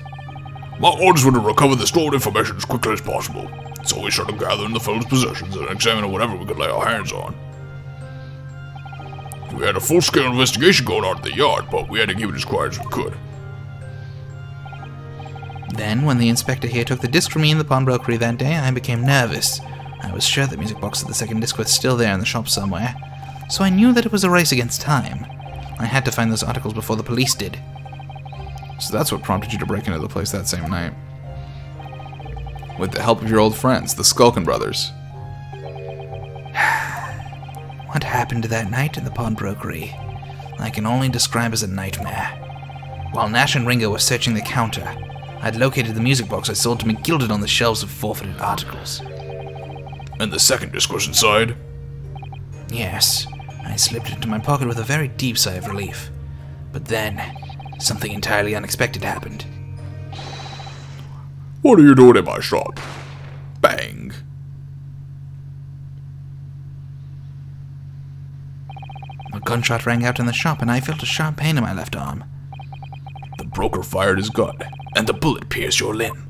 C: My orders were to recover the stolen information as quickly as possible, so we started gathering the fellow's possessions and examining whatever we could lay our hands on. We had a full-scale investigation going on at the yard, but we had to keep it as quiet as we could.
B: Then, when the inspector here took the disc from me in the pawnbrokery that day, I became nervous. I was sure the music box of the second disc was still there in the shop somewhere, so I knew that it was a race against time. I had to find those articles before the police did.
A: So that's what prompted you to break into the place that same night. With the help of your old friends, the Skulkin brothers.
B: What happened that night in the pawnbrokery? I can only describe as a nightmare. While Nash and Ringo were searching the counter, I'd located the music box I sold to McGilden on the shelves of forfeited articles.
C: And the second disc was inside?
B: Yes, I slipped it into my pocket with a very deep sigh of relief. But then, something entirely unexpected happened.
C: What are you doing in my shop? Bang.
B: A gunshot rang out in the shop, and I felt a sharp pain in my left arm.
D: The broker fired his gun, and the bullet pierced your limb.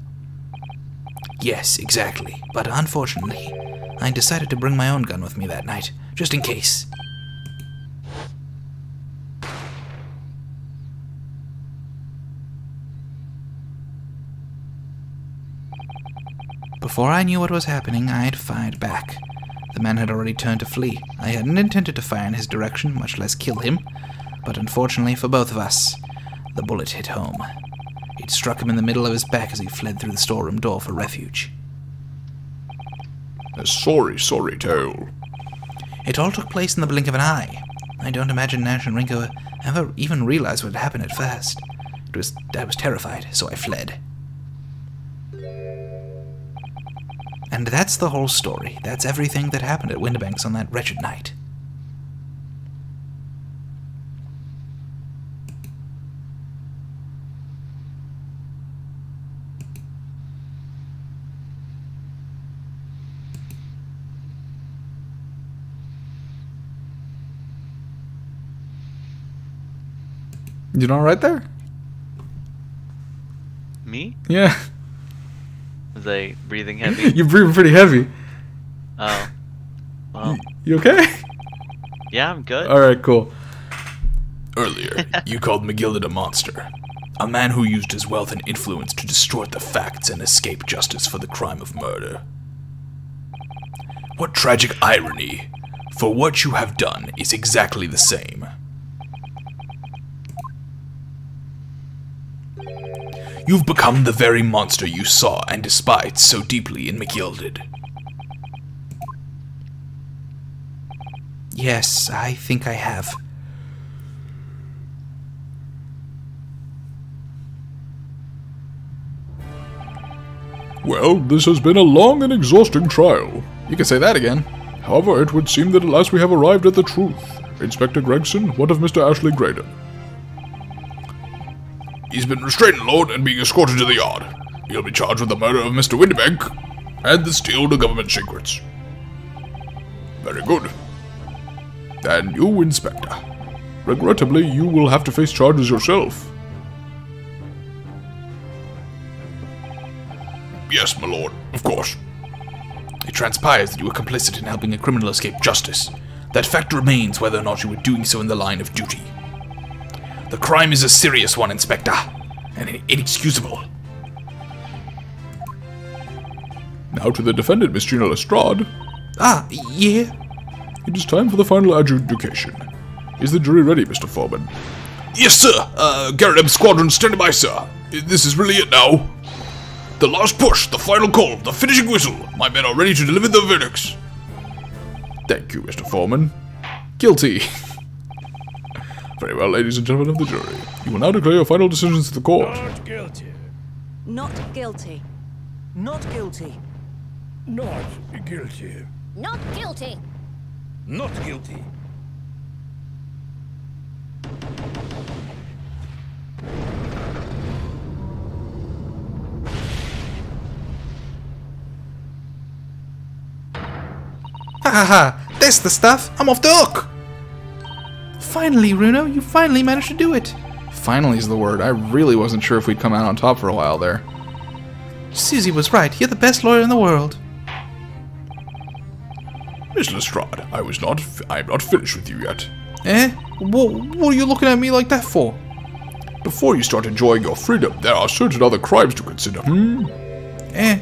B: Yes, exactly. But unfortunately, I decided to bring my own gun with me that night, just in case. Before I knew what was happening, I had fired back. The man had already turned to flee. I hadn't intended to fire in his direction, much less kill him, but unfortunately for both of us, the bullet hit home. It struck him in the middle of his back as he fled through the storeroom door for refuge.
C: A sorry tale.
B: It all took place in the blink of an eye. I don't imagine Nash and Ringo ever even realized what had happened at first. I was terrified, so I fled. And that's the whole story. That's everything that happened at Windybank's on that wretched night.
A: You doing alright there?
E: Me?
A: Yeah.
E: Was I breathing heavy?
A: You're breathing pretty heavy.
E: Oh. Well,
A: You okay?
E: yeah, I'm good.
A: Alright, cool.
D: Earlier, you called McGilden a monster. A man who used his wealth and influence to distort the facts and escape justice for the crime of murder. What tragic irony, for what you have done is exactly the same. You've become the very monster you saw and despised so deeply in McGilden.
B: Yes, I think I have.
C: Well, this has been a long and exhausting trial.
A: You can say that again.
C: However, it would seem that at last we have arrived at the truth. Inspector Gregson, what of Mr. Ashley Graydon? He's been restrained, Lord, and being escorted to the yard. He'll be charged with the murder of Mr. Windybank and the steal of government secrets. Very good. And you, Inspector. Regrettably, you will have to face charges yourself. Yes, my lord, of course.
D: It transpires that you were complicit in helping a criminal escape justice. That fact remains whether or not you were doing so in the line of duty. The crime is a serious one, Inspector, and inexcusable.
C: Now to the defendant, Miss Gina Lestrade.
B: Ah, yeah?
C: It is time for the final adjudication. Is the jury ready, Mr. Foreman? Yes, sir! Garrett Squadron, stand by, sir. This is really it now. The last push, the final call, the finishing whistle. My men are ready to deliver the verdicts. Thank you, Mr. Foreman.
A: Guilty.
C: Very well, ladies and gentlemen of the jury. You will now declare your final decisions to the court.
G: Not guilty.
H: Not guilty.
G: Not guilty. Not guilty.
H: Not guilty.
G: Not guilty.
B: Ha ha ha! That's the stuff! I'm off the hook! Finally, Runo, you finally managed to do it!
A: Finally is the word. I really wasn't sure if we'd come out on top for a while there.
B: Susie was right. You're the best lawyer in the world.
C: Miss Lestrade, I'm not finished with you yet.
B: Eh? What are you looking at me like that for?
C: Before you start enjoying your freedom, there are certain other crimes to consider,
B: Eh?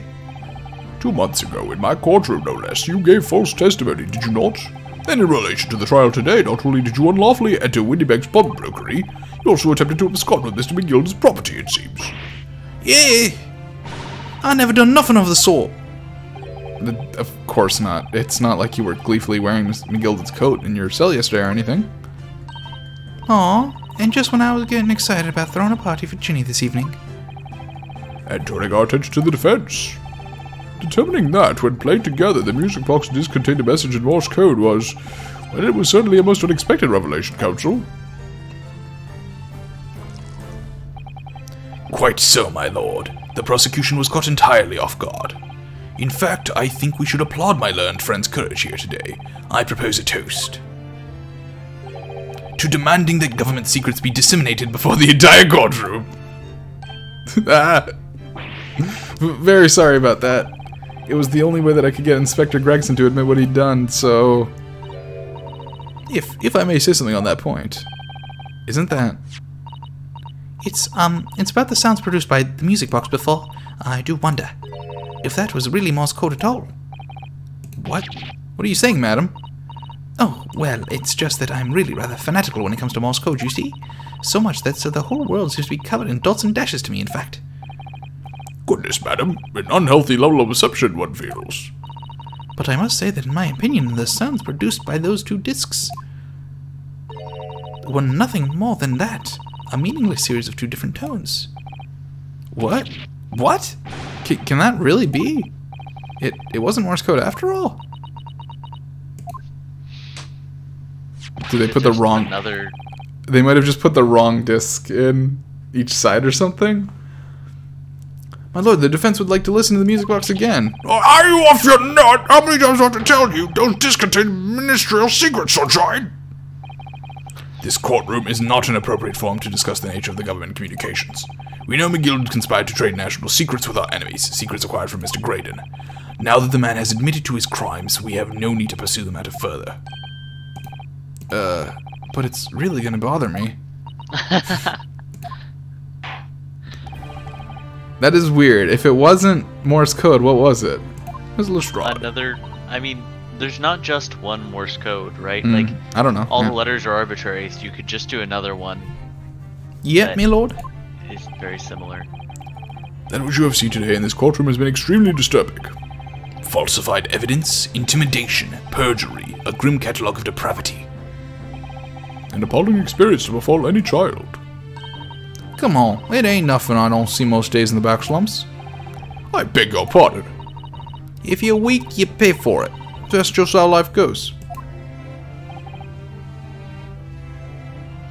C: 2 months ago, in my courtroom no less, you gave false testimony, did you not? And in relation to the trial today, not only did you unlawfully enter Windybank's pawnbrokery, you also attempted to abscond with Mr. McGilden's property, it seems.
B: Yeah! I never done nothing of the sort.
A: Of course not. It's not like you were gleefully wearing Mr. McGilden's coat in your cell yesterday or anything.
B: Aw, and just when I was getting excited about throwing a party for Ginny this evening.
C: And turning our attention to the defense. Determining that, when played together, the music box disc contained a message in Morse code was... well, it was certainly a most unexpected revelation, counsel.
D: Quite so, my lord. The prosecution was caught entirely off guard. In fact, I think we should applaud my learned friend's courage here today. I propose a toast. To demanding that government secrets be disseminated before the entire courtroom.
A: Very sorry about that. It was the only way that I could get Inspector Gregson to admit what he'd done, so... If I may say something on that point. Isn't that...
B: It's about the sounds produced by the music box before. I do wonder if that was really Morse code at all.
A: What? What are you saying, madam?
B: Oh, well, it's just that I'm really rather fanatical when it comes to Morse code, you see. So much that the whole world seems to be covered in dots and dashes to me, in fact.
C: Goodness, madam, an unhealthy level of perception one feels.
B: But I must say that in my opinion, the sounds produced by those 2 discs were nothing more than that. A meaningless series of 2 different tones.
A: What? What? Can that really be? It wasn't Morse code after all? Did they put the wrong... They might have just put the wrong disc in each side or something? My lord, the defense would like to listen to the music box again.
C: Are you off your nut? How many times do I have to tell you? Those discs contain ministerial secrets, sunshine!
D: This courtroom is not an appropriate forum to discuss the nature of the government communications. We know McGill conspired to trade national secrets with our enemies, secrets acquired from Mr. Graydon. Now that the man has admitted to his crimes, we have no need to pursue the matter further.
A: But it's really gonna bother me. That is weird. If it wasn't Morse code, what was it? It was Lestrade.
E: I mean, there's not just one Morse code, right?
A: I don't know.
E: All the letters are arbitrary, so you could just do another one.
B: Yep, my lord.
E: Is very similar.
C: That which you have seen today in this courtroom has been extremely disturbing.
D: Falsified evidence, intimidation, perjury, a grim catalogue of depravity.
C: An appalling experience to befall any child.
A: Come on, it ain't nothing I don't see most days in the back slums.
C: I beg your pardon.
A: If you're weak, you pay for it. That's just how life goes.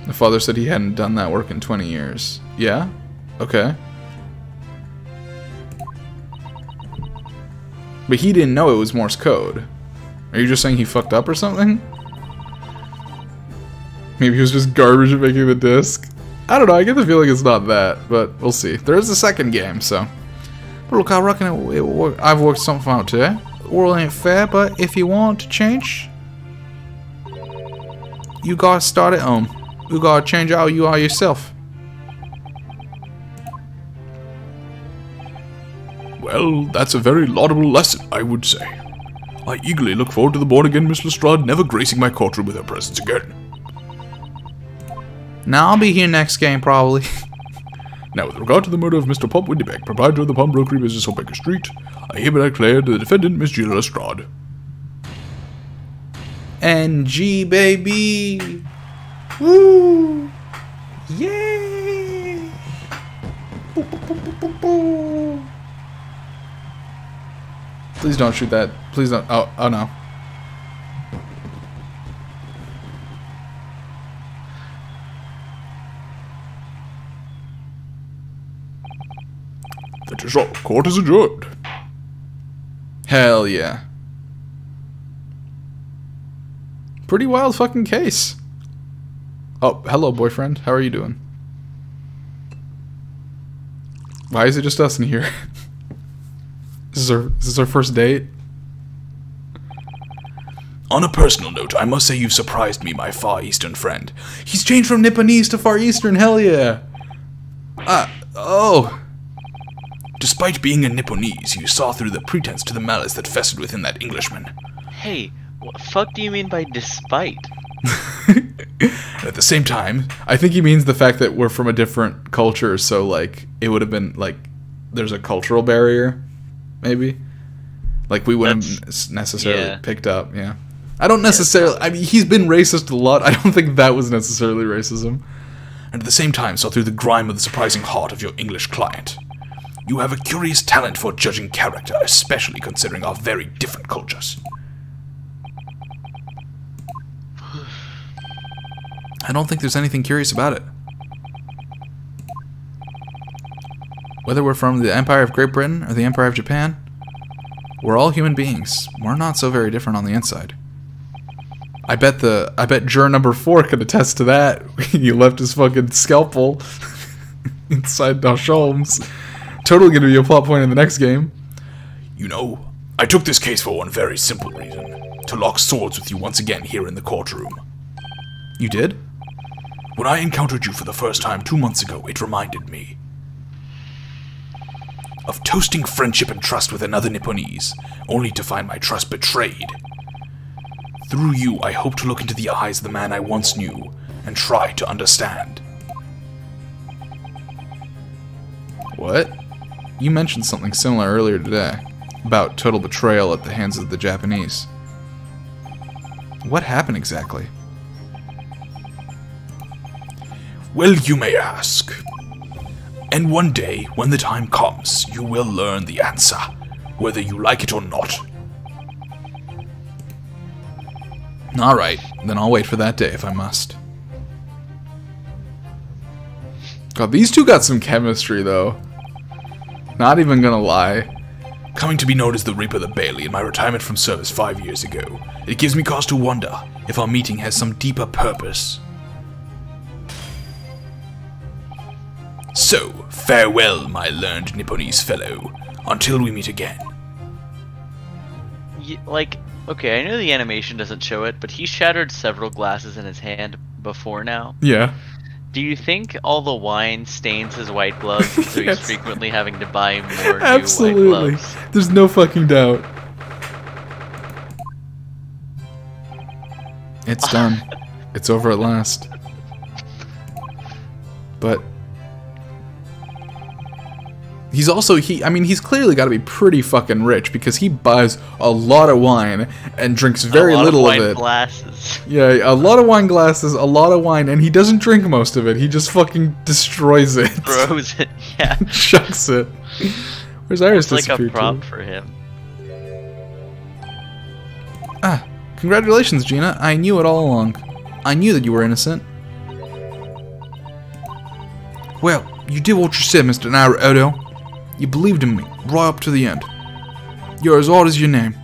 A: The father said he hadn't done that work in 20 years. Yeah? Okay. But he didn't know it was Morse code. Are you just saying he fucked up or something? Maybe he was just garbage at making the disc? I don't know, I get the feeling it's not that, but we'll see. There is a second game, so... But look, I reckon I've worked something out today. The world ain't fair, but if you want to change, you gotta start at home. You gotta change how you are yourself.
C: Well, that's a very laudable lesson, I would say. I eagerly look forward to the born-again Miss Lestrade never gracing my courtroom with her presence again.
A: Now I'll be here next game, probably.
C: Now, with regard to the murder of Mr. Pop Windybeck, proprietor of the pawnbrokery business on Baker Street, I hereby declare the defendant Miss Gina Lestrade.
A: NG, baby! Woo! Yay! Boo, boo, boo, boo, boo, boo. Please don't shoot that. Please don't. Oh no.
C: That is all. Court is adjourned.
A: Hell yeah. Pretty wild fucking case. Oh, hello, boyfriend. How are you doing? Why is it just us in here? Is this our first date?
D: On a personal note, I must say you've surprised me, my Far Eastern friend.
A: He's changed from Nipponese to Far Eastern, hell yeah! Oh.
D: Despite being a Nipponese, you saw through the pretense to the malice that festered within that Englishman.
E: Hey, what the fuck do you mean by despite?
D: At the same time,
A: I think he means the fact that we're from a different culture, so, like, it would have been, like, there's a cultural barrier, maybe? Like, we wouldn't have necessarily picked up, yeah. I don't necessarily, I mean, he's been racist a lot, I don't think that was necessarily racism.
D: and at the same time saw through the grime of the surprising heart of your English client. You have a curious talent for judging character, especially considering our very different cultures.
A: I don't think there's anything curious about it. Whether we're from the Empire of Great Britain or the Empire of Japan, we're all human beings. We're not so very different on the inside. I bet juror number 4 could attest to that. He left his fucking scalpel inside Dosh Holmes. Totally gonna be a plot point in the next game.
D: You know, I took this case for one very simple reason. To lock swords with you once again here in the courtroom.
A: You did?
D: When I encountered you for the first time 2 months ago, it reminded me of toasting friendship and trust with another Nipponese, only to find my trust betrayed. Through you, I hope to look into the eyes of the man I once knew, and try to understand.
A: What? You mentioned something similar earlier today, about total betrayal at the hands of the Japanese. What happened exactly?
D: Well, you may ask. And one day, when the time comes, you will learn the answer, whether you like it or not.
A: Alright, then I'll wait for that day if I must. God, these two got some chemistry, though. Not even gonna lie.
D: Coming to be known as the Reaper the Bailey in my retirement from service 5 years ago, it gives me cause to wonder if our meeting has some deeper purpose. So, farewell, my learned Nipponese fellow, until we meet again.
E: Okay, I know the animation doesn't show it, but he shattered several glasses in his hand before now.
A: Yeah.
E: Do you think all the wine stains his white gloves, so
A: Yes.
E: he's frequently having to buy more
A: Absolutely.
E: new white gloves?
A: There's no fucking doubt. It's done. It's over at last. But he's also, he's clearly got to be pretty fucking rich because he buys a lot of wine and drinks very little of it.
E: Glasses.
A: Yeah, a lot of wine glasses, a lot of wine, and he doesn't drink most of it. He just fucking destroys it.
E: Throws it, yeah.
A: Chucks it. Where's Iris
E: It's like a
A: disappeared
E: prop
A: to?
E: for him.
A: Ah, congratulations, Gina. I knew it all along. I knew that you were innocent. Well, you did what you said, Mr. Naruhodo. You believed in me, right up to the end. You're as odd as your name.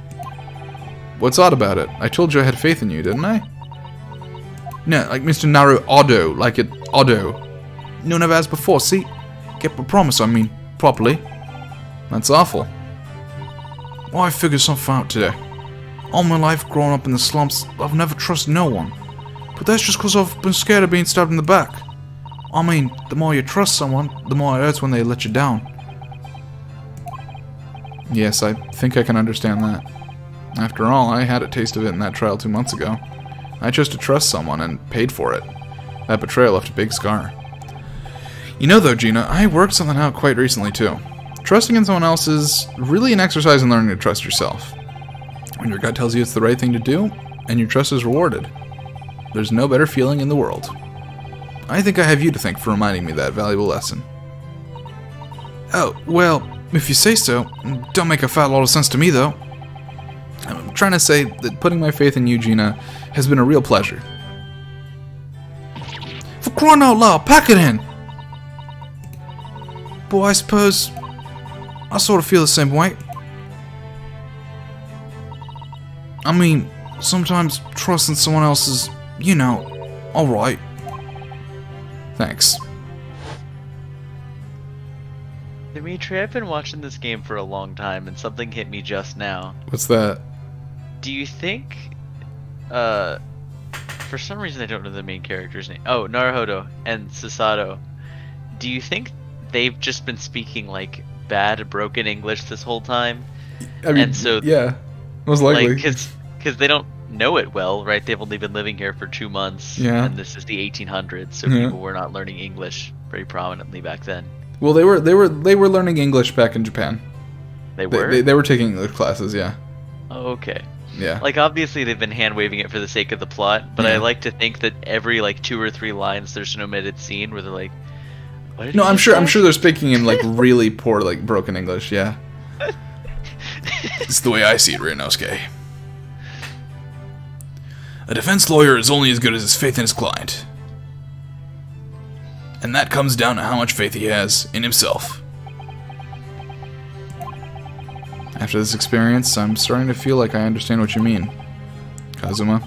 A: What's odd about it? I told you I had faith in you, didn't I? No, like Mr. Naruhodo, like it Odo. No, never as before, see? Kept a promise, I mean, properly. That's awful. Well, I figured something out today. All my life growing up in the slums, I've never trusted no one. But that's just because I've been scared of being stabbed in the back. I mean, the more you trust someone, the more it hurts when they let you down. Yes, I think I can understand that. After all, I had a taste of it in that trial 2 months ago. I chose to trust someone and paid for it. That betrayal left a big scar. You know though, Gina, I worked something out quite recently too. Trusting in someone else is really an exercise in learning to trust yourself. When your gut tells you it's the right thing to do, and your trust is rewarded, there's no better feeling in the world. I think I have you to thank for reminding me that valuable lesson. Oh, well, if you say so. Don't make a fat lot of sense to me, though. I'm trying to say that putting my faith in you, Gina, has been a real pleasure. For crying out loud, pack it in! Boy, I suppose I sort of feel the same way. I mean, sometimes trusting someone else is, you know, alright. Thanks.
E: Dimitri, I've been watching this game for a long time, and something hit me just now.
A: What's that?
E: Do you think, for some reason I don't know the main character's name. Oh, Naruhodo and Susato. Do you think they've just been speaking, like, bad, broken English this whole time?
A: I mean,
E: and so,
A: yeah, most likely.
E: Like, because they don't know it well, right? They've only been living here for 2 months,
A: yeah.
E: And this is the 1800s, so
A: Yeah.
E: people were not learning English very prominently back then.
A: Well, they were learning English back in Japan.
E: They were?
A: They were taking English classes, yeah.
E: Oh, okay.
A: Yeah.
E: Like, obviously they've been hand-waving it for the sake of the plot, but
A: Yeah.
E: I like to think that every, like, 2 or 3 lines there's an omitted scene where they're like, what did
A: No,
E: he
A: I'm
E: just
A: sure
E: say?
A: they're speaking in like really poor, like broken English, yeah. It's the way I see it, Ryunosuke. A defense lawyer is only as good as his faith in his client. And that comes down to how much faith he has in himself. After this experience, I'm starting to feel like I understand what you mean. Kazuma,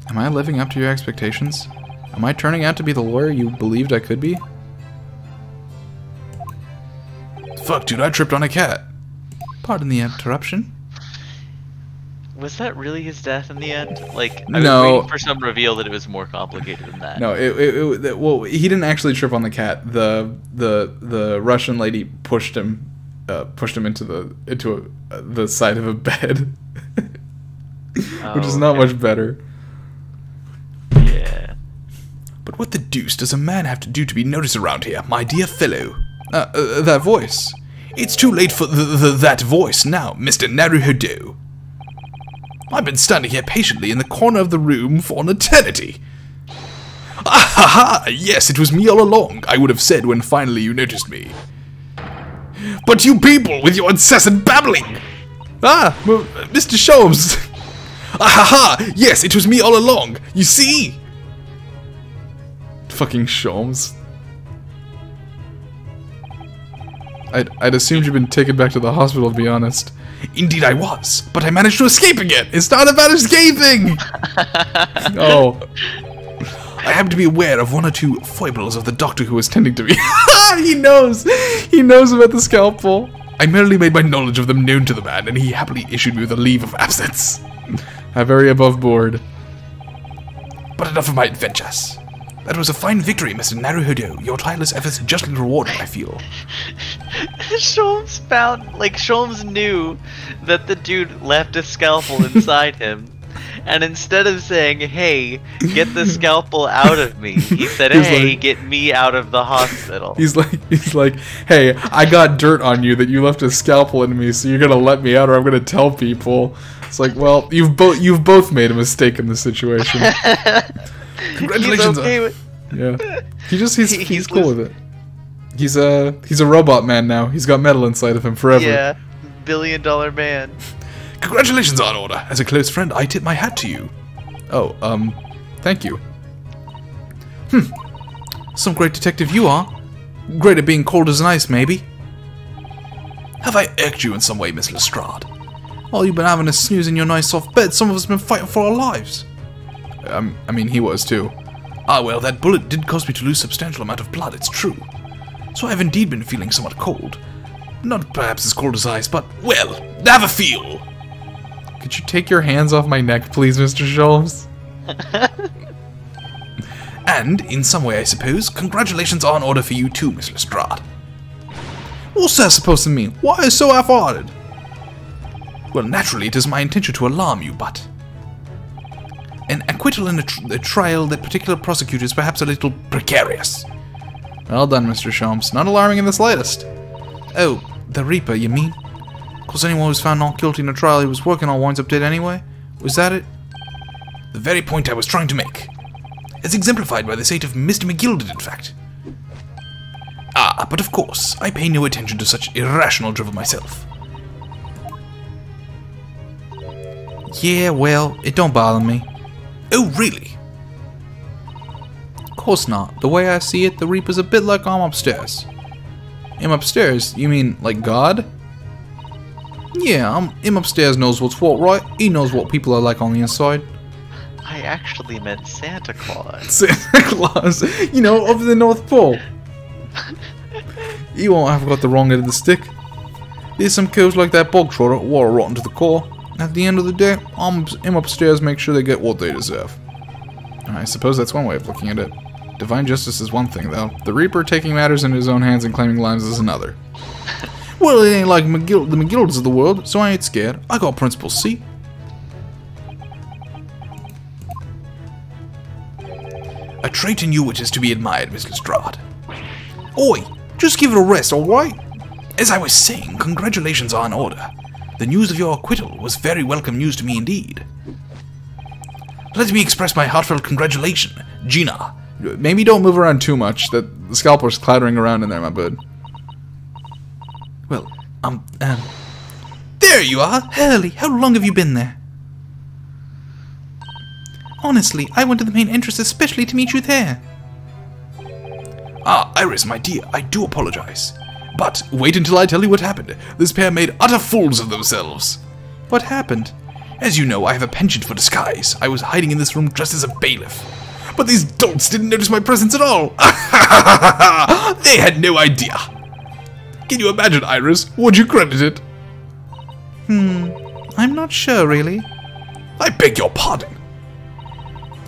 A: am I living up to your expectations? Am I turning out to be the lawyer you believed I could be? Fuck, dude, I tripped on a cat. Pardon the interruption.
E: Was that really his death in the end? Like, I
A: No.
E: was waiting for some reveal that it was more complicated than that.
A: No, well, he didn't actually trip on the cat. The Russian lady pushed him into the side of a bed, which is not much better.
E: Yeah.
A: But what the deuce does a man have to do to be noticed around here, my dear fellow? That voice. It's too late for that voice now, Mr. Naruhodo. I've been standing here patiently in the corner of the room for an eternity. Ah ha ha! Yes, it was me all along, I would have said when finally you noticed me. But you people with your incessant babbling! Ah, Mr. Sholmes! Ah ha ha! Yes, it was me all along, you see? Fucking Sholmes. I'd assumed you'd been taken back to the hospital, to be honest. Indeed I was, but I managed to escape again! It's not about escaping! Oh. I happen to be aware of 1 or 2 foibles of the doctor who was tending to me. He knows! He knows about the scalpel. I merely made my knowledge of them known to the man, and he happily issued me with a leave of absence. I'm very above board. But enough of my adventures. That was a fine victory, Mr. Naruhodo. Your tireless efforts justly rewarded, I feel.
E: Sholmes knew that the dude left a scalpel inside him, and instead of saying, hey, get the scalpel out of me, he said, hey, get me out of the hospital.
A: He's like, hey, I got dirt on you that you left a scalpel in me, so you're gonna let me out or I'm gonna tell people. It's like, well, you've both made a mistake in this situation. Congratulations. Yeah. He's cool with it. He's a robot man now. He's got metal inside of him forever.
E: Yeah. $1 billion man.
A: Congratulations, On Order. As a close friend, I tip my hat to you. Oh, thank you. Some great detective you are. Great at being cold as an ice, maybe. Have I irked you in some way, Miss Lestrade? While you've been having a snooze in your nice soft bed, some of us have been fighting for our lives. I mean, he was too. Ah, well, that bullet did cause me to lose a substantial amount of blood, it's true. So I have indeed been feeling somewhat cold. Not perhaps as cold as ice, but, well, have a feel! Could you take your hands off my neck, please, Mr. Sholmes? And, in some way, I suppose, congratulations are in order for you too, Miss Lestrade. What's that supposed to mean? Why are you so half-hearted? Well, naturally, it is my intention to alarm you, but... An acquittal in a trial that particular prosecutor is perhaps a little precarious.
B: Well done, Mr. Sholmes. Not alarming in the slightest.
A: Oh, the Reaper, you mean? Of course, anyone who's found not guilty in a trial he was working on winds up dead anyway. Was that it? The very point I was trying to make. As exemplified by the fate of Mr. McGilded, in fact. Ah, but of course, I pay no attention to such irrational drivel myself.
B: Yeah, well, it don't bother me.
A: Oh, really?
B: Of course not. The way I see it, the Reaper's a bit like I'm upstairs. Him upstairs? You mean, like God? Yeah, him upstairs knows what's what, right? He knows what people are like on the inside.
E: I actually meant Santa Claus.
B: Santa Claus, you know, of the North Pole. You won't have got the wrong end of the stick. There's some cows like that bog trotter who are rotten to the core. At the end of the day, him upstairs make sure they get what they deserve. I suppose that's one way of looking at it. Divine justice is one thing, though. The Reaper taking matters into his own hands and claiming lives is another. Well, it ain't like the McGilds of the world, so I ain't scared. I got principles, see?
A: A trait in you which is to be admired, Miss Lestrade.
B: Oi, just give it a rest, alright?
A: As I was saying, congratulations are in order. The news of your acquittal was very welcome news to me indeed. Let me express my heartfelt congratulation, Gina.
B: Maybe don't move around too much. The scalper's clattering around in there, my bud.
A: Well, there you are!
B: Hurley, how long have you been there? Honestly, I went to the main entrance especially to meet you there.
A: Ah, Iris, my dear, I do apologize. But wait until I tell you what happened. This pair made utter fools of themselves.
B: What happened?
A: As you know, I have a penchant for disguise. I was hiding in this room dressed as a bailiff. But these dolts didn't notice my presence at all. They had no idea. Can you imagine, Iris? Would you credit it?
B: I'm not sure, really.
A: I beg your pardon.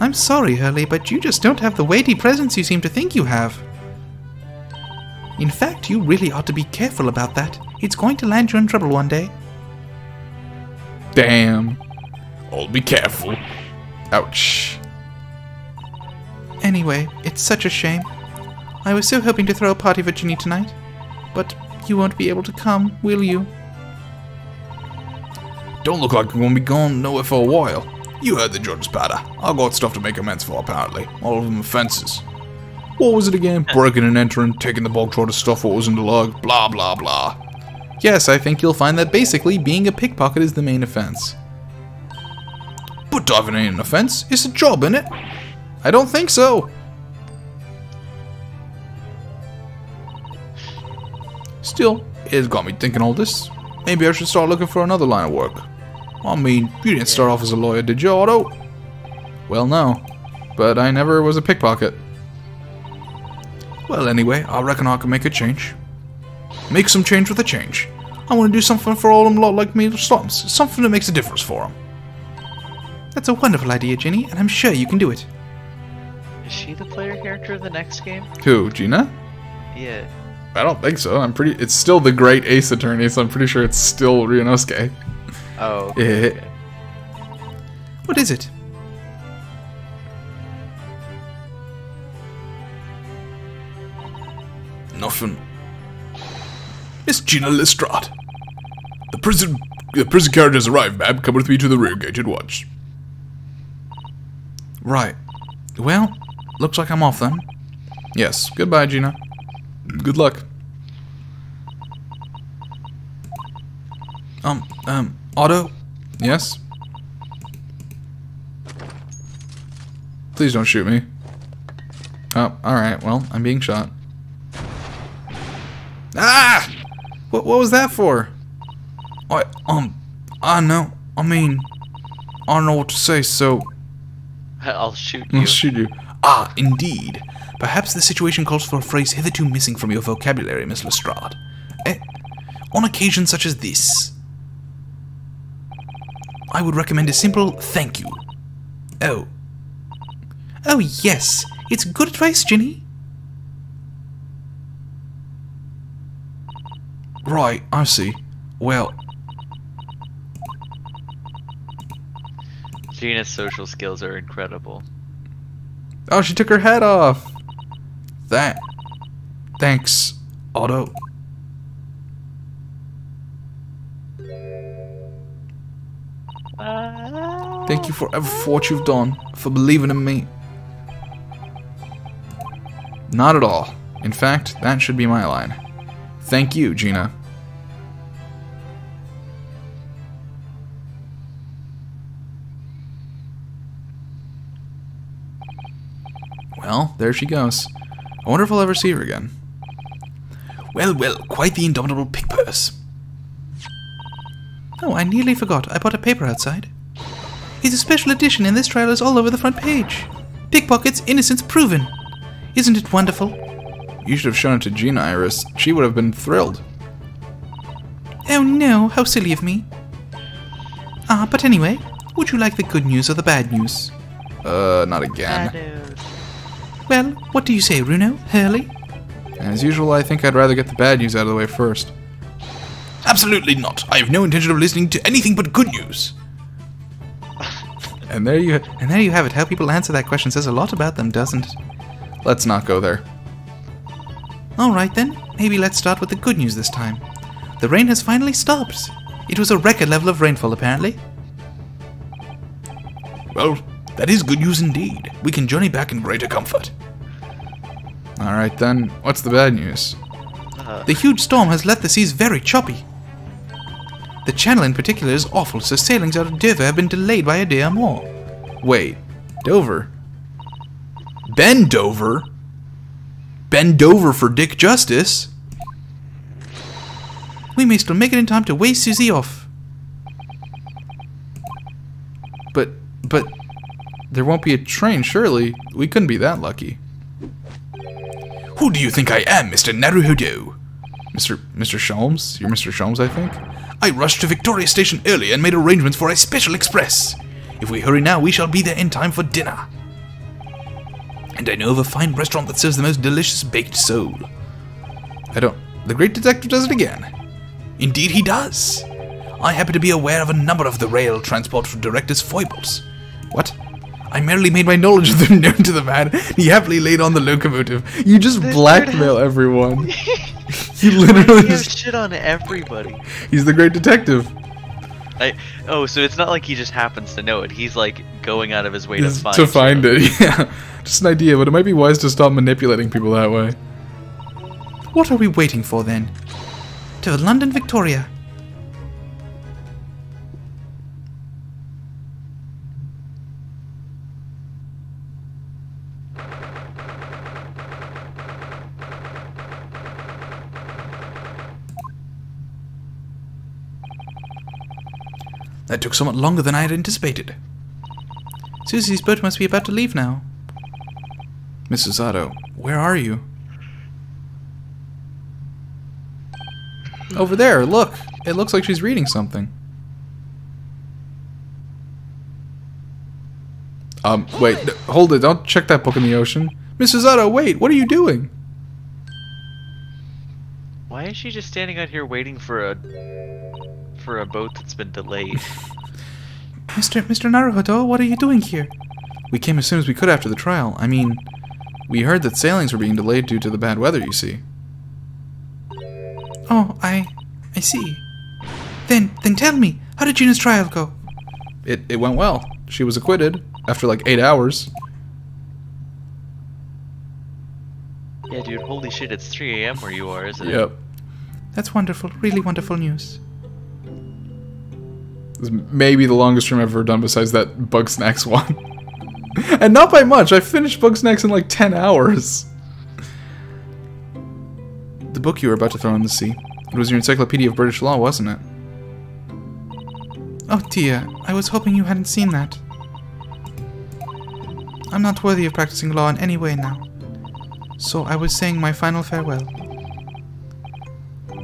B: I'm sorry, Hurley, but you just don't have the weighty presence you seem to think you have. In fact, you really ought to be careful about that. It's going to land you in trouble one day.
A: Damn. I'll be careful. Ouch.
B: Anyway, it's such a shame. I was so hoping to throw a party for Ginny tonight. But you won't be able to come, will you?
A: Don't look like we're gonna be gone nowhere for a while. You heard the judge's patter. I got stuff to make amends for, apparently. All of them offenses. What was it again? Breaking and entering, taking the bog trotter stuff what was in the log, blah blah blah.
B: Yes, I think you'll find that basically being a pickpocket is the main offense.
A: But diving ain't an offense. It's a job, innit?
B: I don't think so.
A: Still, it's got me thinking all this. Maybe I should start looking for another line of work. I mean, you didn't start off as a lawyer, did you, Otto?
B: Well, no. But I never was a pickpocket.
A: Well, anyway, I reckon I can make a change. Make some change with a change. I want to do something for all them lot like me slums. Something that makes a difference for them.
B: That's a wonderful idea, Ginny, and I'm sure you can do it.
E: Is she the player character of the next game?
B: Who, Gina?
E: Yeah.
B: I don't think so. It's still the great ace attorney, so I'm pretty sure it's still Ryunosuke.
E: Oh. Okay.
B: What is it?
A: Nothing. Miss Gina Lestrade. The prison carriage has arrived, ma'am. Come with me to the rear gate at once.
B: Right. Well, looks like I'm off then. Yes. Goodbye, Gina. Good luck. Otto? Yes? Please don't shoot me. Oh, alright. Well, I'm being shot. Ah! What was that for?
A: I know. I mean, I don't know what to say, so...
E: I'll shoot you.
B: I'll shoot you.
A: Ah, indeed. Perhaps the situation calls for a phrase hitherto missing from your vocabulary, Miss Lestrade. On occasions such as this, I would recommend a simple thank you.
B: Oh. Oh, yes. It's good advice, Ginny.
A: Right, I see. Well,
E: Gina's social skills are incredible.
A: Oh, she took her head off. Thanks, Otto. Thank you for what you've done, for believing in me. Not at all. In fact, that should be my line. Thank you, Gina. Well, there she goes. I wonder if I'll ever see her again.
F: Well, quite the indomitable pig purse.
B: Oh, I nearly forgot. I bought a paper outside. It's a special edition and this trial is all over the front page. Pickpockets, innocence proven. Isn't it wonderful?
A: You should have shown it to Gina, Iris. She would have been thrilled.
B: Oh no, how silly of me. But anyway, would you like the good news or the bad news?
A: Not again.
E: Bad news.
B: Well, what do you say, Runo? Hurley?
A: As usual, I think I'd rather get the bad news out of the way first.
F: Absolutely not. I have no intention of listening to anything but good news.
A: And there you
B: have it. How people answer that question says a lot about them, doesn't it?
A: Let's not go there.
B: Alright then, maybe let's start with the good news this time. The rain has finally stopped. It was a record level of rainfall, apparently.
F: Well, that is good news indeed. We can journey back in greater comfort.
A: Alright then, what's the bad news?
B: The huge storm has left the seas very choppy. The channel in particular is awful, so sailings out of Dover have been delayed by a day or more.
A: Wait, Dover?
F: Bend over? Bend over for Dick Justice?
B: We may still make it in time to weigh Susie off.
A: But there won't be a train, surely. We couldn't be that lucky.
F: Who do you think I am, Mr. Naruhodo?
A: Mr. Sholmes? You're Mr. Sholmes, I think?
F: I rushed to Victoria Station early and made arrangements for a special express. If we hurry now, we shall be there in time for dinner. And I know of a fine restaurant that serves the most delicious baked sole.
A: The great detective does it again.
F: Indeed he does. I happen to be aware of a number of the rail transport director's foibles.
A: What?
F: I merely made my knowledge of them known to the man. He happily laid on the locomotive.
A: You just blackmail everyone. You literally
E: just shit on everybody.
A: He's the great detective.
E: So it's not like he just happens to know it. He's like going out of his way to
A: find it. Yeah, just an idea, but it might be wise to stop manipulating people that way.
B: What are we waiting for then? To London, Victoria.
F: That took somewhat longer than I had anticipated.
B: Susie's boat must be about to leave now.
A: Mrs. Otto, where are you? Over there, look. It looks like she's reading something. Wait, hold it. Don't check that book in the ocean. Mrs. Otto, wait, what are you doing?
E: Why is she just standing out here waiting for a boat that's been delayed?
B: Mr. Naruhodo, what are you doing here?
A: We came as soon as we could after the trial. I mean, we heard that sailings were being delayed due to the bad weather, you see.
B: Oh, I see. Then tell me, how did Gina's trial go?
A: It went well. She was acquitted after like 8 hours.
E: Yeah, dude, holy shit, it's 3 AM where you are, isn't it?
A: Yep.
B: That's wonderful, really wonderful news.
A: This is maybe the longest stream I've ever done besides that Bugsnax one. And not by much. I finished Bugsnax in like 10 hours. The book you were about to throw in the sea. It was your Encyclopedia of British Law, wasn't it?
B: Oh dear, I was hoping you hadn't seen that. I'm not worthy of practicing law in any way now. So I was saying my final farewell.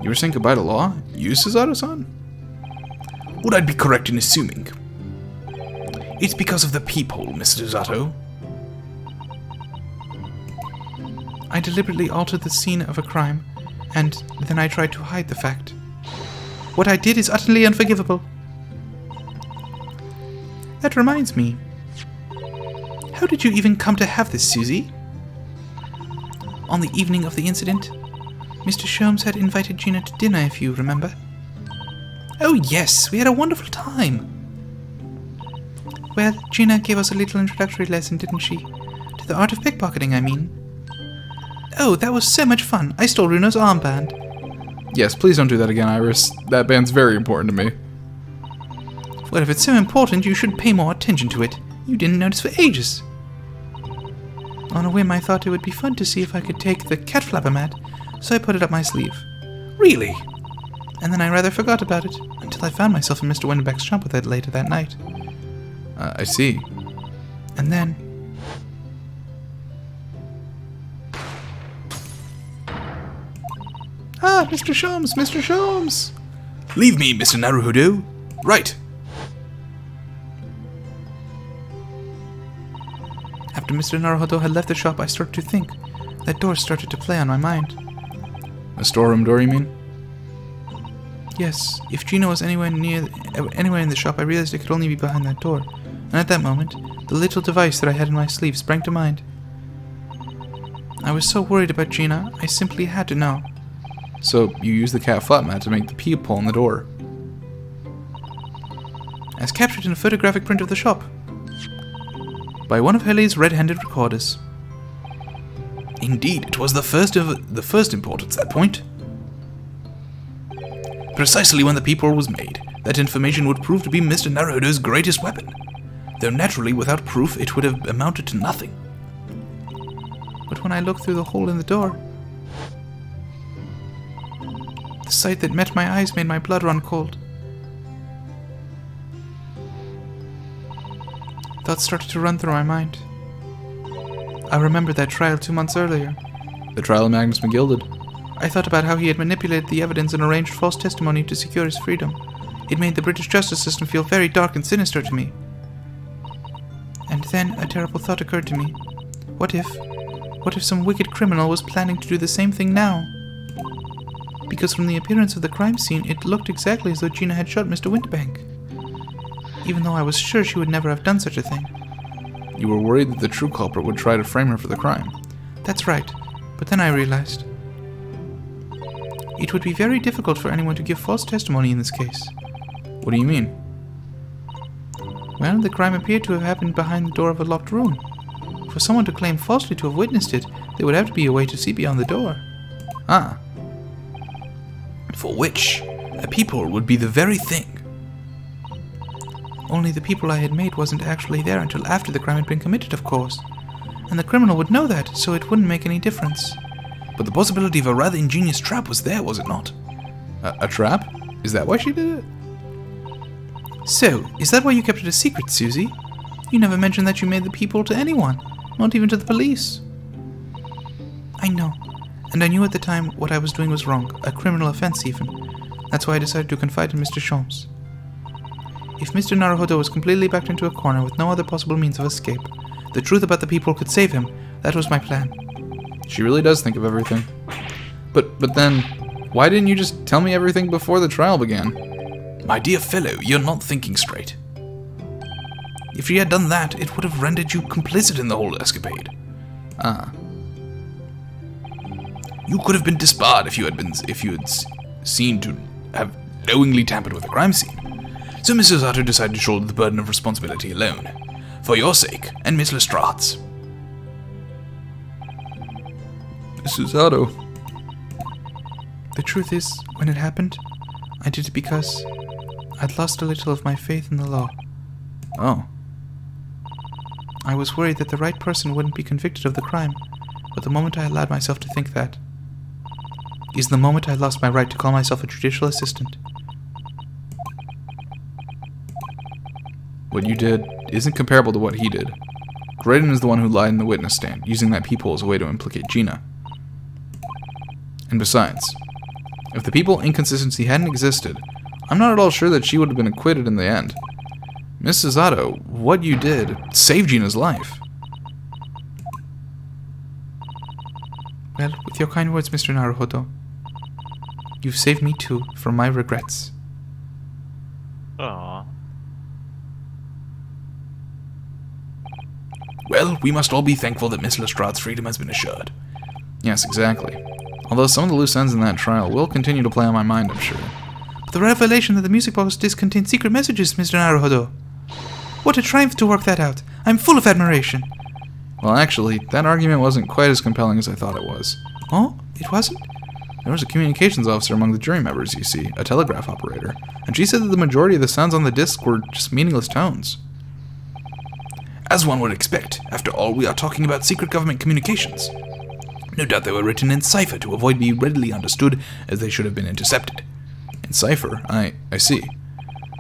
A: You were saying goodbye to law? You, Suzato-san?
F: Would I be correct in assuming? It's because of the peephole, Mr. Zato.
B: I deliberately altered the scene of a crime, and then I tried to hide the fact. What I did is utterly unforgivable. That reminds me. How did you even come to have this, Susie? On the evening of the incident, Mr. Sholmes had invited Gina to dinner, if you remember. Oh yes, we had a wonderful time. Well, Gina gave us a little introductory lesson, didn't she? To the art of pickpocketing, I mean. Oh, that was so much fun. I stole Runo's armband.
A: Yes, please don't do that again, Iris. That band's very important to me.
B: Well, if it's so important, you should pay more attention to it. You didn't notice for ages. On a whim, I thought it would be fun to see if I could take the cat flapper mat, so I put it up my sleeve. Really? And then I rather forgot about it, until I found myself in Mr. Winterbeck's shop with it later that night.
A: I see.
B: And then... Ah, Mr. Sholmes! Mr. Sholmes!
D: Leave me, Mr. Naruhodo. Right.
B: After Mr. Naruhodo had left the shop, I started to think. That door started to play on my mind.
A: A storeroom door, you mean?
B: Yes, if Gina was anywhere in the shop, I realized it could only be behind that door. And at that moment, the little device that I had in my sleeve sprang to mind. I was so worried about Gina, I simply had to know.
A: So, you used the cat flap mat to make the peephole in the door.
B: As captured in a photographic print of the shop. By one of Hurley's red-handed recorders.
D: Indeed, it was the first importance at that point. Precisely when the peephole was made, that information would prove to be Mr. Naruhodo's greatest weapon. Though naturally, without proof, it would have amounted to nothing.
B: But when I looked through the hole in the door, the sight that met my eyes made my blood run cold. Thoughts started to run through my mind. I remembered that trial 2 months earlier.
A: The trial of Magnus McGilded.
B: I thought about how he had manipulated the evidence and arranged false testimony to secure his freedom. It made the British justice system feel very dark and sinister to me. And then a terrible thought occurred to me. What if some wicked criminal was planning to do the same thing now? Because from the appearance of the crime scene, it looked exactly as though Gina had shot Mr. Winterbank. Even though I was sure she would never have done such a thing.
A: You were worried that the true culprit would try to frame her for the crime.
B: That's right, but then I realized. It would be very difficult for anyone to give false testimony in this case.
A: What do you mean?
B: Well, the crime appeared to have happened behind the door of a locked room. For someone to claim falsely to have witnessed it, there would have to be a way to see beyond the door.
A: Ah.
D: For which, a peephole would be the very thing.
B: Only the peephole I had made wasn't actually there until after the crime had been committed, of course. And the criminal would know that, so it wouldn't make any difference.
D: But the possibility of a rather ingenious trap was there, was it not?
A: A trap? Is that why she did it?
B: So, is that why you kept it a secret, Susie? You never mentioned that you made the peephole to anyone, not even to the police. I know, and I knew at the time what I was doing was wrong, a criminal offense even. That's why I decided to confide in Mr. Sholmes. If Mr. Naruhodo was completely backed into a corner with no other possible means of escape, the truth about the peephole could save him. That was my plan.
A: She really does think of everything. But then, why didn't you just tell me everything before the trial began?
D: My dear fellow, you're not thinking straight. If she had done that, it would have rendered you complicit in the whole escapade.
A: Ah.
D: You could have been disbarred if you had seen to have knowingly tampered with a crime scene. So Mrs. Otto decided to shoulder the burden of responsibility alone. For your sake, and Miss Lestrade's.
A: Mrs. Otto.
B: The truth is, when it happened, I did it because I'd lost a little of my faith in the law.
A: Oh.
B: I was worried that the right person wouldn't be convicted of the crime, but the moment I allowed myself to think that is the moment I lost my right to call myself a judicial assistant.
A: What you did isn't comparable to what he did. Graydon is the one who lied in the witness stand, using that peephole as a way to implicate Gina. And besides, if the peephole inconsistency hadn't existed, I'm not at all sure that she would have been acquitted in the end. Mrs. Otto, what you did saved Gina's life.
B: Well, with your kind words, Mr. Naruhodo, you've saved me too from my regrets.
E: Aww.
D: Well, we must all be thankful that Miss Lestrande's freedom has been assured.
A: Yes, exactly. Although some of the loose ends in that trial will continue to play on my mind, I'm sure.
B: But the revelation that the music box disc contained secret messages, Mr. Naruhodo. What a triumph to work that out. I'm full of admiration.
A: Well, actually, that argument wasn't quite as compelling as I thought it was.
B: Oh? It wasn't?
A: There was a communications officer among the jury members, you see, a telegraph operator, and she said that the majority of the sounds on the disc were just meaningless tones.
D: As one would expect. After all, we are talking about secret government communications. No doubt they were written in cipher to avoid being readily understood, as they should have been intercepted.
A: In cipher? I see.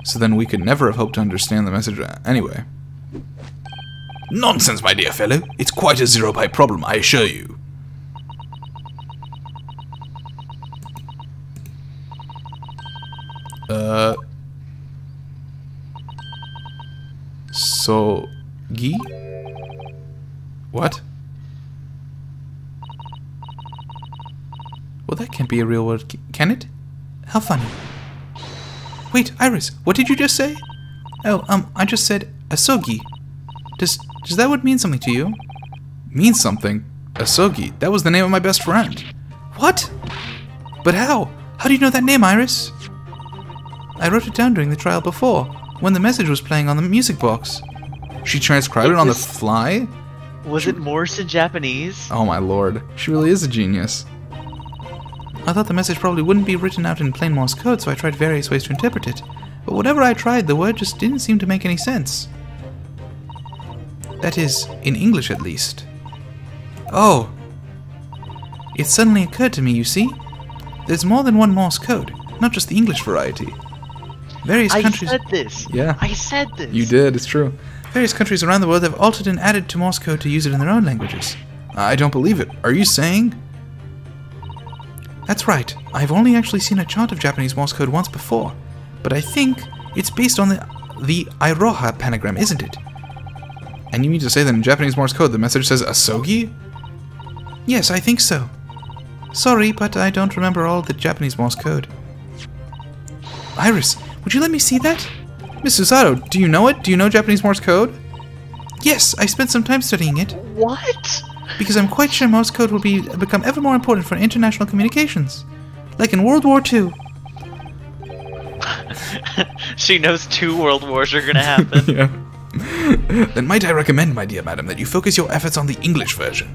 A: So then we could never have hoped to understand the message anyway.
D: Nonsense, my dear fellow. It's quite a zero-byte problem, I assure you.
A: Sogi? What? Well, that can't be a real word, can it? How funny. Wait, Iris, what did you just say? Oh, I just said asogi. Does that word mean something to you? Mean something? Asogi, that was the name of my best friend. What? But how? How do you know that name, Iris? I wrote it down during the trial before, when the message was playing on the music box. She transcribed it on the fly?
E: Was it Morse in Japanese?
A: Oh my lord, she really is a genius.
B: I thought the message probably wouldn't be written out in plain Morse code, so I tried various ways to interpret it. But whatever I tried, the word just didn't seem to make any sense. That is, in English at least. Oh! It suddenly occurred to me, you see? There's more than one Morse code, not just the English variety. Various countries...
E: I said this!
A: Yeah.
E: I said this!
A: You did, it's true.
B: Various countries around the world have altered and added to Morse code to use it in their own languages.
A: I don't believe it. Are you saying...
B: That's right. I've only actually seen a chart of Japanese Morse code once before, but I think it's based on the Iroha pentagram, isn't it?
A: And you mean to say that in Japanese Morse code the message says asogi?
B: Yes, I think so. Sorry, but I don't remember all the Japanese Morse code. Iris, would you let me see that?
A: Miss Susato, do you know it? Do you know Japanese Morse code?
B: Yes, I spent some time studying it.
E: What?
B: Because I'm quite sure Morse code will become ever more important for international communications. Like in World War II.
E: She knows 2 world wars are gonna happen.
A: Yeah.
D: Then might I recommend, my dear madam, that you focus your efforts on the English version.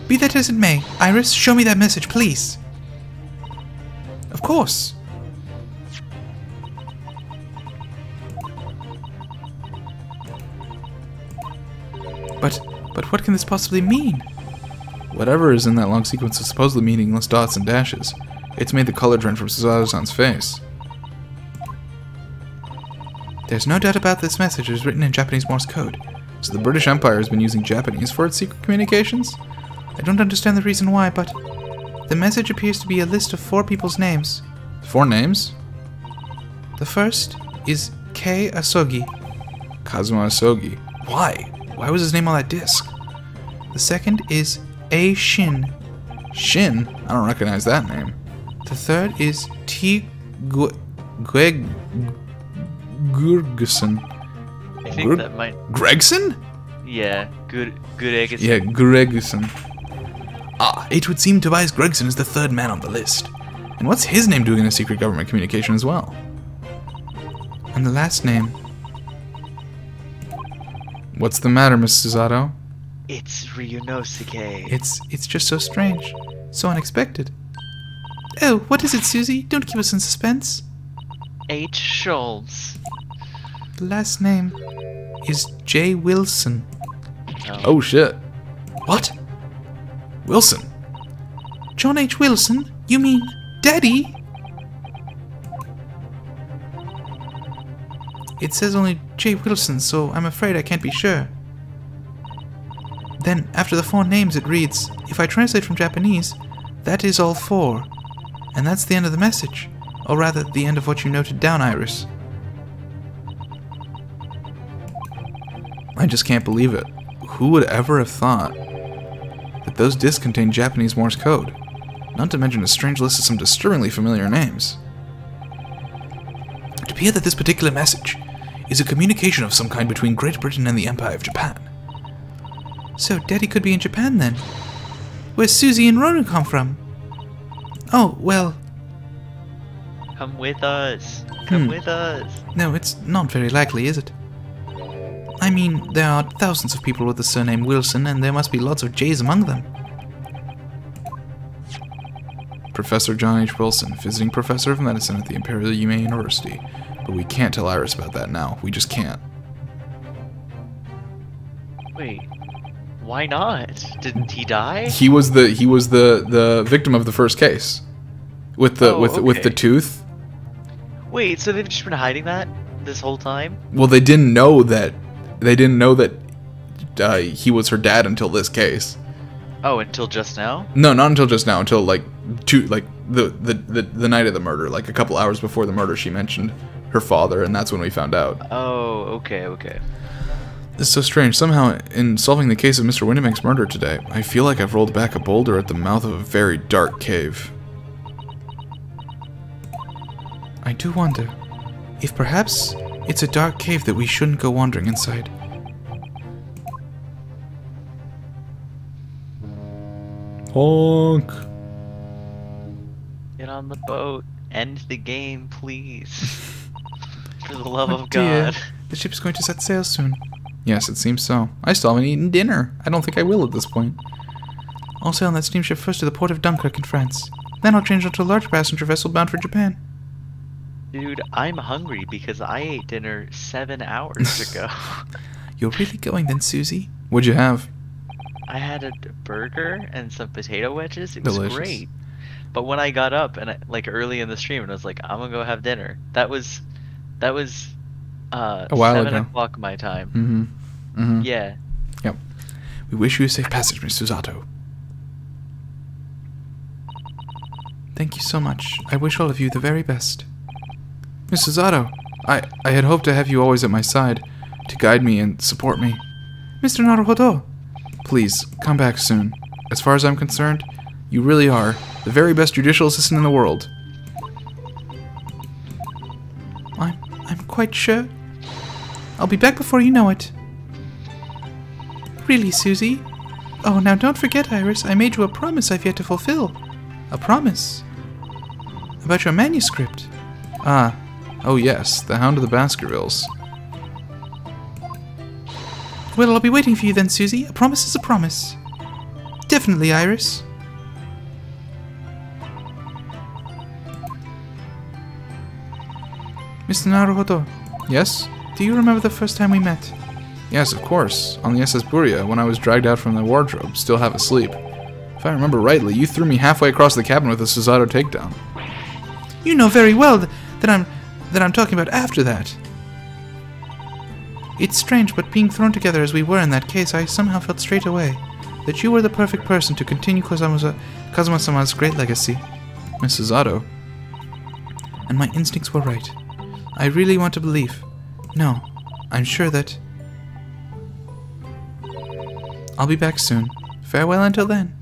B: Be that as it may, Iris, show me that message, please. Of course. But what can this possibly mean?
A: Whatever is in that long sequence of supposedly meaningless dots and dashes, it's made the color trend from Susato-san's face.
B: There's no doubt about this message is written in Japanese Morse code.
A: So the British Empire has been using Japanese for its secret communications?
B: I don't understand the reason why, but the message appears to be a list of 4 people's names.
A: 4 names?
B: The first is Kei Asogi.
A: Kazuma Asogi.
B: Why? Why was his name on that disc? The second is A Shin.
A: Shin? I don't recognize that name.
B: The third is T.
A: Gurguson.
E: I think that might...
A: Gregson?
E: Yeah, Gregson.
A: Yeah, Gregson.
D: Ah, it would seem Tobias Gregson is the 3rd man on the list.
A: And what's his name doing in a secret government communication as well?
B: And the last name...
A: What's the matter, Miss Susato?
E: It's Ryunosuke.
B: It's just so strange. So unexpected. Oh, what is it, Susie? Don't keep us in suspense.
E: H. Schultz.
B: The last name is J. Wilson.
A: Oh shit.
D: What? Wilson?
B: John H. Wilson? You mean Daddy? It says only J. Wilson, so I'm afraid I can't be sure. Then, after the 4 names, it reads, if I translate from Japanese, that is all 4. And that's the end of the message. Or rather, the end of what you noted down, Iris.
A: I just can't believe it. Who would ever have thought that those discs contain Japanese Morse code? Not to mention a strange list of some disturbingly familiar names.
D: It appears that this particular message
F: is a communication of some kind between Great Britain and the Empire of Japan.
B: So Daddy could be in Japan then. Where's Susie and Ronan come from? Oh, well,
E: Come with us. Come with us.
B: no, it's not very likely, is it? I mean, there are thousands of people with the surname Wilson, and there must be lots of J's among them.
A: Professor John H. Wilson, visiting professor of medicine at the Imperial Yumei University. But we can't tell Iris about that now. We just can't.
E: Wait. Why not? Didn't he die?
A: He was the victim of the first case. With the with the
E: okay.
A: tooth.
E: Wait, so they've just been hiding that this whole time?
A: Well, they didn't know that he was her dad until this case.
E: Oh, until just now?
A: No, not until just now. Until like the night of the murder, like a couple hours before the murder, she mentioned her father, and that's when we found out.
E: Oh, okay.
A: It's so strange. Somehow, in solving the case of Mr. Windimank's murder today, I feel like I've rolled back a boulder at the mouth of a very dark cave.
B: I do wonder if perhaps it's a dark cave that we shouldn't go wandering inside.
A: Honk.
E: Get on the boat. End the game, please. For the love
B: Oh
E: of
B: dear.
E: God.
B: The ship's going to set sail soon.
A: Yes, it seems so. I still haven't eaten dinner. I don't think I will at this point.
B: I'll sail on that steamship first to the port of Dunkirk in France. Then I'll change onto a large passenger vessel bound for Japan.
E: Dude, I'm hungry because I ate dinner 7 hours ago.
B: You're really going then, Susie?
A: What'd you have?
E: I had a burger and some potato wedges. It was
A: Delicious.
E: great. But when I got up and like early in the stream and I was like, I'm gonna go have dinner. That was
A: A while
E: 7
A: ago.
E: o'clock my time.
A: Mm-hmm. Mm-hmm.
E: Yeah.
A: Yep. We wish you a safe passage, Miss Susato.
B: Thank you so much. I wish all of you the very best.
A: Miss Susato, I had hoped to have you always at my side, to guide me and support me.
B: Mr. Naruhodo!
A: Please, come back soon. As far as I'm concerned, you really are the very best judicial assistant in the world.
B: I'm quite sure. I'll be back before you know it. Really, Susie? Oh, now don't forget, Iris, I made you a promise I've yet to fulfill. A promise. About your manuscript.
A: Ah, oh yes, the Hound of the Baskervilles.
B: Well, I'll be waiting for you then, Susie. A promise is a promise. Definitely, Iris. Mr. Naruhodo,
A: Yes?
B: do you remember the first time we met?
A: Yes, of course. On the SS Buria, when I was dragged out from the wardrobe, still half asleep. If I remember rightly, you threw me halfway across the cabin with a Susato takedown.
B: You know very well that I'm talking about after that. It's strange, but being thrown together as we were in that case, I somehow felt straight away that you were the perfect person to continue Kazuma-sama's great legacy.
A: Miss Susato.
B: And my instincts were right. I really want to believe. No, I'm sure that... I'll be back soon. Farewell until then.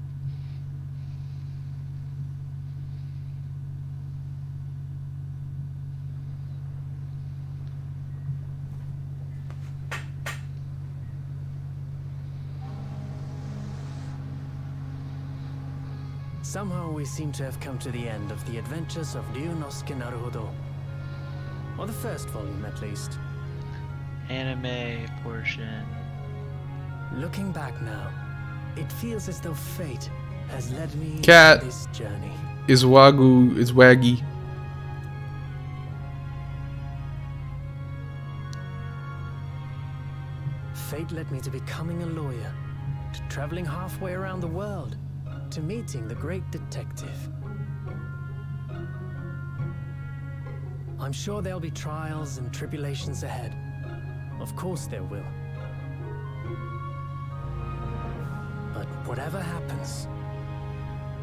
I: Somehow we seem to have come to the end of the adventures of Ryunosuke Naruhodo. Or the first volume, at least.
E: Anime portion.
I: Looking back now, it feels as though fate has led me
A: Cat.
I: on this journey.
A: Is Waggy.
I: Fate led me to becoming a lawyer, to traveling halfway around the world, to meeting the great detective. I'm sure there'll be trials and tribulations ahead. Of course there will. But whatever happens,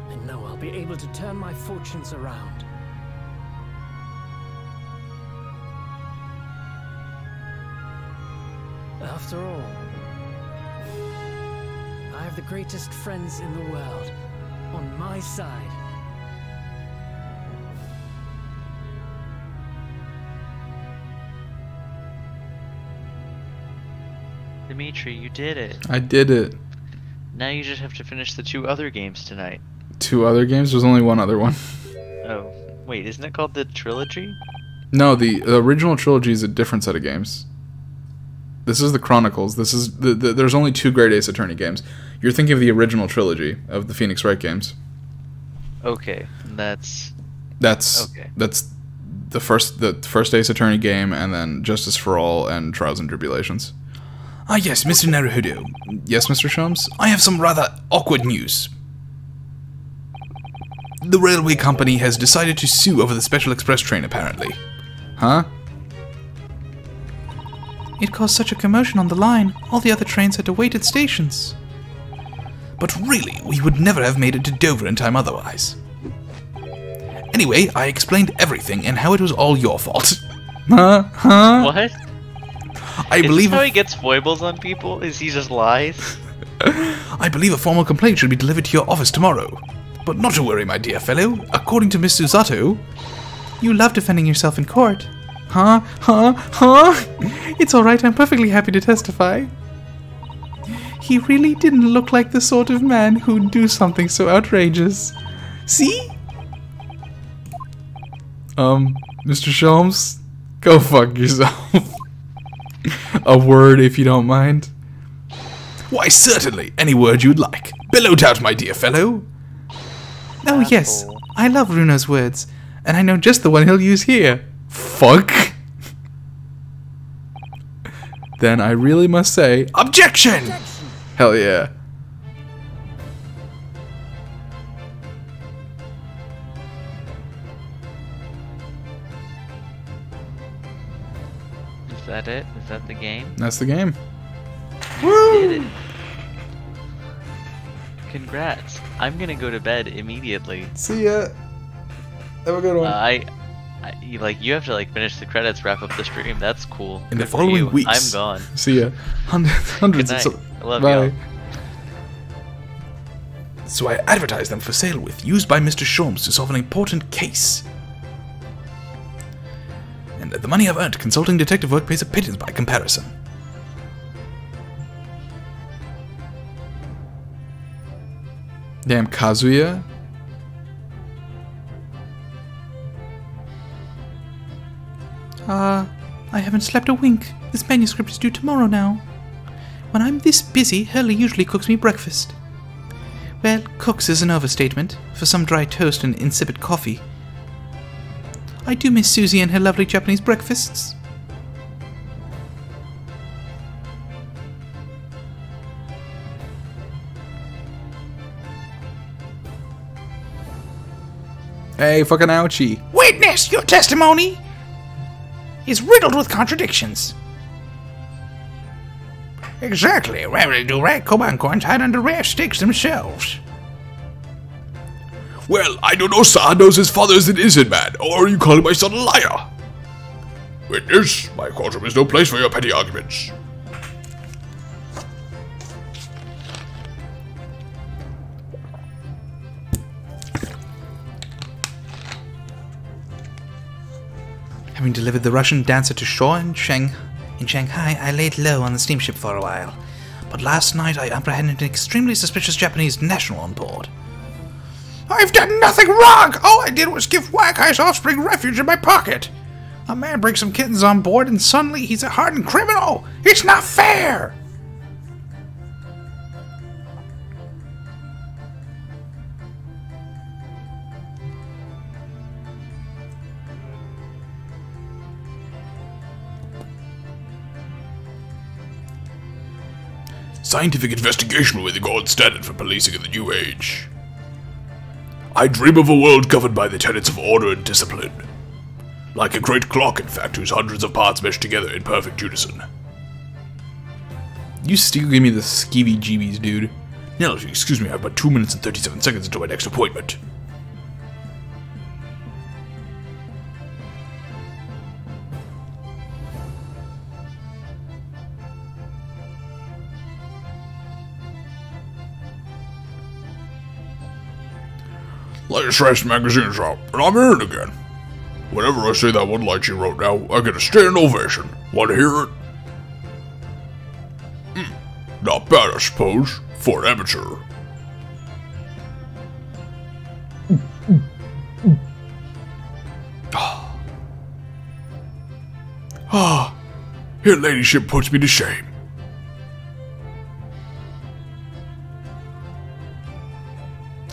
I: I know I'll be able to turn my fortunes around. After all, I have the greatest friends in the world on my side.
E: Dimitri, you did it.
A: I did it.
E: Now you just have to finish the 2 other games tonight.
A: 2 other games? There's only 1 other one.
E: Oh, wait, isn't it called the trilogy?
A: No, the original trilogy is a different set of games. This is the Chronicles. This is there's only 2 Great Ace Attorney games. You're thinking of the original trilogy of the Phoenix Wright games.
E: Okay, that's okay.
A: That's the first Ace Attorney game, and then Justice for All and Trials and Tribulations. Ah, yes, Mr. Naruhodo. Yes, Mr. Sholmes? I have some rather awkward news. The railway company has decided to sue over the special express train, apparently. Huh?
B: It caused such a commotion on the line, all the other trains had to wait at stations.
A: But really, we would never have made it to Dover in time otherwise. Anyway, I explained everything and how it was all your fault. Huh?
E: What?
A: I
E: Is
A: believe
E: this how he gets foibles on people? Is he just lies?
A: I believe a formal complaint should be delivered to your office tomorrow. But not to worry, my dear fellow. According to Miss Susato...
B: You love defending yourself in court. Huh? It's alright, I'm perfectly happy to testify. He really didn't look like the sort of man who'd do something so outrageous. See?
A: Mr. Sholmes, go fuck yourself. A word, if you don't mind. Why, certainly. Any word you'd like. Bellow out, my dear fellow.
B: Oh, yes. I love Runo's words, and I know just the one he'll use here.
A: Fuck. Then I really must say, objection! Hell yeah.
E: Is that it? Is that the game?
A: That's the game.
E: Did it. Congrats. I'm gonna go to bed immediately.
A: See ya. Have a good one.
E: You have to like finish the credits, wrap up the stream. That's cool.
A: In the
E: Good for
A: following
E: you.
A: weeks.
E: I'm gone.
A: See ya. Hundreds
E: Good
A: of
E: night. I love
A: Bye.
E: y'all.
A: So I advertised them for sale with, used by Mr. Sholmes to solve an important case. And the money I've earned consulting detective work pays a pittance by comparison. Damn, Kazuya?
B: I haven't slept a wink. This manuscript is due tomorrow now. When I'm this busy, Hurley usually cooks me breakfast. Well, cooks is an overstatement, for some dry toast and insipid coffee. I do miss Susie and her lovely Japanese breakfasts.
A: Hey, fucking ouchie.
F: Witness, your testimony is riddled with contradictions. Exactly. Rather do rat Kobancorns hide under rare sticks themselves.
C: Well, I don't know, sir. Knows his father is an innocent man, or are you calling my son a liar? Witness, my courtroom is no place for your petty arguments.
B: Having delivered the Russian dancer to shore in Shanghai, I laid low on the steamship for a while. But last night I apprehended an extremely suspicious Japanese national on board.
F: I've done nothing wrong! All I did was give Wakai's offspring refuge in my pocket. A man brings some kittens on board and suddenly he's a hardened criminal! It's not fair!
C: Scientific investigation will be the gold standard for policing in the new age. I dream of a world governed by the tenets of order and discipline. Like a great clock, in fact, whose hundreds of parts mesh together in perfect unison.
A: You still give me the skeevy-jeebies, dude.
C: Now, excuse me, I have but 2 minutes and 37 seconds until my next appointment. Latest Rest magazine's out, and I'm in it again. Whenever I say that one line she wrote now, I get a standing ovation. Want to hear it? suppose, for an amateur. Ah, your ladyship puts me to shame.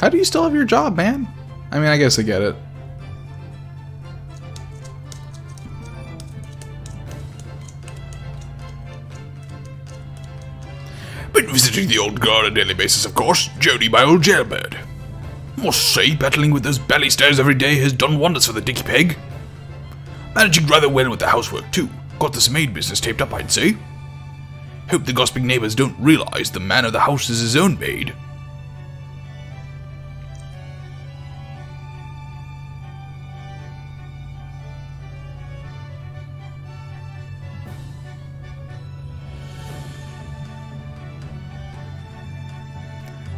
A: How do you still have your job, man? I mean, I guess I get it.
C: Been visiting the old guard on a daily basis, of course. Jody, my old jailbird. Must say, battling with those belly stairs every day has done wonders for the dicky peg. Managing rather well with the housework, too. Got this maid business taped up, I'd say. Hope the gossiping neighbors don't realize the man of the house is his own maid.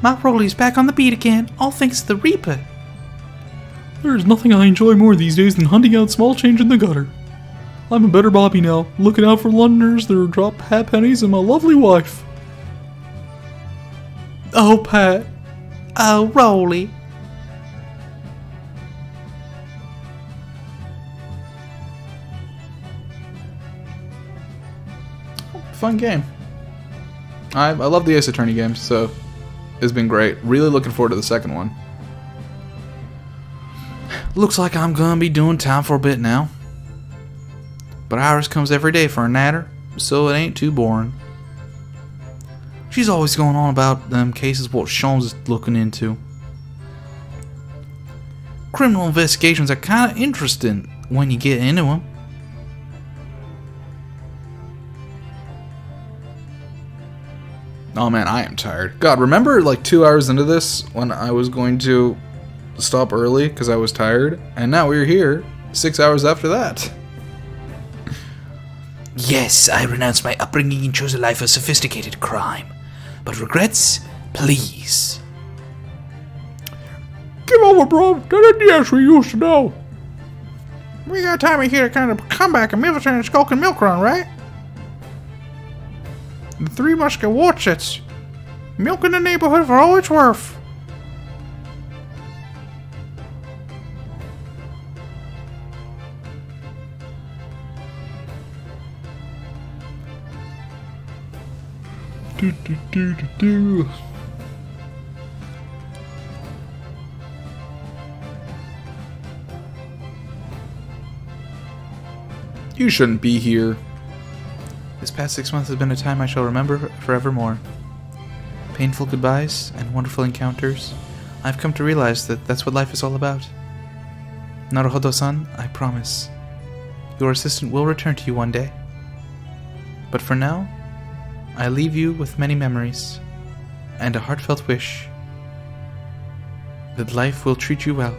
B: Matt Rowley's back on the beat again, all thanks to the Reaper.
F: There's nothing I enjoy more these days than hunting out small change in the gutter. I'm a better Bobby now, looking out for Londoners that are drop halfpennies and my lovely wife.
B: Oh, Pat. Oh, Rowley.
A: Fun game. I love the Ace Attorney games, so it's been great. Really looking forward to the second one. Looks like I'm gonna be doing time for a bit now. But Iris comes every day for a natter, so it ain't too boring. She's always going on about them cases what Sean's is looking into. Criminal investigations are kinda interesting when you get into them. Oh man, I am tired. God, remember like 2 hours into this when I was going to stop early because I was tired? And now we're here 6 hours after that.
B: Yes, I renounce my upbringing and chose a life of sophisticated crime. But regrets? Please.
F: Give over, bro. That ain't the answer we used to know.
J: We got Tommy here to kind of come back and Milton and Skulk and Milk Run, right? The Three Musket Watsits. Milking the neighborhood for all it's worth.
F: Do.
A: You shouldn't be here. This past 6 months has been a time I shall remember forevermore. Painful goodbyes and wonderful encounters. I've come to realize that that's what life is all about. Naruhodo-san, I promise. Your assistant will return to you one day. But for now, I leave you with many memories and a heartfelt wish that life will treat you well.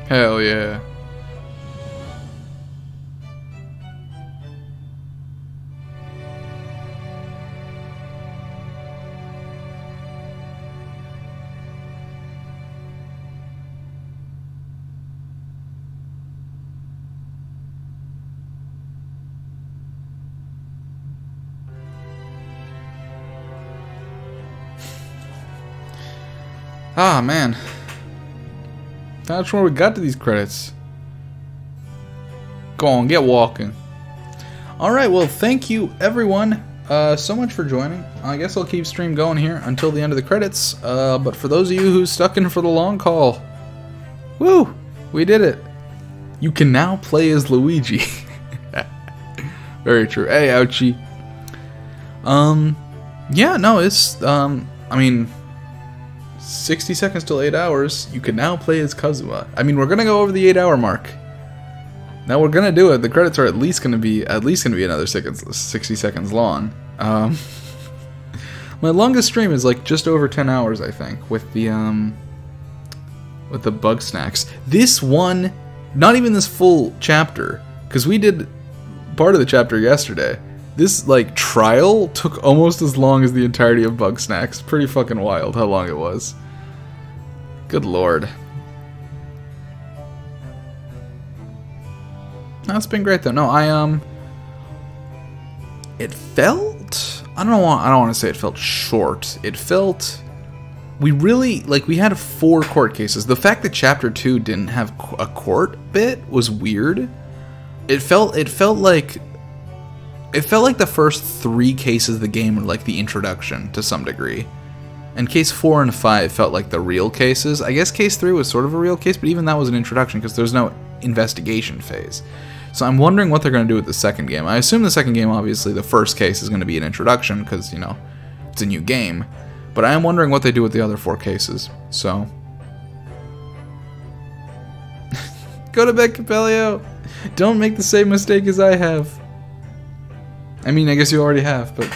A: Hell yeah. Ah, man. That's where we got to these credits. Go on, get walking. Alright, well, thank you, everyone, so much for joining. I guess I'll keep stream going here until the end of the credits. But for those of you who stuck in for the long haul, woo, we did it. You can now play as Luigi. Very true. Hey, ouchie. Yeah, no, it's, I mean, 60 seconds till 8 hours, you can now play as Kazuma. I mean, we're gonna go over the 8-hour mark. Now we're gonna do it. The credits are at least gonna be another 60 seconds long. My longest stream is like just over 10 hours, I think, with the bug snacks. This one, not even this full chapter, because we did part of the chapter yesterday. This, like, trial took almost as long as the entirety of Bug Snacks. Pretty fucking wild how long it was. Good lord. No, it's been great though. No, it felt, I don't want to say it felt short. It felt, we really, like, we had 4 court cases. The fact that chapter 2 didn't have a court bit was weird. It felt like the first 3 cases of the game were like the introduction to some degree. And case 4 and 5 felt like the real cases. I guess case 3 was sort of a real case, but even that was an introduction because there's no investigation phase. So I'm wondering what they're going to do with the second game. I assume the second game, obviously, the first case is going to be an introduction because, you know, it's a new game. But I am wondering what they do with the other 4 cases. So, go to bed, Capellio. Don't make the same mistake as I have. I mean, I guess you already have, but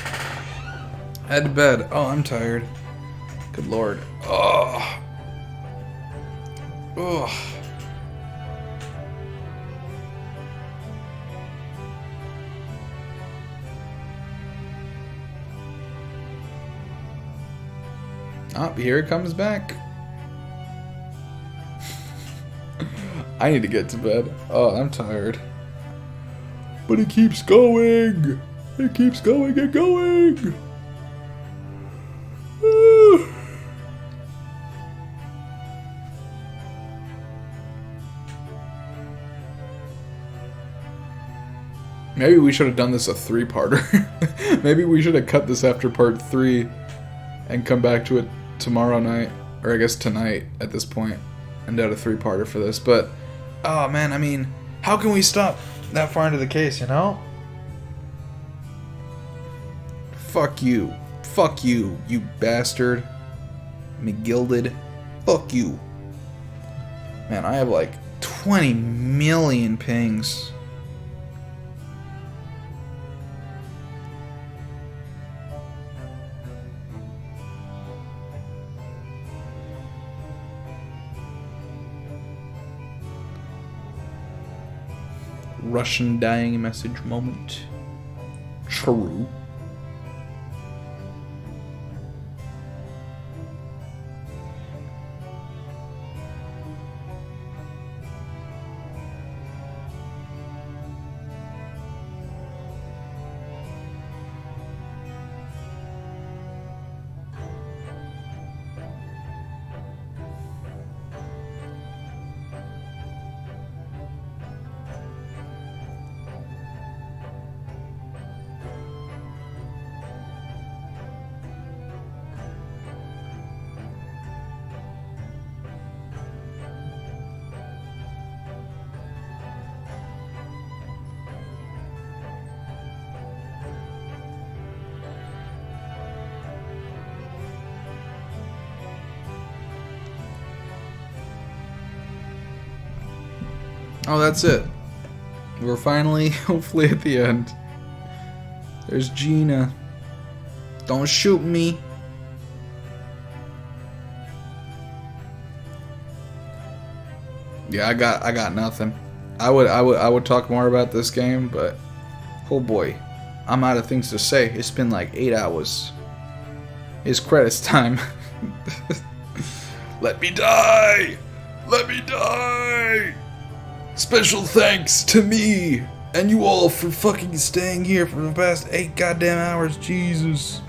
A: head to bed. Oh, I'm tired. Good lord. Oh. Oh. Oh, here it comes back. I need to get to bed. Oh, I'm tired. But it keeps going. It keeps going and going. Maybe we should have done this a 3-parter. Maybe we should have cut this after part 3 and come back to it tomorrow night, or I guess tonight at this point, and done a 3-parter for this. But, oh man, I mean, how can we stop that far into the case, you know? Fuck you. Fuck you, you bastard. McGilded. Fuck you. Man, I have like 20 million pings. Russian dying message moment. True. Oh, that's it. We're finally, hopefully, at the end. There's Gina. Don't shoot me. Yeah, I got nothing. I would talk more about this game, but oh boy, I'm out of things to say. It's been like 8 hours. It's credits time. Let me die! Let me die! Special thanks to me and you all for fucking staying here for the past 8 goddamn hours. Jesus.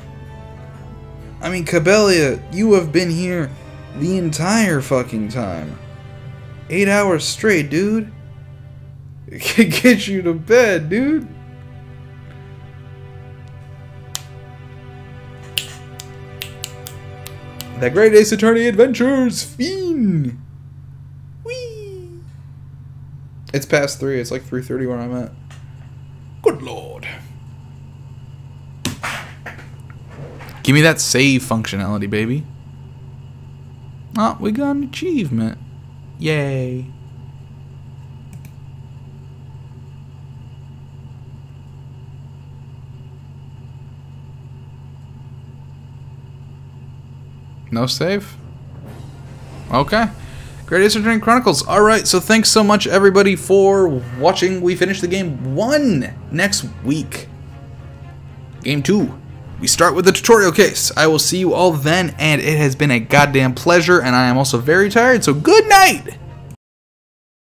A: I mean, Cabellia, you have been here the entire fucking time. 8 hours straight, dude. It can get you to bed, dude. The Great Ace Attorney Adventures Fiend. Whee! It's past 3. It's like 3:30 where I'm at. Good lord. Give me that save functionality, baby. Oh, we got an achievement. Yay. No save? Okay. Great Ace Attorney Chronicles. Alright, so thanks so much everybody for watching. We finish the game 1 next week. Game 2. We start with the tutorial case. I will see you all then, and it has been a goddamn pleasure, and I am also very tired, so good night!